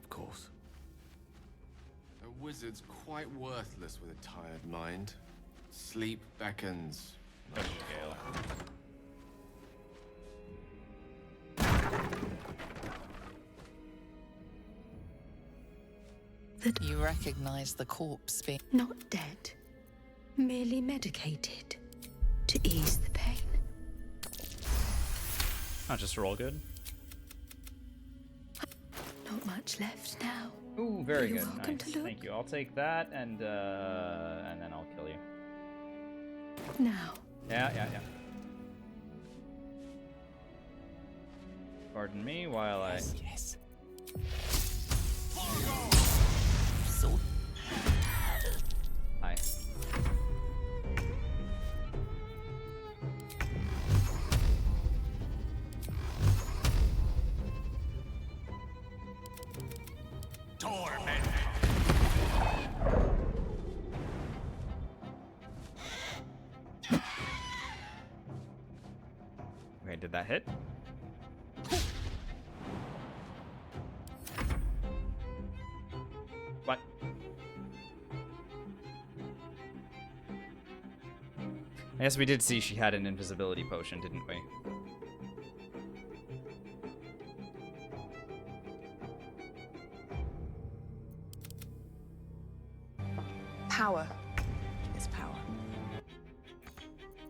quite worthless with a tired mind. Sleep beckons. Oh, Gale. You recognize the corpse being Not dead, merely medicated to ease the pain. Not just roll good. Not much left now. Ooh, very You're good. welcome Nice. to look. Thank you. I'll take that and then I'll kill you. Now. Yeah. Pardon me while I. Yes. Hi. Torment. Okay, did that hit? What? I guess we did see she had an invisibility potion, didn't we? Power is power.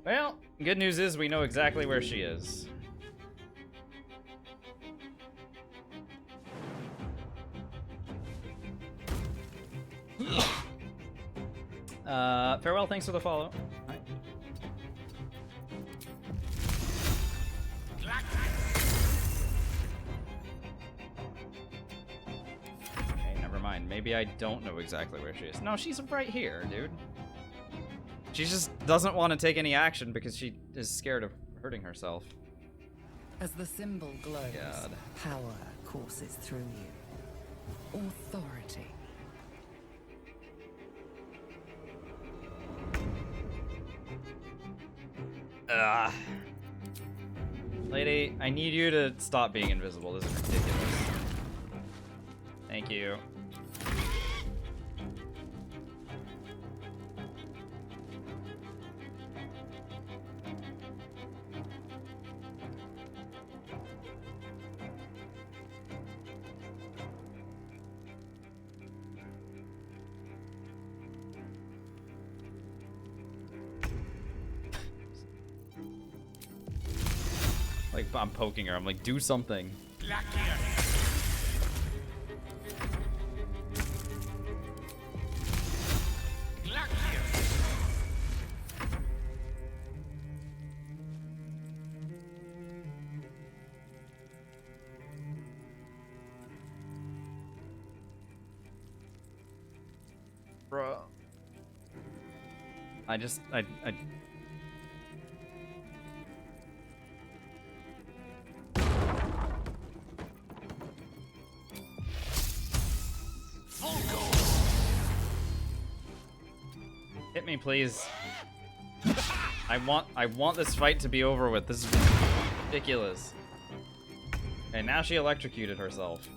Well, good news is we know exactly where she is. Farewell, thanks for the follow. Hi. Okay, never mind. Maybe I don't know exactly where she is. No, she's right here, dude. She just doesn't want to take any action because she is scared of hurting herself. As the symbol glows, God. power courses through you. Authority. Ugh. Lady, I need you to stop being invisible. This is ridiculous. Thank you. Like, I'm poking her. I'm like, do something. Bruh. I hit me, please. I want this fight to be over with. This is ridiculous. Okay, now she electrocuted herself.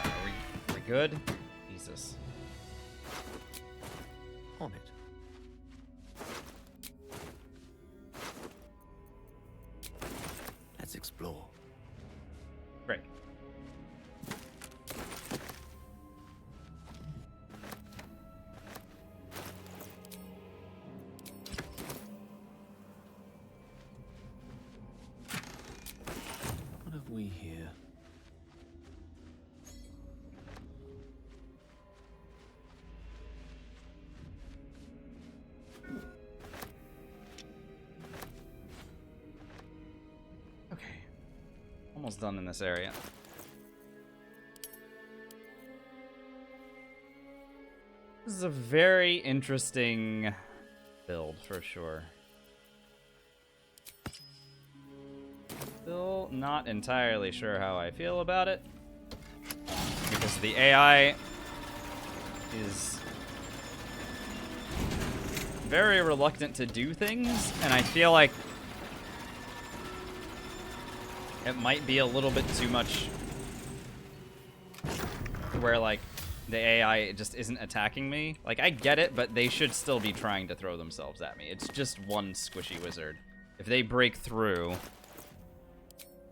Are we good? Jesus. On it. Let's explore. Great. What have we here? Okay. Almost done in this area. This is a very interesting build for sure. Still not entirely sure how I feel about it, because the AI is very reluctant to do things, and I feel like It might be a little bit too much where, like, the AI just isn't attacking me. Like, I get it, but they should still be trying to throw themselves at me. It's just one squishy wizard. If they break through,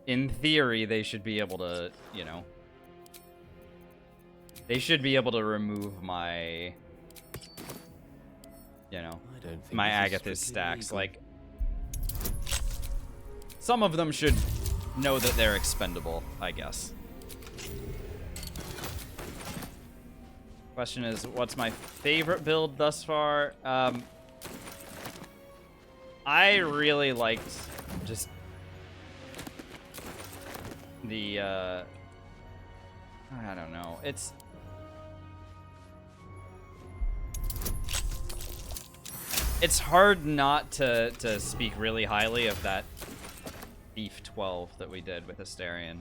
in theory, they should be able to, you know... They should be able to remove my... You know, my Agathis stacks. Like, some of them should know that they're expendable, I guess. Question is, what's my favorite build thus far? I really liked just the, I don't know. It's hard not to speak really highly of that Thief 12 that we did with Asterion.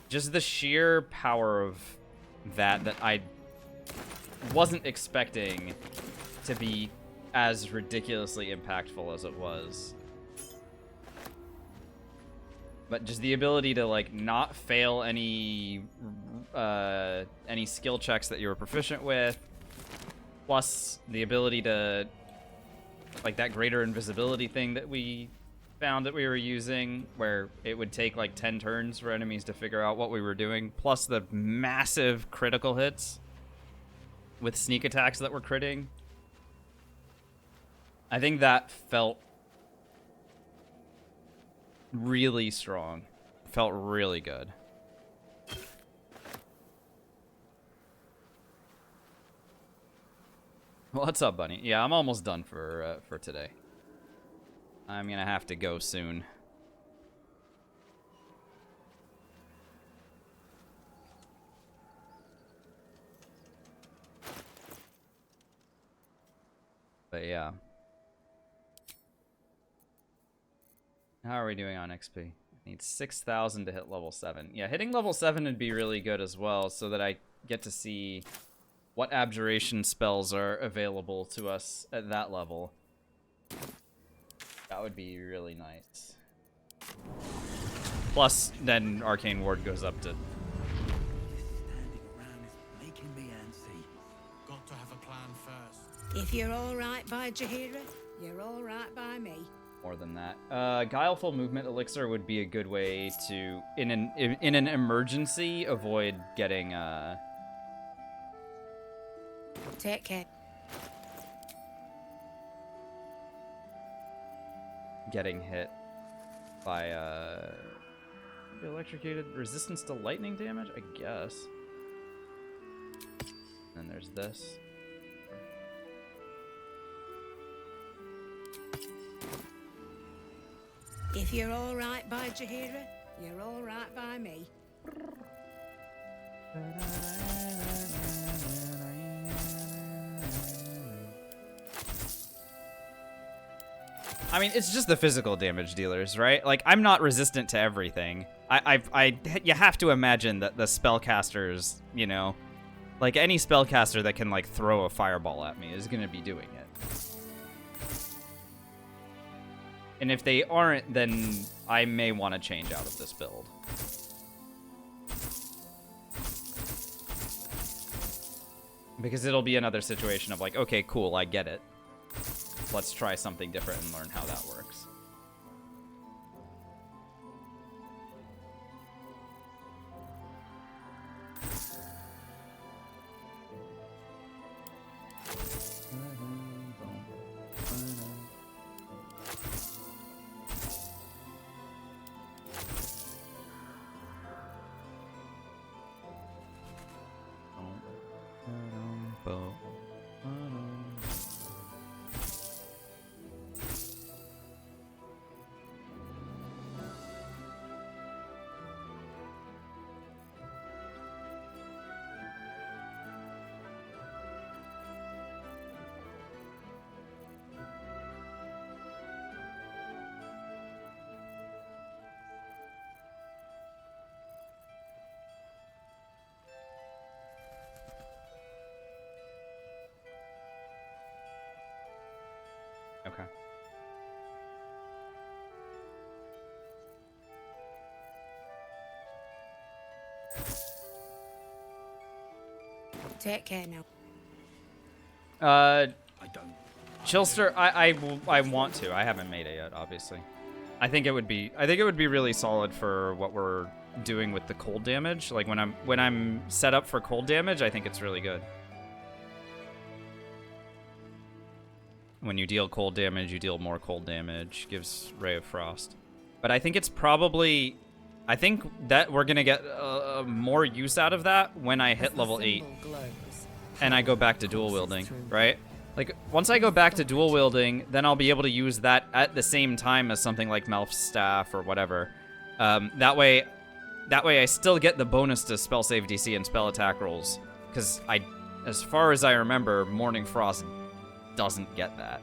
Just the sheer power of that I wasn't expecting to be as ridiculously impactful as it was. But just the ability to, like, not fail any skill checks that you were proficient with, plus the ability to, like, that greater invisibility thing that we found that we were using, where it would take like 10 turns for enemies to figure out what we were doing, plus the massive critical hits with sneak attacks that were critting. I think that felt really strong. Felt really good. What's up, Bunny? Yeah, I'm almost done for today. I'm gonna have to go soon. But yeah. How are we doing on XP? Need 6,000 to hit level 7. Yeah, hitting level 7 would be really good as well, so that I get to see what abjuration spells are available to us at that level. That would be really nice. Plus, then Arcane Ward goes up to... Got to have a plan first. If you're all right by Jaheira, you're all right by me. more than that. Guileful Movement Elixir would be a good way to, in an emergency, avoid getting, Take care. Getting hit by, electrocuted resistance to lightning damage, I guess. And then there's this. If you're all right by Jaheira, you're all right by me. I mean, it's just the physical damage dealers, right? Like, I'm not resistant to everything. You have to imagine that the spellcasters, you know, like any spellcaster that can like throw a fireball at me is gonna be doing it. And if they aren't, then I may want to change out of this build. Because it'll be another situation of like, okay, cool, I get it. Let's try something different and learn how that works. Take care now. I don't. Chillster, I want to. I haven't made it yet, obviously. I think it would be really solid for what we're doing with the cold damage. Like when I'm set up for cold damage, I think it's really good. When you deal cold damage, you deal more cold damage. Gives Ray of Frost. But I think it's probably... I think that we're going to get more use out of that when I hit level 8. And I go back to dual wielding, right? Like, once I go back to dual wielding, then I'll be able to use that at the same time as something like Melf's Staff or whatever. That way I still get the bonus to spell save DC and spell attack rolls. Because as far as I remember, Morning Frost doesn't get that.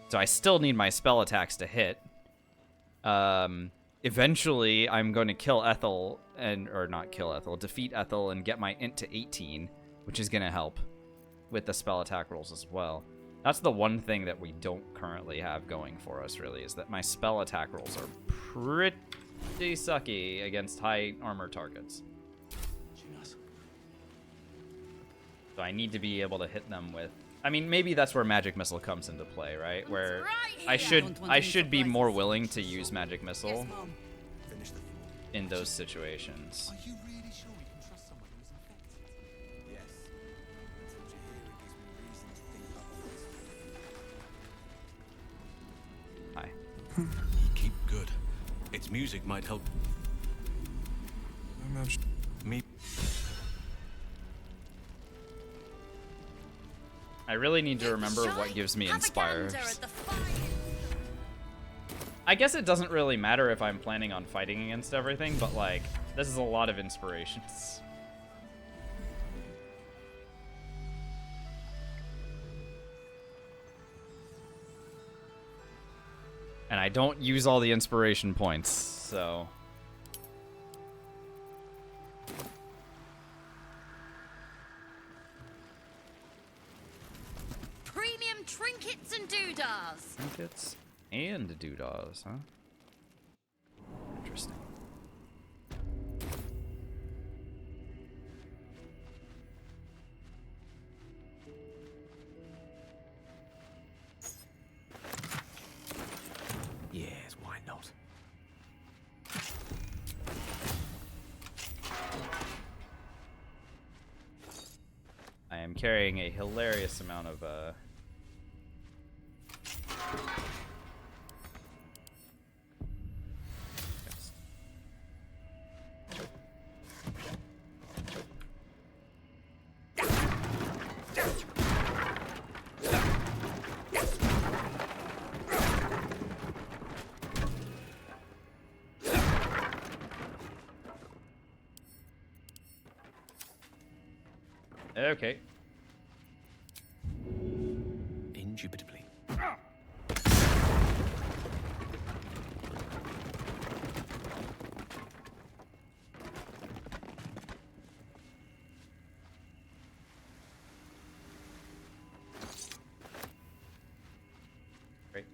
So I still need my spell attacks to hit. Eventually, I'm going to kill Ethel, or not kill Ethel, defeat Ethel and get my int to 18, which is going to help with the spell attack rolls as well. That's the one thing that we don't currently have going for us, really, is that my spell attack rolls are pretty sucky against high armor targets. So I need to be able to hit them with... I mean, maybe that's where Magic Missile comes into play, right? Where I should be more willing to use Magic Missile in those situations. Are you really sure we can trust someone who's infected? Yes. Until Jahira gives me reason to think otherwise. Hi. Keep good. Its music might help. Me. I really need to remember what gives me Inspires. I guess it doesn't really matter if I'm planning on fighting against everything, but like, this is a lot of inspirations. And I don't use all the inspiration points, so... Premium trinkets and doodahs. Trinkets and doodahs, huh? Interesting. Yes, why not? I am carrying a hilarious amount of Okay. Indubitably. Great.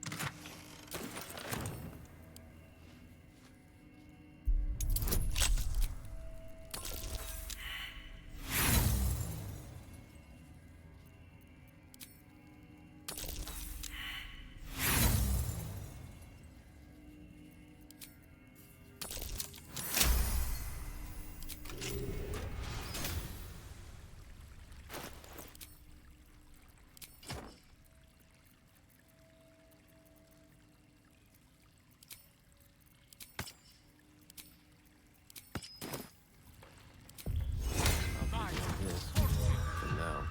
For now.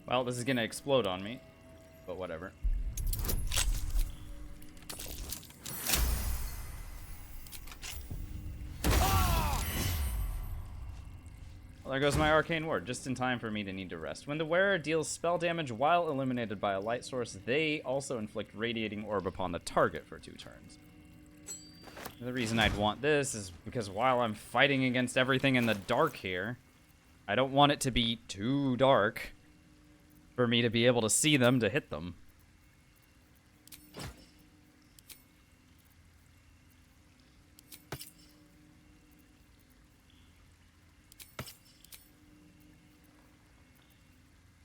Well, this is gonna explode on me, but whatever. Well, there goes my arcane ward, just in time for me to need to rest. When the wearer deals spell damage while illuminated by a light source, they also inflict radiating orb upon the target for 2 turns. The reason I'd want this is because while I'm fighting against everything in the dark here, I don't want it to be too dark for me to be able to see them to hit them.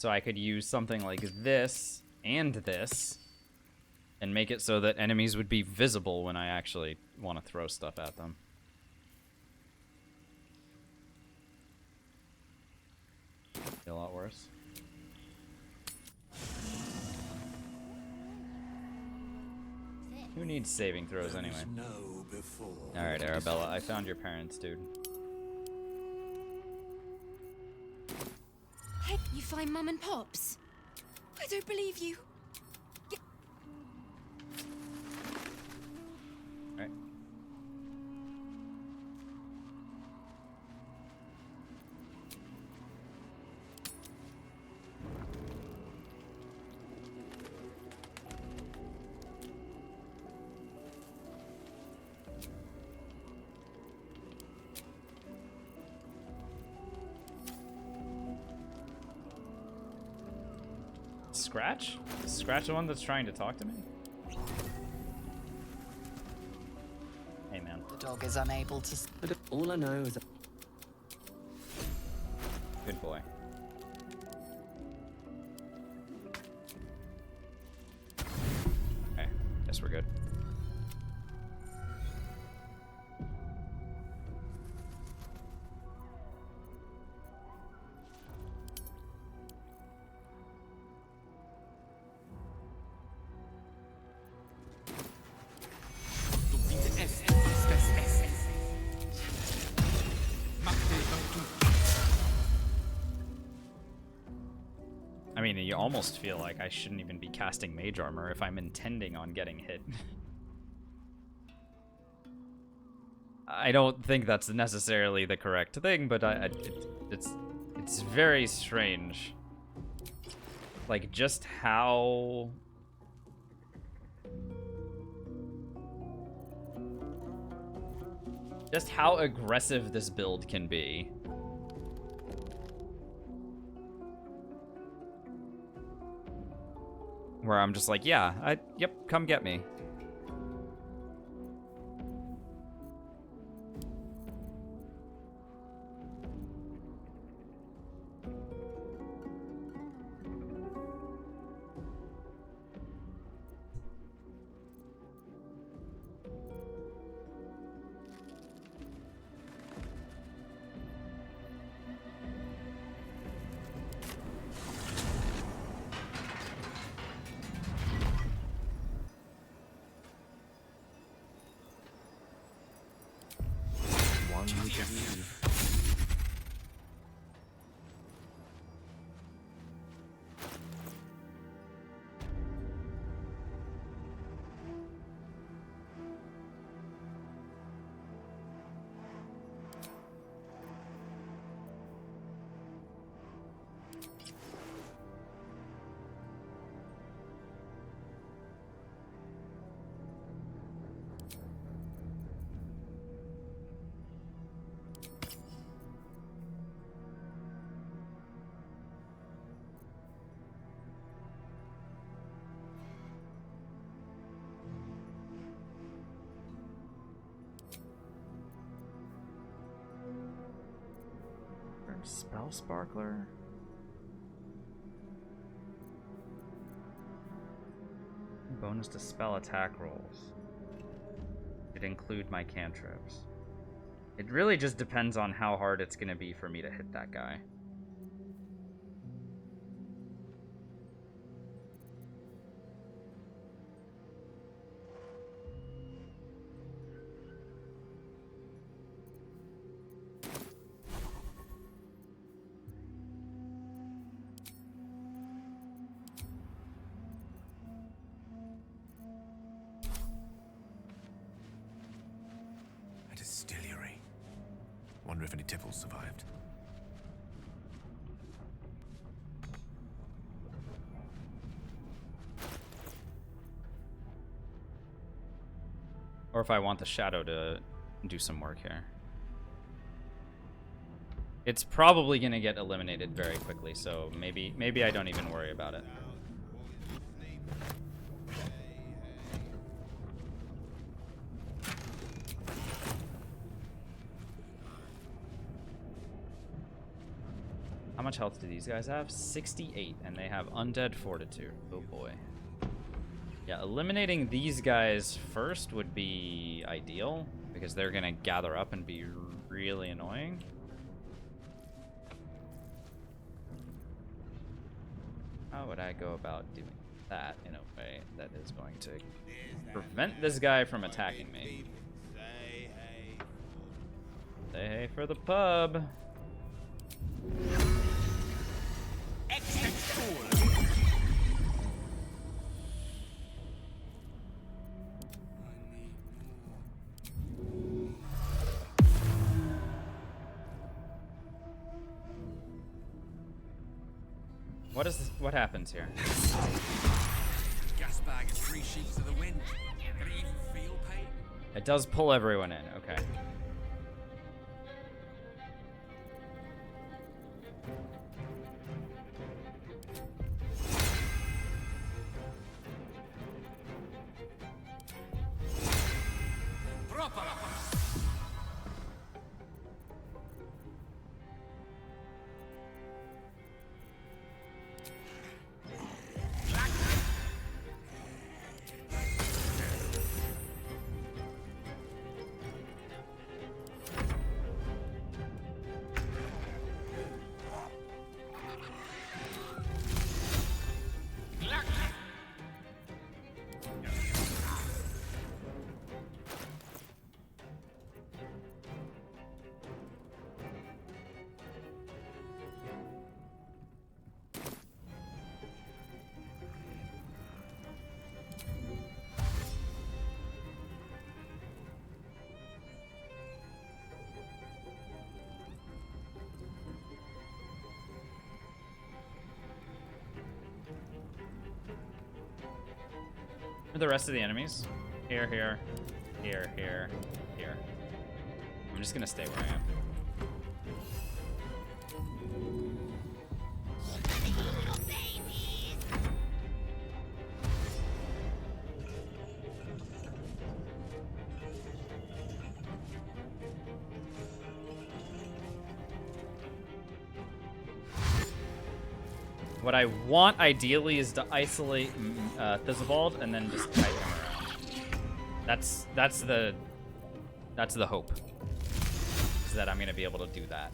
So I could use something like this and this and make it so that enemies would be visible when I actually want to throw stuff at them. Be a lot worse. Who needs saving throws anyway? Alright, Arabella, I found your parents, dude. Hey, you find Mum and Pops? I don't believe you. Right. Scratch? Is Scratch the one that's trying to talk to me? Hey, man. The dog is unable to. But all I know is that. Good boy. Okay, guess we're good. I mean, you almost feel like I shouldn't even be casting Mage Armor if I'm intending on getting hit. I don't think that's necessarily the correct thing, but it's very strange. Like, just how... just how aggressive this build can be. Where I'm just like, yeah, yep, come get me. Spell Sparkler? Bonus to spell attack rolls. It include my cantrips. It really just depends on how hard it's gonna be for me to hit that guy. A distillery. Wonder if any tipples survived. Or if I want the shadow to do some work here. It's probably gonna get eliminated very quickly, so maybe I don't even worry about it. How much health do these guys have? 68, and they have undead fortitude. Oh boy. Yeah, eliminating these guys first would be ideal, because they're gonna gather up and be really annoying. How would I go about doing that in a way that is going to prevent this guy from attacking me? Say hey for the pub. What happens here? Gas bag and 3 sheets to the wind. Can it even feel pain? It does pull everyone in, okay. The rest of the enemies. Here, here, here, here, here. I'm just gonna stay where I am. What I want, ideally, is to isolate Thizabald and then just kite him around. That's the hope. Is that I'm gonna be able to do that.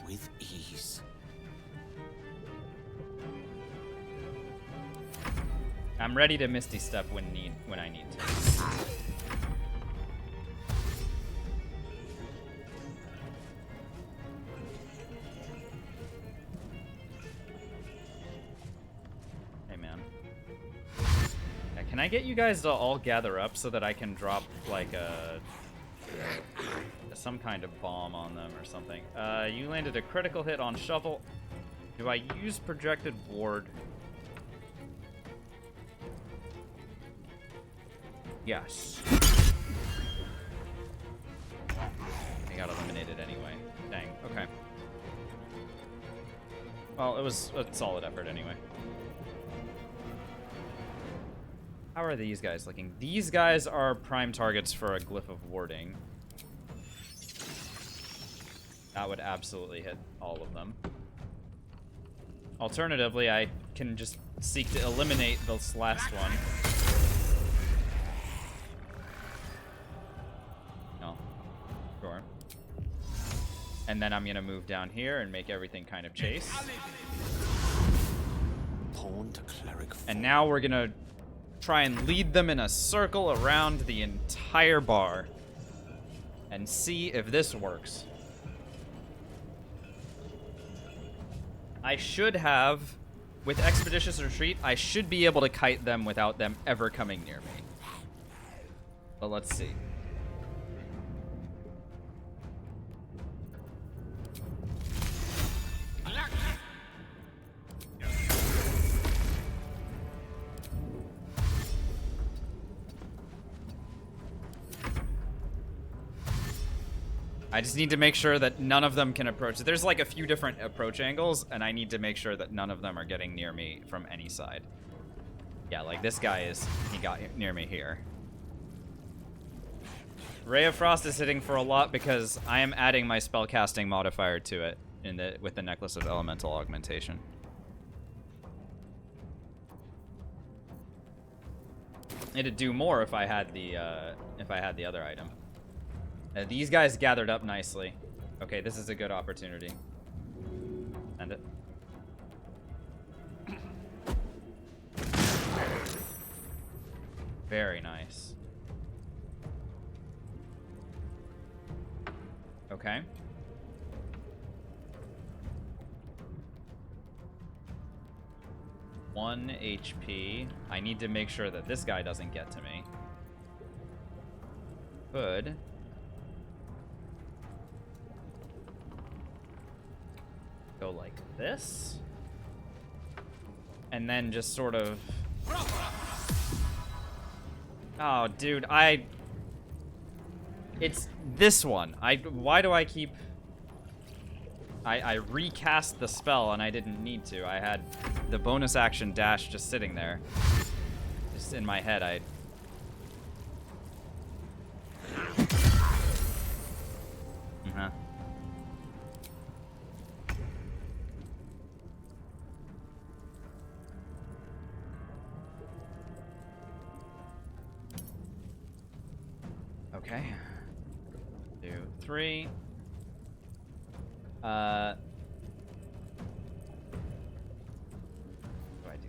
With ease. I'm ready to Misty Step when I need to. Hey man. Yeah, can I get you guys to all gather up so that I can drop like some kind of bomb on them or something? You landed a critical hit on Shovel. Do I use projected ward? Yes. He got eliminated anyway. Dang, okay. Well, it was a solid effort anyway. How are these guys looking? These guys are prime targets for a Glyph of Warding. That would absolutely hit all of them. Alternatively, I can just seek to eliminate this last one. Sure. And then I'm gonna move down here and make everything kind of chase. Pawn to cleric. And now we're gonna try and lead them in a circle around the entire bar and see if this works. I should have, with Expeditious Retreat, I should be able to kite them without them ever coming near me. But let's see. I just need to make sure that none of them can approach. There's like a few different approach angles, and I need to make sure that none of them are getting near me from any side. Yeah, like this guy is, he got near me here. Ray of Frost is hitting for a lot because I am adding my spellcasting modifier to it with the Necklace of Elemental Augmentation. It'd do more if I had the other item. These guys gathered up nicely. Okay, this is a good opportunity. Send it. Very nice. Okay. One HP. I need to make sure that this guy doesn't get to me. Good. Go like this. And then just sort of... Oh, dude, it's this one. Why do I keep... I recast the spell and I didn't need to. I had the bonus action dash just sitting there. Just in my head, Uh-huh. Okay. 2, 3. What do I do?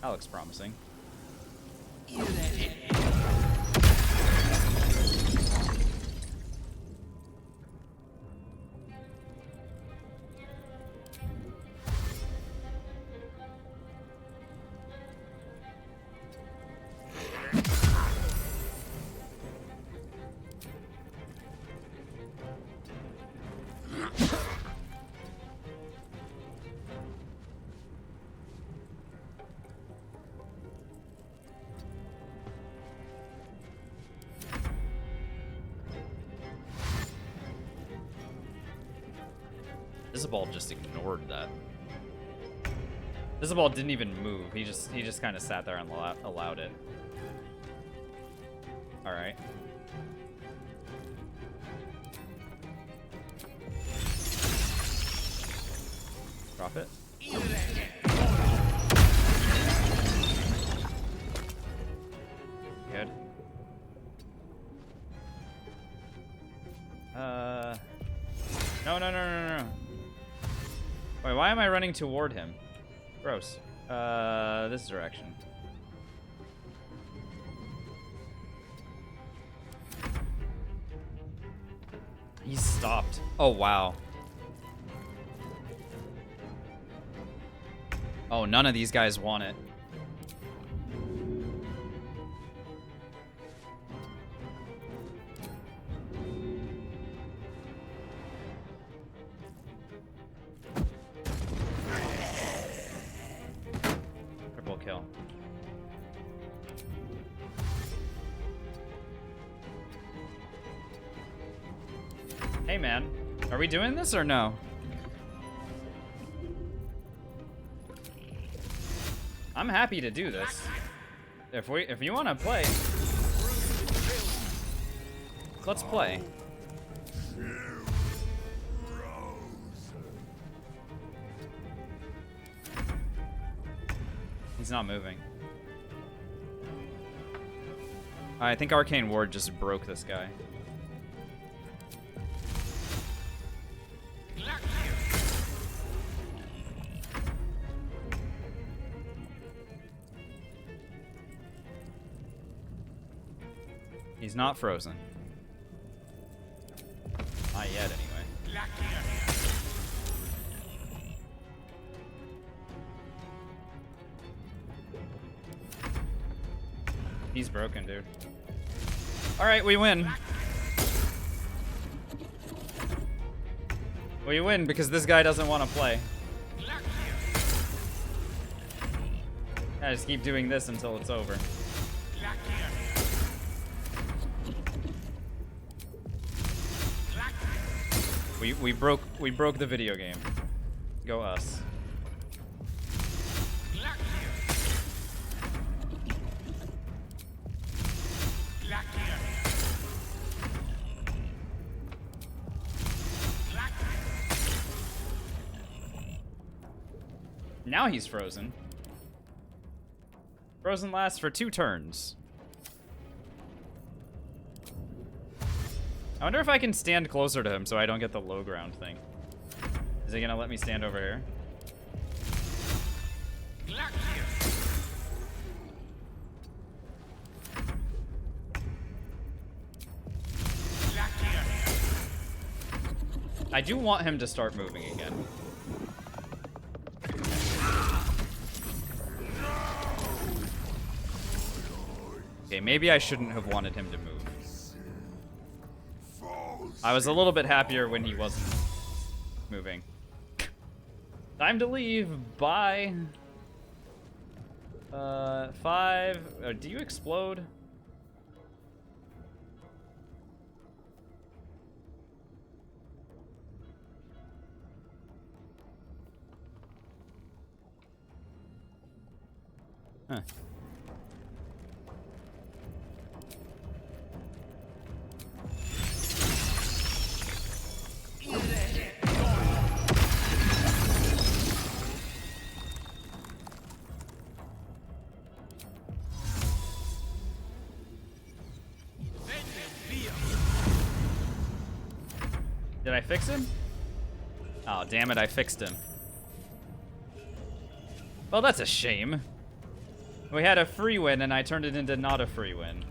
That looks promising. Isabel just ignored that. Isabel didn't even move. He just kind of sat there and allowed it. All right. Drop it. Good. No. Wait, why am I running toward him? Gross. This direction. He's stopped. Oh, wow. Oh, none of these guys want it. Triple kill. Hey, man. Are we doing this or no? I'm happy to do this. If you want to play, let's play. He's not moving. I think Arcane Ward just broke this guy. He's not frozen. Not yet, anyway. He's broken, dude. Alright, we win. We win because this guy doesn't want to play. I just keep doing this until it's over. We broke the video game. Go us. Now he's frozen. Frozen lasts for 2 turns. I wonder if I can stand closer to him so I don't get the low ground thing. Is he gonna let me stand over here? I do want him to start moving again. Okay, maybe I shouldn't have wanted him to move. I was a little bit happier when he wasn't moving. Time to leave. Bye. 5. Do you explode? Huh. Did I fix him? Oh, damn it, I fixed him. Well, that's a shame. We had a free win, and I turned it into not a free win.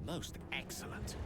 Most excellent.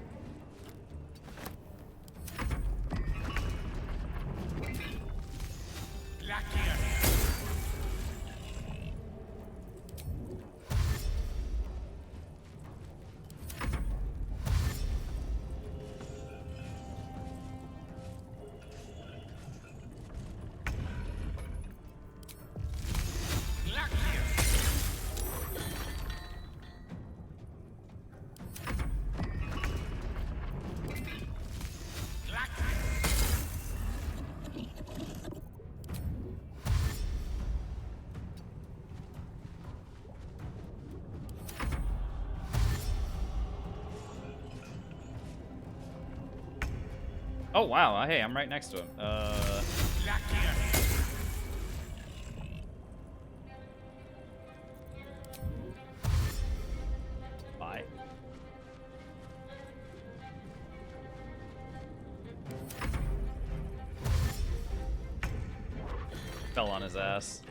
Oh, wow. Hey, I'm right next to him. Bye. Fell on his ass.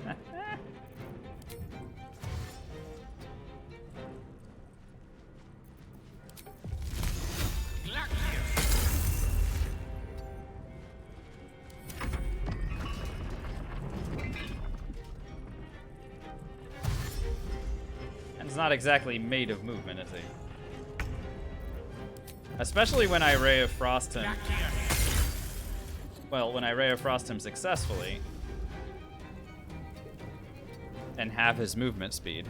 He's not exactly made of movement, is he? Especially when I Ray of Frost him. Well, when I Ray of Frost him successfully. And have his movement speed.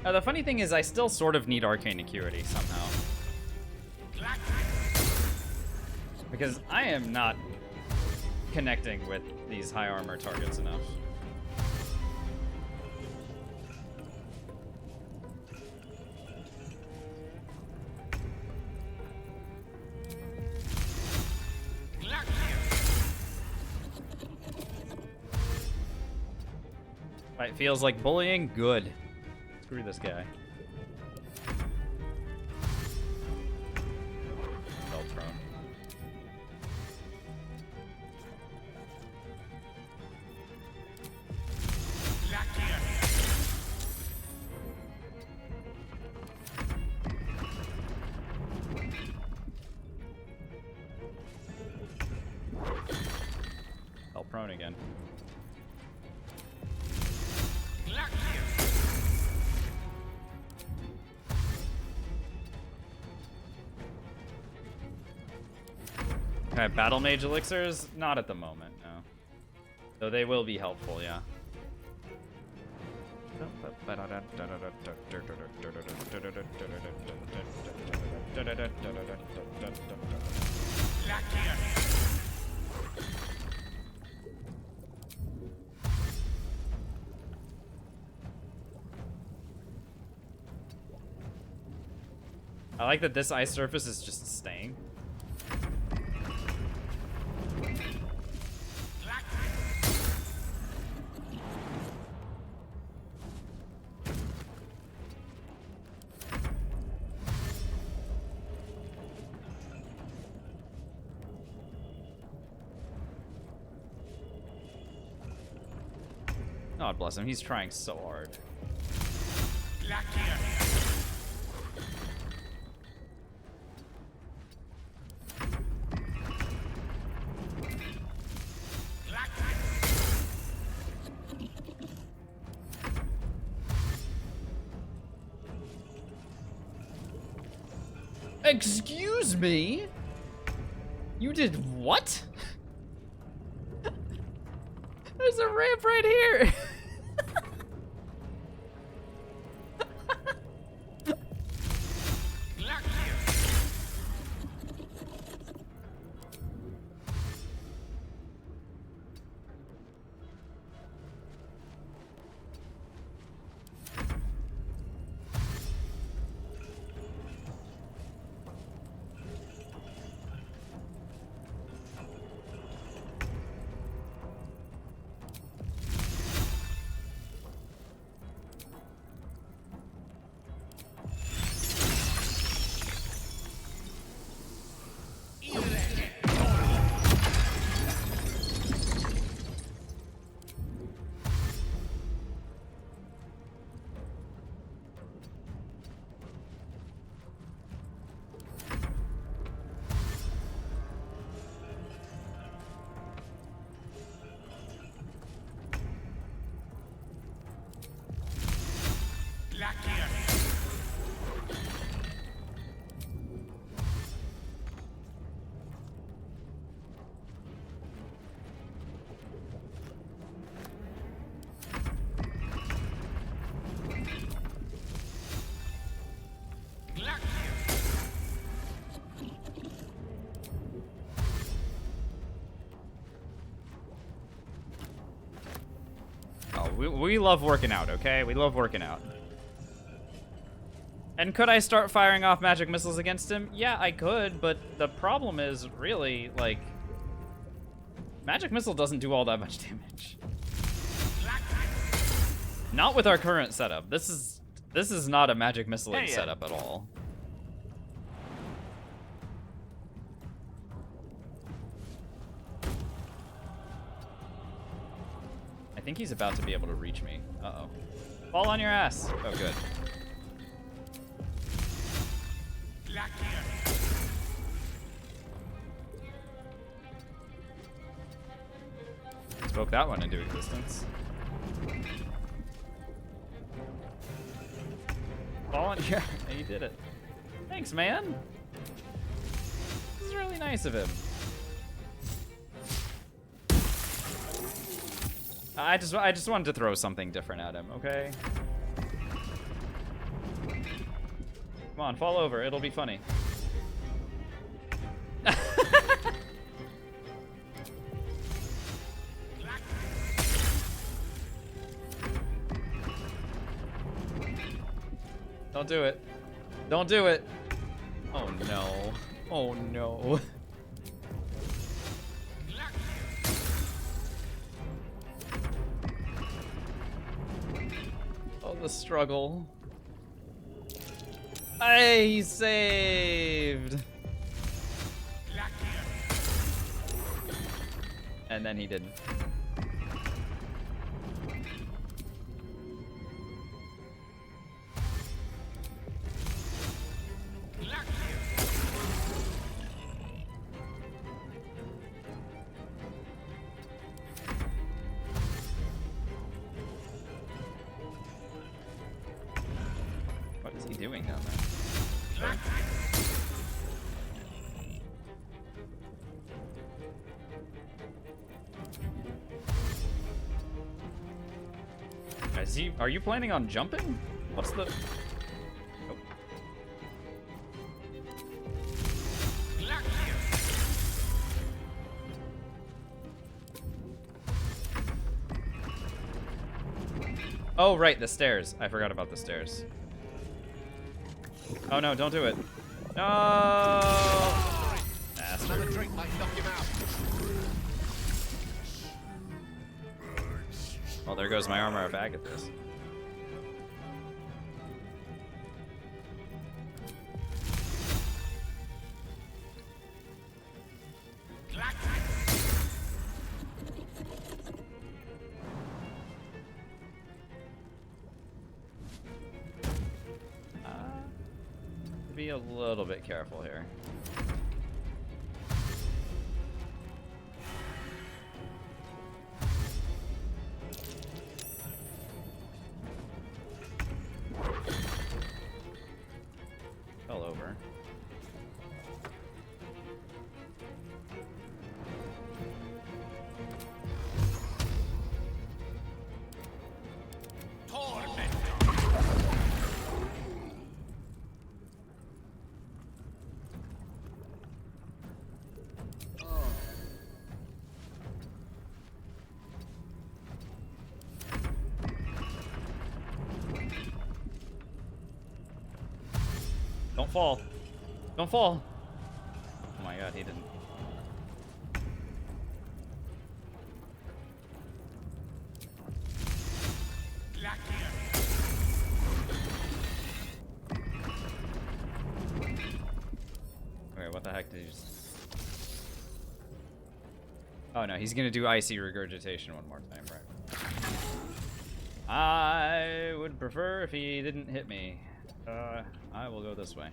The funny thing is I still sort of need Arcane Acuity somehow. Because I am not connecting with these high armor targets enough. Fight feels like bullying? Good. Screw this guy. Fell prone. Fell prone again. Okay, battle mage elixirs? Not at the moment, no. Though they will be helpful, yeah. I like that this ice surface is just staying. God bless him, he's trying so hard. Excuse me? You did what? There's a ramp right here. We love working out, okay? We love working out. And could I start firing off magic missiles against him? Yeah, I could, but the problem is really, like, magic missile doesn't do all that much damage. Not with our current setup. This is not a magic missiling setup at all. I think he's about to be able to reach me. Uh-oh. Fall on your ass. Oh, good. Spoke that one into existence. Fall on your... Yeah, you did it. Thanks, man. This is really nice of him. I just wanted to throw something different at him, okay? Come on, fall over. It'll be funny. Don't do it. Don't do it. Oh no. Oh no. Oh, the struggle. Hey, he saved. And then he didn't. What is he doing down there? Are you planning on jumping? What's the... Oh. Oh, right, the stairs. I forgot about the stairs. Oh no, don't do it. No! Another drink might knock him out. Well, there goes my armor bag at this. Be a little bit careful here. Fell over. Don't fall. Don't fall. Oh my god, he didn't. Okay, what the heck did he just... Oh no, he's gonna do icy regurgitation one more time, right? I would prefer if he didn't hit me. I will go this way.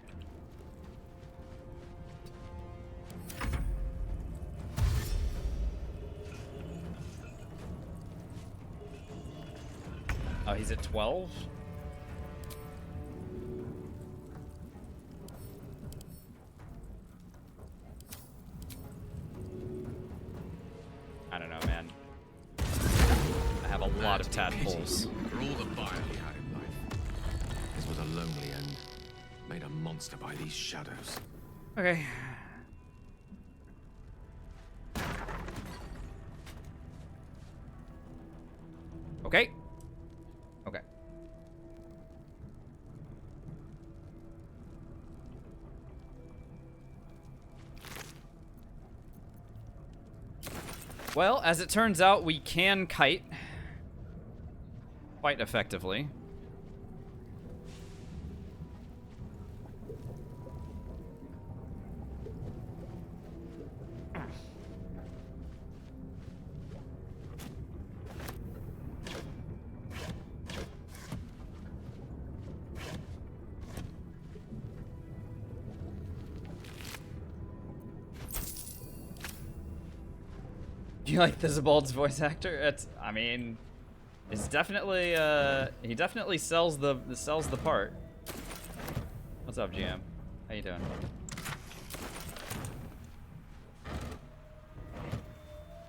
Oh, he's at 12? I don't know, man. I have a lot of tadpoles. For all the bile he had in life, this was a lonely end. Made a monster by these shadows. Okay. Okay. Okay. Well, as it turns out, we can kite quite effectively. Do you like Thizabald's voice actor? I mean, it's definitely, he definitely sells the part. What's up, GM? How you doing?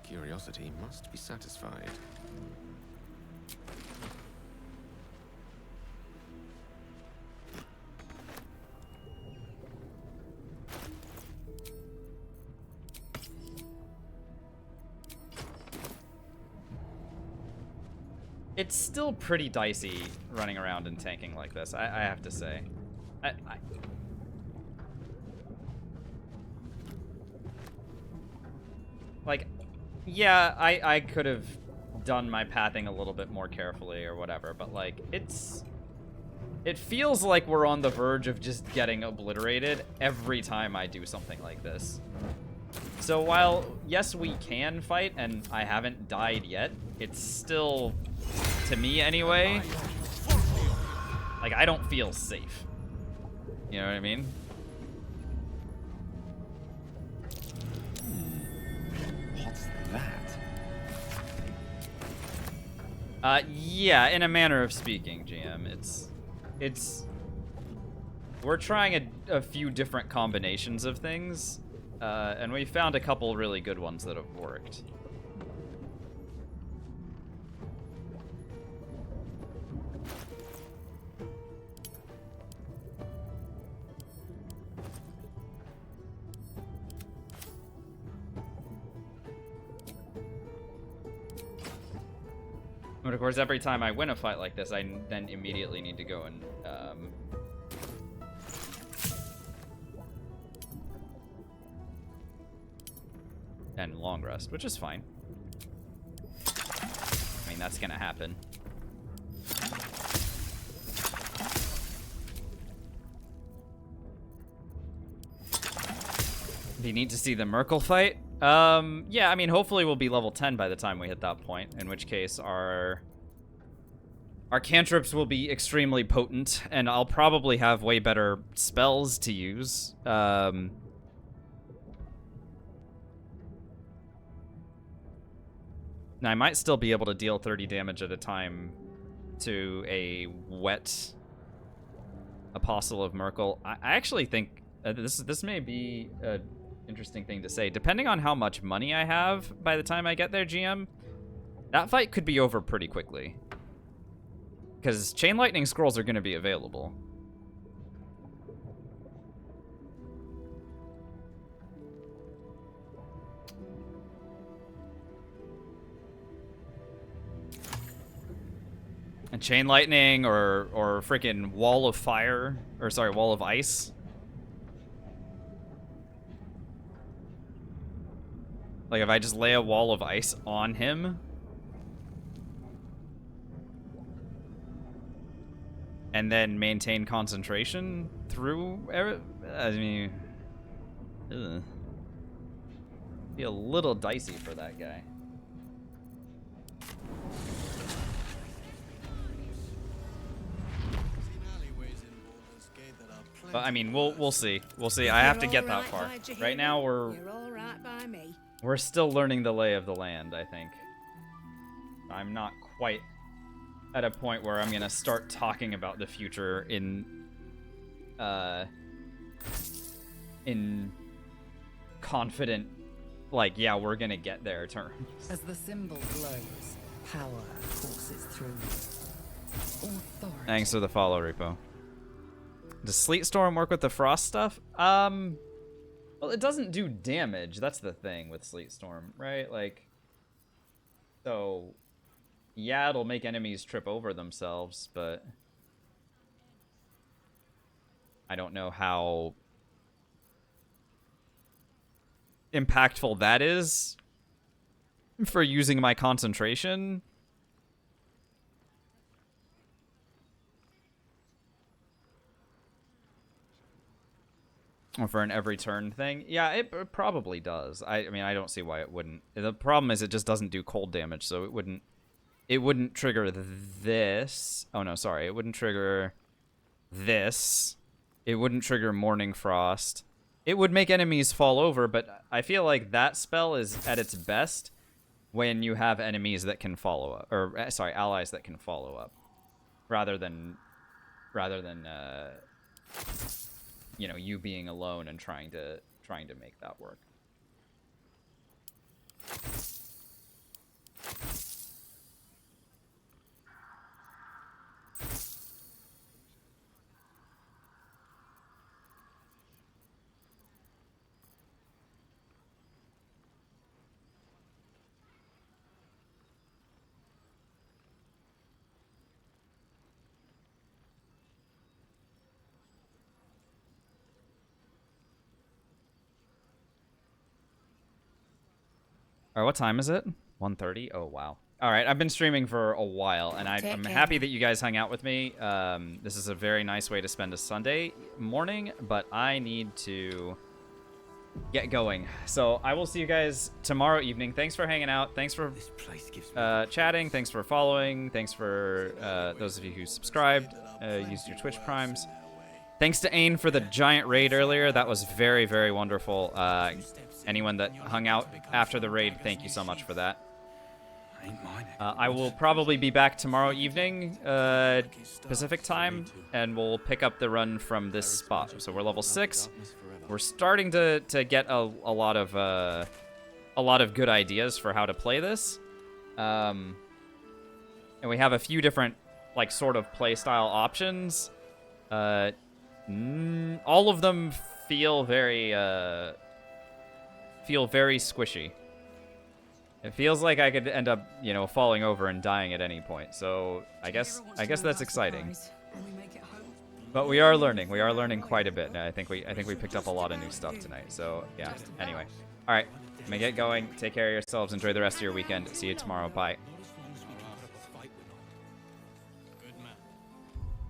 Curiosity must be satisfied. It's still pretty dicey running around and tanking like this, I have to say. Like, yeah, I could have done my pathing a little bit more carefully or whatever, but like, it feels like we're on the verge of just getting obliterated every time I do something like this. So while, yes, we can fight, and I haven't died yet, it's still, to me anyway, like, I don't feel safe. You know what I mean? What's that? Yeah, in a manner of speaking, GM, we're trying a few different combinations of things, and we found a couple really good ones that have worked. But of course, every time I win a fight like this, I then immediately need to go and long rest, which is fine. I mean, that's gonna happen. Do you need to see the Merkel fight? Yeah, I mean, hopefully we'll be level 10 by the time we hit that point, in which case our cantrips will be extremely potent, and I'll probably have way better spells to use. Now, I might still be able to deal 30 damage at a time to a wet Apostle of Merkel. I actually think this may be an interesting thing to say. Depending on how much money I have by the time I get there, GM, that fight could be over pretty quickly. Because Chain Lightning Scrolls are going to be available. And Chain Lightning or freaking Wall of Fire, or sorry, Wall of Ice. Like if I just lay a Wall of Ice on him and then maintain concentration through, I mean, be a little dicey for that guy. But I mean, we'll see. We'll see. I have to get that far. Right now we're still learning the lay of the land, I think. I'm not quite at a point where I'm gonna start talking about the future in confident, like, yeah, we're gonna get there terms. As the symbol glows, power courses through. Authority. Thanks for the follow, Repo. Does Sleet Storm work with the frost stuff? Well, it doesn't do damage. That's the thing with Sleet Storm, right? Like, so, yeah, it'll make enemies trip over themselves, but I don't know how impactful that is for using my concentration. Or for an every turn thing. Yeah, it probably does. I mean, I don't see why it wouldn't. The problem is it just doesn't do cold damage, so it wouldn't trigger this. Oh no, sorry. It wouldn't trigger this. It wouldn't trigger Morning Frost. It would make enemies fall over, but I feel like that spell is at its best when you have enemies that can follow up, or sorry, allies that can follow up, rather than you know, you being alone and trying to make that work. All right, what time is it? 1:30. Oh wow. All right, I've been streaming for a while, and I'm happy that you guys hung out with me. This is a very nice way to spend a Sunday morning, but I need to get going. So I will see you guys tomorrow evening. Thanks for hanging out. Thanks for chatting. Thanks for following. Thanks for those of you who subscribed, used your Twitch primes. Thanks to Ain for the giant raid earlier. That was very, very wonderful. Anyone that hung out after the raid, thank you so much for that. I will probably be back tomorrow evening, Pacific time, and we'll pick up the run from this spot. So we're level 6. We're starting to get a lot of good ideas for how to play this, and we have a few different like sort of play style options. All of them feel very squishy. It feels like I could end up, you know, falling over and dying at any point. So I guess that's exciting. But we are learning. We are learning quite a bit. And I think we picked up a lot of new stuff tonight. So yeah. Anyway, all right. I'm gonna get going. Take care of yourselves. Enjoy the rest of your weekend. See you tomorrow. Bye.